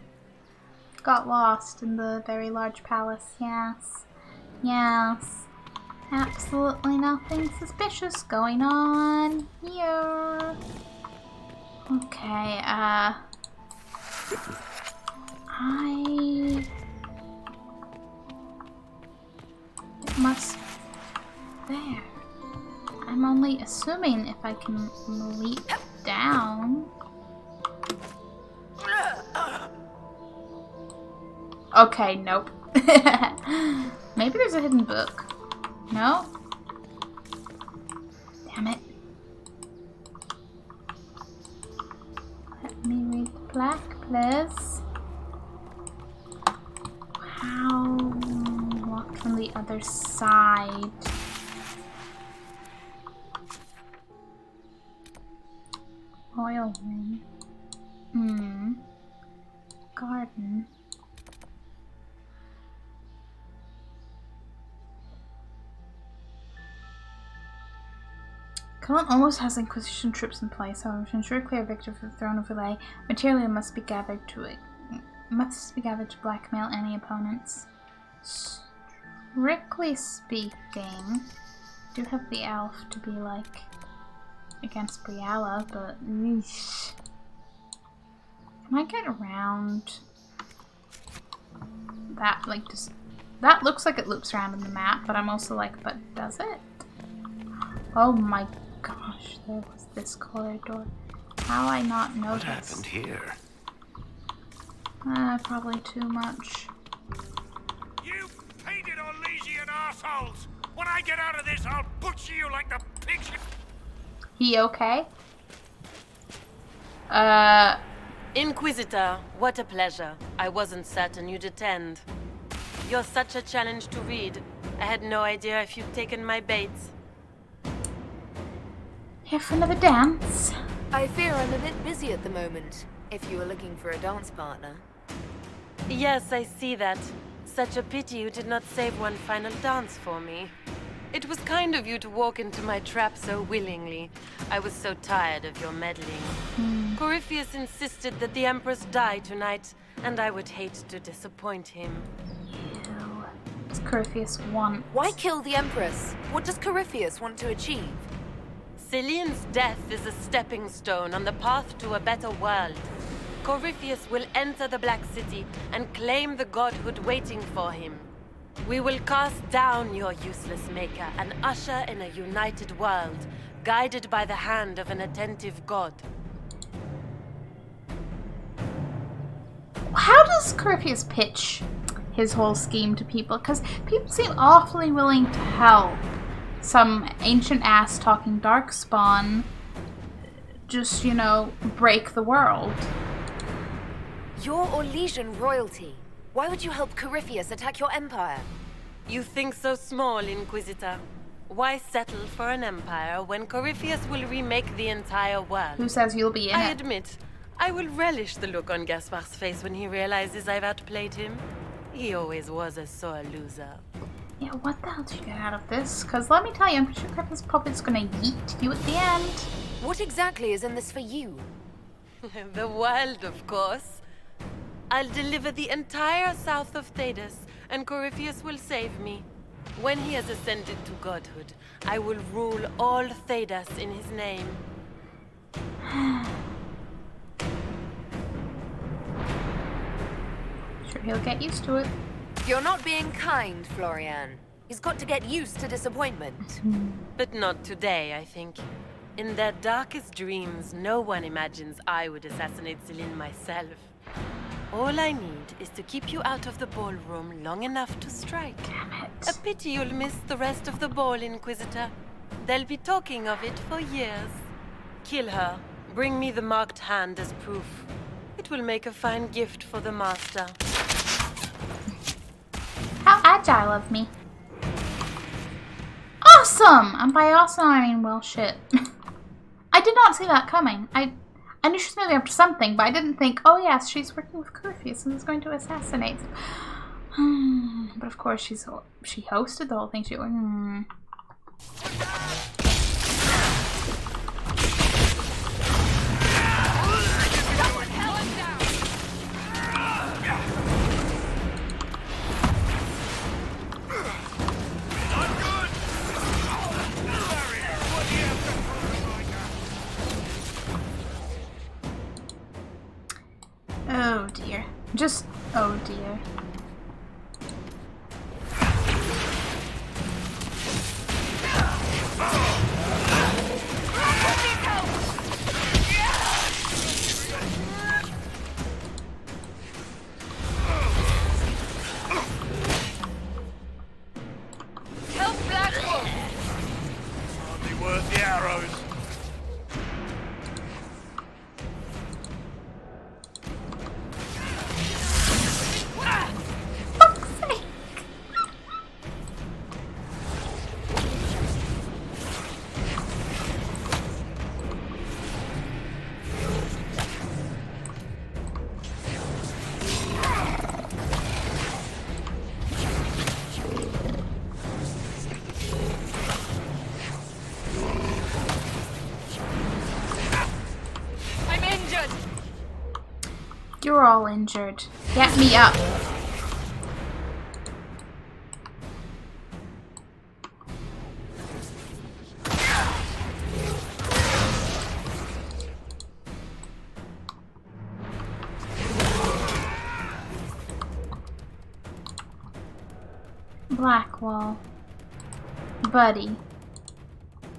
Got lost in the very large palace. Yes. Yes. Absolutely nothing suspicious going on here. Okay, it must there. I'm only assuming if I can leap down. Okay, nope. Maybe there's a hidden book. No? Damn it. Let me read the plaque, please. How? Walk from the other side. Royal room. Garden. Cullen almost has Inquisition troops in place, however, to ensure clear victory for the throne of Ouray, material must be gathered to blackmail any opponents. Strictly speaking, I do have the elf to be like against Briala, but eesh. Can I get around that? Like, just that looks like it loops around in the map, but I'm also like, but does it? Oh my gosh, there was this corridor. How I not noticed? What happened here? Probably too much. You painted Orlesian assholes! When I get out of this, I'll butcher you like the pigs you... He okay? Inquisitor, what a pleasure. I wasn't certain you'd attend. You're such a challenge to read. I had no idea if you'd taken my bait. Here for another dance? I fear I'm a bit busy at the moment, if you were looking for a dance partner. Yes, I see that. Such a pity you did not save one final dance for me. It was kind of you to walk into my trap so willingly. I was so tired of your meddling. Corypheus insisted that the Empress die tonight, and I would hate to disappoint him. What does Corypheus want? Why kill the Empress? What does Corypheus want to achieve? Celine's death is a stepping stone on the path to a better world. Corypheus will enter the Black City and claim the godhood waiting for him. We will cast down your useless maker and usher in a united world, guided by the hand of an attentive god. How does Corypheus pitch his whole scheme to people? Because people seem awfully willing to help. Some ancient ass talking darkspawn just, you know, break the world. You're Orlesian royalty. Why would you help Corypheus attack your empire? You think so small, Inquisitor. Why settle for an empire when Corypheus will remake the entire world? Who says you'll be in it? I admit, I will relish the look on Gaspard's face when he realizes I've outplayed him. He always was a sore loser. Yeah, what the hell did you get out of this? Because let me tell you, I'm pretty sure Corypheus probably just gonna yeet you at the end. What exactly is in this for you? The world, of course. I'll deliver the entire south of Thedas, and Corypheus will save me. When he has ascended to godhood, I will rule all Thedas in his name. Sure, he'll get used to it. You're not being kind, Florian. He's got to get used to disappointment. But not today, I think. In their darkest dreams, no one imagines I would assassinate Celine myself. All I need is to keep you out of the ballroom long enough to strike. A pity you'll miss the rest of the ball, Inquisitor. They'll be talking of it for years. Kill her. Bring me the marked hand as proof. It will make a fine gift for the Master. How agile of me. Awesome! And by awesome, I mean, well, shit. I did not see that coming. I knew she was moving up to something, but I didn't think, oh yes, she's working with Curfews and is going to assassinate. But of course, she hosted the whole thing. Oh dear. Just, oh dear. Help Blackwolf! Hardly worth the arrows. You're all injured. Get me up. Blackwall. Buddy.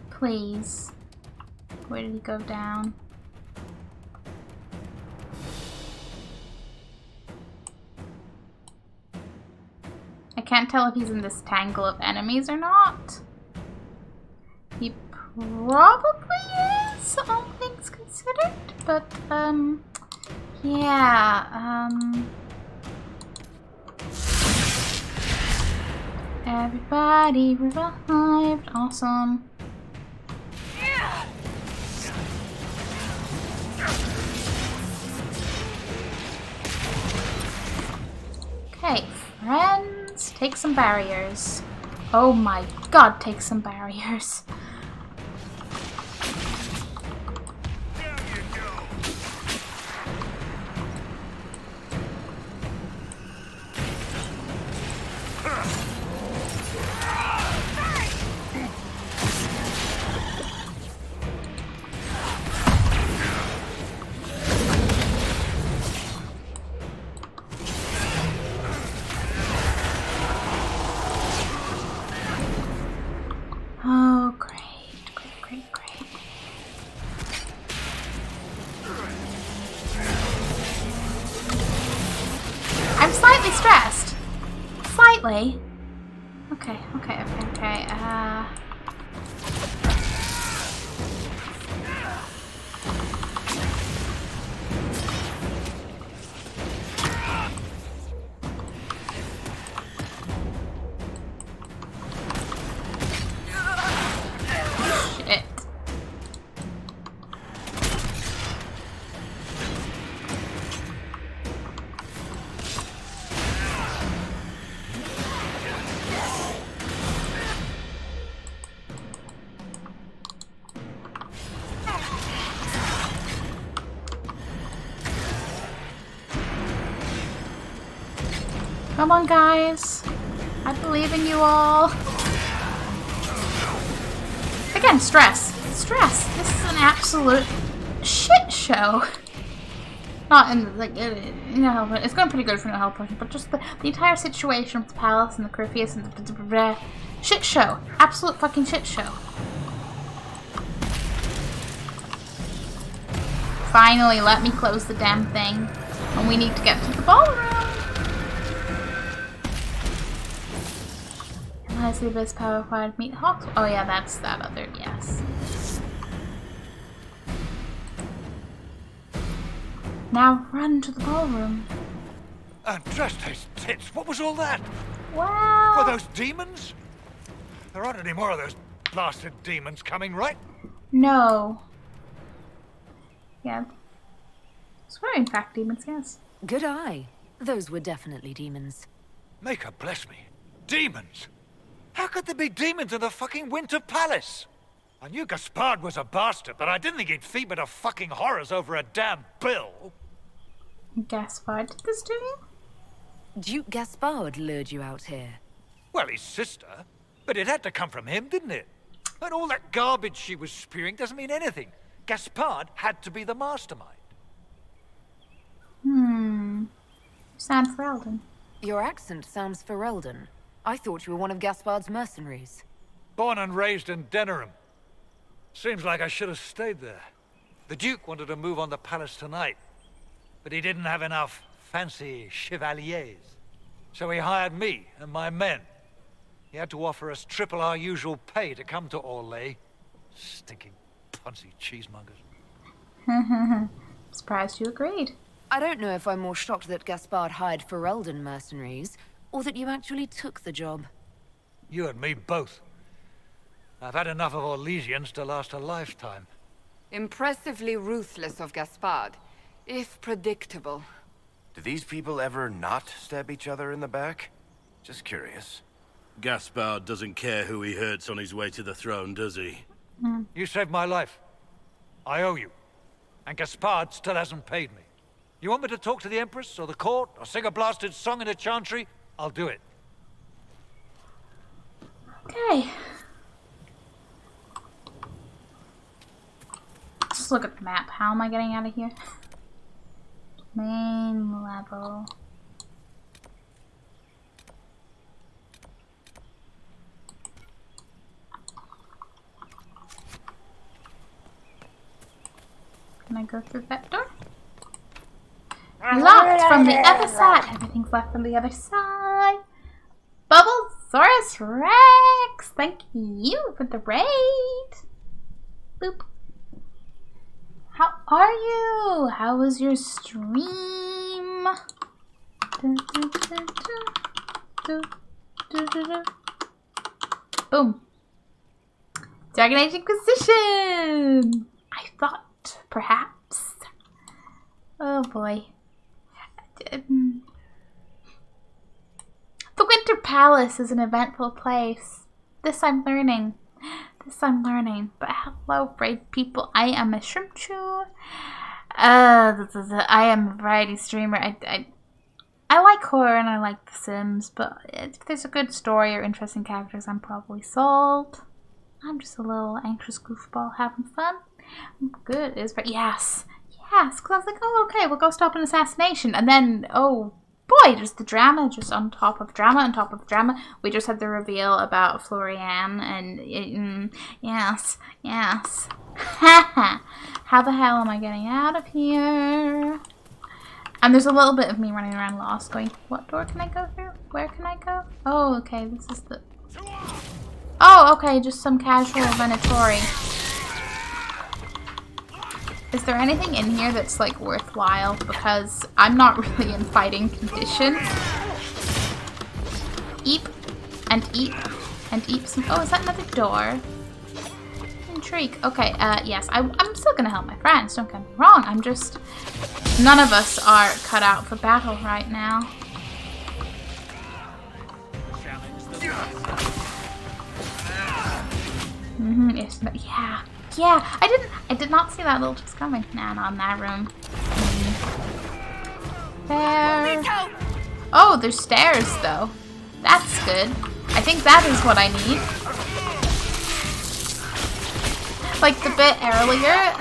Please. Where did he go down? I can't tell if he's in this tangle of enemies or not. He probably is, all things considered, but, yeah, everybody revived, awesome. Okay, friends, take some barriers. Oh my god, take some barriers. Oh, great, great, great, great. I'm slightly stressed. Slightly. Okay, okay, okay, okay. Shit. Come on, guys. I believe in you all. Again, stress. Stress. This is an absolute shit show. Not in, like, no, it's going pretty good for no health potion, but just the entire situation with the palace and the Corypheus and the shit show. Absolute fucking shit show. Finally, let me close the damn thing. And we need to get to the ballroom. Has the best power required to meet Hawks? Oh yeah, that's that other, yes. Now run to the ballroom. And trust his tits, what was all that? Wow. Were those demons? There aren't any more of those blasted demons coming, right? No. Yeah. Those were in fact demons, yes. Good eye. Those were definitely demons. Maker bless me. Demons? How could there be demons in the fucking Winter Palace? I knew Gaspard was a bastard, but I didn't think he'd feed me to fucking horrors over a damn bill. Gaspard did this to you? Duke Gaspard lured you out here. Well, his sister. But it had to come from him, didn't it? And all that garbage she was spewing doesn't mean anything. Gaspard had to be the mastermind. You sound Ferelden. Your accent sounds Ferelden. I thought you were one of Gaspard's mercenaries. Born and raised in Denerim. Seems like I should have stayed there. The Duke wanted to move on the palace tonight, but he didn't have enough fancy chevaliers. So he hired me and my men. He had to offer us triple our usual pay to come to Orlais. Stinking punsy cheesemongers. Surprised you agreed. I don't know if I'm more shocked that Gaspard hired Ferelden mercenaries, or that you actually took the job. You and me both. I've had enough of Orlesians to last a lifetime. Impressively ruthless of Gaspard, if predictable. Do these people ever not stab each other in the back? Just curious. Gaspard doesn't care who he hurts on his way to the throne, does he? You saved my life. I owe you. And Gaspard still hasn't paid me. You want me to talk to the Empress, or the court, or sing a blasted song in a chantry? I'll do it. Okay. Just look at the map. How am I getting out of here? Main level. Can I go through that door? Locked from the other side. Everything's locked from the other side. Bubblesaurus Rex! Thank you for the raid. Boop. How are you? How was your stream? Boom. Dragon Age Inquisition! I thought, perhaps. Oh boy. The Winter Palace is an eventful place. This I'm learning. But hello, brave people. I am a Shrimp Chew. I am a variety streamer. I like horror and I like The Sims, but if there's a good story or interesting characters, I'm probably sold. I'm just a little anxious goofball having fun. Good is right. Yes, because I was like, oh, okay, we'll go stop an assassination, and then, oh boy, just the drama, just on top of drama, on top of drama. We just had the reveal about Florian, and yes. How the hell am I getting out of here? And there's a little bit of me running around lost, going, what door can I go through? Where can I go? Oh, okay, this is the... Oh, okay, just some casual Venatori. Is there anything in here that's, like, worthwhile? Because I'm not really in fighting condition. Eep. And eep. And eep some... Oh, is that another door? Intrigue. Okay, yes. I'm still gonna help my friends, don't get me wrong. I'm just... None of us are cut out for battle right now. Yeah, I did not see that little just coming. Nah, not in that room. There. Oh, there's stairs though. That's good. I think that is what I need. Like the bit earlier,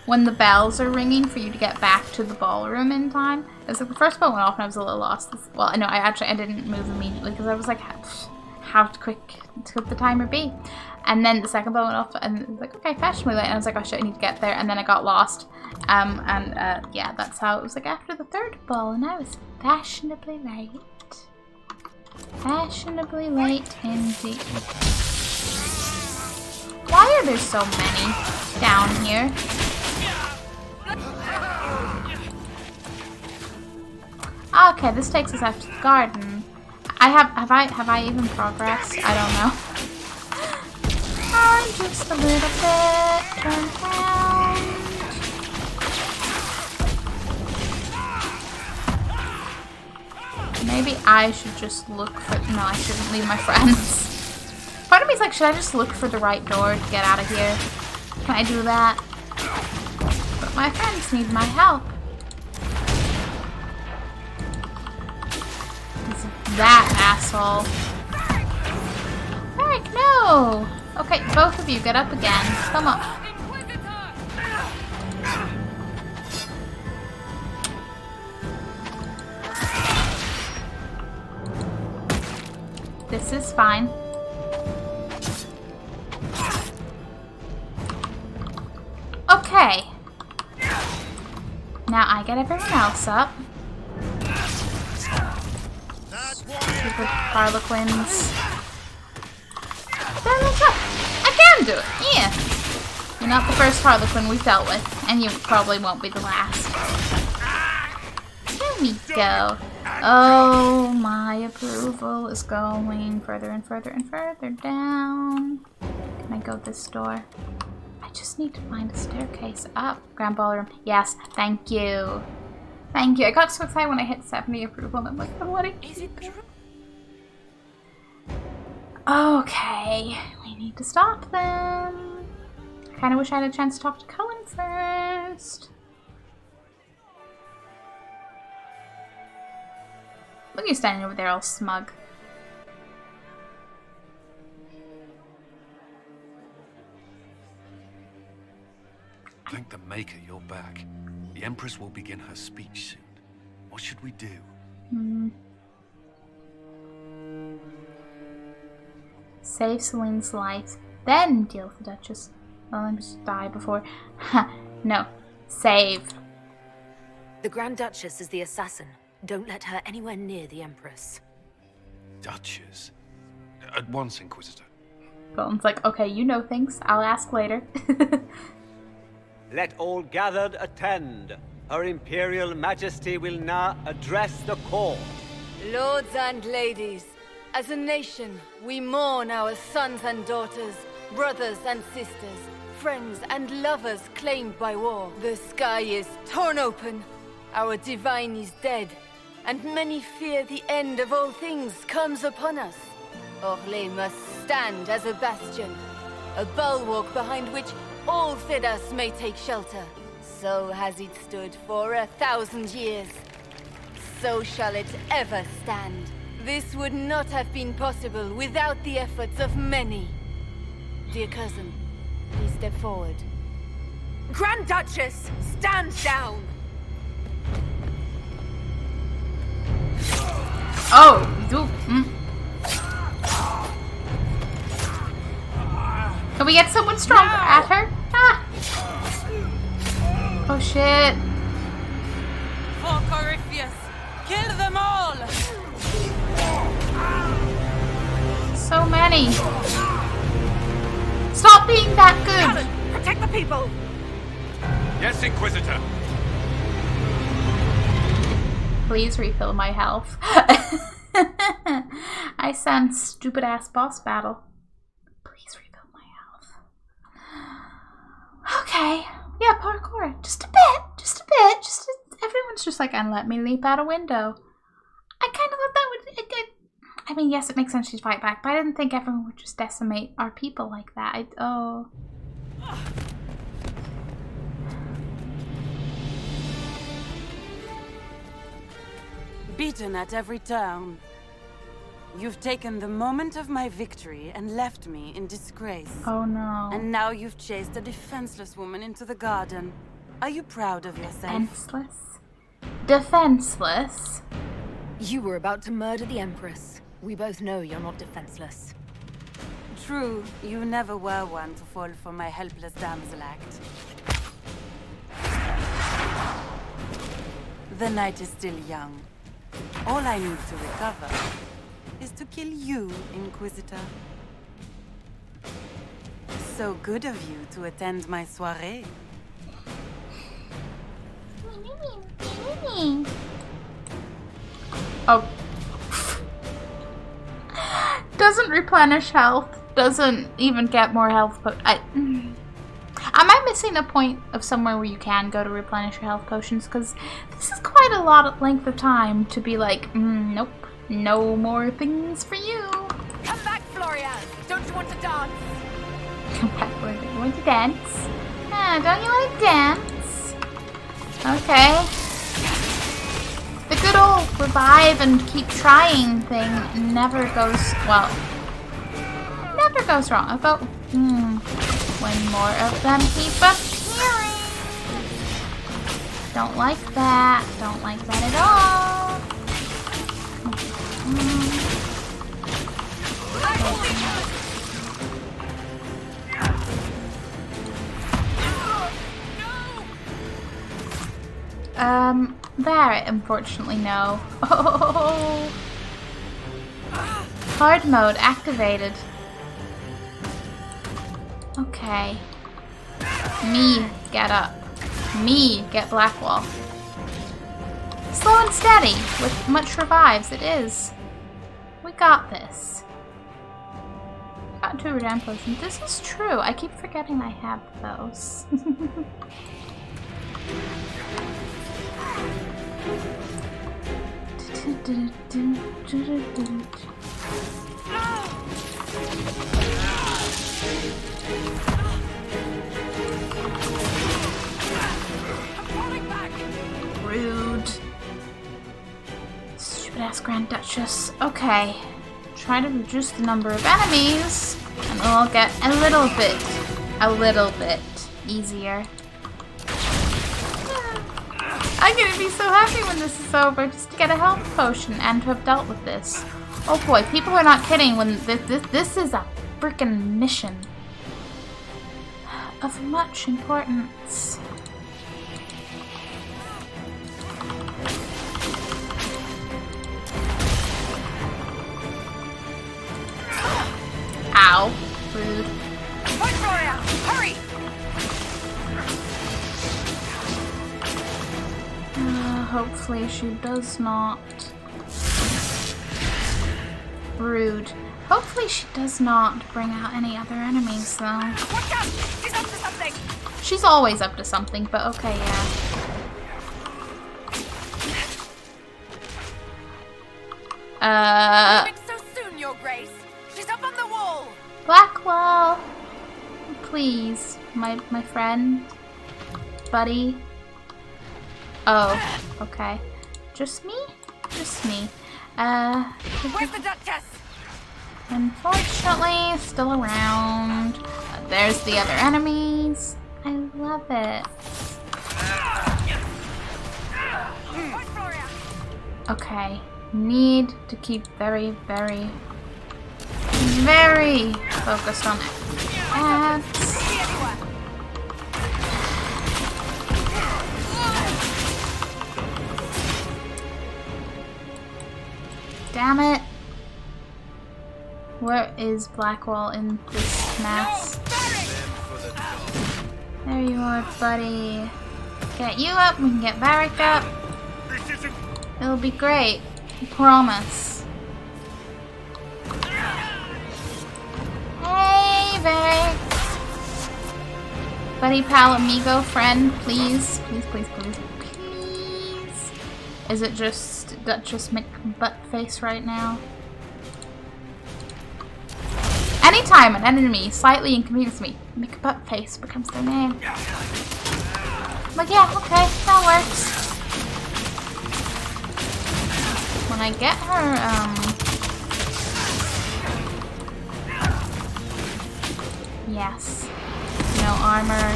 when the bells are ringing for you to get back to the ballroom in time. It was like the first bell went off and I was a little lost. Well, no, I didn't move immediately because I was like, how quick could the timer be? And then the second bell went off and it was like, okay, fashionably late. And I was like, oh shit, I need to get there. And then I got lost. Yeah, that's how it was like after the third ball and I was fashionably late. Fashionably late indeed. Why are there so many down here? Okay, this takes us out to the garden. Have I even progressed? I don't know. I'm just a little bit turned around. Maybe I should just look for... No, I shouldn't leave my friends. Part of me is like, should I just look for the right door to get out of here? Can I do that? But my friends need my help. He's that asshole. Eric, no! Okay, both of you, get up again. Come on. This is fine. Okay. Now I get everyone else up. Stupid Harlequins. I can do it, yeah. You're not the first Harlequin we've dealt with, and you probably won't be the last. There we go. Oh, my approval is going further and further and further down. Can I go this door? I just need to find a staircase up. Grand Ballroom. Yes, thank you. Thank you. I got so excited when I hit 70 approval and I'm like, what is it? Okay, we need to stop them. I kind of wish I had a chance to talk to Cullen first. Look at you standing over there all smug. Thank the Maker you're back. The Empress will begin her speech soon. What should we do? Save Celine's life, then deal with the Duchess. Well, let me just die before. No. Save. The Grand Duchess is the assassin. Don't let her anywhere near the Empress. Duchess? At once, Inquisitor. Colton's like, okay, you know things. I'll ask later. Let all gathered attend. Her Imperial Majesty will now address the court. Lords and ladies, as a nation, we mourn our sons and daughters, brothers and sisters, friends and lovers claimed by war. The sky is torn open, our divine is dead, and many fear the end of all things comes upon us. Orlais must stand as a bastion, a bulwark behind which all Thedas may take shelter. So has it stood for 1,000 years. So shall it ever stand. This would not have been possible without the efforts of many. Dear cousin, please step forward. Grand Duchess, stand down! Oh, you do. Can we get someone stronger at her? Ah! Oh shit. For Corypheus, kill them all! So many. Stop being that good. Cullen, protect the people! Yes, Inquisitor. Please refill my health. I sense stupid ass boss battle. Please refill my health. Okay. Yeah, parkour. Just a bit. Everyone's just like, and let me leap out a window. I kind of thought that would... I mean, yes, it makes sense she'd fight back, but I didn't think everyone would just decimate our people like that. Oh. Beaten at every turn. You've taken the moment of my victory and left me in disgrace. Oh no. And now you've chased a defenseless woman into the garden. Are you proud of yourself? Defenseless? Defenseless? You were about to murder the Empress. We both know you're not defenseless. True, you never were one to fall for my helpless damsel act. The night is still young. All I need to recover is to kill you, Inquisitor. So good of you to attend my soirée. Oh. Doesn't replenish health. Doesn't even get more health. Am I missing a point of somewhere where you can go to replenish your health potions? Because this is quite a lot of length of time to be like, nope, no more things for you. Come back, Florian! Don't you want to dance? Come back, Florian. You want to dance? Ah, don't you want to dance? Okay. The good old revive and keep trying thing never goes, well, never goes wrong. About, when more of them keep appearing. Don't like that. Don't like that at all. There, unfortunately, no. Oh. Hard mode activated. Okay. Me, get up. Me, get Blackwall. Slow and steady, with much revives, it is. We got this. Got 2 Redan potions. This is true. I keep forgetting I have those. Rude. Stupid ass Grand Duchess. Okay. Try to reduce the number of enemies, and we'll get a little bit easier. I'm gonna be so happy when this is over, just to get a health potion and to have dealt with this. Oh boy, people are not kidding when this is a freaking mission of much importance. Ow. Rude. Hurry! Hopefully she does not. Rude. Hopefully she does not bring out any other enemies, though. Watch out! She's up to something! She's always up to something, but okay, yeah. Moving so soon, Your Grace! She's up on the wall! Blackwall! Please, my friend. Buddy. Oh, okay. Just me? Just me. Where's the Duchess? Unfortunately, still around. There's the other enemies. I love it. Okay. Need to keep very, very, very focused on ads. Damn it. Where is Blackwall in this mess? There you are, buddy. Get you up, we can get Varric up. It'll be great. I promise. Hey, Varric. Buddy, pal, amigo, friend, please. Please, please, please, please. Is it just Duchess McButtface right now? Anytime an enemy slightly inconveniences me, McButtface becomes their name. But yeah, okay, that works. When I get her, yes. No armor.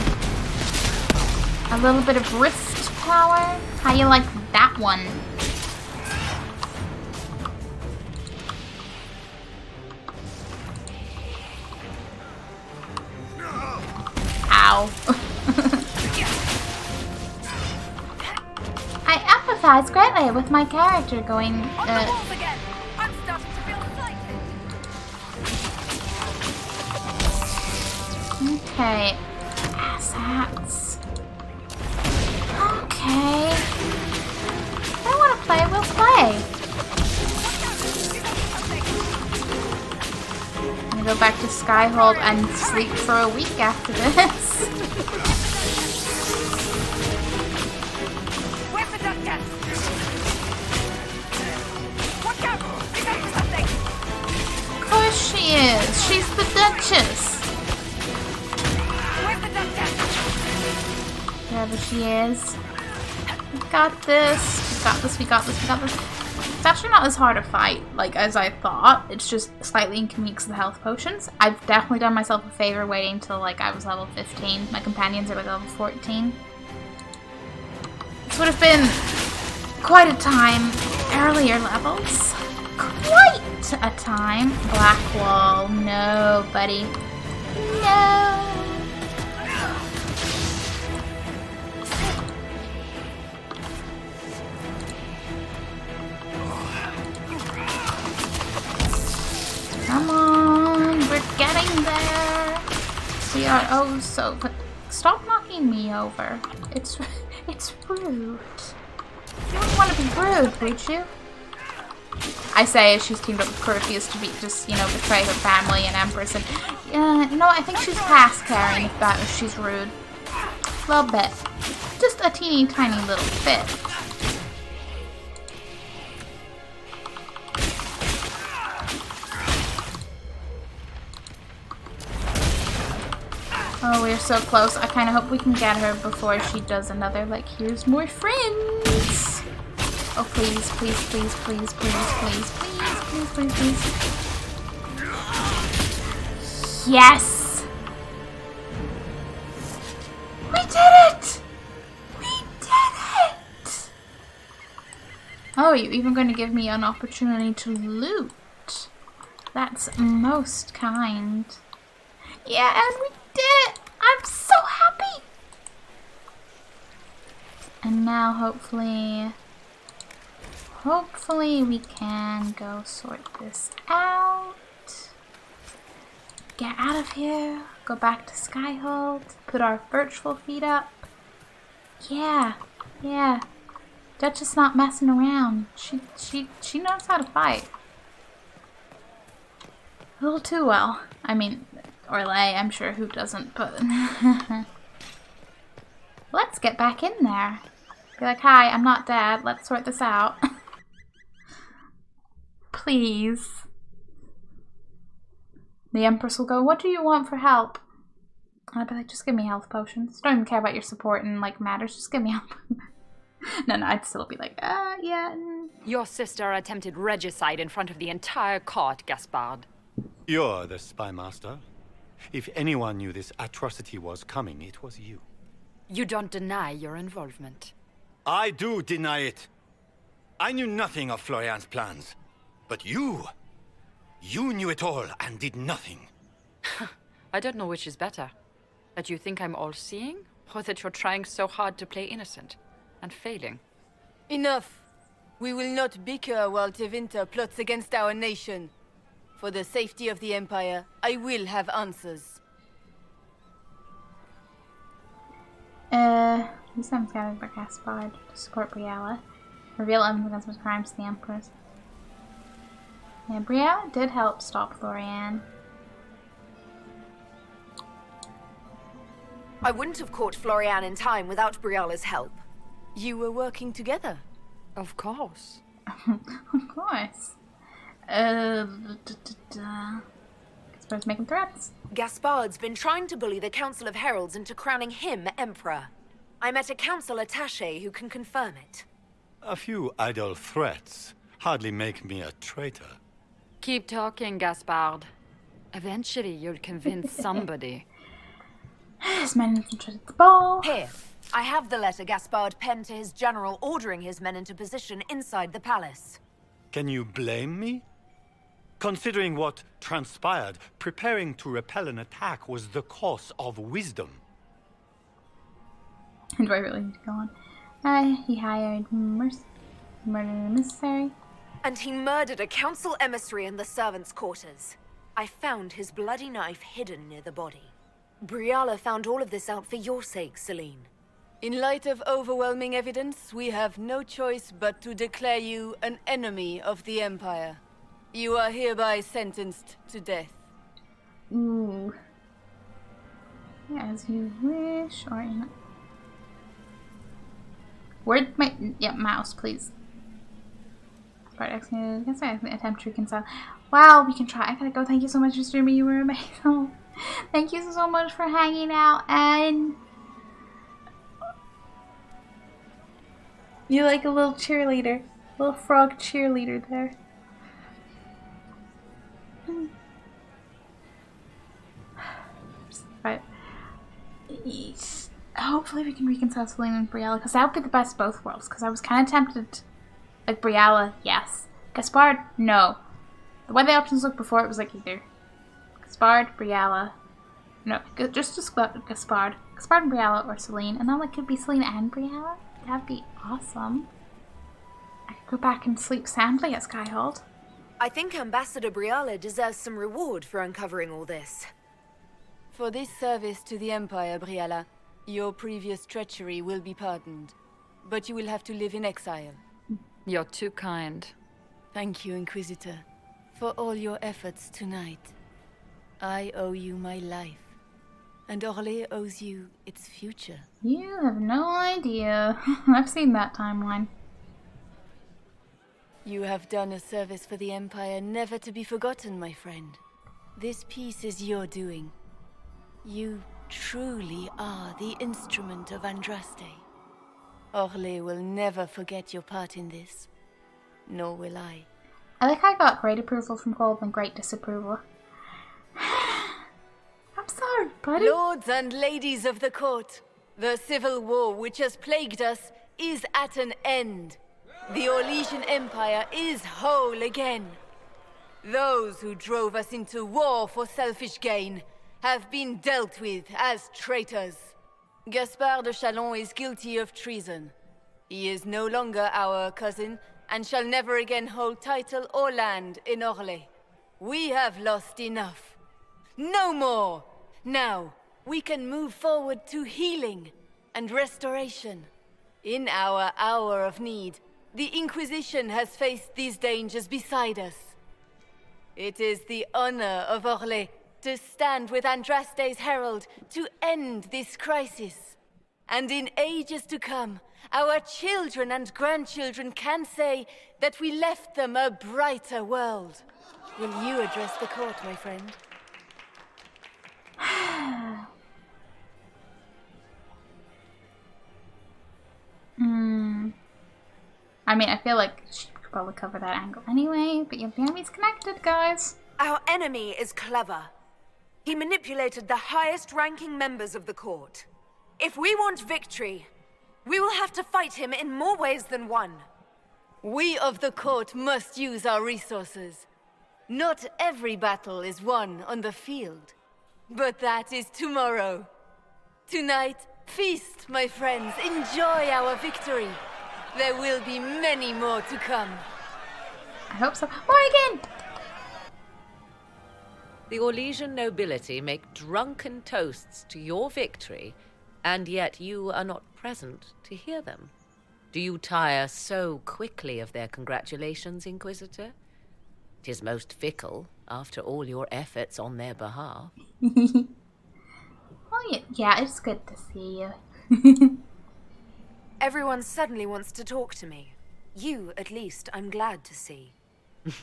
A little bit of wrist power. How you like that one? Ow. I empathize greatly with my character going, Okay. Ass hats. Okay. If I want to play, we'll play. I'm gonna go back to Skyhold and sleep for a week after this. Where's the Duchess? Watch out! She's up to something! Of course she is. She's the Duchess. Where's the Duchess? Wherever she is. We got this. We got this. We got this. We got this. It's actually not as hard a fight, like, as I thought. It's just slightly inconvenient because of the health potions. I've definitely done myself a favor waiting till, like, I was level 15. My companions are, like, level 14. This would have been quite a time. Earlier levels. Quite a time. Blackwall. No, buddy. No. Come on, we're getting there. We are oh so. But stop knocking me over. It's rude. You wouldn't want to be rude, would you? I say as she's teamed up with Curfews to be just, you know, betray her family and Empress, and you know, I think she's past caring if she's rude. A little bit, just a teeny tiny little bit. Oh, we're so close. I kind of hope we can get her before she does another, like, here's more friends. Oh, please, please, please, please, please, please, please, please, please, please. Yes! We did it! We did it! Oh, you're even going to give me an opportunity to loot. That's most kind. Yeah, and we did it! I'm so happy! And now hopefully we can go sort this out. Get out of here. Go back to Skyhold. Put our virtual feet up. Yeah. Duchess not messing around. She knows how to fight. A little too well. I mean, Orlais, I'm sure who doesn't, but let's get back in there. Be like, hi, I'm not dead. Let's sort this out. Please. The Empress will go, what do you want for help? And I'll be like, just give me health potions. Don't even care about your support and, like, matters. Just give me help. No, I'd still be like, yeah. Your sister attempted regicide in front of the entire court, Gaspard. You're the spy master. If anyone knew this atrocity was coming, it was you. You don't deny your involvement. I do deny it. I knew nothing of Florian's plans. But you knew it all and did nothing. I don't know which is better. That you think I'm all-seeing, or that you're trying so hard to play innocent and failing. Enough. We will not bicker while Tevinter plots against our nation. For the safety of the Empire, I will have answers. These times gathered by Gaspard to support Briella. Reveal evidence against his crimes to the Empress. Yeah, Briella did help stop Florian. I wouldn't have caught Florian in time without Briella's help. You were working together. Of course. Of course. Gaspard's making threats. Gaspard's been trying to bully the Council of Heralds into crowning him Emperor. I met a council attaché who can confirm it. A few idle threats hardly make me a traitor. Keep talking, Gaspard. Eventually, you'll convince somebody. His men infiltrated the ball. Here, I have the letter Gaspard penned to his general ordering his men into position inside the palace. Can you blame me? Considering what transpired, preparing to repel an attack was the course of wisdom. Do I really need to go on? He hired murder emissary. And he murdered a council emissary in the servants' quarters. I found his bloody knife hidden near the body. Briala found all of this out for your sake, Celine. In light of overwhelming evidence, we have no choice but to declare you an enemy of the Empire. You are hereby sentenced to death. Ooh. As you wish, or not. Where'd my mouse, please? Part X attempt to reconcile. Wow, we can try. I gotta go. Thank you so much for streaming. You were amazing. Thank you so much for hanging out, and you're like a little cheerleader, little frog cheerleader there. Right. Hopefully we can reconcile Celine and Briala, because that would be the best of both worlds. Because I was kind of tempted, like Briala, yes. Gaspard, no. The way the options looked before, it was like either Gaspard, Briala, no, just Gaspard, Gaspard and Briala, or Celine. And then like, could be Celine and Briala. That'd be awesome. I could go back and sleep soundly at Skyhold. I think Ambassador Briala deserves some reward for uncovering all this. For this service to the Empire, Briala, your previous treachery will be pardoned. But you will have to live in exile. You're too kind. Thank you, Inquisitor, for all your efforts tonight. I owe you my life, and Orlais owes you its future. You have no idea. I've seen that timeline. You have done a service for the Empire never to be forgotten, my friend. This piece is your doing. You truly are the instrument of Andraste. Orlais will never forget your part in this. Nor will I. I like I got great approval from Cold and great disapproval. I'm sorry, buddy. Lords and ladies of the court, the civil war which has plagued us is at an end. The Orlesian Empire is whole again. Those who drove us into war for selfish gain have been dealt with as traitors. Gaspard de Chalon is guilty of treason. He is no longer our cousin and shall never again hold title or land in Orlais. We have lost enough. No more! Now, we can move forward to healing and restoration. In our hour of need, the Inquisition has faced these dangers beside us. It is the honor of Orlais to stand with Andraste's herald to end this crisis. And in ages to come, our children and grandchildren can say that we left them a brighter world. Will you address the court, my friend? I mean, I feel like she could probably cover that angle anyway, but yeah, the enemy's connected, guys. Our enemy is clever. He manipulated the highest-ranking members of the court. If we want victory, we will have to fight him in more ways than one. We of the court must use our resources. Not every battle is won on the field, but that is tomorrow. Tonight, feast, my friends. Enjoy our victory. There will be many more to come. I hope so. Morgan! The Orlesian nobility make drunken toasts to your victory, and yet you are not present to hear them. Do you tire so quickly of their congratulations, Inquisitor? 'Tis most fickle, after all your efforts on their behalf. Oh, yeah, it's good to see you. Everyone suddenly wants to talk to me. You, at least, I'm glad to see.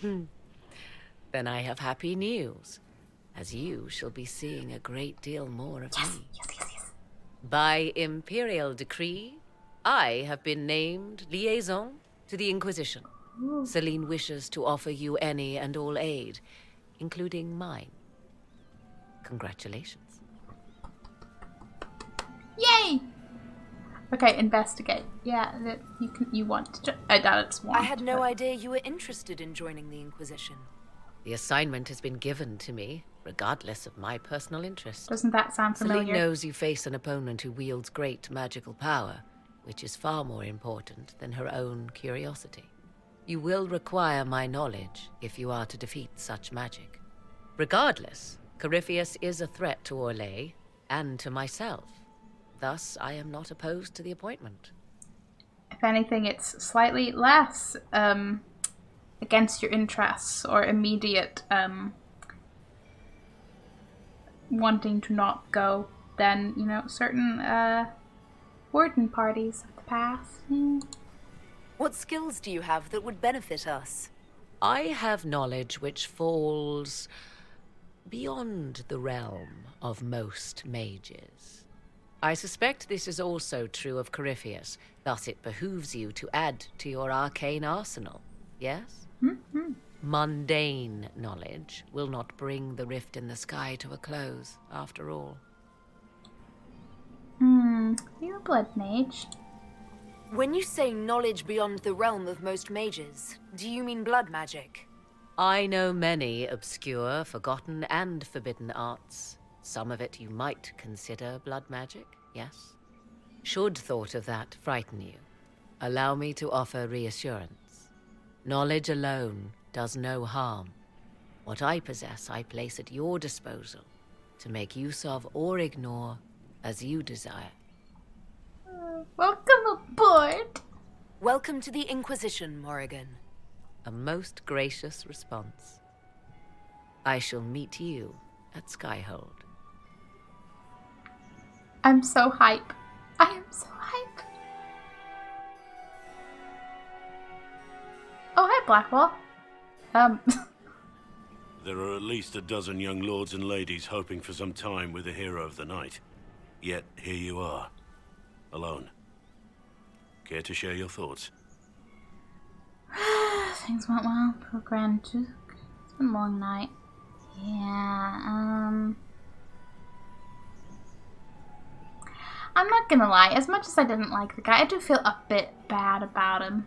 Then I have happy news, as you shall be seeing a great deal more of me. Yes. By imperial decree, I have been named liaison to the Inquisition. Celine wishes to offer you any and all aid, including mine. Congratulations. Yay! Okay, investigate. Yeah, that you want to. I doubt it's want. I had no idea you were interested in joining the Inquisition. The assignment has been given to me, regardless of my personal interest. Doesn't that sound familiar? Celine knows you face an opponent who wields great magical power, which is far more important than her own curiosity. You will require my knowledge if you are to defeat such magic. Regardless, Corypheus is a threat to Orlais and to myself. Thus, I am not opposed to the appointment. If anything, it's slightly less against your interests or immediate wanting to not go than, you know, certain warden parties of the past. What skills do you have that would benefit us? I have knowledge which falls beyond the realm of most mages. I suspect this is also true of Corypheus, thus it behooves you to add to your arcane arsenal, yes? Mm-hmm. Mundane knowledge will not bring the rift in the sky to a close, after all. You're a blood mage. When you say knowledge beyond the realm of most mages, do you mean blood magic? I know many obscure, forgotten, and forbidden arts. Some of it you might consider blood magic, yes? Should thought of that frighten you, allow me to offer reassurance. Knowledge alone does no harm. What I possess I place at your disposal to make use of or ignore as you desire. Welcome aboard! Welcome to the Inquisition, Morrigan. A most gracious response. I shall meet you at Skyhold. I'm so hype. I am so hype. Oh, hi, Blackwall. There are at least a dozen young lords and ladies hoping for some time with the hero of the night. Yet, here you are. Alone. Care to share your thoughts? Things went well for Grand Duke. It's been a long night. Yeah, I'm not gonna lie, as much as I didn't like the guy, I do feel a bit bad about him.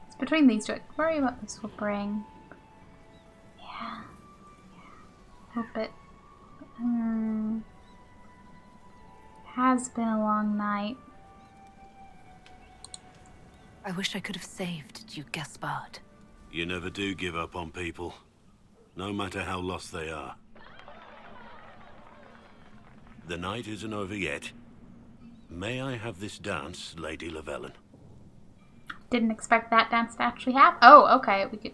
It's between these two. I worry what this will bring. Yeah. Hope it. Has been a long night. I wish I could have saved Duke Gaspard. You never do give up on people, no matter how lost they are. The night isn't over yet. May I have this dance, Lady Lavellan? Didn't expect that dance to actually happen. Oh, okay. We could,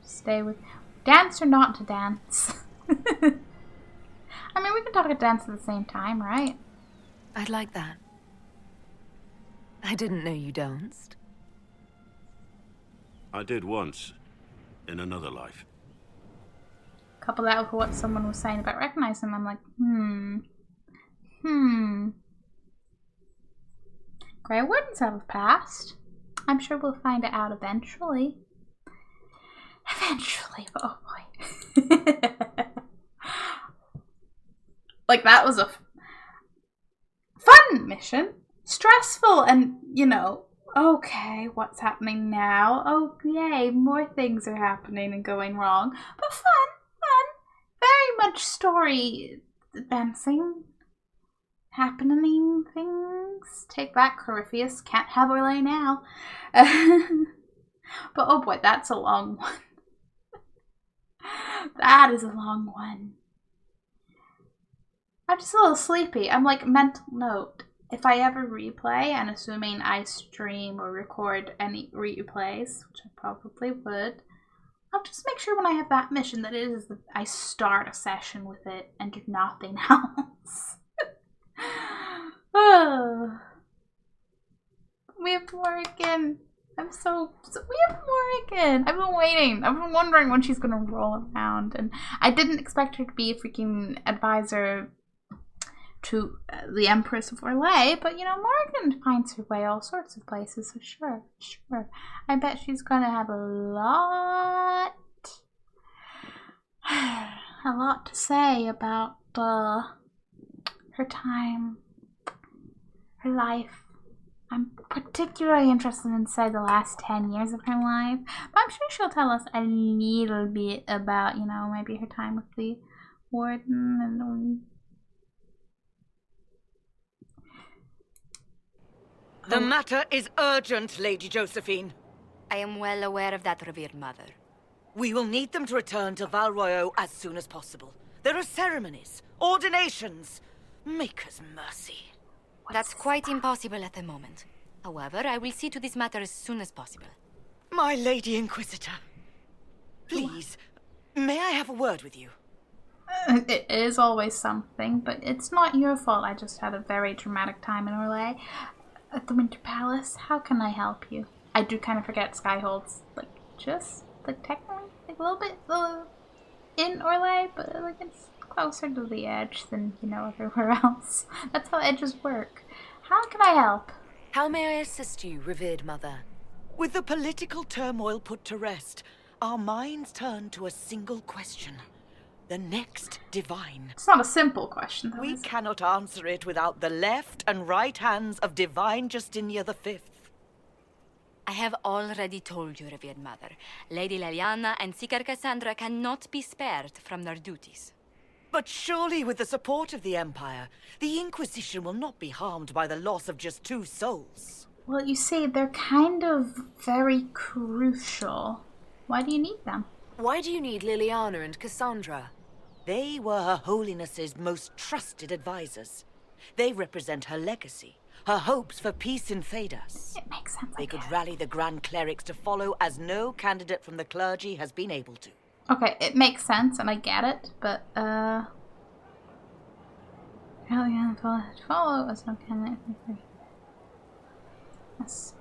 stay with... Dance or not to dance? I mean, we can talk and dance at the same time, right? I'd like that. I didn't know you danced. I did once, in another life. Couple that with what someone was saying about recognizing him, I'm like, Grey Wardens have a past. I'm sure we'll find it out eventually. Eventually, but oh boy. Like, that was a fun mission. Stressful and, you know, okay, what's happening now? Oh, yay, more things are happening and going wrong. But fun. Very much story advancing. Happening things. Take that, Corypheus. Can't have Orlais now. But oh boy, that's a long one. That is a long one. I'm just a little sleepy. I'm like, mental note. If I ever replay, and assuming I stream or record any replays, which I probably would, I'll just make sure when I have that mission that it is that I start a session with it and do nothing else. Oh. We have Morrigan. We have Morrigan. I've been waiting. I've been wondering when she's gonna roll around, and I didn't expect her to be a freaking advisor to the Empress of Orlais, but you know, Morrigan finds her way all sorts of places, so sure. I bet she's gonna have a lot a lot to say about her time, her life. I'm particularly interested in, say, the last 10 years of her life. But I'm sure she'll tell us a little bit about, you know, maybe her time with the warden and... The matter is urgent, Lady Josephine. I am well aware of that, revered mother. We will need them to return to Val Royeaux as soon as possible. There are ceremonies, ordinations. Maker's mercy. That's quite impossible at the moment. However, I will see to this matter as soon as possible. My Lady Inquisitor. Please, may I have a word with you? It is always something, but it's not your fault. I just had a very dramatic time in Orlais at the Winter Palace. How can I help you? I do kind of forget Skyhold's, like, just, like, technically, like, a little bit in Orlais, but, like, it's closer to the edge than, you know, everywhere else. That's how edges work. How can I help? How may I assist you, revered mother? With the political turmoil put to rest, our minds turn to a single question. The next divine. It's not a simple question, though. We cannot answer it without the left and right hands of Divine Justinia V. I have already told you, revered mother. Lady Leliana and Seeker Cassandra cannot be spared from their duties. But surely with the support of the Empire, the Inquisition will not be harmed by the loss of just 2 souls. Well, you see, they're kind of very crucial. Why do you need them? Why do you need Liliana and Cassandra? They were Her Holiness's most trusted advisors. They represent her legacy, her hopes for peace in Thedas. It makes sense. They could rally the Grand Clerics to follow as no candidate from the clergy has been able to. Okay, it makes sense and I get it, but really gonna follow as no candidate. Yes.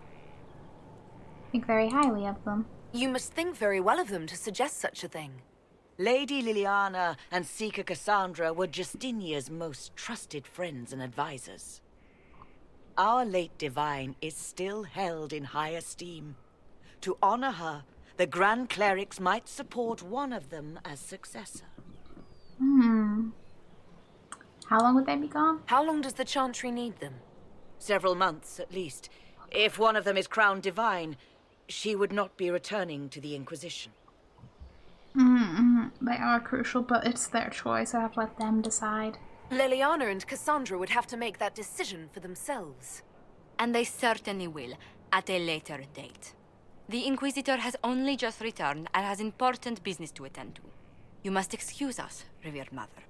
Think very highly of them. You must think very well of them to suggest such a thing. Lady Liliana and Seeker Cassandra were Justinia's most trusted friends and advisors. Our late divine is still held in high esteem. To honor her, the Grand Clerics might support one of them as successor. How long would they be gone? How long does the Chantry need them? Several months, at least. If one of them is crowned divine, she would not be returning to the Inquisition. They are crucial, but it's their choice. I have to let them decide. Liliana and Cassandra would have to make that decision for themselves. And they certainly will, at a later date. The Inquisitor has only just returned and has important business to attend to. You must excuse us, revered mother.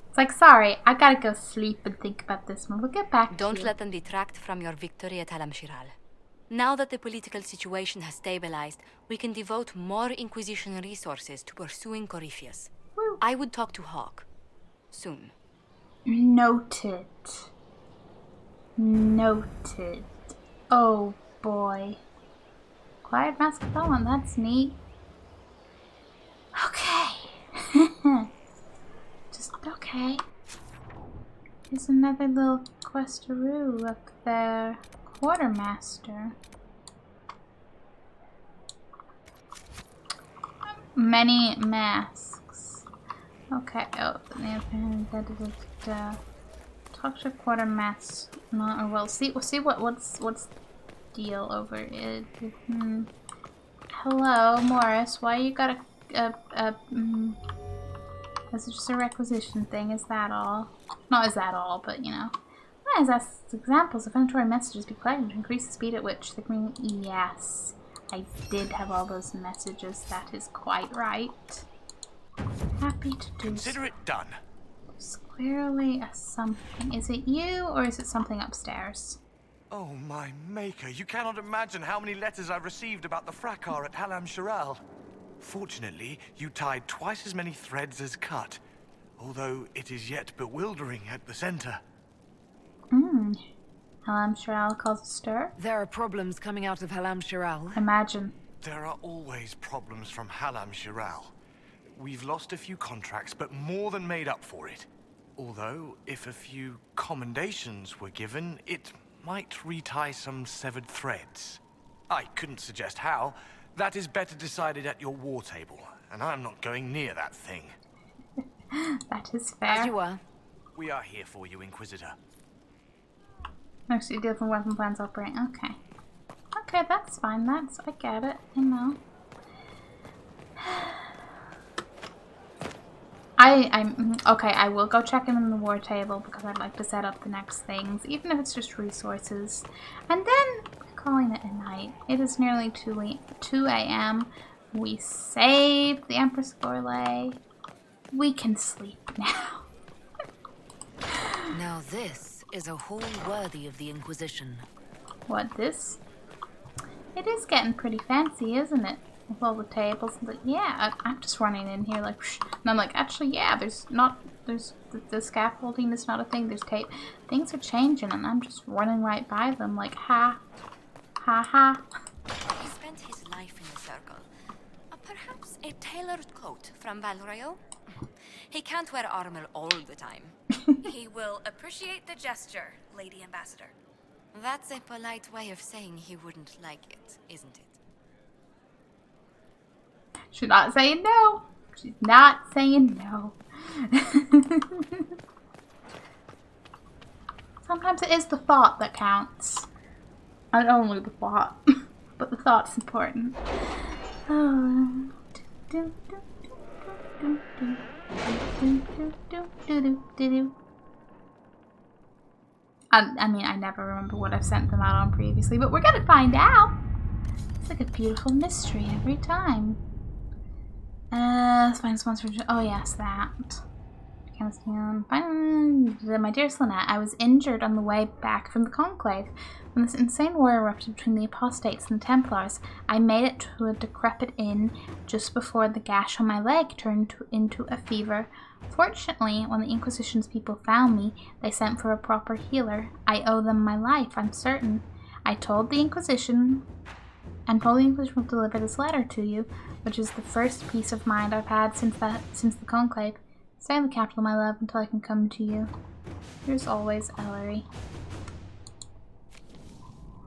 It's like, sorry, I gotta go sleep and think about this one. We'll get back to Don't you. let them detract from your victory at Halam Shiral. Now that the political situation has stabilized, we can devote more Inquisition resources to pursuing Corypheus. I would talk to Hawke. Soon. Noted. Noted. Oh boy. Acquired Mask of Dawn, that's neat. Okay. Just okay. There's another little questaroo up there. Quartermaster. Many masks. Okay. Oh, talk to quartermaster. No, or we'll see. We'll see what's deal over it. Hello, Morris. Why you got is it just a requisition thing? Is that all? Not is that all, but you know. As examples of inventory messages be collected to increase the speed at which the green. Yes, I did have all those messages. That is quite right. Happy to do. Consider it done. Squarely a something. Is it you or is it something upstairs? Oh my maker, you cannot imagine how many letters I've received about the fracas at Halam Shiral. Fortunately, you tied twice as many threads as cut, although it is yet bewildering at the center. Halam Shiral caused a stir? There are problems coming out of Halam Shiral. Imagine. There are always problems from Halam Shiral. We've lost a few contracts, but more than made up for it. Although, if a few commendations were given, it might retie some severed threads. I couldn't suggest how. That is better decided at your war table, and I'm not going near that thing. That is fair. As you were. We are here for you, Inquisitor. Mostly different weapon plans operate. Okay. Okay, that's fine. I get it. I know. I'm okay. I will go check in on the war table because I'd like to set up the next things, even if it's just resources. And then calling it a night. It is nearly 2 a.m. We saved the Empress Gorley. We can sleep now. Now this is a hall worthy of the Inquisition. What, this? It is getting pretty fancy, isn't it? With all the tables. But yeah, I'm just running in here like, psh, and I'm like, actually, yeah, there's the scaffolding is not a thing. There's tape. Things are changing, and I'm just running right by them like, ha, ha, ha. He spent his life in the circle. Perhaps a tailored coat from Valrayo? He can't wear armor all the time. He will appreciate the gesture, Lady Ambassador. That's a polite way of saying he wouldn't like it, isn't it? She's not saying no. She's not saying no. Sometimes it is the thought that counts. Not only the thought, but the thought's important. I mean, I never remember what I've sent them out on previously, but we're gonna find out. It's like a beautiful mystery every time. Let's find a sponsor. Oh yes, that. My dearest Lynette, I was injured on the way back from the Conclave. When this insane war erupted between the Apostates and the Templars, I made it to a decrepit inn just before the gash on my leg turned into a fever. Fortunately, when the Inquisition's people found me, they sent for a proper healer. I owe them my life, I'm certain. I told the Inquisition will deliver this letter to you, which is the first peace of mind I've had since the Conclave. Stay in the capital, my love, until I can come to you. Yours always, Ellery.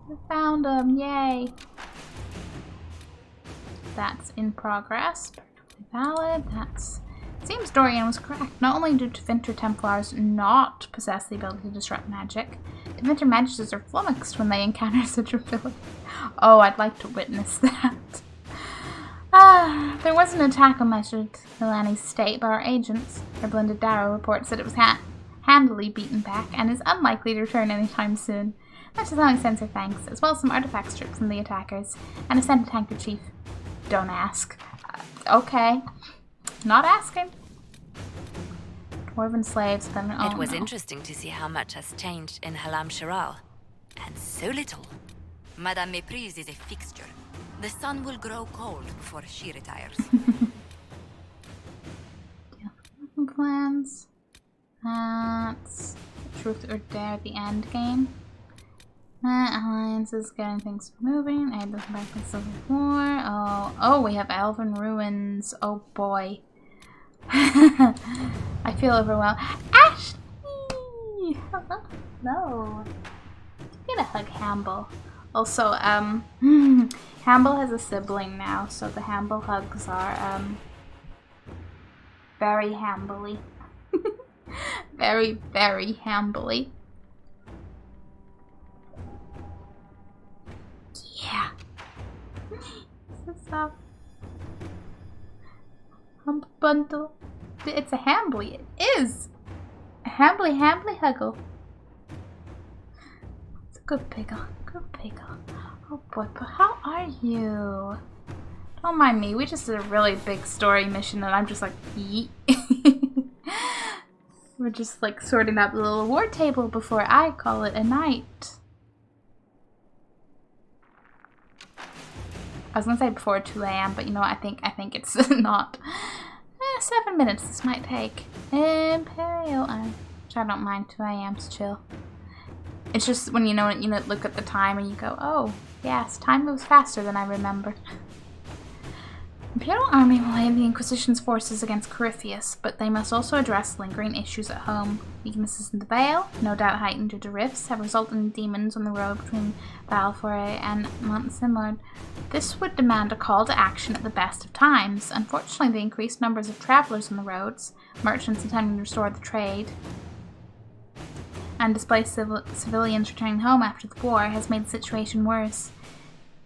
We found him, yay! That's in progress. Perfectly valid. It seems Dorian was correct. Not only do Tevinter Templars not possess the ability to disrupt magic, Tevinter Magistes are flummoxed when they encounter such ability. Oh, I'd like to witness that. There was an attack on Master Hilani's estate by our agents. Our blended Darrow reports that it was handily beaten back and is unlikely to return anytime soon. That does not sends her thanks, as well as some artifact strips from the attackers, and a scented handkerchief. Don't ask. Okay. Not asking. Dwarven slaves, then It was interesting to see how much has changed in Halam Sharal. And so little. Madame Méprise is a fixture. The sun will grow cold before she retires. Plans. That's Truth or Dare, the end game. Alliance is getting things moving. I look back at Civil War. Oh, we have Elven Ruins. Oh boy. I feel overwhelmed. Ashley! No. I'm gonna hug Hamble. Also, Hamble has a sibling now, so the Hamble hugs are, very Hambly. Very, very Hambly. Yeah. This is a hump bundle. It's a Hambly. It is a Hambly huggle. It's a good pickle. Good pickle. Oh boy, but how are you? Don't mind me. We just did a really big story mission, and I'm just like, yeet. We're just like sorting out the little war table before I call it a night. I was gonna say before 2 a.m., but you know what? I think it's not. 7 minutes this might take. Imperial, which I don't mind. 2 a.m.'s chill. It's just when you look at the time and you go, oh yes, time moves faster than I remember. Imperial army will aid the Inquisition's forces against Corypheus, but they must also address lingering issues at home. Weaknesses in the Vale, no doubt heightened due to rifts, have resulted in demons on the road between Balforay and Mont-Simard. This would demand a call to action at the best of times. Unfortunately, the increased numbers of travelers on the roads, merchants attempting to restore the trade, and displaced civilians returning home after the war has made the situation worse.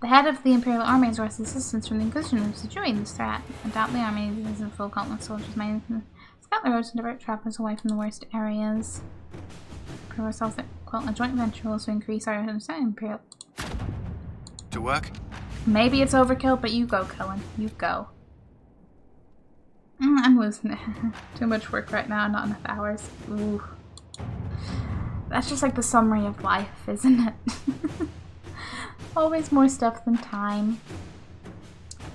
The head of the Imperial Army has requested assistance from the Inquisition in subduing this threat. I doubt the army is a full complement of soldiers may scout the roads and divert travelers away from the worst areas. Prove ourselves that a joint venture will also increase our understanding Imperial. To work? Maybe it's overkill, but you go, Cullen. You go. I'm losing it. Too much work right now, not enough hours. Ooh. That's just like the summary of life, isn't it? Always more stuff than time.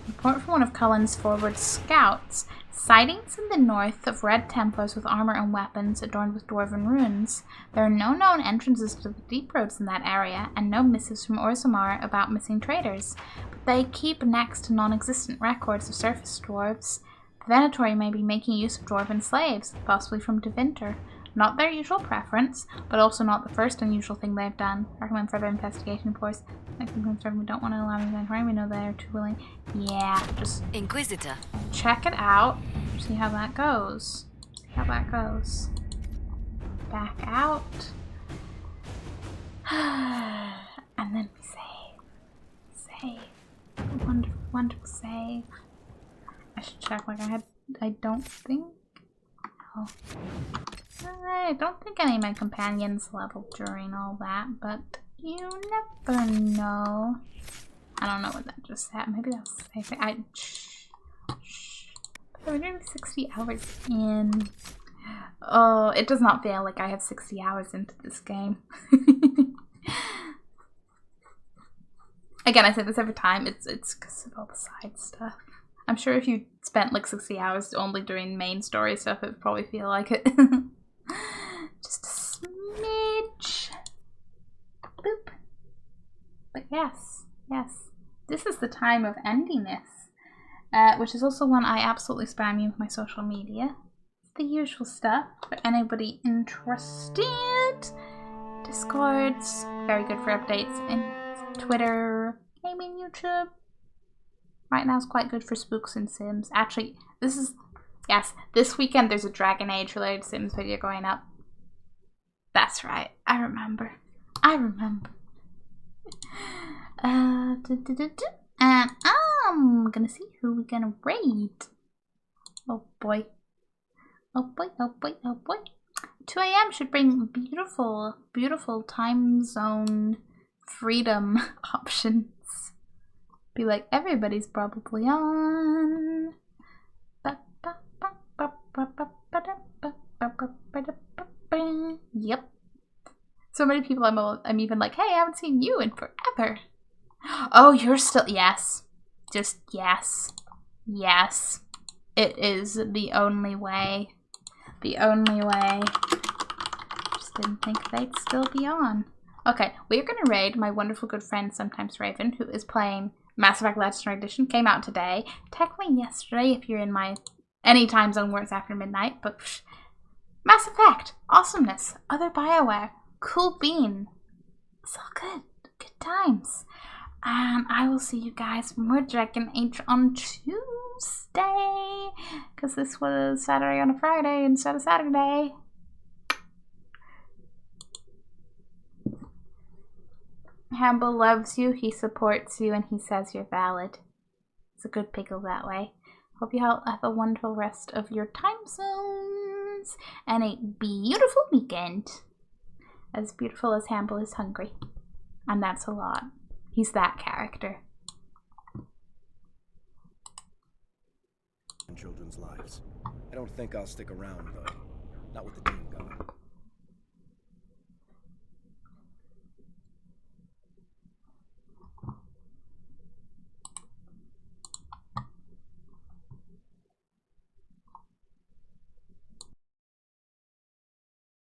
Report from one of Cullen's forward scouts. Sightings in the north of Red Templars with armor and weapons adorned with dwarven runes. There are no known entrances to the deep roads in that area, and no missives from Orzammar about missing traders. But they keep next to non-existent records of surface dwarves. The Venatori may be making use of dwarven slaves, possibly from Tevinter. Not their usual preference, but also not the first unusual thing they've done. Recommend further investigation, of course. I think we don't want to allow me to we know they're too willing. Yeah, just Inquisitor. Check it out. See how that goes. See how that goes. Back out. And then we save. Save. Wonderful, wonderful save. I should check I don't think. Oh. I don't think any of my companions leveled during all that, but you never know. I don't know what that just said. Maybe that was we're doing 60 hours in. Oh, it does not feel like I have 60 hours into this game. Again, I say this every time. It's because of all the side stuff. I'm sure if you spent like 60 hours only doing main story stuff, it would probably feel like it. Just a smidge. Boop. But yes. This is the time of ending this. Which is also one I absolutely spam you with my social media. It's the usual stuff for anybody interested. Discord's very good for updates. And Twitter, gaming, YouTube. Right now is quite good for spooks and Sims. Actually, this weekend there's a Dragon Age related Sims video going up. That's right. I remember. And I'm gonna see who we're gonna raid. Oh boy. 2 a.m. should bring beautiful time zone freedom options. Be like, everybody's probably on. Yep. So many people I'm even like, hey, I haven't seen you in forever. Oh, you're still, yes. Just yes. Yes. It is the only way. The only way. Just didn't think they'd still be on. Okay, we're gonna raid my wonderful good friend Sometimes Raven, who is playing Mass Effect Legendary Edition. Came out today. Technically yesterday if you're in my any time zone where it's after midnight, but psh, Mass Effect, awesomeness, other BioWare, cool bean. It's all good. Good times. And I will see you guys for more Dragon Age on Tuesday. Because this was Saturday on a Friday instead of Saturday. Hamble loves you, he supports you, and he says you're valid. It's a good pickle that way. Hope you all have a wonderful rest of your time zones and a beautiful weekend. As beautiful as Hamble is hungry. And that's a lot. He's that character. Children's lives. I don't think I'll stick around, though. Not with the Doom God.